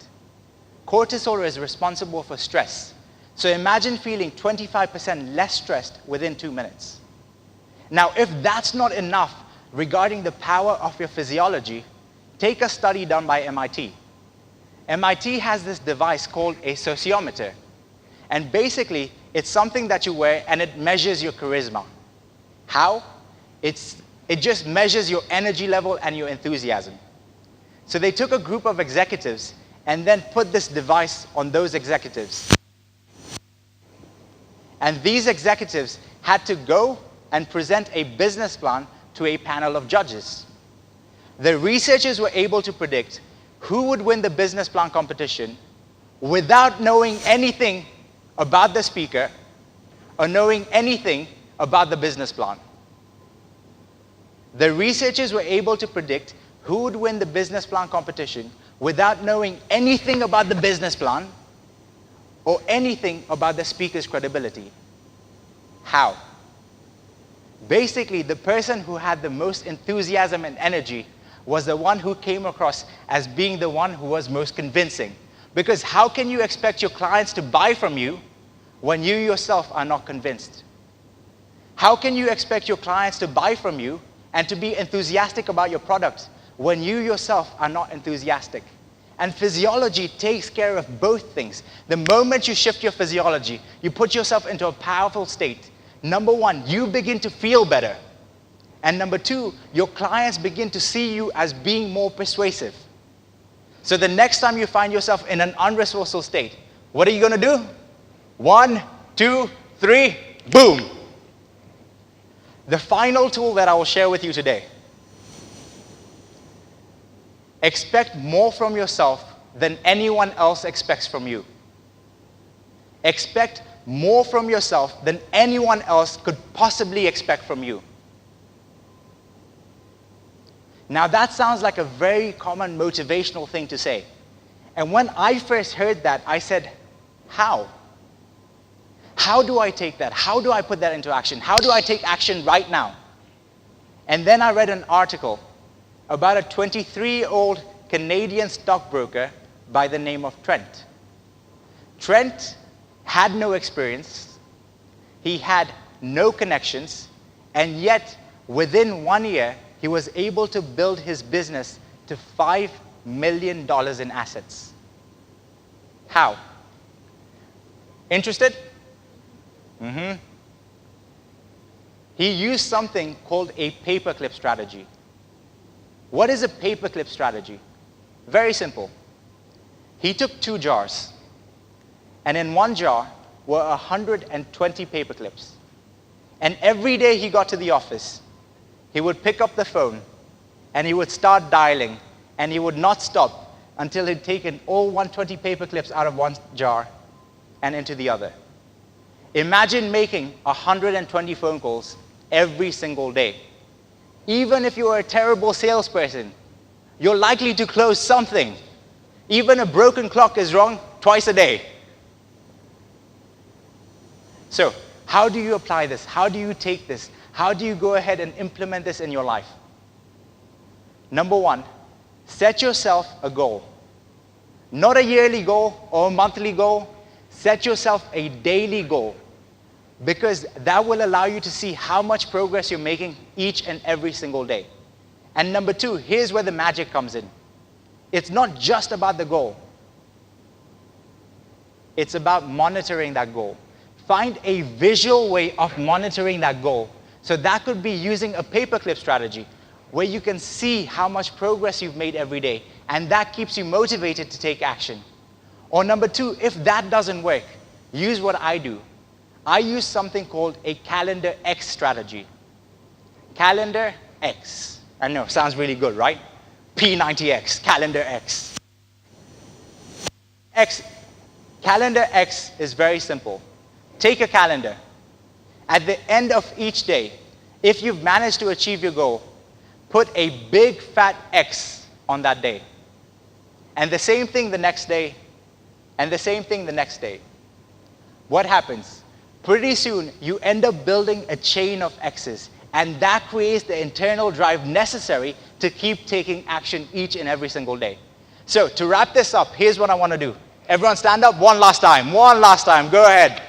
Cortisol is responsible for stress. So imagine feeling 25% less stressed within 2 minutes. Now, if that's not enough regarding the power of your physiology, take a study done by MIT. MIT has this device called a sociometer. And basically, it's something that you wear and it measures your charisma. How? It just measures your energy level and your enthusiasm. So they took a group of executives and then put this device on those executives. And these executives had to go and present a business plan to a panel of judges. The researchers were able to predict who would win the business plan competition without knowing anything about the speaker or knowing anything about the business plan. The researchers were able to predict who would win the business plan competition without knowing anything about the business plan or anything about the speaker's credibility. How? Basically, the person who had the most enthusiasm and energy was the one who came across as being the one who was most convincing. Because how can you expect your clients to buy from you when you yourself are not convinced? How can you expect your clients to buy from you and to be enthusiastic about your product when you yourself are not enthusiastic? And physiology takes care of both things. The moment you shift your physiology, you put yourself into a powerful state. Number one, you begin to feel better. And number two, your clients begin to see you as being more persuasive. So the next time you find yourself in an unresourceful state, what are you going to do? 1, 2, 3, boom. The final tool that I will share with you today. Expect more from yourself than anyone else expects from you. Expect more from yourself than anyone else could possibly expect from you. Now that sounds like a very common motivational thing to say. And when I first heard that, I said, how? How do I take that? How do I put that into action? How do I take action right now? And then I read an article about a 23-year-old Canadian stockbroker by the name of Trent. Trent had no experience, he had no connections, and yet within 1 year, he was able to build his business to $5 million in assets. How? Interested? He used something called a paperclip strategy. What is a paperclip strategy? Very simple. He took 2 jars, and in one jar were 120 paperclips. And every day he got to the office, he would pick up the phone, and he would start dialing, and he would not stop until he'd taken all 120 paperclips out of one jar and into the other. Imagine making 120 phone calls every single day. Even if you are a terrible salesperson, you're likely to close something. Even a broken clock is wrong twice a day. So, how do you apply this? How do you take this? How do you go ahead and implement this in your life? Number one, set yourself a goal. Not a yearly goal or a monthly goal. Set yourself a daily goal, because that will allow you to see how much progress you're making each and every single day. And number two, here's where the magic comes in. It's not just about the goal. It's about monitoring that goal. Find a visual way of monitoring that goal. So that could be using a paperclip strategy, where you can see how much progress you've made every day, and that keeps you motivated to take action. Or number two, if that doesn't work, use what I do. I use something called a calendar X strategy. Calendar X. I know, sounds really good, right? P90X, calendar X. Calendar X is very simple. Take a calendar. At the end of each day, if you've managed to achieve your goal, put a big fat X on that day. And the same thing the next day, and the same thing the next day. What happens? Pretty soon, you end up building a chain of X's, and that creates the internal drive necessary to keep taking action each and every single day. So, to wrap this up, here's what I want to do. Everyone stand up one last time. One last time. Go ahead.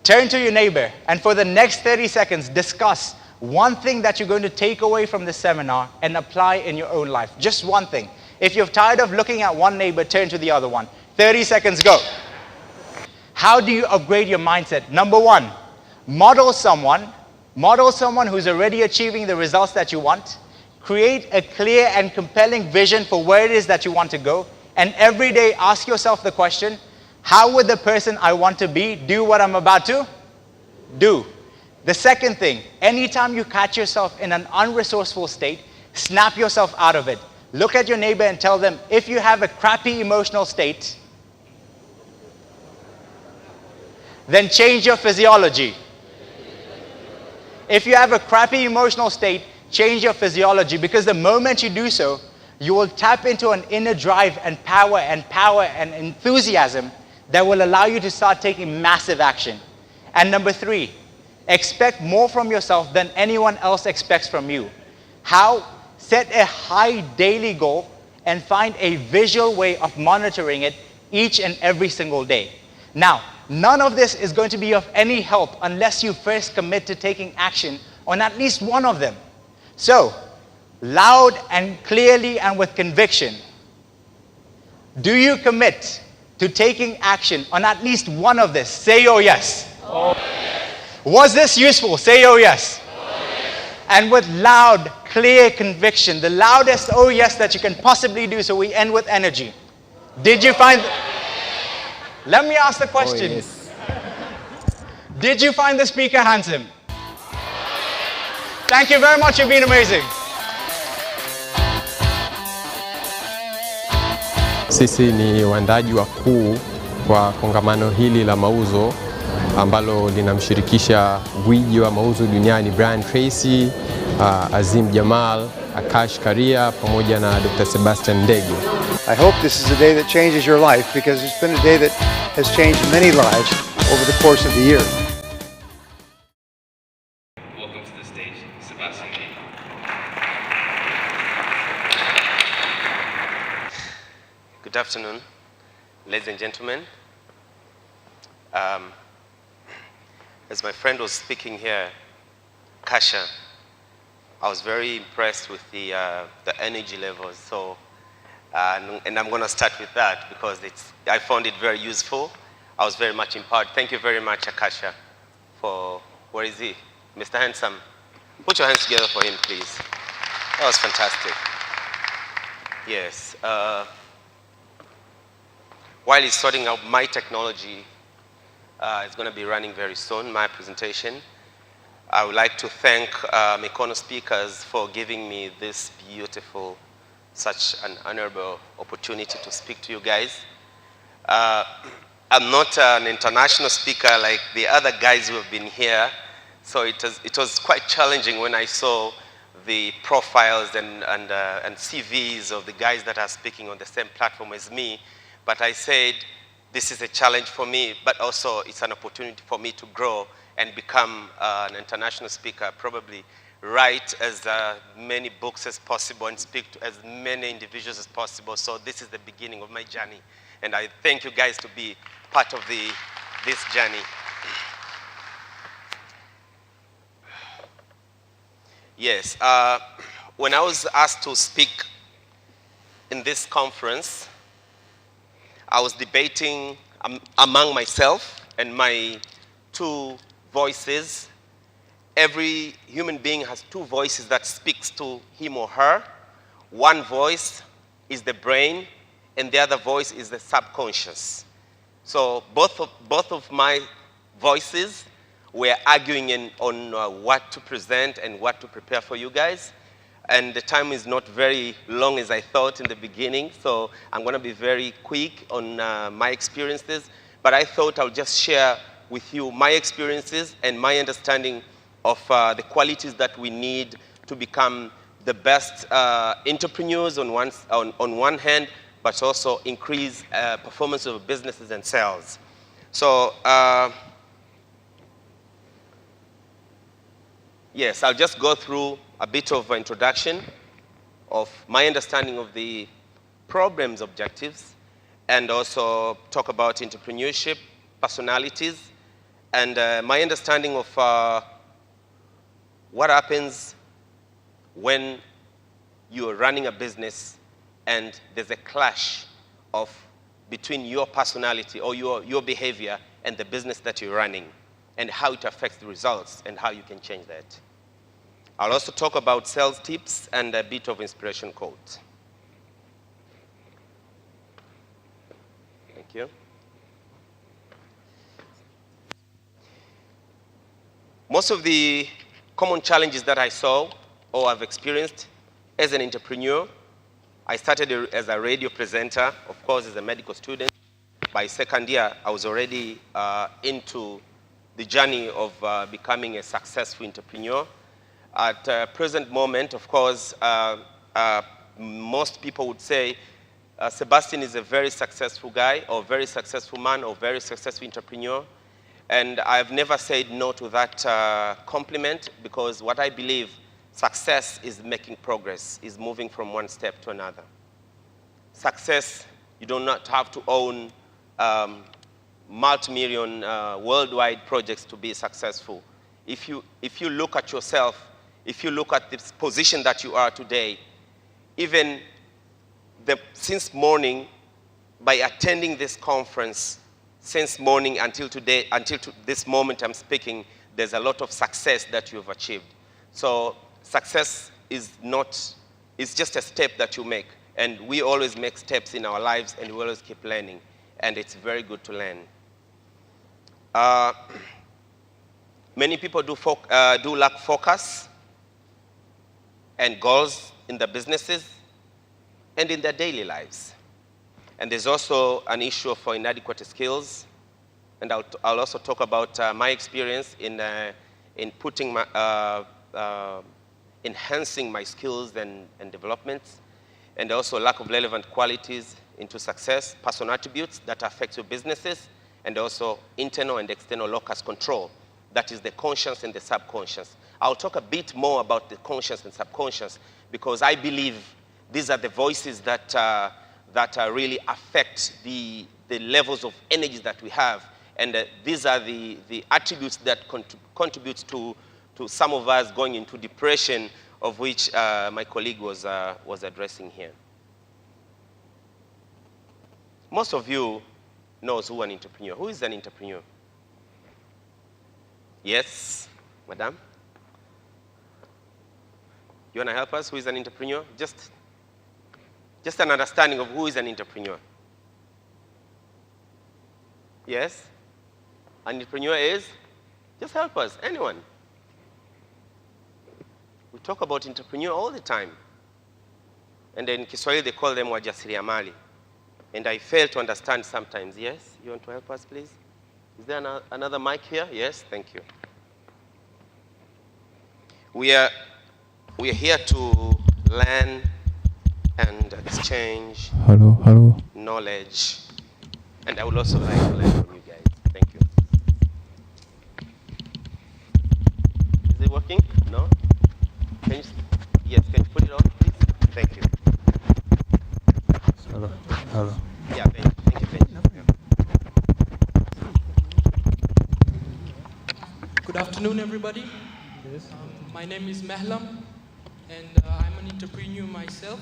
Turn to your neighbor, and for the next 30 seconds, discuss one thing that you're going to take away from this seminar and apply in your own life. Just one thing. If you're tired of looking at one neighbor, turn to the other one. 30 seconds, go. How do you upgrade your mindset? Number one, model someone who's already achieving the results that you want. Create a clear and compelling vision for where it is that you want to go. And every day, ask yourself the question, how would the person I want to be do what I'm about to do? The second thing, anytime you catch yourself in an unresourceful state, snap yourself out of it. Look at your neighbor and tell them, if you have a crappy emotional state, then change your physiology. If you have a crappy emotional state, change your physiology, because the moment you do so, you will tap into an inner drive and power and enthusiasm that will allow you to start taking massive action. And number 3, expect more from yourself than anyone else expects from you. How? Set a high daily goal and find a visual way of monitoring it each and every single day. Now, none of this is going to be of any help unless you first commit to taking action on at least one of them. So, loud and clearly and with conviction, do you commit to taking action on at least one of this? Say oh yes. Oh, yes. Was this useful? Say oh yes. Oh, yes. And with loud, clear conviction, the loudest oh yes that you can possibly do, so we end with energy. Did you find... Let me ask the question. Oh, yes. Did you find the speaker handsome? Thank you very much, you've been amazing. Sisi ni waandaji wakuu kwa kongamano hili la mauzo ambalo linamshirikisha gwiji wa mauzo duniani Brian Tracy, Azim Jamal, Akash Karia pamoja na Dr. Sebastian Ndege. I hope this is a day that changes your life because it's been a day that has changed many lives over the course of the year. Welcome to the stage, Sebastian Ndege. Good afternoon, ladies and gentlemen. As my friend was speaking here, Kasha, I was very impressed with the energy levels. So, and I'm going to start with that because I found it very useful. I was very much empowered. Thank you very much, Akasha, for, where is he? Mr. Handsome. Put your hands together for him, please. That was fantastic. Yes. While he's sorting out my technology, it's going to be running very soon, my presentation. I would like to thank Mikono Speakers for giving me this beautiful, such an honorable opportunity to speak to you guys. I'm not an international speaker like the other guys who have been here, so it was quite challenging when I saw the profiles and CVs of the guys that are speaking on the same platform as me. But I said, this is a challenge for me, but also it's an opportunity for me to grow and become an international speaker, probably write as many books as possible and speak to as many individuals as possible. So this is the beginning of my journey. And I thank you guys to be part of this journey. Yes, when I was asked to speak in this conference, I was debating among myself and my two voices. Every human being has two voices that speaks to him or her. One voice is the brain, and the other voice is the subconscious. So both of my voices were arguing on what to present and what to prepare for you guys. And the time is not very long as I thought in the beginning, so I'm going to be very quick on my experiences. But I thought I'll just share with you my experiences and my understanding of the qualities that we need to become the best entrepreneurs on one hand, but also increase performance of businesses and sales. So, yes, I'll just go through a bit of an introduction of my understanding of the problems, objectives, and also talk about entrepreneurship, personalities, and my understanding of what happens when you're running a business and there's a clash between your personality or your behavior and the business that you're running, and how it affects the results and how you can change that. I'll also talk about sales tips and a bit of inspiration quote. Thank you. Most of the common challenges that I saw or I've experienced as an entrepreneur, I started as a radio presenter, of course, as a medical student. By second year, I was already into the journey of becoming a successful entrepreneur. At present moment, of course, most people would say Sebastian is a very successful guy, or very successful man, or very successful entrepreneur. And I've never said no to that compliment, because what I believe, success is making progress, is moving from one step to another. Success, you do not have to own multi-million worldwide projects to be successful. If you look at yourself, if you look at this position that you are today, even since morning, by attending this conference, since morning until today, this moment I'm speaking, there's a lot of success that you've achieved. So success is just a step that you make. And we always make steps in our lives, and we always keep learning. And it's very good to learn. Many people do lack focus and goals in their businesses and in their daily lives. And there's also an issue for inadequate skills. And I'll also talk about my experience in putting enhancing my skills and developments, and also lack of relevant qualities into success, personal attributes that affect your businesses, and also internal and external locus control. That is the conscious and the subconscious. I'll talk a bit more about the conscious and subconscious, because I believe these are the voices that really affect the levels of energy that we have. And these are the attributes that contribute to some of us going into depression, of which my colleague was addressing here. Most of you knows who an entrepreneur. Who is an entrepreneur? Yes, madam? You want to help us? Who is an entrepreneur? Just an understanding of who is an entrepreneur. Yes? An entrepreneur is? Just help us, anyone. We talk about entrepreneur all the time. And in Kiswahili, they call them wajasiriamali. And I fail to understand sometimes. Yes? You want to help us, please? Is there another mic here? Yes? Thank you. We are here to learn and exchange knowledge. And I would also like to learn from you guys. Thank you. Is it working? No? Yes, can you put it on, please? Thank you. Hello. Yeah, thank you, Good afternoon, everybody. Yes. My name is Mehlam, and I'm an entrepreneur myself.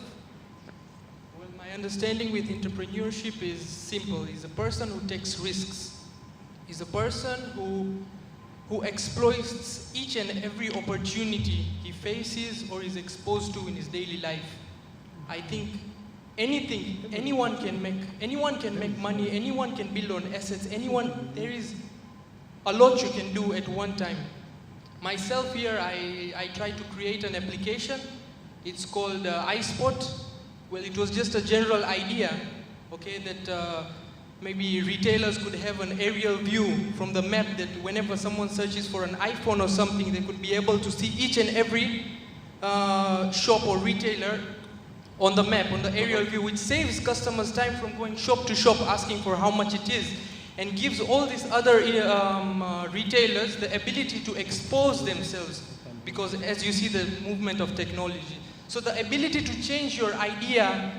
Well, my understanding with entrepreneurship is simple. It's a person who takes risks. It's a person who exploits each and every opportunity he faces or is exposed to in his daily life. I think anyone can make money, anyone can build on assets, there is a lot you can do at one time. Myself here, I tried to create an application. It's called iSpot. Well, it was just a general idea, okay, that maybe retailers could have an aerial view from the map, that whenever someone searches for an iPhone or something, they could be able to see each and every shop or retailer on the map, on the aerial view, which saves customers time from going shop to shop asking for how much it is, and gives all these other retailers the ability to expose themselves, because as you see the movement of technology. So the ability to change your idea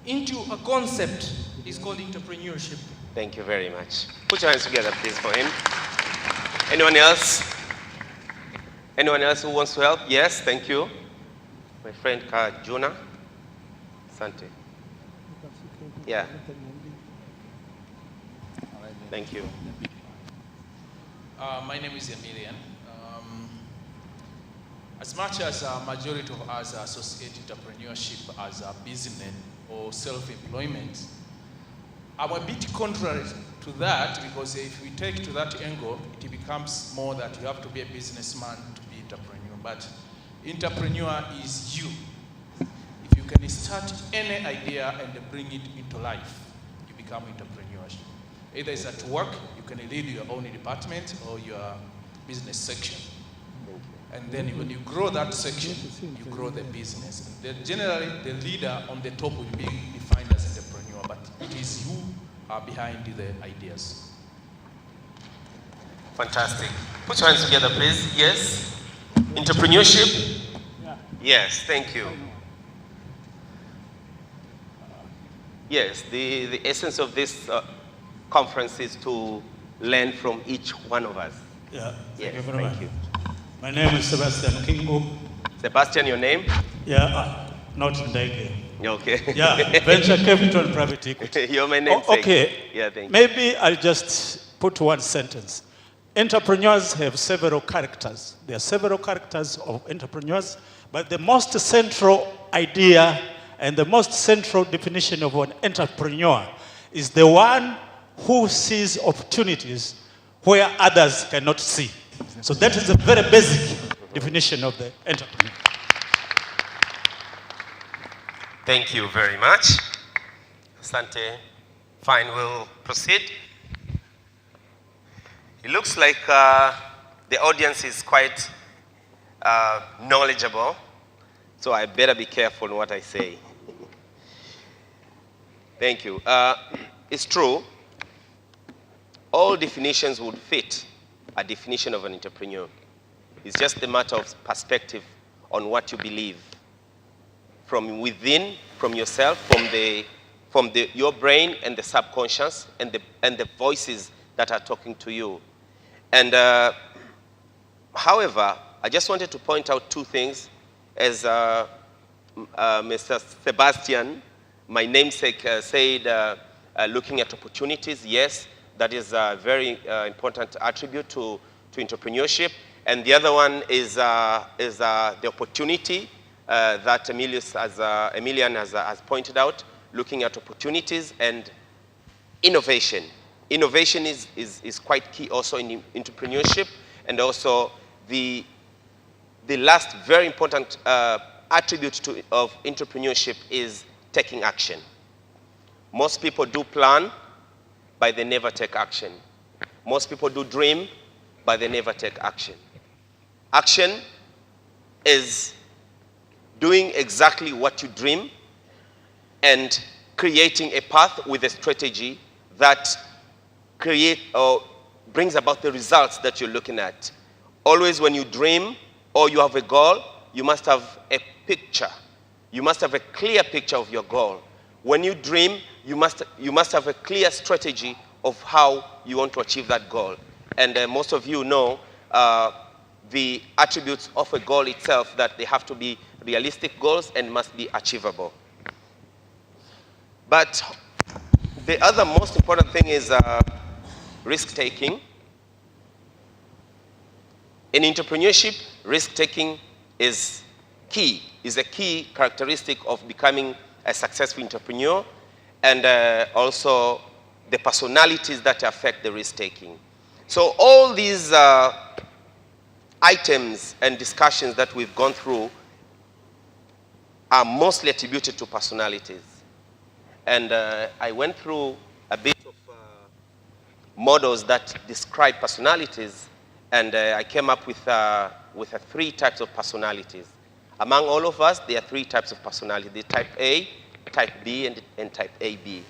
into a concept is called entrepreneurship. Thank you very much. Put your hands together, please, for him. Anyone else? Anyone else who wants to help? Yes, thank you. My friend Juna. Sante. Yeah. Thank you. My name is Emilian. As much as a majority of us associate entrepreneurship as a business or self-employment, I'm a bit contrary to that, because if we take to that angle, it becomes more that you have to be a businessman to be entrepreneur. But entrepreneur is you. If you can start any idea and bring it into life, you become entrepreneurship. Either it's at work, you can lead your own department or your business section. And then when you grow that section, you grow the business. And then generally, the leader on the top will be defined behind the ideas. Fantastic. Put your hands together, please. Yes. Entrepreneurship? Yeah. Yes, thank you. Yes, the essence of this conference is to learn from each one of us. Yeah, yes, thank you very much. you. My name is Sebastian Kingu. Sebastian, your name? Yeah, not Ndege. Okay. Yeah, venture capital and private equity. You're my namesake. Oh, okay. Yeah, thank you. Maybe I'll just put one sentence. Entrepreneurs have several characters. There are several characters of entrepreneurs, but the most central idea and the most central definition of an entrepreneur is the one who sees opportunities where others cannot see. So that is a very basic definition of the entrepreneur. Thank you very much. Asante. Fine, we'll proceed. It looks like the audience is quite knowledgeable, so I better be careful in what I say. Thank you. It's true. All definitions would fit a definition of an entrepreneur. It's just a matter of perspective on what you believe. From within, from yourself, from your brain and the subconscious and the voices that are talking to you. And however, I just wanted to point out two things. As Mr. Sebastian, my namesake, said, looking at opportunities, yes, that is a very important attribute to entrepreneurship. And the other one is the opportunity that Emilian has pointed out, looking at opportunities and innovation. Innovation is quite key also in entrepreneurship, and also the last very important attribute of entrepreneurship is taking action. Most people do plan, but they never take action. Most people do dream, but they never take action. Action is doing exactly what you dream and creating a path with a strategy that brings about the results that you're looking at. Always when you dream or you have a goal, you must have a picture. You must have a clear picture of your goal. When you dream, you must have a clear strategy of how you want to achieve that goal. And most of you know the attributes of a goal itself, that they have to be realistic goals and must be achievable. But the other most important thing is risk-taking. In entrepreneurship, risk-taking is a key characteristic of becoming a successful entrepreneur, and also the personalities that affect the risk-taking. So all these items and discussions that we've gone through are mostly attributed to personalities. And I went through a bit of models that describe personalities, and I came up with 3 types of personalities. Among all of us, there are 3 types of personality: the type A, type B, and type AB.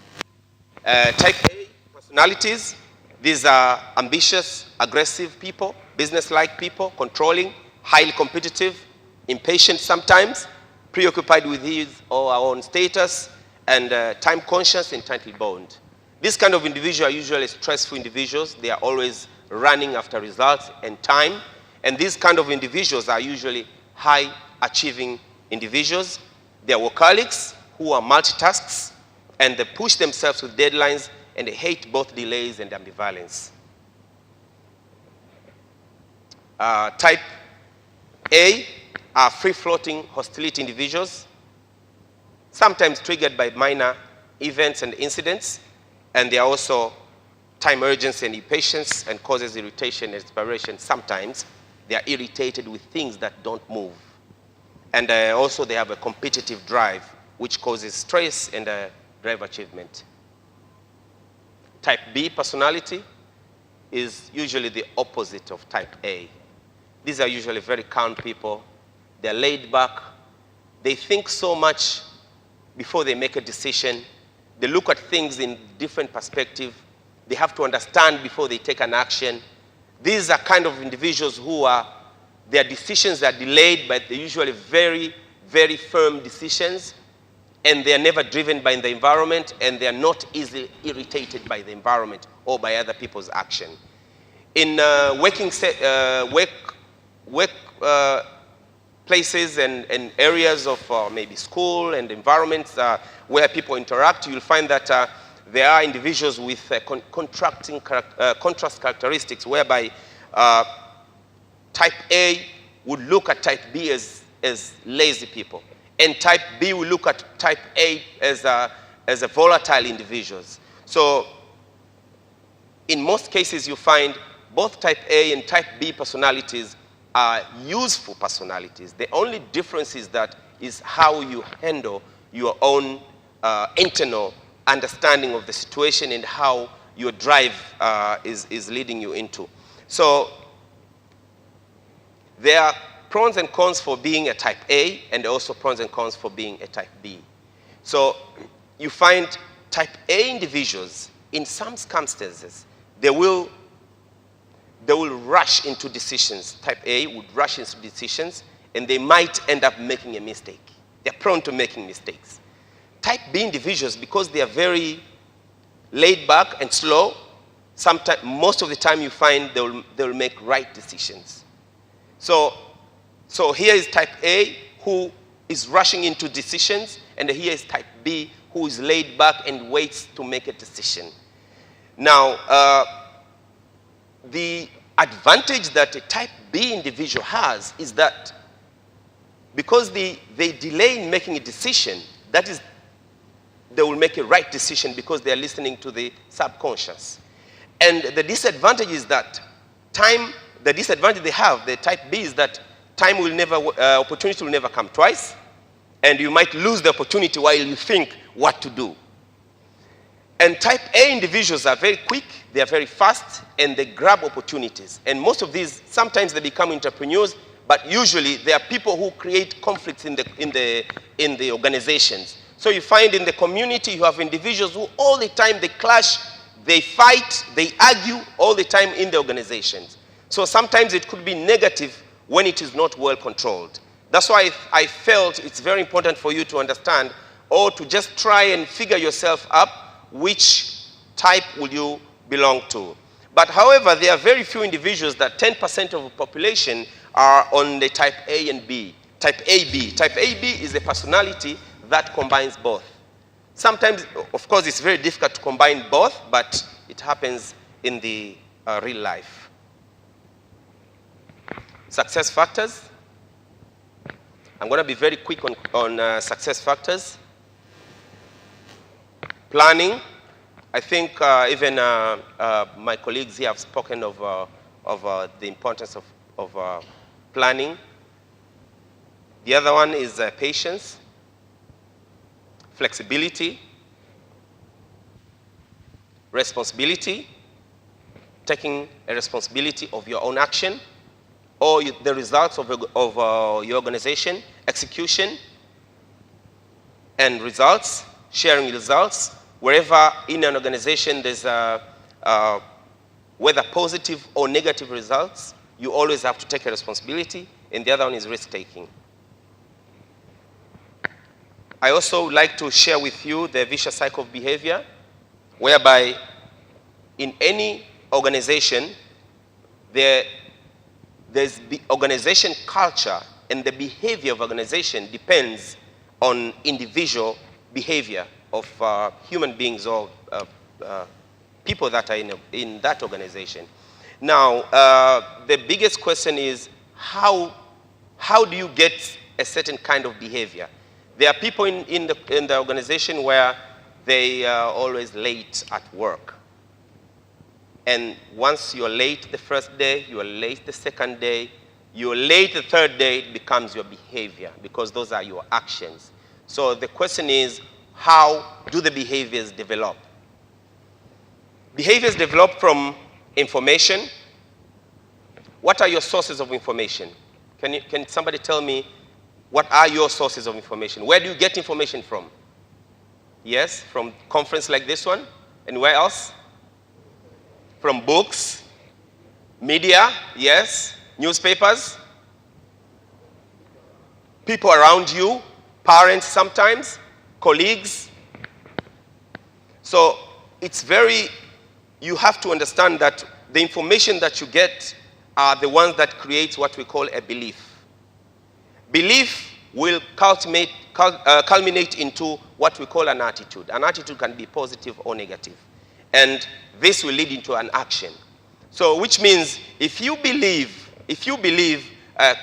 Type A personalities, these are ambitious, aggressive people, business-like people, controlling, highly competitive, impatient sometimes, preoccupied with his or our own status, and time-conscious, entitled-bound. This kind of individuals are usually stressful individuals. They are always running after results and time. And these kind of individuals are usually high-achieving individuals. They are workaholics who are multitasks, and they push themselves with deadlines, and they hate both delays and ambivalence. Type A are free-floating hostility individuals, sometimes triggered by minor events and incidents, and they are also time urgency and impatience, and causes irritation and desperation. Sometimes they are irritated with things that don't move. And also they have a competitive drive, which causes stress and drive achievement. Type B personality is usually the opposite of type A. These are usually very calm people. They're laid back. They think so much before they make a decision. They look at things in different perspective. They have to understand before they take an action. These are kind of individuals who their decisions are delayed, but they're usually very, very firm decisions, and they are never driven by the environment, and they are not easily irritated by the environment or by other people's action. In places and areas of maybe school and environments where people interact, you'll find that there are individuals with contrast characteristics, whereby type A would look at type B as lazy people, and type B will look at type A as a volatile individuals. So in most cases, you find both type A and type B personalities are useful personalities. The only difference is how you handle your own internal understanding of the situation and how your drive is leading you into. So there are pros and cons for being a type A, and also pros and cons for being a type B. So you find type A individuals, in some circumstances, they will rush into decisions. Type A would rush into decisions, and they might end up making a mistake. They're prone to making mistakes. Type B individuals, because they are very laid back and slow, most of the time you find they'll make right decisions. So here is type A, who is rushing into decisions, and here is type B, who is laid back and waits to make a decision. Now, the advantage that a type B individual has is that because they delay in making a decision, that is, they will make a right decision because they are listening to the subconscious. And the disadvantage is that the disadvantage they have, the type B, is that opportunity will never come twice, and you might lose the opportunity while you think what to do. And type A individuals are very quick, they are very fast, and they grab opportunities. And most of these, sometimes they become entrepreneurs, but usually they are people who create conflicts in the organizations. So you find in the community you have individuals who all the time they clash, they fight, they argue all the time in the organizations. So sometimes it could be negative when it is not well controlled. That's why I felt it's very important for you to understand, or to just try and figure yourself up which type will you belong to. But however, there are very few individuals, that 10% of the population are on the type A and B. Type AB. Type AB is a personality that combines both. Sometimes, of course, it's very difficult to combine both, but it happens in the real life. Success factors. I'm going to be very quick on success factors. Planning. I think even my colleagues here have spoken of the importance of planning. The other one is patience, flexibility, responsibility, taking a responsibility of your own action or the results of your organization, execution, and results, sharing results. Wherever in an organization there's whether positive or negative results, you always have to take a responsibility, and the other one is risk-taking. I also like to share with you the vicious cycle of behavior, whereby in any organization, there's the organization culture, and the behavior of organization depends on individual behavior of human beings or people that are in that organization. Now, the biggest question is how do you get a certain kind of behavior? There are people in the organization where they are always late at work. And once you're late the first day, you are late the second day, you're late the third day, it becomes your behavior because those are your actions. So the question is, how do the behaviors develop? Behaviors develop from information. What are your sources of information? Can somebody tell me what are your sources of information? Where do you get information from? Yes, from conference like this one. And where else? From books, media, yes, newspapers, people around you, parents sometimes, colleagues. So it's you have to understand that the information that you get are the ones that create what we call a belief. Belief will culminate into what we call an attitude. An attitude can be positive or negative. And this will lead into an action. So which means if you believe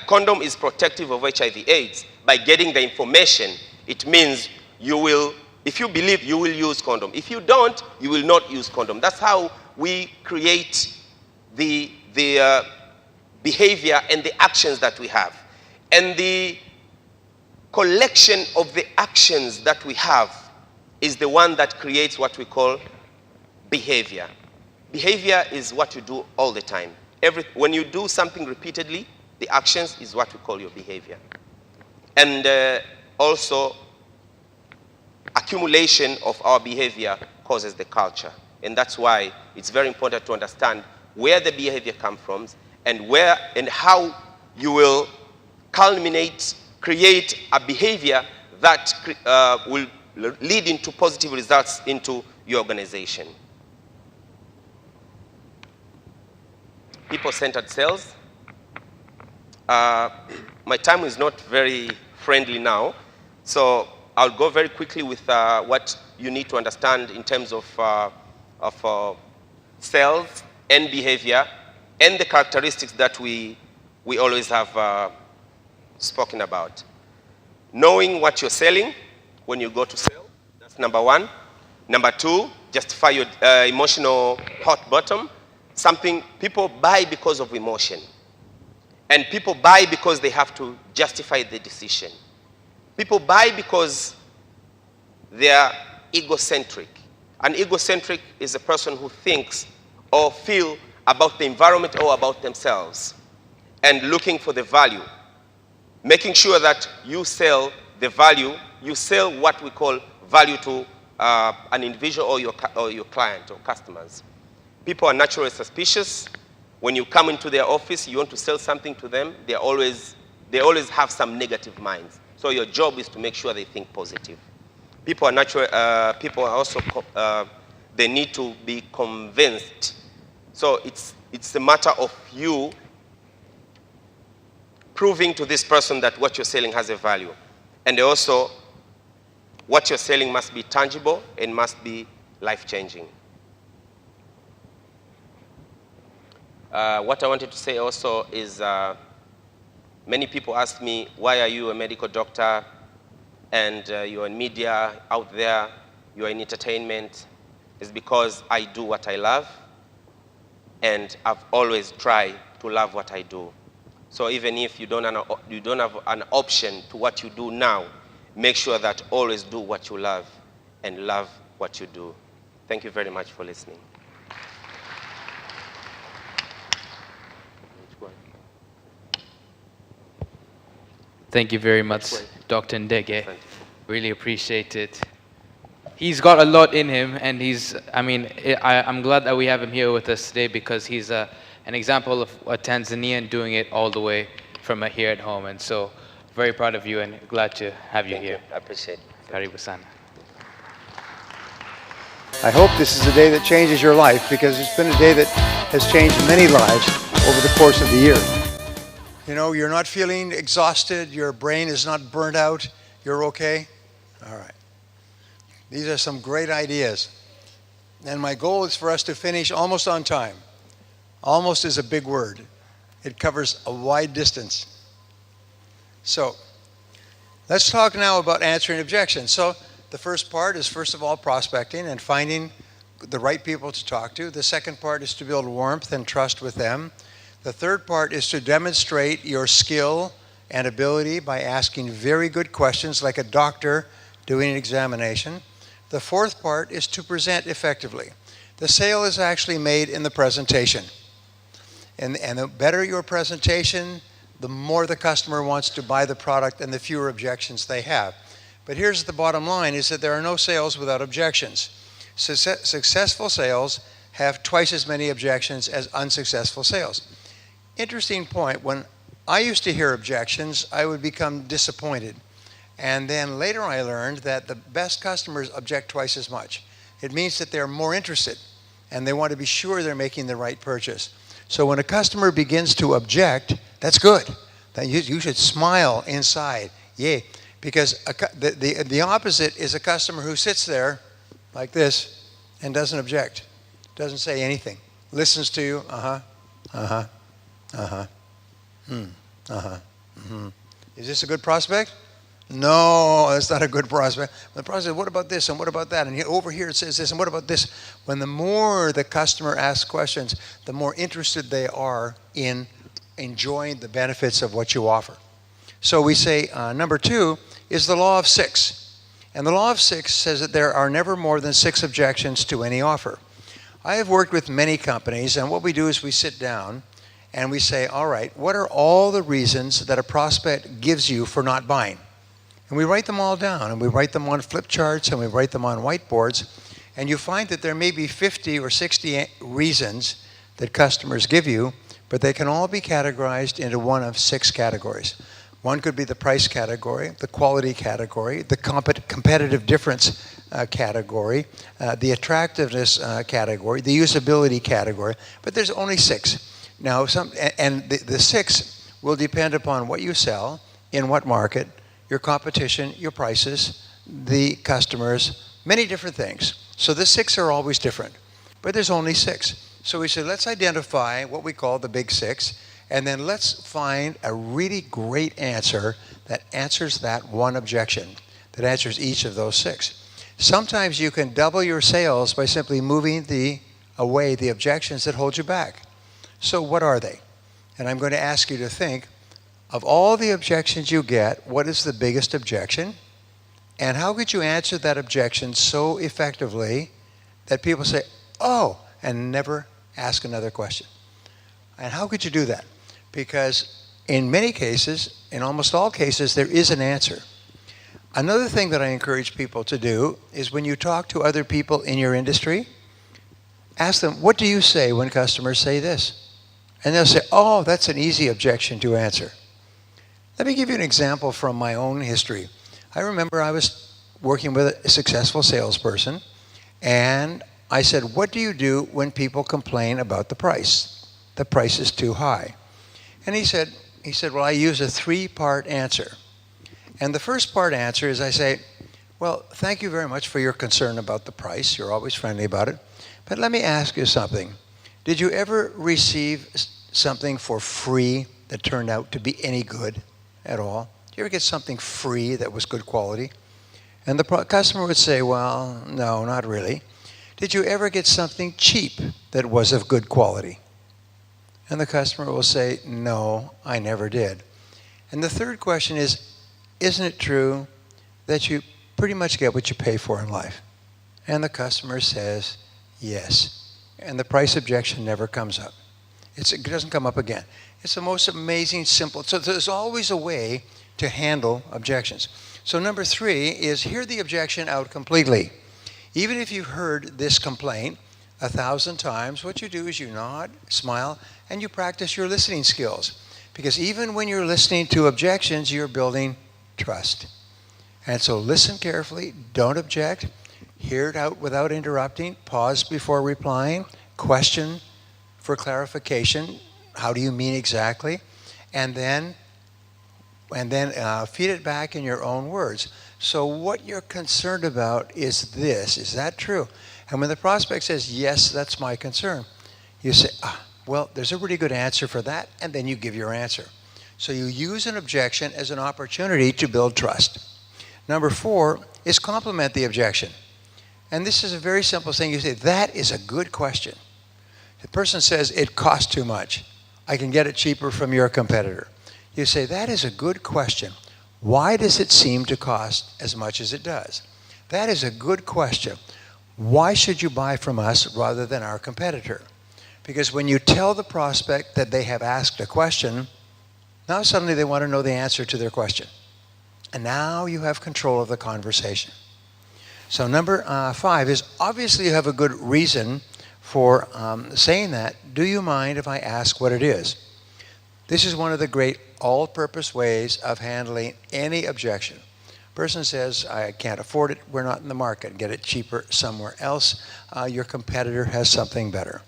condom is protective of HIV/AIDS, by getting the information, it means if you believe, you will use condom. If you don't, you will not use condom. That's how we create the behavior and the actions that we have. And the collection of the actions that we have is the one that creates what we call behavior. Behavior is what you do all the time. When you do something repeatedly, the actions is what we call your behavior. And also, accumulation of our behavior causes the culture. And that's why it's very important to understand where the behavior comes from and how you will create a behavior that will lead into positive results into your organization. People-centered sales. My time is not very friendly now, so I'll go very quickly with what you need to understand in terms of sales and behavior and the characteristics that we always have spoken about. Knowing what you're selling when you go to sell, that's number one. Number two, justify your emotional hot bottom. Something people buy because of emotion. And people buy because they have to justify the decision. People buy because they are egocentric. An egocentric is a person who thinks or feel about the environment or about themselves and looking for the value. Making sure that you sell the value, you sell what we call value to an individual or your client or customers. People are naturally suspicious. When you come into their office, you want to sell something to them, they always have some negative minds. So your job is to make sure they think positive. People are also, they need to be convinced. So it's a matter of you proving to this person that what you're selling has a value. And also, what you're selling must be tangible and must be life-changing. What I wanted to say also is many people ask me, why are you a medical doctor and you're in media out there, you're in entertainment? It's because I do what I love, and I've always tried to love what I do. So even if you don't have an option to what you do now, make sure that always do what you love and love what you do. Thank you very much for listening. Thank you very much, Dr. Ndege. Really appreciate it. He's got a lot in him, and I'm glad that we have him here with us today because he's an example of a Tanzanian doing it all the way from here at home. And so, very proud of you and glad to have you here. I appreciate it. Karibu sana. I hope this is a day that changes your life because it's been a day that has changed many lives over the course of the year. You know, you're not feeling exhausted, your brain is not burnt out, you're okay? All right. These are some great ideas. And my goal is for us to finish almost on time. Almost is a big word. It covers a wide distance. So, let's talk now about answering objections. So, the first part is, first of all, prospecting and finding the right people to talk to. The second part is to build warmth and trust with them. The third part is to demonstrate your skill and ability by asking very good questions like a doctor doing an examination. The fourth part is to present effectively. The sale is actually made in the presentation. And the better your presentation, the more the customer wants to buy the product and the fewer objections they have. But here's the bottom line, is that there are no sales without objections. Successful sales have twice as many objections as unsuccessful sales. Interesting point, when I used to hear objections, I would become disappointed. And then later I learned that the best customers object twice as much. It means that they're more interested and they want to be sure they're making the right purchase. So when a customer begins to object, that's good. You should smile inside, yay. Because the opposite is a customer who sits there like this and doesn't object, doesn't say anything, listens to you, Is this a good prospect? No, that's not a good prospect. The prospect, what about this and what about that? And over here it says this and what about this? When the more the customer asks questions, the more interested they are in enjoying the benefits of what you offer. So we say number 2 is the law of 6. And the law of 6 says that there are never more than 6 objections to any offer. I have worked with many companies, and what we do is we sit down and we say, all right, what are all the reasons that a prospect gives you for not buying? And we write them all down, and we write them on flip charts, and we write them on whiteboards, and you find that there may be 50 or 60 reasons that customers give you, but they can all be categorized into one of 6 categories. One could be the price category, the quality category, the competitive difference category, the attractiveness category, the usability category, but there's only 6. Now, the 6 will depend upon what you sell, in what market, your competition, your prices, the customers, many different things. So the 6 are always different, but there's only 6. So we said, let's identify what we call the big 6, and then let's find a really great answer that answers that one objection, that answers each of those 6. Sometimes you can double your sales by simply moving away the objections that hold you back. So what are they? And I'm going to ask you to think, of all the objections you get, what is the biggest objection? And how could you answer that objection so effectively that people say, oh, and never ask another question? And how could you do that? Because in many cases, in almost all cases, there is an answer. Another thing that I encourage people to do is when you talk to other people in your industry, ask them, what do you say when customers say this? And they'll say, oh, that's an easy objection to answer. Let me give you an example from my own history. I remember I was working with a successful salesperson, and I said, what do you do when people complain about the price? The price is too high. And he said, well, I use a 3-part answer. And the first part answer is I say, well, thank you very much for your concern about the price. You're always friendly about it. But let me ask you something. Did you ever receive something for free that turned out to be any good at all? Did you ever get something free that was good quality? And the customer would say, well, no, not really. Did you ever get something cheap that was of good quality? And the customer will say, no, I never did. And the third question is, isn't it true that you pretty much get what you pay for in life? And the customer says, yes. And the price objection never comes up. It doesn't come up again. It's the most amazing, simple. So there's always a way to handle objections. So number 3 is hear the objection out completely. Even if you've heard this complaint 1,000 times, what you do is you nod, smile, and you practice your listening skills. Because even when you're listening to objections, you're building trust. And so listen carefully, don't object, hear it out without interrupting, pause before replying, question for clarification, how do you mean exactly? And then feed it back in your own words. So what you're concerned about is this, is that true? And when the prospect says, yes, that's my concern, you say, well, there's a really good answer for that, and then you give your answer. So you use an objection as an opportunity to build trust. Number 4 is compliment the objection. And this is a very simple thing. You say, that is a good question. The person says, it costs too much. I can get it cheaper from your competitor. You say, that is a good question. Why does it seem to cost as much as it does? That is a good question. Why should you buy from us rather than our competitor? Because when you tell the prospect that they have asked a question, now suddenly they want to know the answer to their question. and now you have control of the conversation. So number 5 is obviously you have a good reason for saying that. Do you mind if I ask what it is? This is one of the great all-purpose ways of handling any objection. Person says, I can't afford it, we're not in the market, get it cheaper somewhere else, your competitor has something better.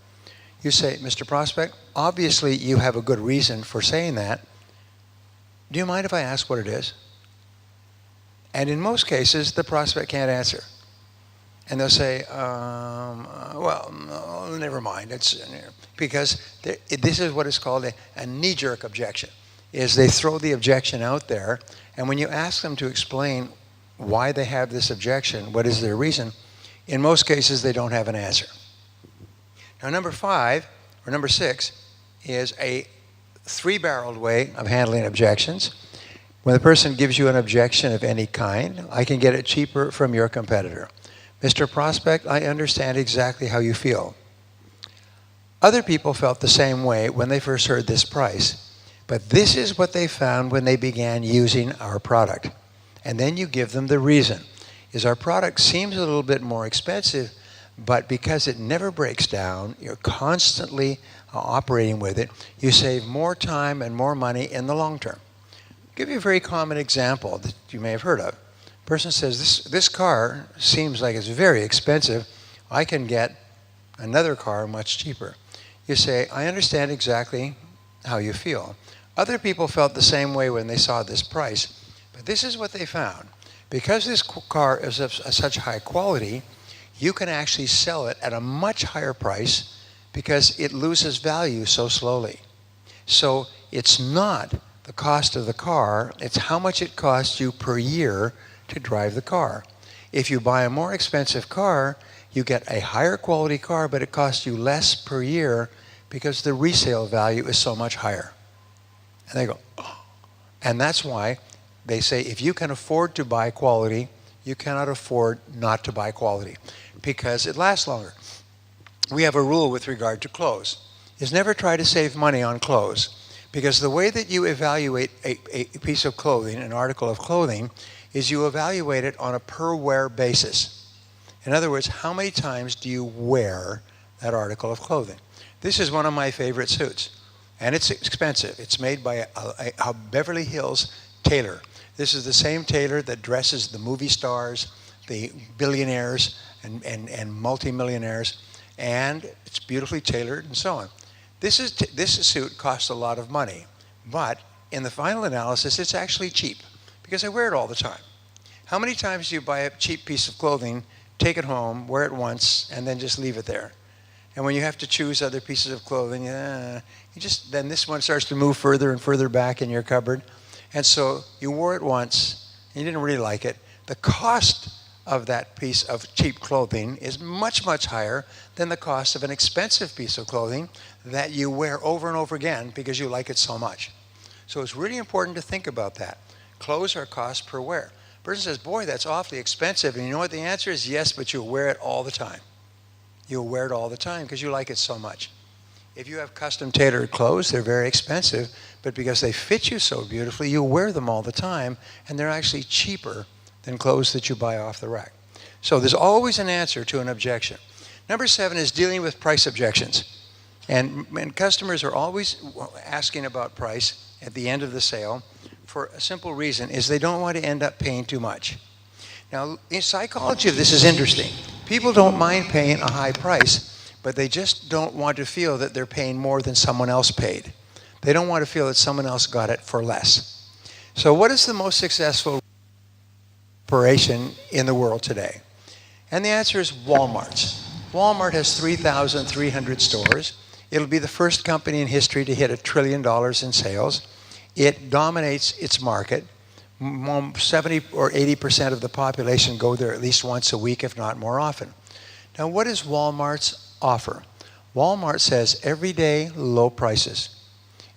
You say, Mr. Prospect, obviously you have a good reason for saying that. Do you mind if I ask what it is? And in most cases, the prospect can't answer. And they'll say, well, no, never mind. It's because this is what is called a knee-jerk objection, is they throw the objection out there, and when you ask them to explain why they have this objection, what is their reason, in most cases they don't have an answer. Now number 5, or number 6, is a 3-barreled way of handling objections. When the person gives you an objection of any kind, I can get it cheaper from your competitor. Mr. Prospect, I understand exactly how you feel. Other people felt the same way when they first heard this price, but this is what they found when they began using our product. And then you give them the reason. Is our product seems a little bit more expensive, but because it never breaks down, you're constantly operating with it, you save more time and more money in the long term. I'll give you a very common example that you may have heard of. Person says, this car seems like it's very expensive. I can get another car much cheaper. You say, I understand exactly how you feel. Other people felt the same way when they saw this price, but this is what they found. Because this car is of such high quality, you can actually sell it at a much higher price because it loses value so slowly. So it's not the cost of the car, it's how much it costs you per year to drive the car. If you buy a more expensive car, you get a higher quality car, but it costs you less per year because the resale value is so much higher. And they go, oh. And that's why they say if you can afford to buy quality, you cannot afford not to buy quality because it lasts longer. We have a rule with regard to clothes, is never try to save money on clothes, because the way that you evaluate a piece of clothing, an article of clothing, is you evaluate it on a per wear basis. In other words, how many times do you wear that article of clothing? This is one of my favorite suits, and it's expensive. It's made by a Beverly Hills tailor. This is the same tailor that dresses the movie stars, the billionaires, and multimillionaires, and it's beautifully tailored and so on. This suit costs a lot of money, but in the final analysis, it's actually cheap because I wear it all the time. How many times do you buy a cheap piece of clothing, take it home, wear it once, and then just leave it there? And when you have to choose other pieces of clothing, then this one starts to move further and further back in your cupboard. And so you wore it once, and you didn't really like it. The cost of that piece of cheap clothing is much, much higher than the cost of an expensive piece of clothing that you wear over and over again because you like it so much. So it's really important to think about that. Clothes are cost per wear. Person says, boy, that's awfully expensive. And you know what the answer is? Yes, but you'll wear it all the time. You'll wear it all the time because you like it so much. If you have custom tailored clothes, they're very expensive, but because they fit you so beautifully, you wear them all the time, and they're actually cheaper than clothes that you buy off the rack. So there's always an answer to an objection. Number 7 is dealing with price objections. And customers are always asking about price at the end of the sale for a simple reason, is they don't want to end up paying too much. Now, in psychology, this is interesting. People don't mind paying a high price, but they just don't want to feel that they're paying more than someone else paid. They don't want to feel that someone else got it for less. So what is the most successful operation in the world today? And the answer is Walmart. Walmart has 3,300 stores. It'll be the first company in history to hit $1 trillion in sales. It dominates its market. 70 or 80% of the population go there at least once a week, if not more often. Now, what is Walmart's offer? Walmart says everyday low prices.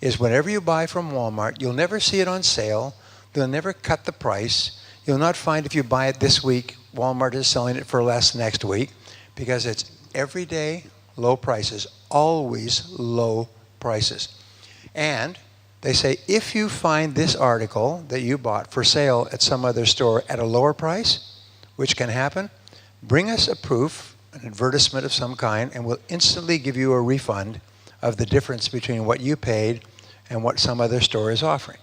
Is whenever you buy from Walmart, you'll never see it on sale. They'll never cut the price. You'll not find if you buy it this week, Walmart is selling it for less next week, because it's everyday low prices, always low prices. And They say, if you find this article that you bought for sale at some other store at a lower price, which can happen, bring us a proof, an advertisement of some kind, and we'll instantly give you a refund of the difference between what you paid and what some other store is offering.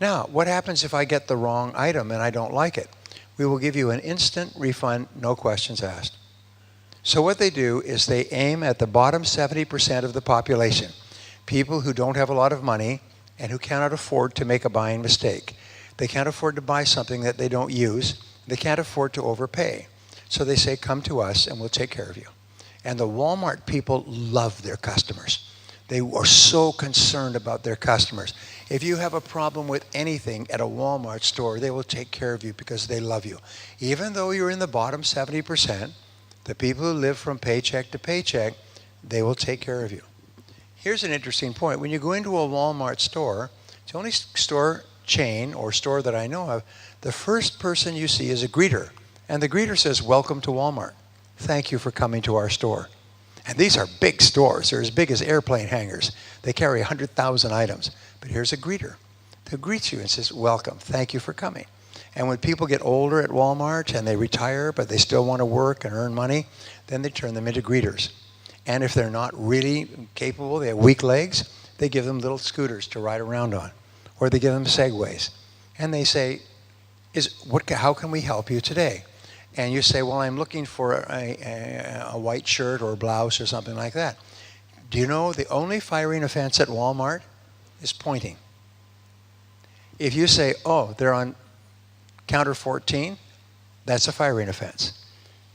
Now, what happens if I get the wrong item and I don't like it? We will give you an instant refund, no questions asked. So what they do is they aim at the bottom 70% of the population, people who don't have a lot of money and who cannot afford to make a buying mistake. They can't afford to buy something that they don't use. They can't afford to overpay. So they say, come to us and we'll take care of you. And the Walmart people love their customers. They are so concerned about their customers. If you have a problem with anything at a Walmart store, they will take care of you because they love you. Even though you're in the bottom 70%, the people who live from paycheck to paycheck, they will take care of you. Here's an interesting point. When you go into a Walmart store, it's the only store chain or store that I know of, the first person you see is a greeter. And the greeter says, welcome to Walmart. Thank you for coming to our store. And these are big stores. They're as big as airplane hangars. They carry 100,000 items. But here's a greeter who greets you and says, welcome, thank you for coming. And when people get older at Walmart and they retire, but they still want to work and earn money, then they turn them into greeters. And if they're not really capable, they have weak legs, they give them little scooters to ride around on. Or they give them Segways. And they say, how can we help you today? And you say, well, I'm looking for a white shirt or a blouse or something like that. Do you know the only firing offense at Walmart is pointing? If you say, oh, they're on counter 14, that's a firing offense.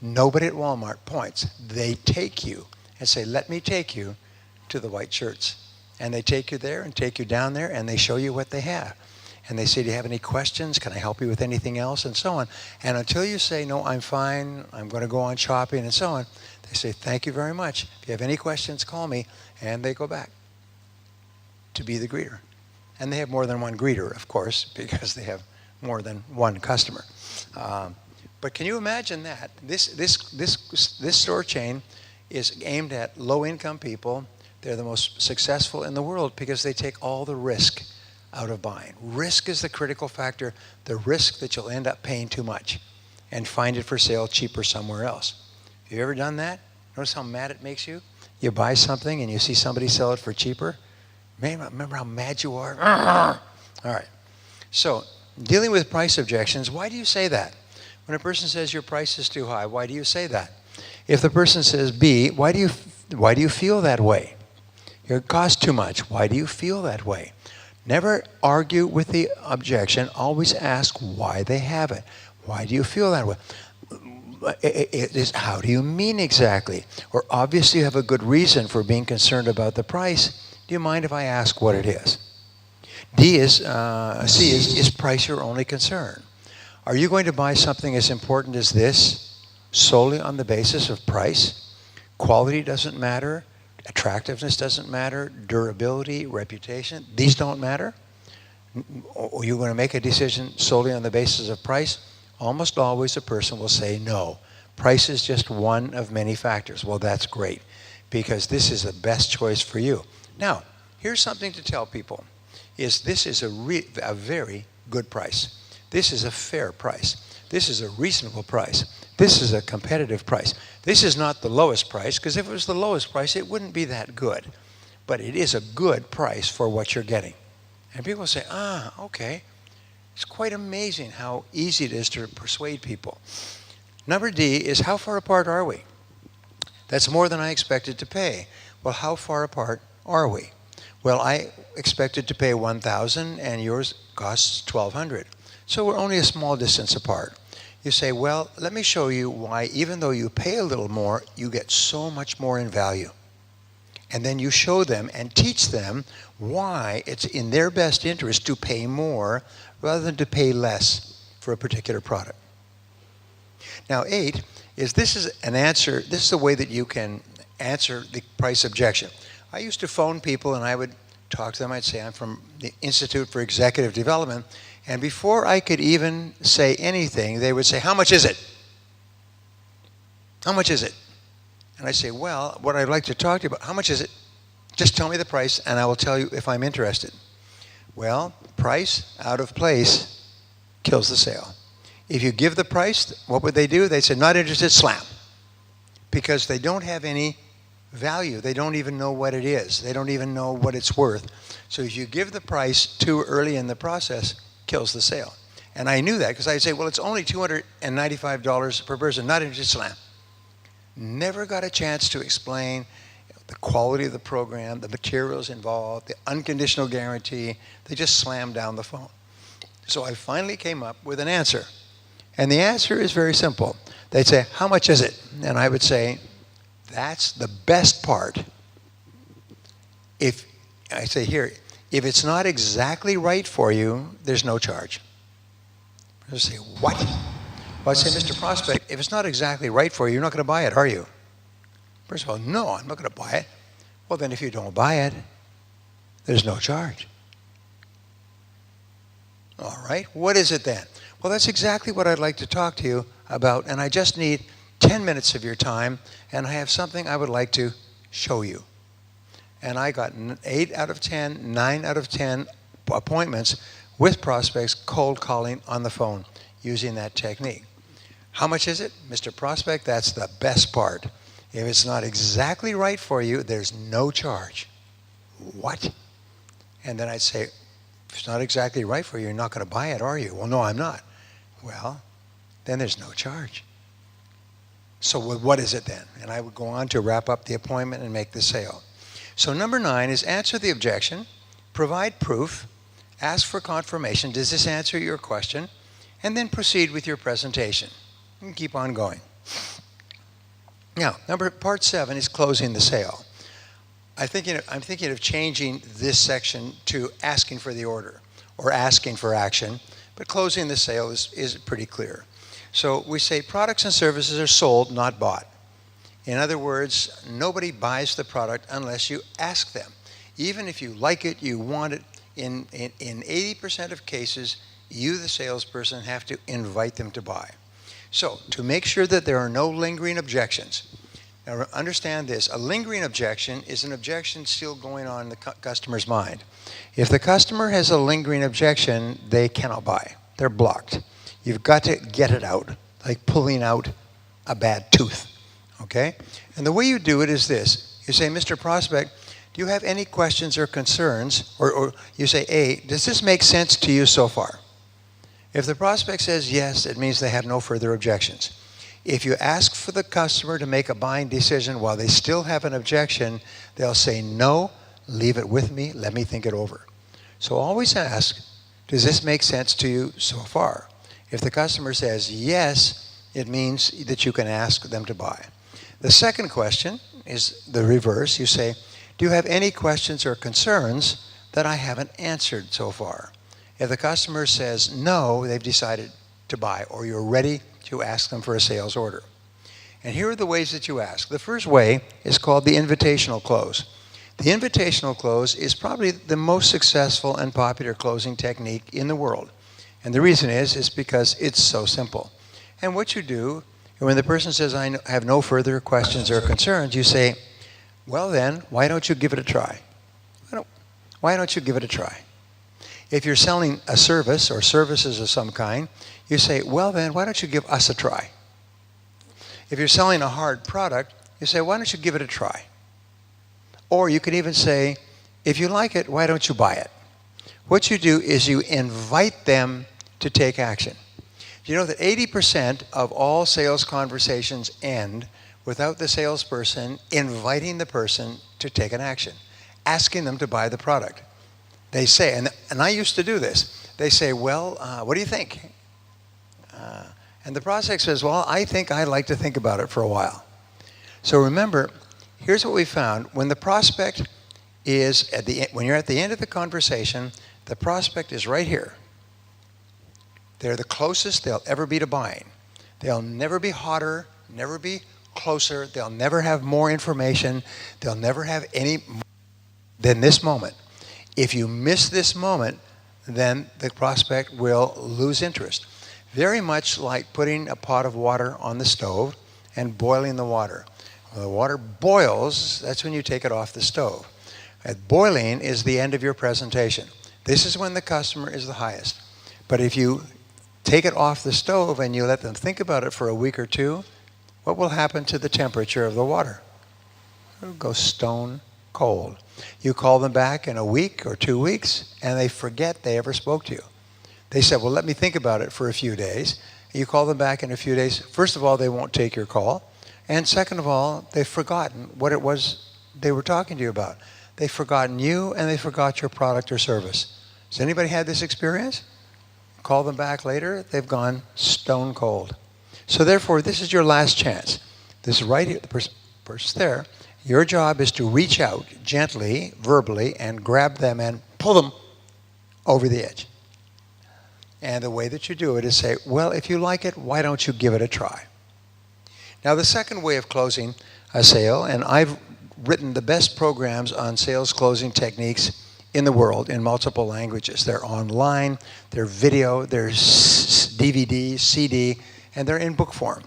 Nobody at Walmart points. They take you and say, let me take you to the white shirts. And they take you there and take you down there and they show you what they have. And they say, do you have any questions? Can I help you with anything else? And so on. And until you say, no, I'm fine, I'm going to go on shopping and so on, they say, thank you very much. If you have any questions, call me. And they go back to be the greeter. And they have more than one greeter, of course, because they have more than one customer. But can you imagine that? This store chain is aimed at low-income people. They're the most successful in the world because they take all the risk out of buying. Risk is the critical factor, the risk that you'll end up paying too much and find it for sale cheaper somewhere else. Have you ever done that? Notice how mad it makes you? You buy something and you see somebody sell it for cheaper? Remember how mad you are? All right. So, dealing with price objections, why do you say that? When a person says your price is too high, why do you say that? If the person says B, why do you feel that way? It costs too much. Why do you feel that way? Never argue with the objection. Always ask why they have it. Why do you feel that way? How do you mean exactly? Or obviously you have a good reason for being concerned about the price. Do you mind if I ask what it is? C is price your only concern? Are you going to buy something as important as this solely on the basis of price? Quality doesn't matter. Attractiveness doesn't matter. Durability, reputation, these don't matter. Are you going to make a decision solely on the basis of price? Almost always a person will say no. Price is just one of many factors. Well, that's great because this is the best choice for you. Now, here's something to tell people. This is a very good price. This is a fair price. This is a reasonable price. This is a competitive price. This is not the lowest price, because if it was the lowest price, it wouldn't be that good. But it is a good price for what you're getting. And people say, okay. It's quite amazing how easy it is to persuade people. Number D is how far apart are we? That's more than I expected to pay. Well, how far apart are we? Well, I expected to pay $1,000 and yours costs $1,200. So we're only a small distance apart. You say, well, let me show you why even though you pay a little more, you get so much more in value. And then you show them and teach them why it's in their best interest to pay more rather than to pay less for a particular product. Now 8 is this is an answer, this is the way that you can answer the price objection. I used to phone people and I would talk to them. I'd say, I'm from the Institute for Executive Development. And before I could even say anything, they would say, how much is it? How much is it? And I say, well, what I'd like to talk to you about, how much is it? Just tell me the price and I will tell you if I'm interested. Well, price out of place kills the sale. If you give the price, what would they do? They say, not interested, slam. Because they don't have any value. They don't even know what it is. They don't even know what it's worth. So if you give the price too early in the process, kills the sale. And I knew that because I'd say, well, it's only $295 per person, not interested, slam. Never got a chance to explain the quality of the program, the materials involved, the unconditional guarantee. They just slammed down the phone. So I finally came up with an answer. And the answer is very simple. They'd say, how much is it? And I would say, that's the best part. If I say here, if it's not exactly right for you, there's no charge. I say, what? Well, I say, Mr. Prospect, if it's not exactly right for you, you're not going to buy it, are you? First of all, no, I'm not going to buy it. Well, then if you don't buy it, there's no charge. All right, what is it then? Well, that's exactly what I'd like to talk to you about, and I just need 10 minutes of your time, and I have something I would like to show you. And I got 8 out of 10, 9 out of 10 appointments with prospects cold calling on the phone using that technique. How much is it? Mr. Prospect, that's the best part. If it's not exactly right for you, there's no charge. What? And then I'd say, if it's not exactly right for you, you're not going to buy it, are you? Well, no, I'm not. Well, then there's no charge. So what is it then? And I would go on to wrap up the appointment and make the sale. So number 9 is answer the objection, provide proof, ask for confirmation. Does this answer your question? And then proceed with your presentation. And keep on going. Now, part 7 is closing the sale. I'm thinking of changing this section to asking for the order or asking for action, but closing the sale is pretty clear. So we say products and services are sold, not bought. In other words, nobody buys the product unless you ask them. Even if you like it, you want it, in 80% of cases, you, the salesperson, have to invite them to buy. So to make sure that there are no lingering objections, now understand this, a lingering objection is an objection still going on in the customer's mind. If the customer has a lingering objection, they cannot buy. They're blocked. You've got to get it out, like pulling out a bad tooth, okay? And the way you do it is this. You say, Mr. Prospect, do you have any questions or concerns? Or you say, A, does this make sense to you so far? If the prospect says yes, it means they have no further objections. If you ask for the customer to make a buying decision while they still have an objection, they'll say, no, leave it with me, let me think it over. So always ask, does this make sense to you so far? If the customer says yes, it means that you can ask them to buy. The second question is the reverse. You say, do you have any questions or concerns that I haven't answered so far? If the customer says no, they've decided to buy, or you're ready to ask them for a sales order. And here are the ways that you ask. The first way is called the invitational close. The invitational close is probably the most successful and popular closing technique in the world. And the reason is because it's so simple. And what you do, when the person says, I have no further questions or concerns, you say, well then, why don't you give it a try? Why don't you give it a try? If you're selling a service or services of some kind, you say, well then, why don't you give us a try? If you're selling a hard product, you say, why don't you give it a try? Or you could even say, if you like it, why don't you buy it? What you do is you invite them to take action. You know that 80% of all sales conversations end without the salesperson inviting the person to take an action, asking them to buy the product. They say, and I used to do this, they say, well, what do you think? And the prospect says, well, I think I'd like to think about it for a while. So remember, here's what we found. When the prospect is, when you're at the end of the conversation, the prospect is right here. They're the closest they'll ever be to buying. They'll never be hotter, never be closer. They'll never have more information. They'll never have any more than this moment. If you miss this moment, then the prospect will lose interest. Very much like putting a pot of water on the stove and boiling the water. When the water boils, that's when you take it off the stove. Boiling is the end of your presentation. This is when the customer is the highest. But if you take it off the stove and you let them think about it for a week or two, what will happen to the temperature of the water? It'll go stone cold. You call them back in a week or 2 weeks, and they forget they ever spoke to you. They said, well, let me think about it for a few days. You call them back in a few days. First of all, they won't take your call. And second of all, they've forgotten what it was they were talking to you about. They've forgotten you, and they forgot your product or service. Has anybody had this experience? Call them back later, they've gone stone cold. So therefore, this is your last chance. This is right here, the person's there. Your job is to reach out gently, verbally, and grab them and pull them over the edge. And the way that you do it is say, well, if you like it, why don't you give it a try? Now, the second way of closing a sale, and I've written the best programs on sales closing techniques in the world in multiple languages. They're online, they're video, they're DVD, CD, and they're in book form.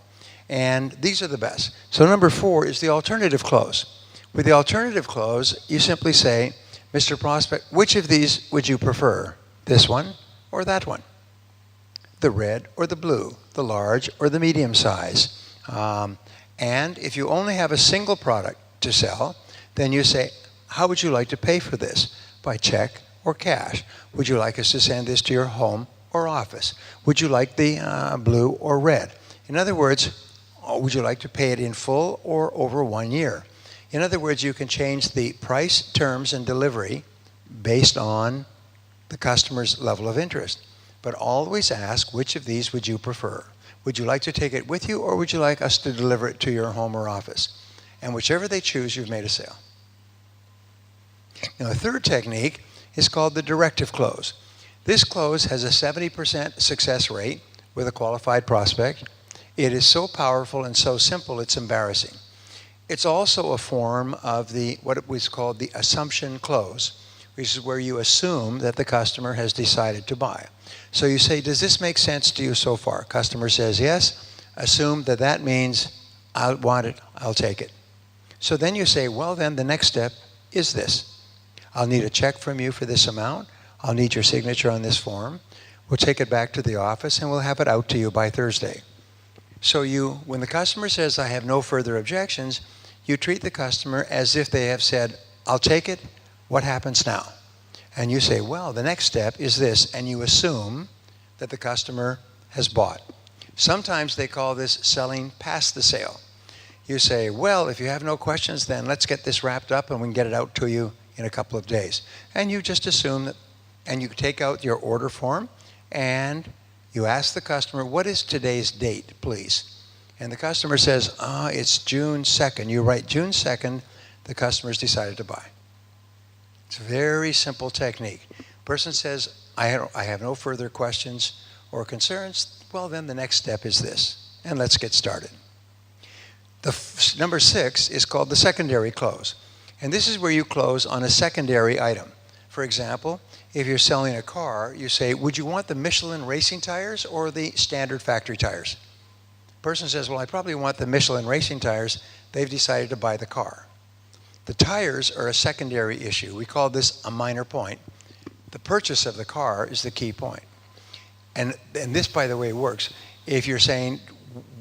And these are the best. So number 4 is the alternative close. With the alternative close, you simply say, Mr. Prospect, which of these would you prefer? This one or that one? The red or the blue, the large or the medium size. And if you only have a single product to sell, then you say, how would you like to pay for this? By check or cash? Would you like us to send this to your home or office? Would you like the blue or red? In other words, would you like to pay it in full or over 1 year? In other words, you can change the price, terms, and delivery based on the customer's level of interest. But always ask, which of these would you prefer? Would you like to take it with you, or would you like us to deliver it to your home or office? And whichever they choose, you've made a sale. Now, a third technique is called the directive close. This close has a 70% success rate with a qualified prospect. It is so powerful and so simple, it's embarrassing. It's also a form of what was called the assumption close, which is where you assume that the customer has decided to buy. So you say, does this make sense to you so far? Customer says yes. Assume that that means, I want it, I'll take it. So then you say, well, then the next step is this. I'll need a check from you for this amount. I'll need your signature on this form. We'll take it back to the office and we'll have it out to you by Thursday. So when the customer says, I have no further objections, you treat the customer as if they have said, I'll take it. What happens now? And you say, well, the next step is this, and you assume that the customer has bought. Sometimes they call this selling past the sale. You say, well, if you have no questions, then let's get this wrapped up and we can get it out to you in a couple of days. And you just assume that, and you take out your order form and you ask the customer, what is today's date, please? And the customer says, it's June 2nd. You write June 2nd, the customer's decided to buy. It's a very simple technique. Person says, I have no further questions or concerns. Well, then the next step is this, and let's get started. Number 6 is called the secondary close. And this is where you close on a secondary item. For example, if you're selling a car, you say, would you want the Michelin racing tires or the standard factory tires? Person says, well, I probably want the Michelin racing tires. They've decided to buy the car. The tires are a secondary issue. We call this a minor point. The purchase of the car is the key point. And this, by the way, works if you're saying,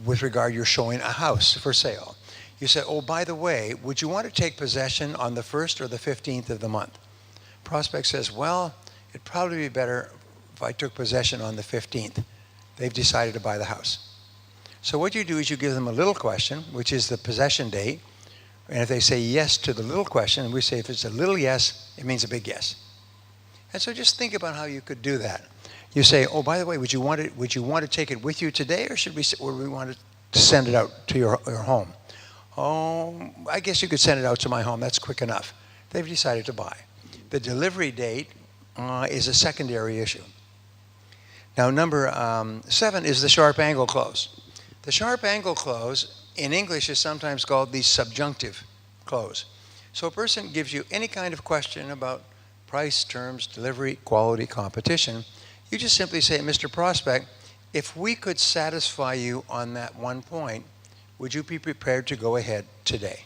with regard, you're showing a house for sale. You say, oh, by the way, would you want to take possession on the 1st or the 15th of the month? Prospect says, well, it'd probably be better if I took possession on the 15th. They've decided to buy the house. So what you do is you give them a little question, which is the possession date. And if they say yes to the little question, we say if it's a little yes, it means a big yes. And so just think about how you could do that. You say, oh, by the way, would you want to take it with you today, or would we want to send it out to your home? Oh, I guess you could send it out to my home. That's quick enough. They've decided to buy. The delivery date is a secondary issue. Now, number 7 is the sharp angle close. The sharp angle close in English is sometimes called the subjunctive close. So a person gives you any kind of question about price, terms, delivery, quality, competition. You just simply say, Mr. Prospect, if we could satisfy you on that one point, would you be prepared to go ahead today?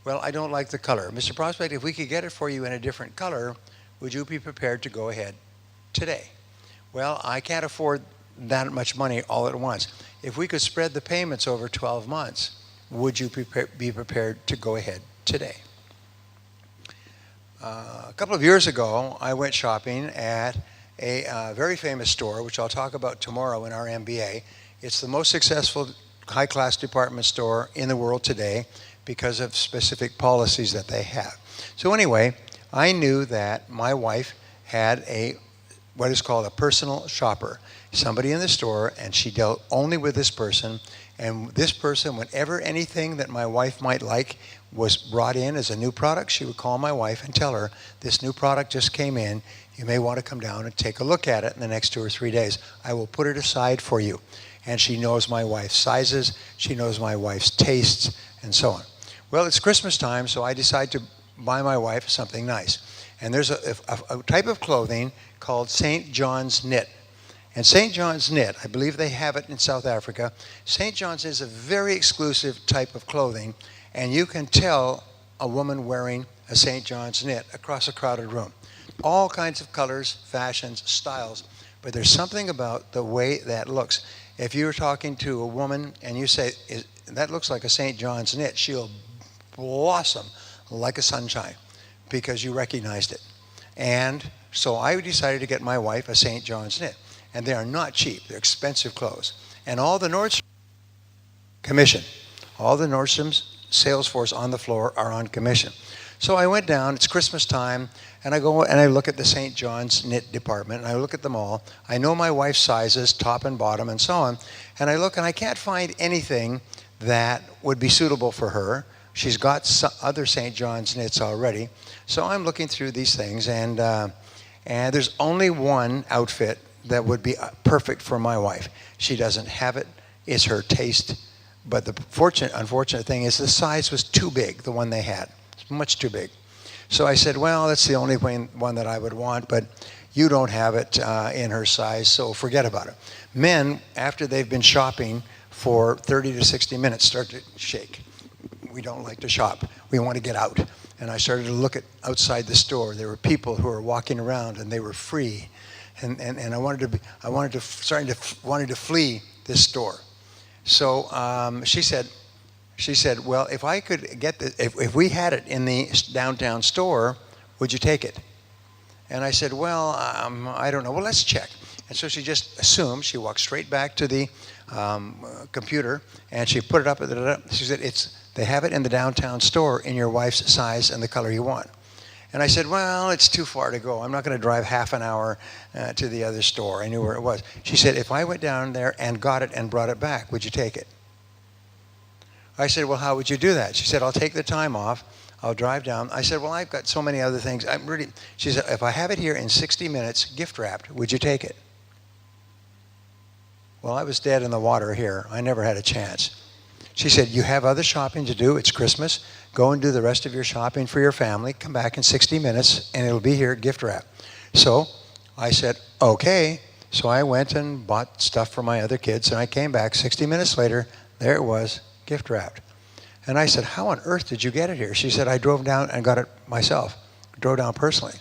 Well, I don't like the color. Mr. Prospect, if we could get it for you in a different color, would you be prepared to go ahead today? Well, I can't afford that much money all at once. If we could spread the payments over 12 months, would you be prepared to go ahead today? A couple of years ago, I went shopping at a very famous store, which I'll talk about tomorrow in our MBA. It's the most successful high-class department store in the world today because of specific policies that they have. So anyway, I knew that my wife had what is called a personal shopper, somebody in the store, and she dealt only with this person. And this person, whenever anything that my wife might like was brought in as a new product, she would call my wife and tell her, this new product just came in. You may want to come down and take a look at it in the next 2 or 3 days. I will put it aside for you. And she knows my wife's sizes, she knows my wife's tastes, and so on. Well, it's Christmas time, so I decide to buy my wife something nice. And there's a type of clothing called St. John's knit. And St. John's knit, I believe they have it in South Africa. St. John's is a very exclusive type of clothing, and you can tell a woman wearing a St. John's knit across a crowded room. All kinds of colors, fashions, styles, but there's something about the way that looks. If you're talking to a woman and you say, that looks like a St. John's knit, she'll blossom like a sunshine because you recognized it. And so I decided to get my wife a St. John's knit. And they are not cheap. They're expensive clothes. And all the Nordstrom commission. All the Nordstrom's sales force on the floor are on commission. So I went down, it's Christmas time, and I go and I look at the St. John's knit department, and I look at them all. I know my wife's sizes, top and bottom, and so on. And I look, and I can't find anything that would be suitable for her. She's got some other St. John's knits already. So I'm looking through these things, and there's only one outfit that would be perfect for my wife. She doesn't have it. It's her taste. But the unfortunate thing is the size was too big, the one they had. It's much too big. So I said, well, that's the only one that I would want, but you don't have it in her size, so forget about it. Men, after they've been shopping for 30 to 60 minutes, start to shake. We don't like to shop. We want to get out. And I started to look at outside the store. There were people who were walking around, and they were free. And I wanted to flee this store. So she said, well, if I could get this, if we had it in the downtown store, would you take it? And I said, well, I don't know. Well, let's check. And so she just assumed. She walked straight back to the computer, and she put it up. She said, they have it in the downtown store in your wife's size and the color you want. And I said, well, it's too far to go. I'm not going to drive half an hour to the other store. I knew where it was. She said, if I went down there and got it and brought it back, would you take it? I said, well, how would you do that? She said, I'll take the time off. I'll drive down. I said, well, I've got so many other things. She said, if I have it here in 60 minutes, gift wrapped, would you take it? Well, I was dead in the water here. I never had a chance. She said, you have other shopping to do. It's Christmas. Go and do the rest of your shopping for your family. Come back in 60 minutes, and it'll be here, gift wrap. So I said, okay. So I went and bought stuff for my other kids, and I came back 60 minutes later. There it was, gift wrapped. And I said, how on earth did you get it here? She said, I drove down and got it myself. Drove down personally.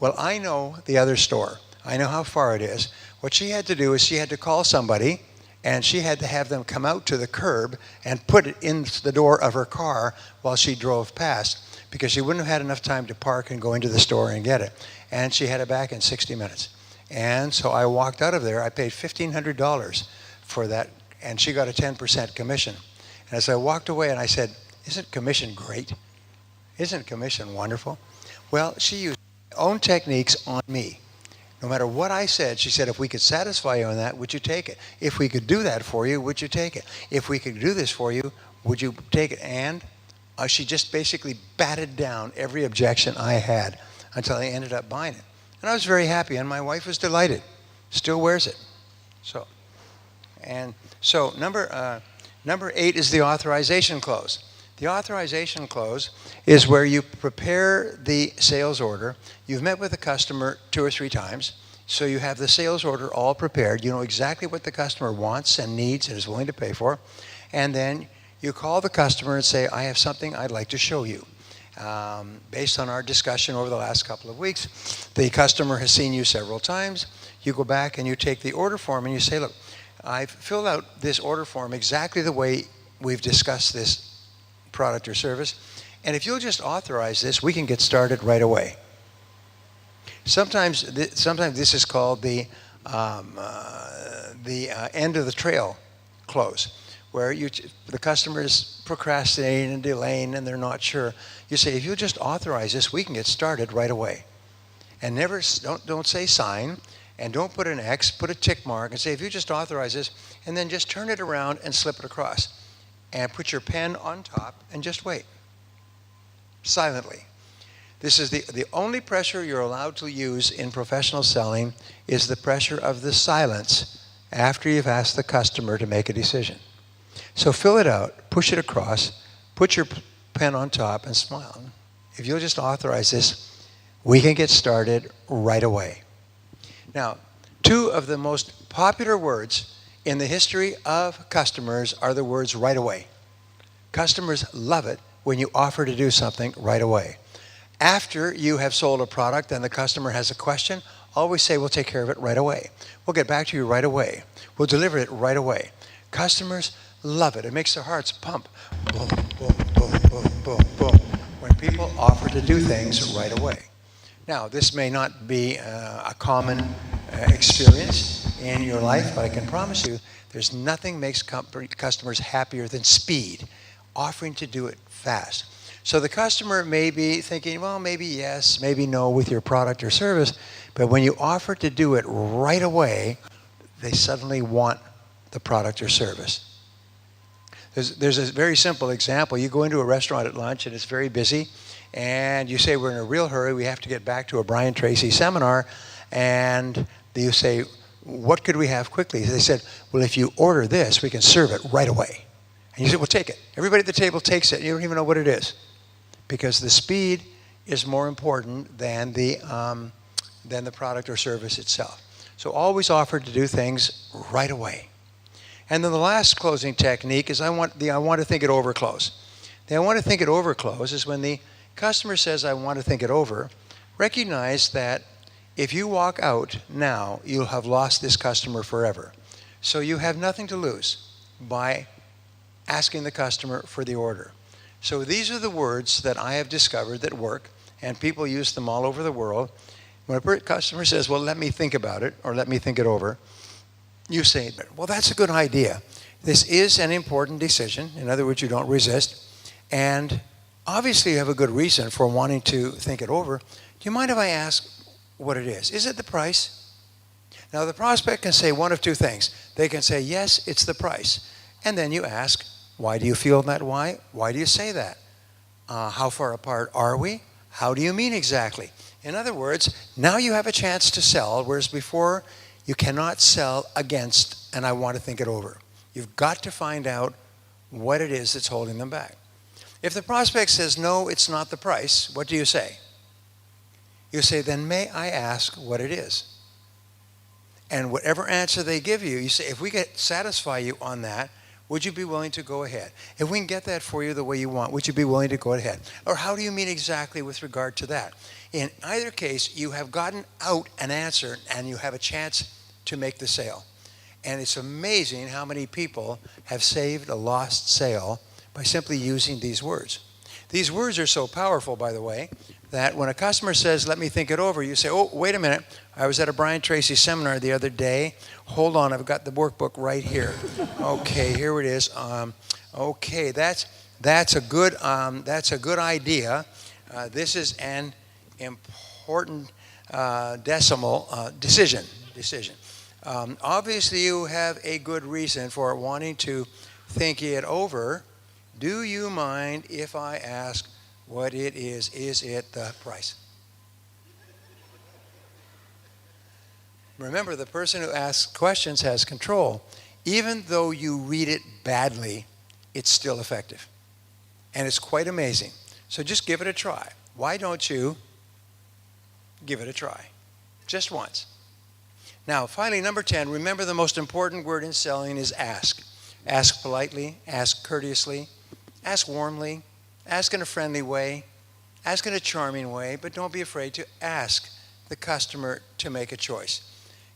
Well, I know the other store. I know how far it is. What she had to do is she had to call somebody, and she had to have them come out to the curb and put it in the door of her car while she drove past, because she wouldn't have had enough time to park and go into the store and get it. And she had it back in 60 minutes. And so I walked out of there. I paid $1,500 for that, and she got a 10% commission. And as I walked away, and I said, isn't commission great? Isn't commission wonderful? Well, she used her own techniques on me. No matter what I said, she said, if we could satisfy you on that, would you take it? If we could do that for you, would you take it? If we could do this for you, would you take it? And she just basically batted down every objection I had until I ended up buying it. And I was very happy, and my wife was delighted. Still wears it. So number 8 is the authorization close. The authorization close is where you prepare the sales order. You've met with the customer 2 or 3 times, so you have the sales order all prepared. You know exactly what the customer wants and needs and is willing to pay for. And then you call the customer and say, I have something I'd like to show you. Based on our discussion over the last couple of weeks, the customer has seen you several times. You go back and you take the order form and you say, look, I've filled out this order form exactly the way we've discussed this product or service, and if you'll just authorize this, we can get started right away. Sometimes this is called the end of the trail close, where the customer is procrastinating and delaying and they're not sure. You say, if you'll just authorize this, we can get started right away. And never, don't say sign, and don't put an X, put a tick mark and say, if you just authorize this, and then just turn it around and slip it across. And put your pen on top and just wait. Silently. This is the only pressure you're allowed to use in professional selling is the pressure of the silence after you've asked the customer to make a decision. So fill it out, push it across, put your pen on top and smile. If you'll just authorize this, we can get started right away. Now, two of the most popular words in the history of customers are the words right away. Customers love it when you offer to do something right away. After you have sold a product and the customer has a question, always say, we'll take care of it right away. We'll get back to you right away. We'll deliver it right away. Customers love it. It makes their hearts pump. Boom, boom, boom, boom, boom, boom. When people offer to do things right away. Now, this may not be a common experience in your life, but I can promise you there's nothing makes customers happier than speed, offering to do it fast. So the customer may be thinking, well, maybe yes, maybe no with your product or service, but when you offer to do it right away, they suddenly want the product or service. There's a very simple example. You go into a restaurant at lunch and it's very busy, and you say, we're in a real hurry, we have to get back to a Brian Tracy seminar, and you say, what could we have quickly? They said, well, if you order this, we can serve it right away. And you say, well, take it. Everybody at the table takes it, and you don't even know what it is. Because the speed is more important than the product or service itself. So always offer to do things right away. And then the last closing technique is I want to think it over close. The I want to think it over close is when the customer says, I want to think it over, recognize that if you walk out now, you'll have lost this customer forever. So you have nothing to lose by asking the customer for the order. So these are the words that I have discovered that work, and people use them all over the world. When a customer says, well, let me think about it, or let me think it over, you say, well, that's a good idea. This is an important decision. In other words, you don't resist. And obviously you have a good reason for wanting to think it over. Do you mind if I ask what it is? Is it the price? Now the prospect can say one of two things. They can say, yes, it's the price. And then you ask, why do you feel that? Why do you say that? How far apart are we? How do you mean exactly? In other words, now you have a chance to sell, whereas before you cannot sell against, and I want to think it over. You've got to find out what it is that's holding them back. If the prospect says, no, it's not the price, what do you say? You say, then may I ask what it is? And whatever answer they give you, you say, if we can satisfy you on that, would you be willing to go ahead? If we can get that for you the way you want, would you be willing to go ahead? Or how do you mean exactly with regard to that? In either case, you have gotten out an answer and you have a chance to make the sale. And it's amazing how many people have saved a lost sale by simply using these words. These words are so powerful, by the way, that when a customer says, let me think it over, you say, oh, wait a minute. I was at a Brian Tracy seminar the other day. Hold on, I've got the workbook right here. Okay, here it is. Okay, that's a good idea. This is an important decision. Obviously, you have a good reason for wanting to think it over. Do you mind if I ask what it is? Is it the price? Remember, the person who asks questions has control. Even though you read it badly, it's still effective. And it's quite amazing. So just give it a try. Why don't you give it a try? Just once. Now, finally, number 10, remember the most important word in selling is ask. Ask politely, ask courteously, ask warmly, ask in a friendly way. Ask in a charming way, but don't be afraid to ask the customer to make a choice.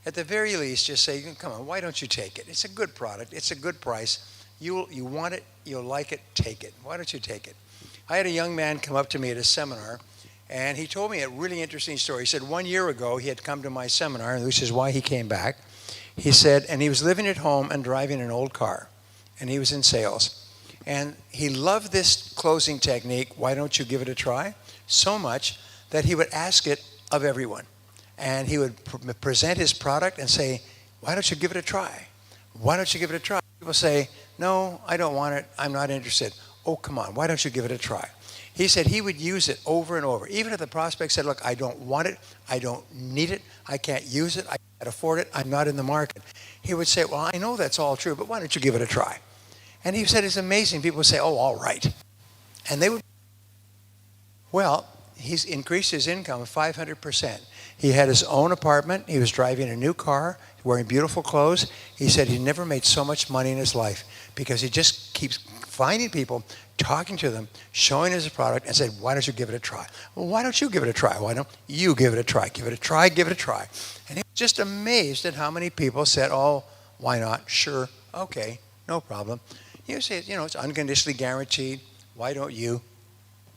At the very least, just say, come on, why don't you take it? It's a good product. It's a good price. You want it. You'll like it. Take it. Why don't you take it? I had a young man come up to me at a seminar, and he told me a really interesting story. He said 1 year ago he had come to my seminar, which is why he came back. He said, and he was living at home and driving an old car, and he was in sales. And he loved this closing technique, why don't you give it a try, so much that he would ask it of everyone. And he would present his product and say, why don't you give it a try? Why don't you give it a try? People say, no, I don't want it. I'm not interested. Oh, come on. Why don't you give it a try? He said he would use it over and over. Even if the prospect said, look, I don't want it. I don't need it. I can't use it. I can't afford it. I'm not in the market. He would say, well, I know that's all true, but why don't you give it a try? And he said it's amazing. People would say, oh, all right. And they would, well, he's increased his income 500%. He had his own apartment. He was driving a new car, wearing beautiful clothes. He said he never made so much money in his life because he just keeps finding people, talking to them, showing his product, and said, why don't you give it a try? Well, why don't you give it a try? Why don't you give it a try? Give it a try, give it a try. And he was just amazed at how many people said, oh, why not? Sure, okay, no problem. You say, you know, it's unconditionally guaranteed. Why don't you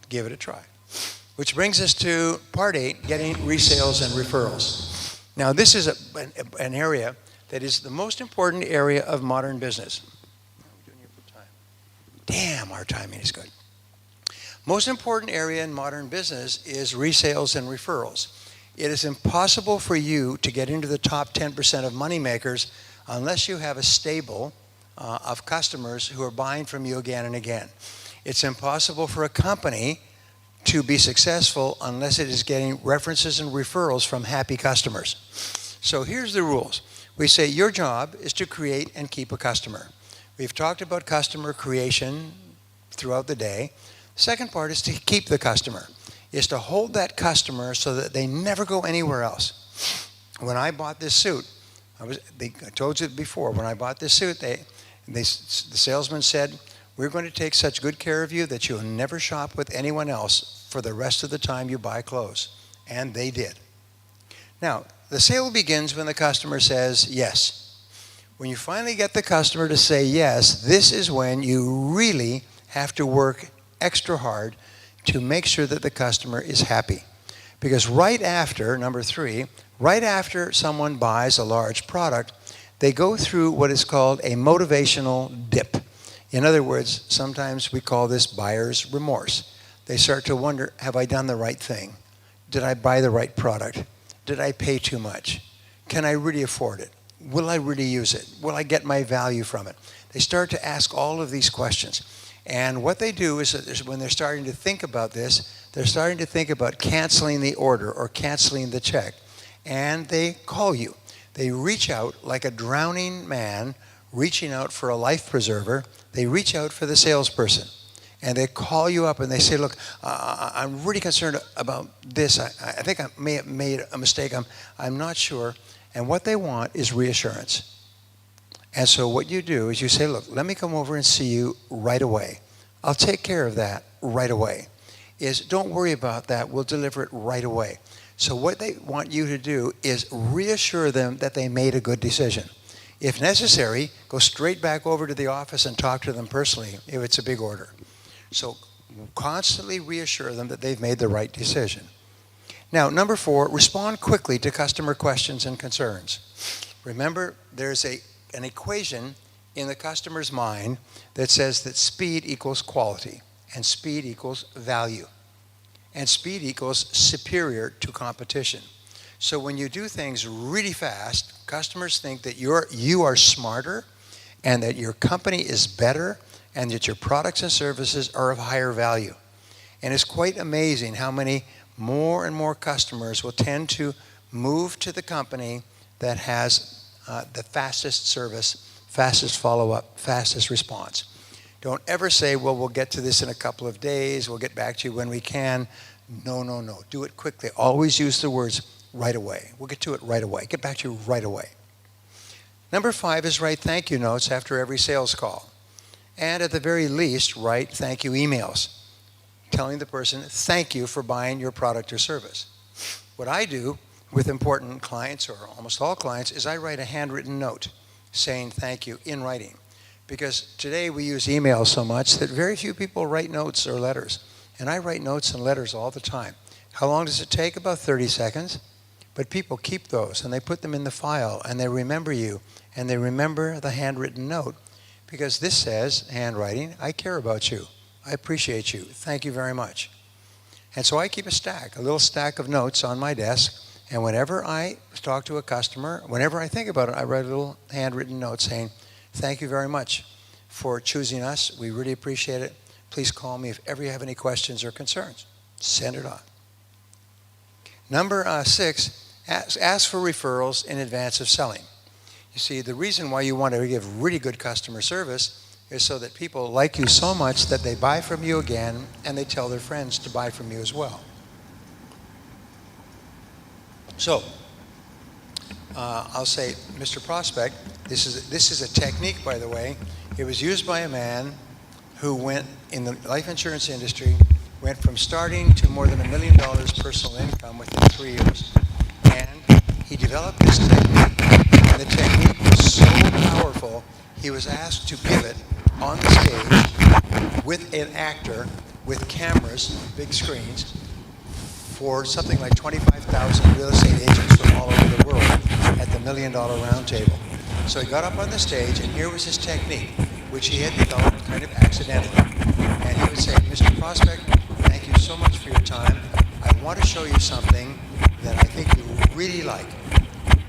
give it a try? Which brings us to part 8, getting resales and referrals. Now, this is an area that is the most important area of modern business. Damn, our timing is good. Most important area in modern business is resales and referrals. It is impossible for you to get into the top 10% of moneymakers unless you have a stable of customers who are buying from you again and again. It's impossible for a company to be successful unless it is getting references and referrals from happy customers. So here's the rules. We say your job is to create and keep a customer. We've talked about customer creation throughout the day. Second part is to keep the customer, is to hold that customer so that they never go anywhere else. When I bought this suit, I told you before, when I bought this suit, the salesman said, we're going to take such good care of you that you'll never shop with anyone else for the rest of the time you buy clothes. And they did. Now, the sale begins when the customer says yes. When you finally get the customer to say yes, this is when you really have to work extra hard to make sure that the customer is happy. Because right after, number 3, right after someone buys a large product, they go through what is called a motivational dip. In other words, sometimes we call this buyer's remorse. They start to wonder, have I done the right thing? Did I buy the right product? Did I pay too much? Can I really afford it? Will I really use it? Will I get my value from it? They start to ask all of these questions. And what they do is that when they're starting to think about this, they're starting to think about canceling the order or canceling the check. And they call you. They reach out like a drowning man reaching out for a life preserver. They reach out for the salesperson. And they call you up and they say, look, I'm really concerned about this. I think I may have made a mistake. I'm not sure. And what they want is reassurance. And so what you do is you say, look, let me come over and see you right away. I'll take care of that right away. Don't worry about that. We'll deliver it right away. So what they want you to do is reassure them that they made a good decision. If necessary, go straight back over to the office and talk to them personally if it's a big order. So constantly reassure them that they've made the right decision. Now, number 4, respond quickly to customer questions and concerns. Remember, there's an equation in the customer's mind that says that speed equals quality, and speed equals value, and speed equals superior to competition. So when you do things really fast, customers think that you are smarter and that your company is better and that your products and services are of higher value. And it's quite amazing how many more and more customers will tend to move to the company that has the fastest service, fastest follow-up, fastest response. Don't ever say, well, we'll get to this in a couple of days, we'll get back to you when we can. No, no, no. Do it quickly. Always use the words right away. We'll get to it right away. Get back to you right away. Number 5 is write thank you notes after every sales call. And at the very least, write thank you emails. telling the person, thank you for buying your product or service. What I do with important clients, or almost all clients, is I write a handwritten note saying thank you in writing. Because today we use email so much that very few people write notes or letters. And I write notes and letters all the time. How long does it take? About 30 seconds. But people keep those, and they put them in the file, and they remember you, and they remember the handwritten note. Because this says, handwriting, I care about you. I appreciate you. Thank you very much. And so I keep a little stack of notes on my desk, and whenever I talk to a customer, whenever I think about it, I write a little handwritten note saying, thank you very much for choosing us. We really appreciate it. Please call me if ever you have any questions or concerns. Send it on. Number 6, ask for referrals in advance of selling. You see, the reason why you want to give really good customer service is so that people like you so much that they buy from you again, and they tell their friends to buy from you as well. So, I'll say, Mr. Prospect, this is a technique, by the way. It was used by a man who went, in the life insurance industry, went from starting to more than $1 million personal income within 3 years. And he developed this technique, and the technique was so powerful, he was asked to give it on the stage with an actor, with cameras, big screens, for something like 25,000 real estate agents from all over the world at the $1 Million Round Table. So he got up on the stage, and here was his technique, which he had developed kind of accidentally. And he would say, Mr. Prospect, thank you so much for your time. I want to show you something that I think you really like.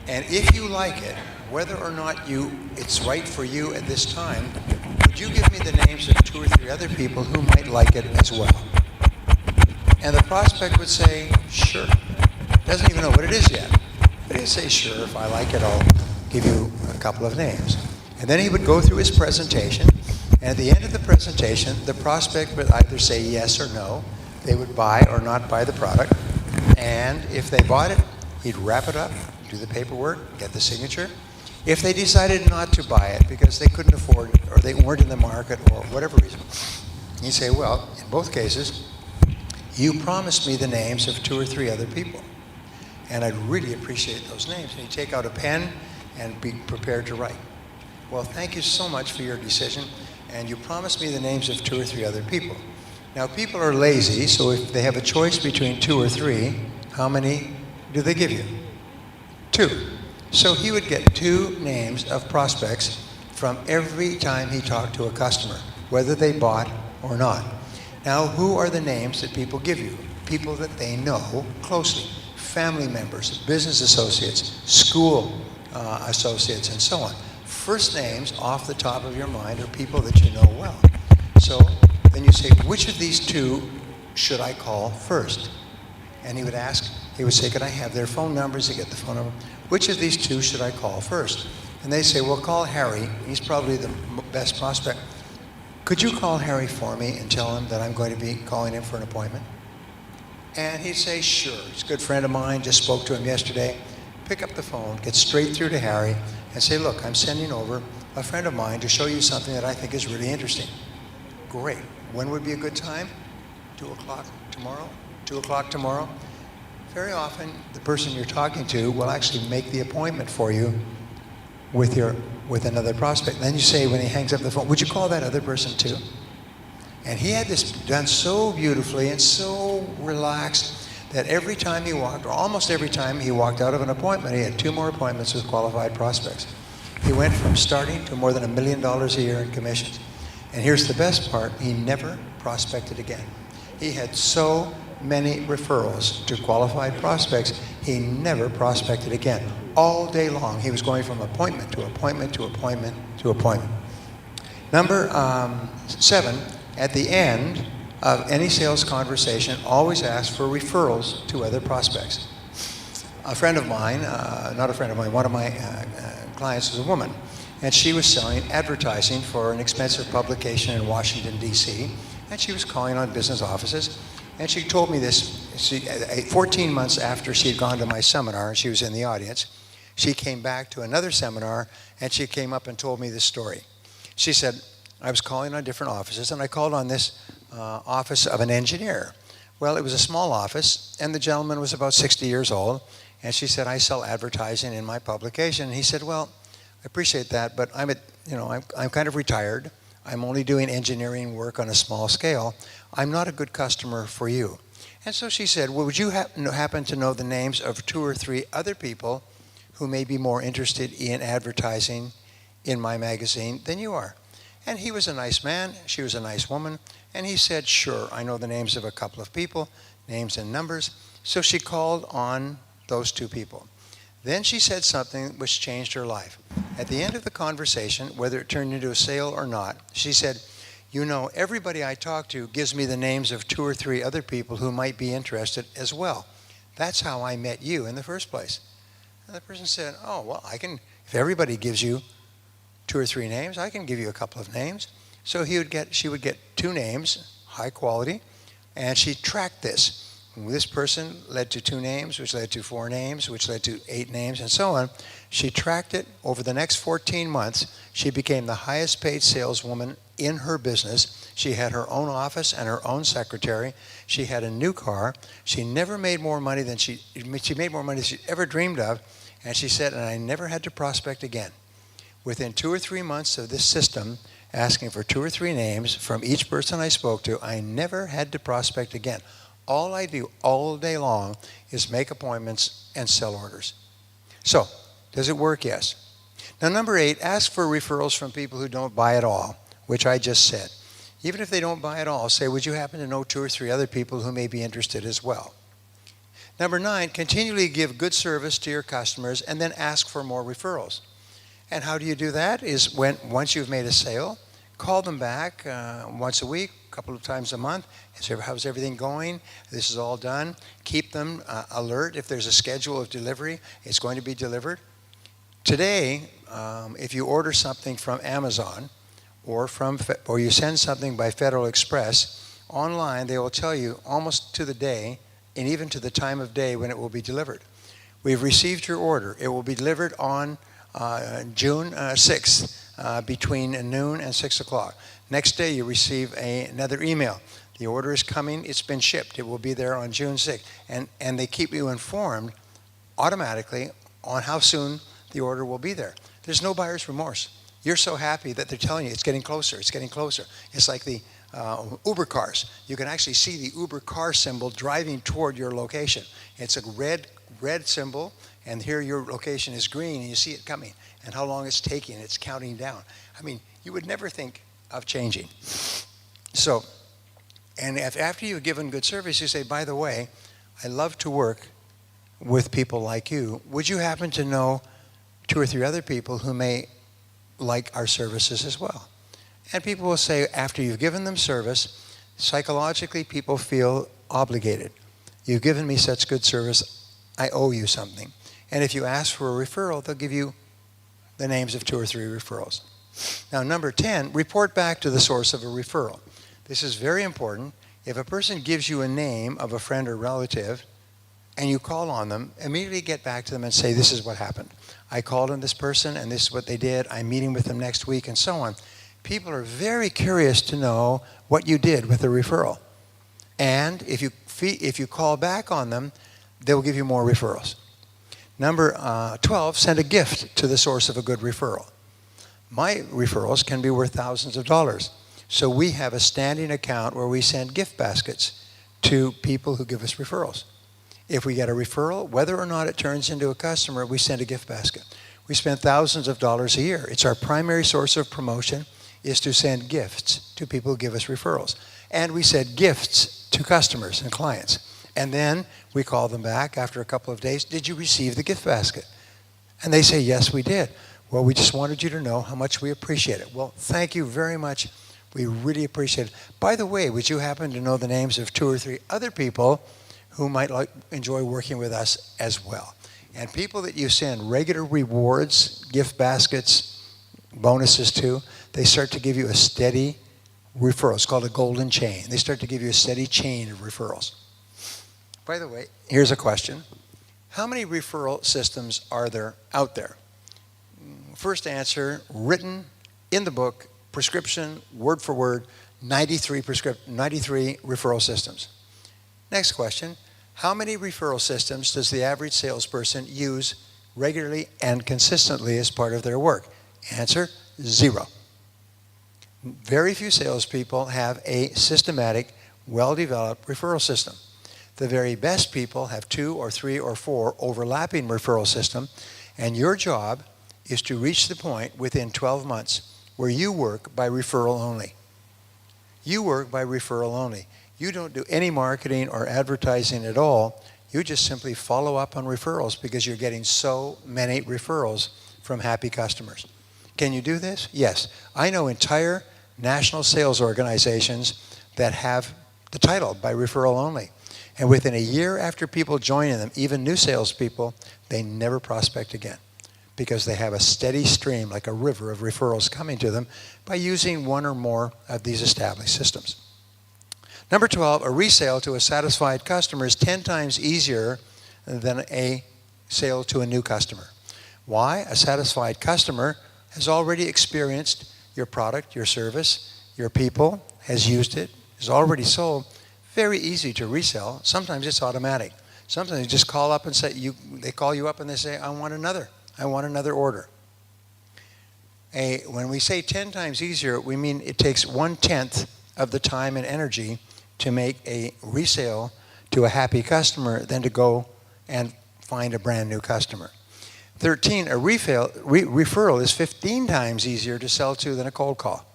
And if you like it, whether or not it's right for you at this time, would you give me the names of 2 or 3 other people who might like it as well? And the prospect would say, sure. Doesn't even know what it is yet. But he'd say, sure, if I like it, I'll give you a couple of names. And then he would go through his presentation, and at the end of the presentation, the prospect would either say yes or no. They would buy or not buy the product. And if they bought it, he'd wrap it up, do the paperwork, get the signature. If they decided not to buy it because they couldn't afford it, or they weren't in the market, or whatever reason, he'd say, well, in both cases, you promised me the names of 2 or 3 other people, and I'd really appreciate those names. And he'd take out a pen and be prepared to write. Well, thank you so much for your decision, and you promised me the names of 2 or 3 other people. Now, people are lazy, so if they have a choice between 2 or 3, how many do they give you? 2. So he would get 2 names of prospects from every time he talked to a customer, whether they bought or not. Now, who are the names that people give you? People that they know closely. Family members, business associates, school associates, and so on. First names off the top of your mind are people that you know well. So then you say, which of these 2 should I call first? And he would say, could I have their phone numbers? You get the phone number. Which of these 2 should I call first? And they say, well, call Harry. He's probably the best prospect. Could you call Harry for me and tell him that I'm going to be calling him for an appointment? And he'd say, sure. He's a good friend of mine, just spoke to him yesterday. Pick up the phone, get straight through to Harry, and say, look, I'm sending over a friend of mine to show you something that I think is really interesting. Great. When would be a good time? 2 o'clock tomorrow? 2 o'clock tomorrow? Very often, the person you're talking to will actually make the appointment for you with another prospect. Then you say, when he hangs up the phone, would you call that other person too? And he had this done so beautifully and so relaxed that every time he walked, or almost every time he walked out of an appointment, he had 2 more appointments with qualified prospects. He went from starting to more than $1 million a year in commissions. And here's the best part, he never prospected again. He had so many referrals to qualified prospects, he never prospected again. All day long, he was going from appointment to appointment to appointment to appointment. Number 7, at the end of any sales conversation, always ask for referrals to other prospects. A friend of mine, not a friend of mine, one of my clients is a woman, and she was selling advertising for an expensive publication in Washington, D.C., and she was calling on business offices. And she told me this, 14 months after she had gone to my seminar, and she was in the audience, she came back to another seminar, and she came up and told me this story. She said, I was calling on different offices, and I called on this office of an engineer. Well, it was a small office, and the gentleman was about 60 years old, and she said, I sell advertising in my publication. And he said, well, I appreciate that, but I'm kind of retired. I'm only doing engineering work on a small scale. I'm not a good customer for you. And so she said, well, would you happen to know the names of 2 or 3 other people who may be more interested in advertising in my magazine than you are? And he was a nice man, she was a nice woman, and he said, sure, I know the names of a couple of people, names and numbers. So she called on those 2 people. Then she said something which changed her life. At the end of the conversation, whether it turned into a sale or not, she said, you know, everybody I talk to gives me the names of 2 or 3 other people who might be interested as well. That's how I met you in the first place. And the person said, oh, well, if everybody gives you 2 or 3 names, I can give you a couple of names. So she would get 2 names, high quality, and she tracked this. This person led to 2 names, which led to 4 names, which led to 8 names, and so on. She tracked it over the next 14 months. She became the highest paid saleswoman in her business. She had her own office and her own secretary. She had a new car. She never made more money than she made more money than she'd ever dreamed of. And she said, and I never had to prospect again. Within 2 or 3 months of this system, asking for 2 or 3 names from each person I spoke to, I never had to prospect again. All I do all day long is make appointments and sell orders. So, does it work? Yes. Now, number 8, ask for referrals from people who don't buy at all, which I just said. Even if they don't buy at all, say, would you happen to know 2 or 3 other people who may be interested as well? Number 9, continually give good service to your customers and then ask for more referrals. And how do you do that? Is once you've made a sale, call them back once a week, a couple of times a month. How's everything going? This is all done. Keep them alert. If there's a schedule of delivery, it's going to be delivered. Today, if you order something from Amazon or you send something by Federal Express, online they will tell you almost to the day and even to the time of day when it will be delivered. We've received your order. It will be delivered on June 6th between noon and 6 o'clock. Next day you receive another email. The order is coming, it's been shipped. It will be there on June 6th. And they keep you informed automatically on how soon the order will be there. There's no buyer's remorse. You're so happy that they're telling you it's getting closer, it's getting closer. It's like the Uber cars. You can actually see the Uber car symbol driving toward your location. It's a red symbol, and here your location is green, and you see it coming. And how long it's taking, it's counting down. I mean, you would never think of changing. So, and after you've given good service, you say, by the way, I love to work with people like you. Would you happen to know 2 or 3 other people who may like our services as well? And people will say, after you've given them service, psychologically people feel obligated. You've given me such good service, I owe you something. And if you ask for a referral, they'll give you the names of 2 or 3 referrals. Now, number 10, report back to the source of a referral. This is very important. If a person gives you a name of a friend or relative and you call on them, immediately get back to them and say, this is what happened. I called on this person and this is what they did. I'm meeting with them next week and so on. People are very curious to know what you did with the referral. And if you call back on them, they will give you more referrals. Number 12, send a gift to the source of a good referral. My referrals can be worth thousands of dollars. So we have a standing account where we send gift baskets to people who give us referrals. If we get a referral, whether or not it turns into a customer, we send a gift basket. We spend thousands of dollars a year. It's our primary source of promotion is to send gifts to people who give us referrals. And we send gifts to customers and clients. And then we call them back after a couple of days, did you receive the gift basket? And they say, yes, we did. Well, we just wanted you to know how much we appreciate it. Well, thank you very much. We really appreciate it. By the way, would you happen to know the names of 2 or 3 other people who might enjoy working with us as well? And people that you send regular rewards, gift baskets, bonuses to, they start to give you a steady referral. It's called a golden chain. They start to give you a steady chain of referrals. By the way, here's a question. How many referral systems are there out there? First answer, written in the book, prescription, word for word, 93 referral systems. Next question, how many referral systems does the average salesperson use regularly and consistently as part of their work? Answer, 0. Very few salespeople have a systematic, well-developed referral system. The very best people have 2 or 3 or 4 overlapping referral systems, and your job is to reach the point within 12 months where you work by referral only. You work by referral only. You don't do any marketing or advertising at all. You just simply follow up on referrals because you're getting so many referrals from happy customers. Can you do this? Yes. I know entire national sales organizations that have the title by referral only. And within a year after people joining them, even new salespeople, they never prospect again because they have a steady stream, like a river of referrals coming to them by using one or more of these established systems. Number 12, a resale to a satisfied customer is 10 times easier than a sale to a new customer. Why? A satisfied customer has already experienced your product, your service, your people, has used it, is already sold. Very easy to resell. Sometimes it's automatic. Sometimes you just call up and say, they call you up and they say, I want another order. When we say 10 times easier, we mean it takes 1/10 of the time and energy to make a resale to a happy customer than to go and find a brand new customer. 13, a referral is 15 times easier to sell to than a cold call.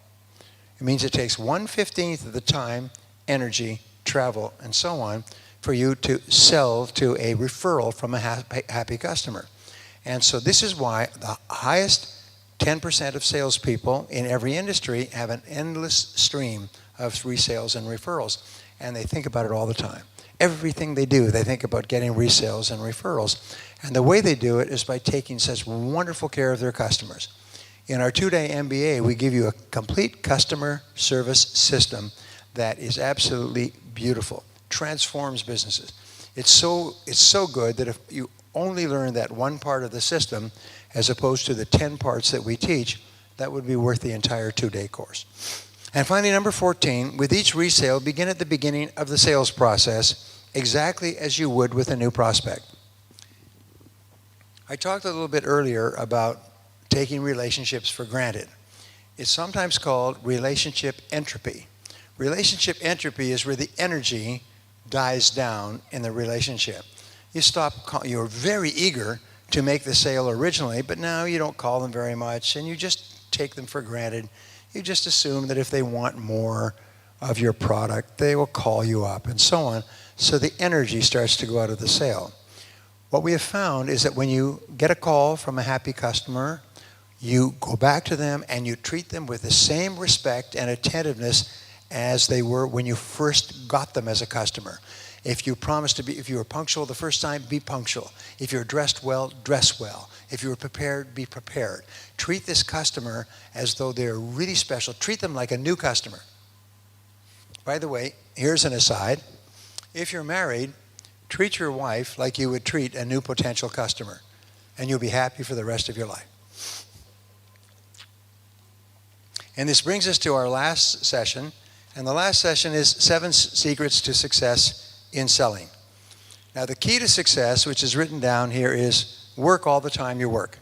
It means it takes 1/15 of the time, energy, travel, and so on for you to sell to a referral from a happy customer. And so this is why the highest 10% of salespeople in every industry have an endless stream of resales and referrals, and they think about it all the time. Everything they do, they think about getting resales and referrals. And the way they do it is by taking such wonderful care of their customers. In our 2-day MBA, we give you a complete customer service system that is absolutely beautiful, transforms businesses. It's so good that if you only learn that one part of the system as opposed to the 10 parts that we teach, that would be worth the entire 2-day course. And finally, number 14, with each resale, begin at the beginning of the sales process exactly as you would with a new prospect. I talked a little bit earlier about taking relationships for granted. It's sometimes called relationship entropy. Relationship entropy is where the energy dies down in the relationship. You're very eager to make the sale originally, but now you don't call them very much and you just take them for granted. You just assume that if they want more of your product, they will call you up and so on. So the energy starts to go out of the sale. What we have found is that when you get a call from a happy customer, you go back to them and you treat them with the same respect and attentiveness as they were when you first got them as a customer. If you were punctual the first time, be punctual. If you're dressed well, dress well. If you were prepared, be prepared. Treat this customer as though they're really special. Treat them like a new customer. By the way, here's an aside. If you're married, treat your wife like you would treat a new potential customer, and you'll be happy for the rest of your life. And this brings us to our last session, and the last session is 7 secrets to success in selling. Now, the key to success, which is written down here, is work all the time you work.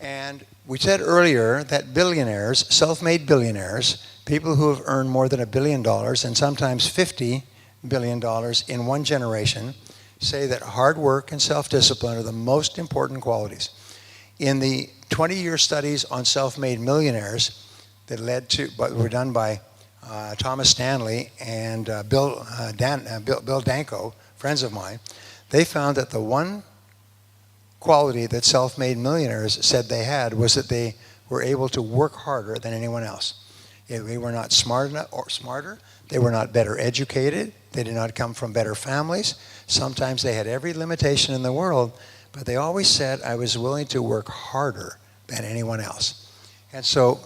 And we said earlier that billionaires, self-made billionaires, people who have earned more than $1 billion and sometimes $50 billion in one generation, say that hard work and self-discipline are the most important qualities. In the 20-year studies on self-made millionaires that were done by Thomas Stanley and Bill Danko, friends of mine, they found that the one quality that self-made millionaires said they had was that they were able to work harder than anyone else. They were not smart enough or smarter. They were not better educated. They did not come from better families. Sometimes they had every limitation in the world, but they always said, I was willing to work harder than anyone else. And so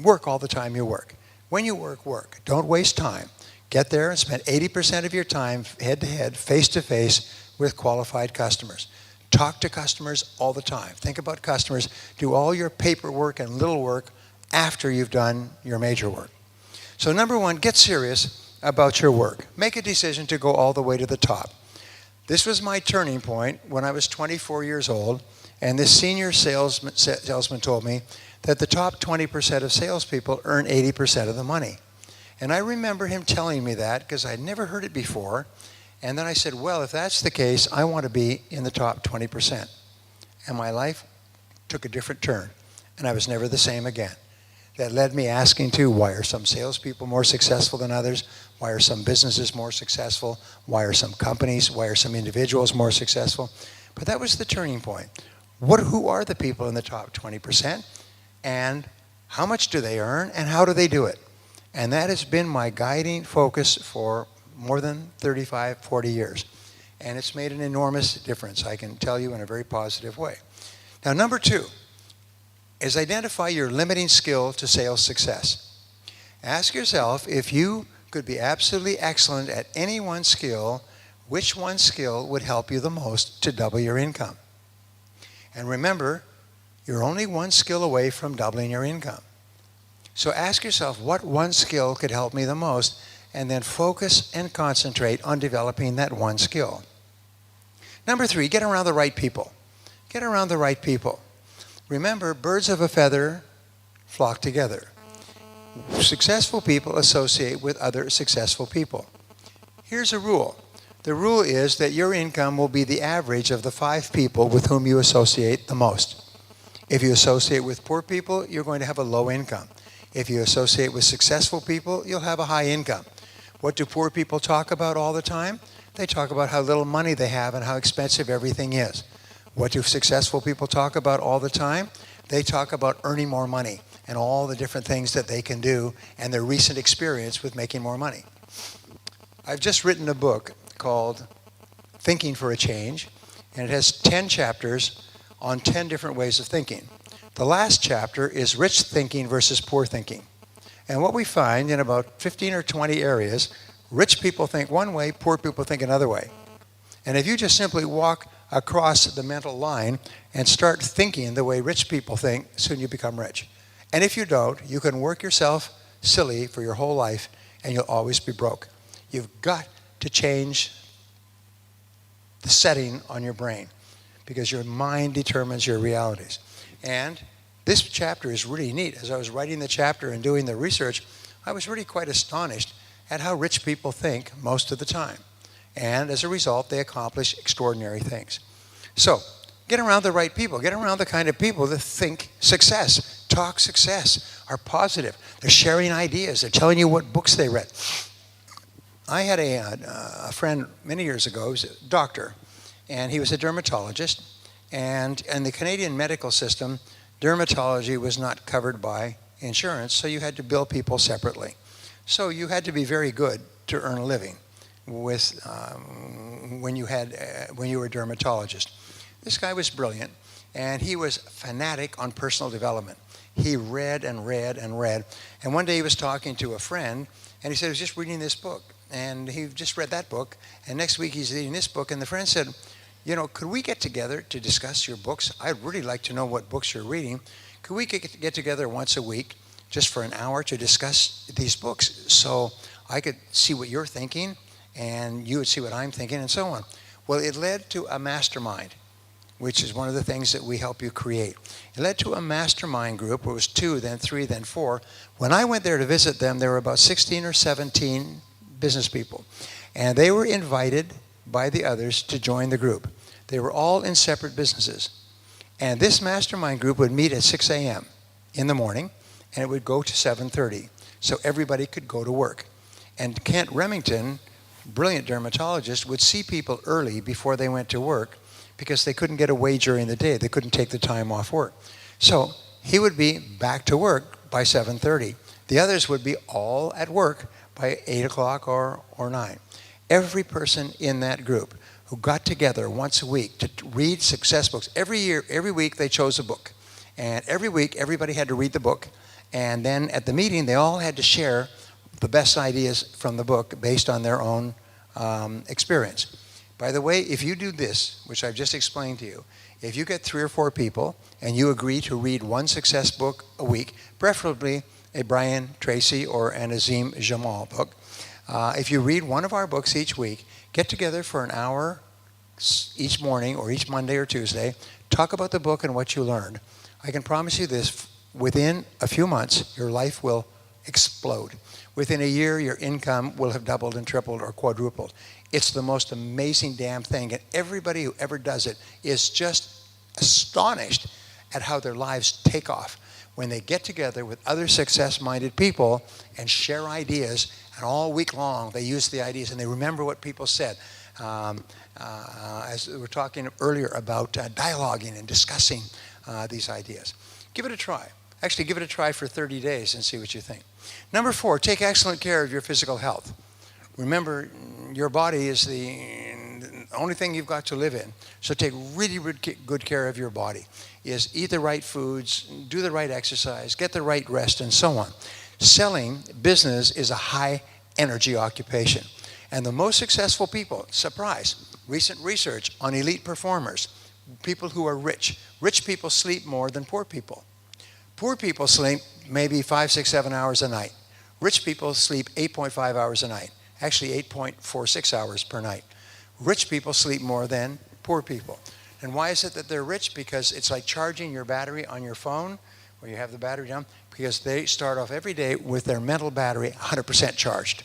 work all the time you work. When you work, work. Don't waste time. Get there and spend 80% of your time head-to-head, face-to-face with qualified customers. Talk to customers all the time. Think about customers. Do all your paperwork and little work after you've done your major work. So number one, get serious about your work. Make a decision to go all the way to the top. This was my turning point when I was 24 years old, and this senior salesman told me that the top 20% of salespeople earn 80% of the money. And I remember him telling me that because I'd never heard it before. And then I said, well, if that's the case, I want to be in the top 20%. And my life took a different turn, and I was never the same again. That led me asking too, why are some salespeople more successful than others? Why are some businesses more successful? Why are some companies, why are some individuals more successful? But that was the turning point. Who are the people in the top 20%? And how much do they earn, and how do they do it? And that has been my guiding focus for more than 35, 40 years. And it's made an enormous difference, I can tell you, in a very positive way. Now, number two is identify your limiting skill to sales success. Ask yourself, if you could be absolutely excellent at any one skill, which one skill would help you the most to double your income? And remember, you're only one skill away from doubling your income. So ask yourself, what one skill could help me the most? And then focus and concentrate on developing that one skill. Number three, get around the right people. Get around the right people. Remember, birds of a feather flock together. Successful people associate with other successful people. Here's a rule. The rule is that your income will be the average of the 5 people with whom you associate the most. If you associate with poor people, you're going to have a low income. If you associate with successful people, you'll have a high income. What do poor people talk about all the time? They talk about how little money they have and how expensive everything is. What do successful people talk about all the time? They talk about earning more money and all the different things that they can do and their recent experience with making more money. I've just written a book called Thinking for a Change, and it has 10 chapters on 10 different ways of thinking. The last chapter is rich thinking versus poor thinking. And what we find in about 15 or 20 areas, rich people think one way, poor people think another way. And if you just simply walk across the mental line and start thinking the way rich people think, soon you become rich. And if you don't, you can work yourself silly for your whole life and you'll always be broke. You've got to change the setting on your brain because your mind determines your realities. And this chapter is really neat. As I was writing the chapter and doing the research, I was really quite astonished at how rich people think most of the time. And as a result, they accomplish extraordinary things. So, get around the right people. Get around the kind of people that think success, talk success, are positive. They're sharing ideas. They're telling you what books they read. I had a friend many years ago, he was a doctor, and he was a dermatologist. And in the Canadian medical system, dermatology was not covered by insurance, so you had to bill people separately. So you had to be very good to earn a living with when you were a dermatologist. This guy was brilliant, and he was fanatic on personal development. He read and read and read. And one day he was talking to a friend, and he said he was just reading this book. And he just read that book, and next week he's reading this book, and the friend said, you know, could we get together to discuss your books? I'd really like to know what books you're reading. Could we get together once a week just for an hour to discuss these books so I could see what you're thinking and you would see what I'm thinking and so on? Well, it led to a mastermind, which is one of the things that we help you create. It led to a mastermind group where it was 2, then 3, then 4. When I went there to visit them, there were about 16 or 17 business people. And they were invited by the others to join the group. They were all in separate businesses. And this mastermind group would meet at 6 a.m. in the morning, and it would go to 7:30. So everybody could go to work. And Kent Remington, brilliant dermatologist, would see people early before they went to work because they couldn't get away during the day. They couldn't take the time off work. So he would be back to work by 7:30. The others would be all at work by 8 o'clock or 9. Every person in that group who got together once a week to read success books, every week they chose a book. And every week everybody had to read the book. And then at the meeting they all had to share the best ideas from the book based on their own experience. By the way, if you do this, which I've just explained to you, if you get 3 or 4 people and you agree to read one success book a week, preferably a Brian Tracy or an Azim Jamal book, if you read one of our books each week, get together for an hour each morning or each Monday or Tuesday, talk about the book and what you learned. I can promise you this, within a few months, your life will explode. Within a year, your income will have doubled and tripled or quadrupled. It's the most amazing damn thing, and everybody who ever does it is just astonished at how their lives take off when they get together with other success-minded people and share ideas, and all week long they use the ideas and they remember what people said. As we were talking earlier about dialoguing and discussing these ideas. Give it a try. Actually, give it a try for 30 days and see what you think. Number 4, take excellent care of your physical health. Remember, your body is the only thing you've got to live in. So take really, really good care of your body. Eat the right foods, do the right exercise, get the right rest, and so on. Selling business is a high energy occupation. And the most successful people, surprise, recent research on elite performers, people who are rich. Rich people sleep more than poor people. Poor people sleep maybe 5, 6, 7 hours a night. Rich people sleep 8.5 hours a night. Actually 8.46 hours per night. Rich people sleep more than poor people. And why is it that they're rich? Because it's like charging your battery on your phone where you have the battery down, because they start off every day with their mental battery 100% charged.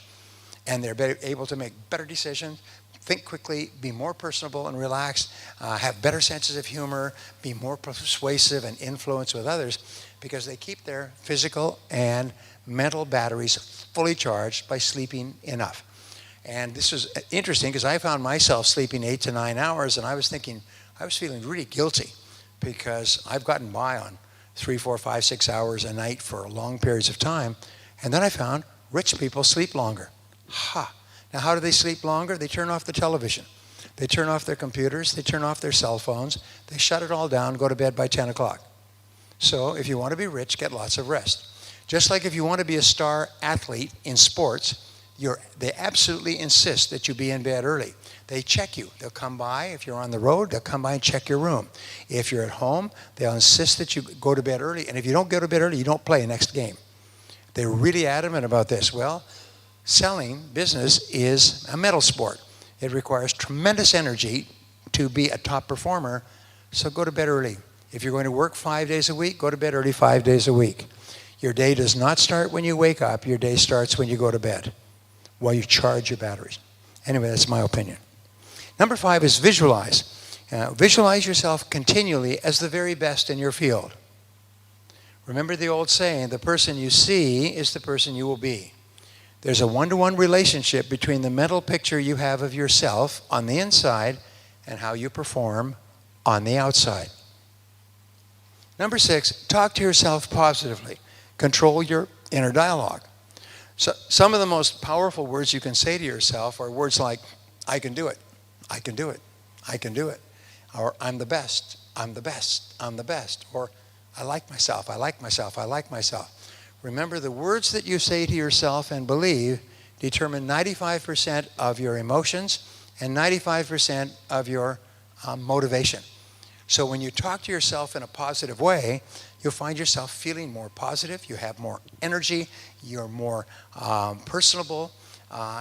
And they're able to make better decisions, think quickly, be more personable and relaxed, have better senses of humor, be more persuasive and influence with others, because they keep their physical and mental batteries fully charged by sleeping enough. And this was interesting because I found myself sleeping 8 to 9 hours, and I was feeling really guilty because I've gotten by on 3, 4, 5, 6 hours a night for long periods of time. And then I found rich people sleep longer. Now, how do they sleep longer? They turn off the television. They turn off their computers. They turn off their cell phones. They shut it all down, go to bed by 10 o'clock. So if you want to be rich, get lots of rest. Just like if you want to be a star athlete in sports, they absolutely insist that you be in bed early. They check you. They'll come by. If you're on the road, they'll come by and check your room. If you're at home, they'll insist that you go to bed early. And if you don't go to bed early, you don't play next game. They're really adamant about this. Well, selling business is a mental sport. It requires tremendous energy to be a top performer, so go to bed early. If you're going to work 5 days a week, go to bed early 5 days a week. Your day does not start when you wake up. Your day starts when you go to bed, while you charge your batteries. Anyway, that's my opinion. Number 5 is visualize. Visualize yourself continually as the very best in your field. Remember the old saying, the person you see is the person you will be. There's a one-to-one relationship between the mental picture you have of yourself on the inside and how you perform on the outside. Number 6, talk to yourself positively. Control your inner dialogue. So some of the most powerful words you can say to yourself are words like, I can do it, I can do it, I can do it. Or I'm the best, I'm the best, I'm the best. Or I like myself, I like myself, I like myself. Remember, the words that you say to yourself and believe determine 95% of your emotions and 95% of your motivation. So when you talk to yourself in a positive way, you'll find yourself feeling more positive, you have more energy, you're more personable,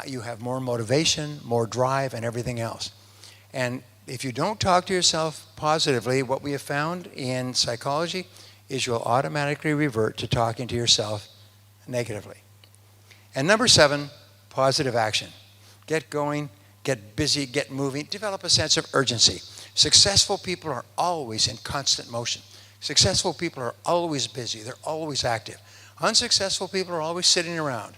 you have more motivation, more drive, and everything else. And if you don't talk to yourself positively, what we have found in psychology is you'll automatically revert to talking to yourself negatively. And number 7, positive action. Get going, get busy, get moving, develop a sense of urgency. Successful people are always in constant motion. Successful people are always busy, they're always active. Unsuccessful people are always sitting around.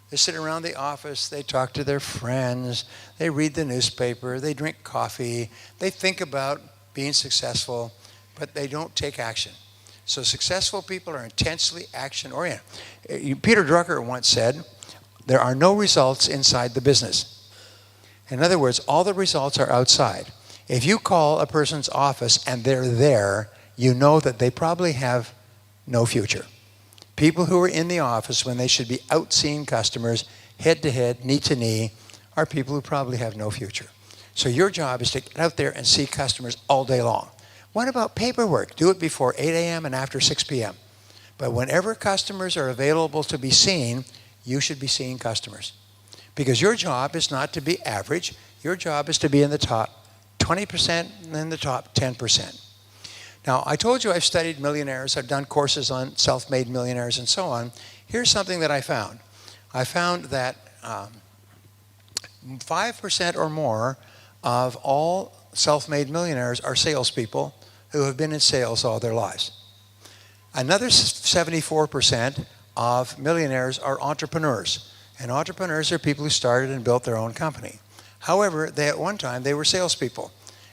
They sit around the office, they talk to their friends, they read the newspaper, they drink coffee, they think about being successful, but they don't take action. So successful people are intensely action-oriented. Peter Drucker once said, there are no results inside the business. In other words, all the results are outside. If you call a person's office and they're there, you know that they probably have no future. People who are in the office when they should be out seeing customers, head to head, knee to knee, are people who probably have no future. So your job is to get out there and see customers all day long. What about paperwork? Do it before 8 a.m. and after 6 p.m. But whenever customers are available to be seen, you should be seeing customers. Because your job is not to be average. Your job is to be in the top 20% and in the top 10%. Now, I told you I've studied millionaires. I've done courses on self-made millionaires and so on. Here's something that I found. I found that 5% or more of all self-made millionaires are salespeople who have been in sales all their lives. Another 74% of millionaires are entrepreneurs. And entrepreneurs are people who started and built their own company. However, at one time, they were salespeople.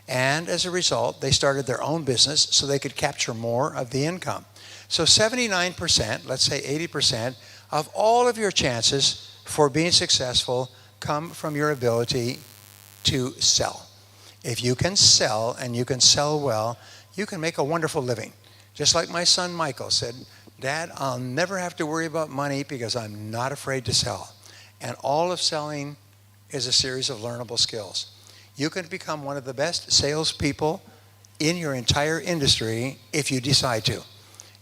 And as a result, they started their own business so they could capture more of the income. So 79%, let's say 80%, of all of your chances for being successful come from your ability to sell. If you can sell, and you can sell well, you can make a wonderful living. Just like my son Michael said, Dad, I'll never have to worry about money because I'm not afraid to sell. And all of selling is a series of learnable skills. You can become one of the best salespeople in your entire industry if you decide to.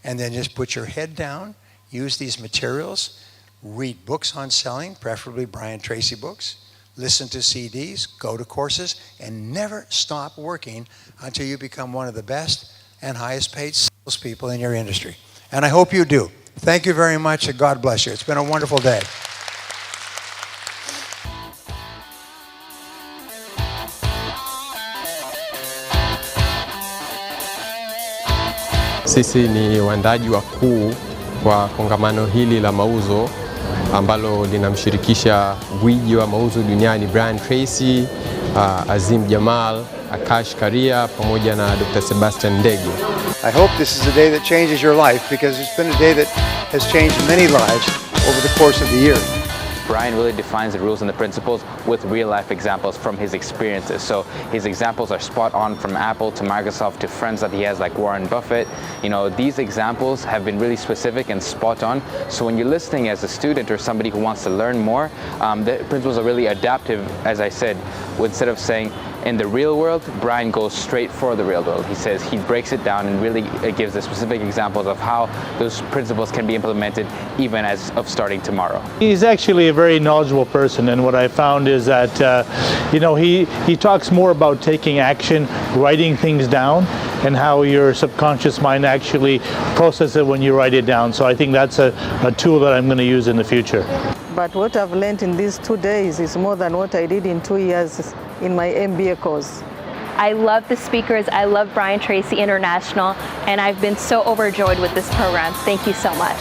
And then just put your head down, use these materials, read books on selling, preferably Brian Tracy books, listen to CDs, go to courses, and never stop working until you become one of the best and highest paid salespeople in your industry. And I hope you do. Thank you very much, and God bless you. It's been a wonderful day. Sisi ni waandaji wakuu kwa kongamano hili la mauzo ambalo linamshirikisha gwiji wa mauzo duniani Brian Tracy, Azim Jamal, Akash Karia pamoja na Dr. Sebastian Ndege. I hope this is a day that changes your life because it's been a day that has changed many lives over the course of the year. Brian really defines the rules and the principles with real-life examples from his experiences. So his examples are spot on, from Apple to Microsoft to friends that he has like Warren Buffett. You know, these examples have been really specific and spot on. So when you're listening as a student or somebody who wants to learn more, the principles are really adaptive, as I said. Instead of saying, in the real world, Brian goes straight for the real world. He says he breaks it down and really gives the specific examples of how those principles can be implemented even as of starting tomorrow. He's actually a very knowledgeable person, and what I found is that you know, he talks more about taking action, writing things down, and how your subconscious mind actually processes it when you write it down. So I think that's a tool that I'm going to use in the future. But what I've learned in these 2 days is more than what I did in 2 years in my MBA course. I love the speakers. I love Brian Tracy International, and I've been so overjoyed with this program. Thank you so much.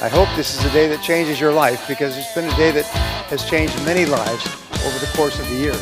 I hope this is a day that changes your life because it's been a day that has changed many lives over the course of the year.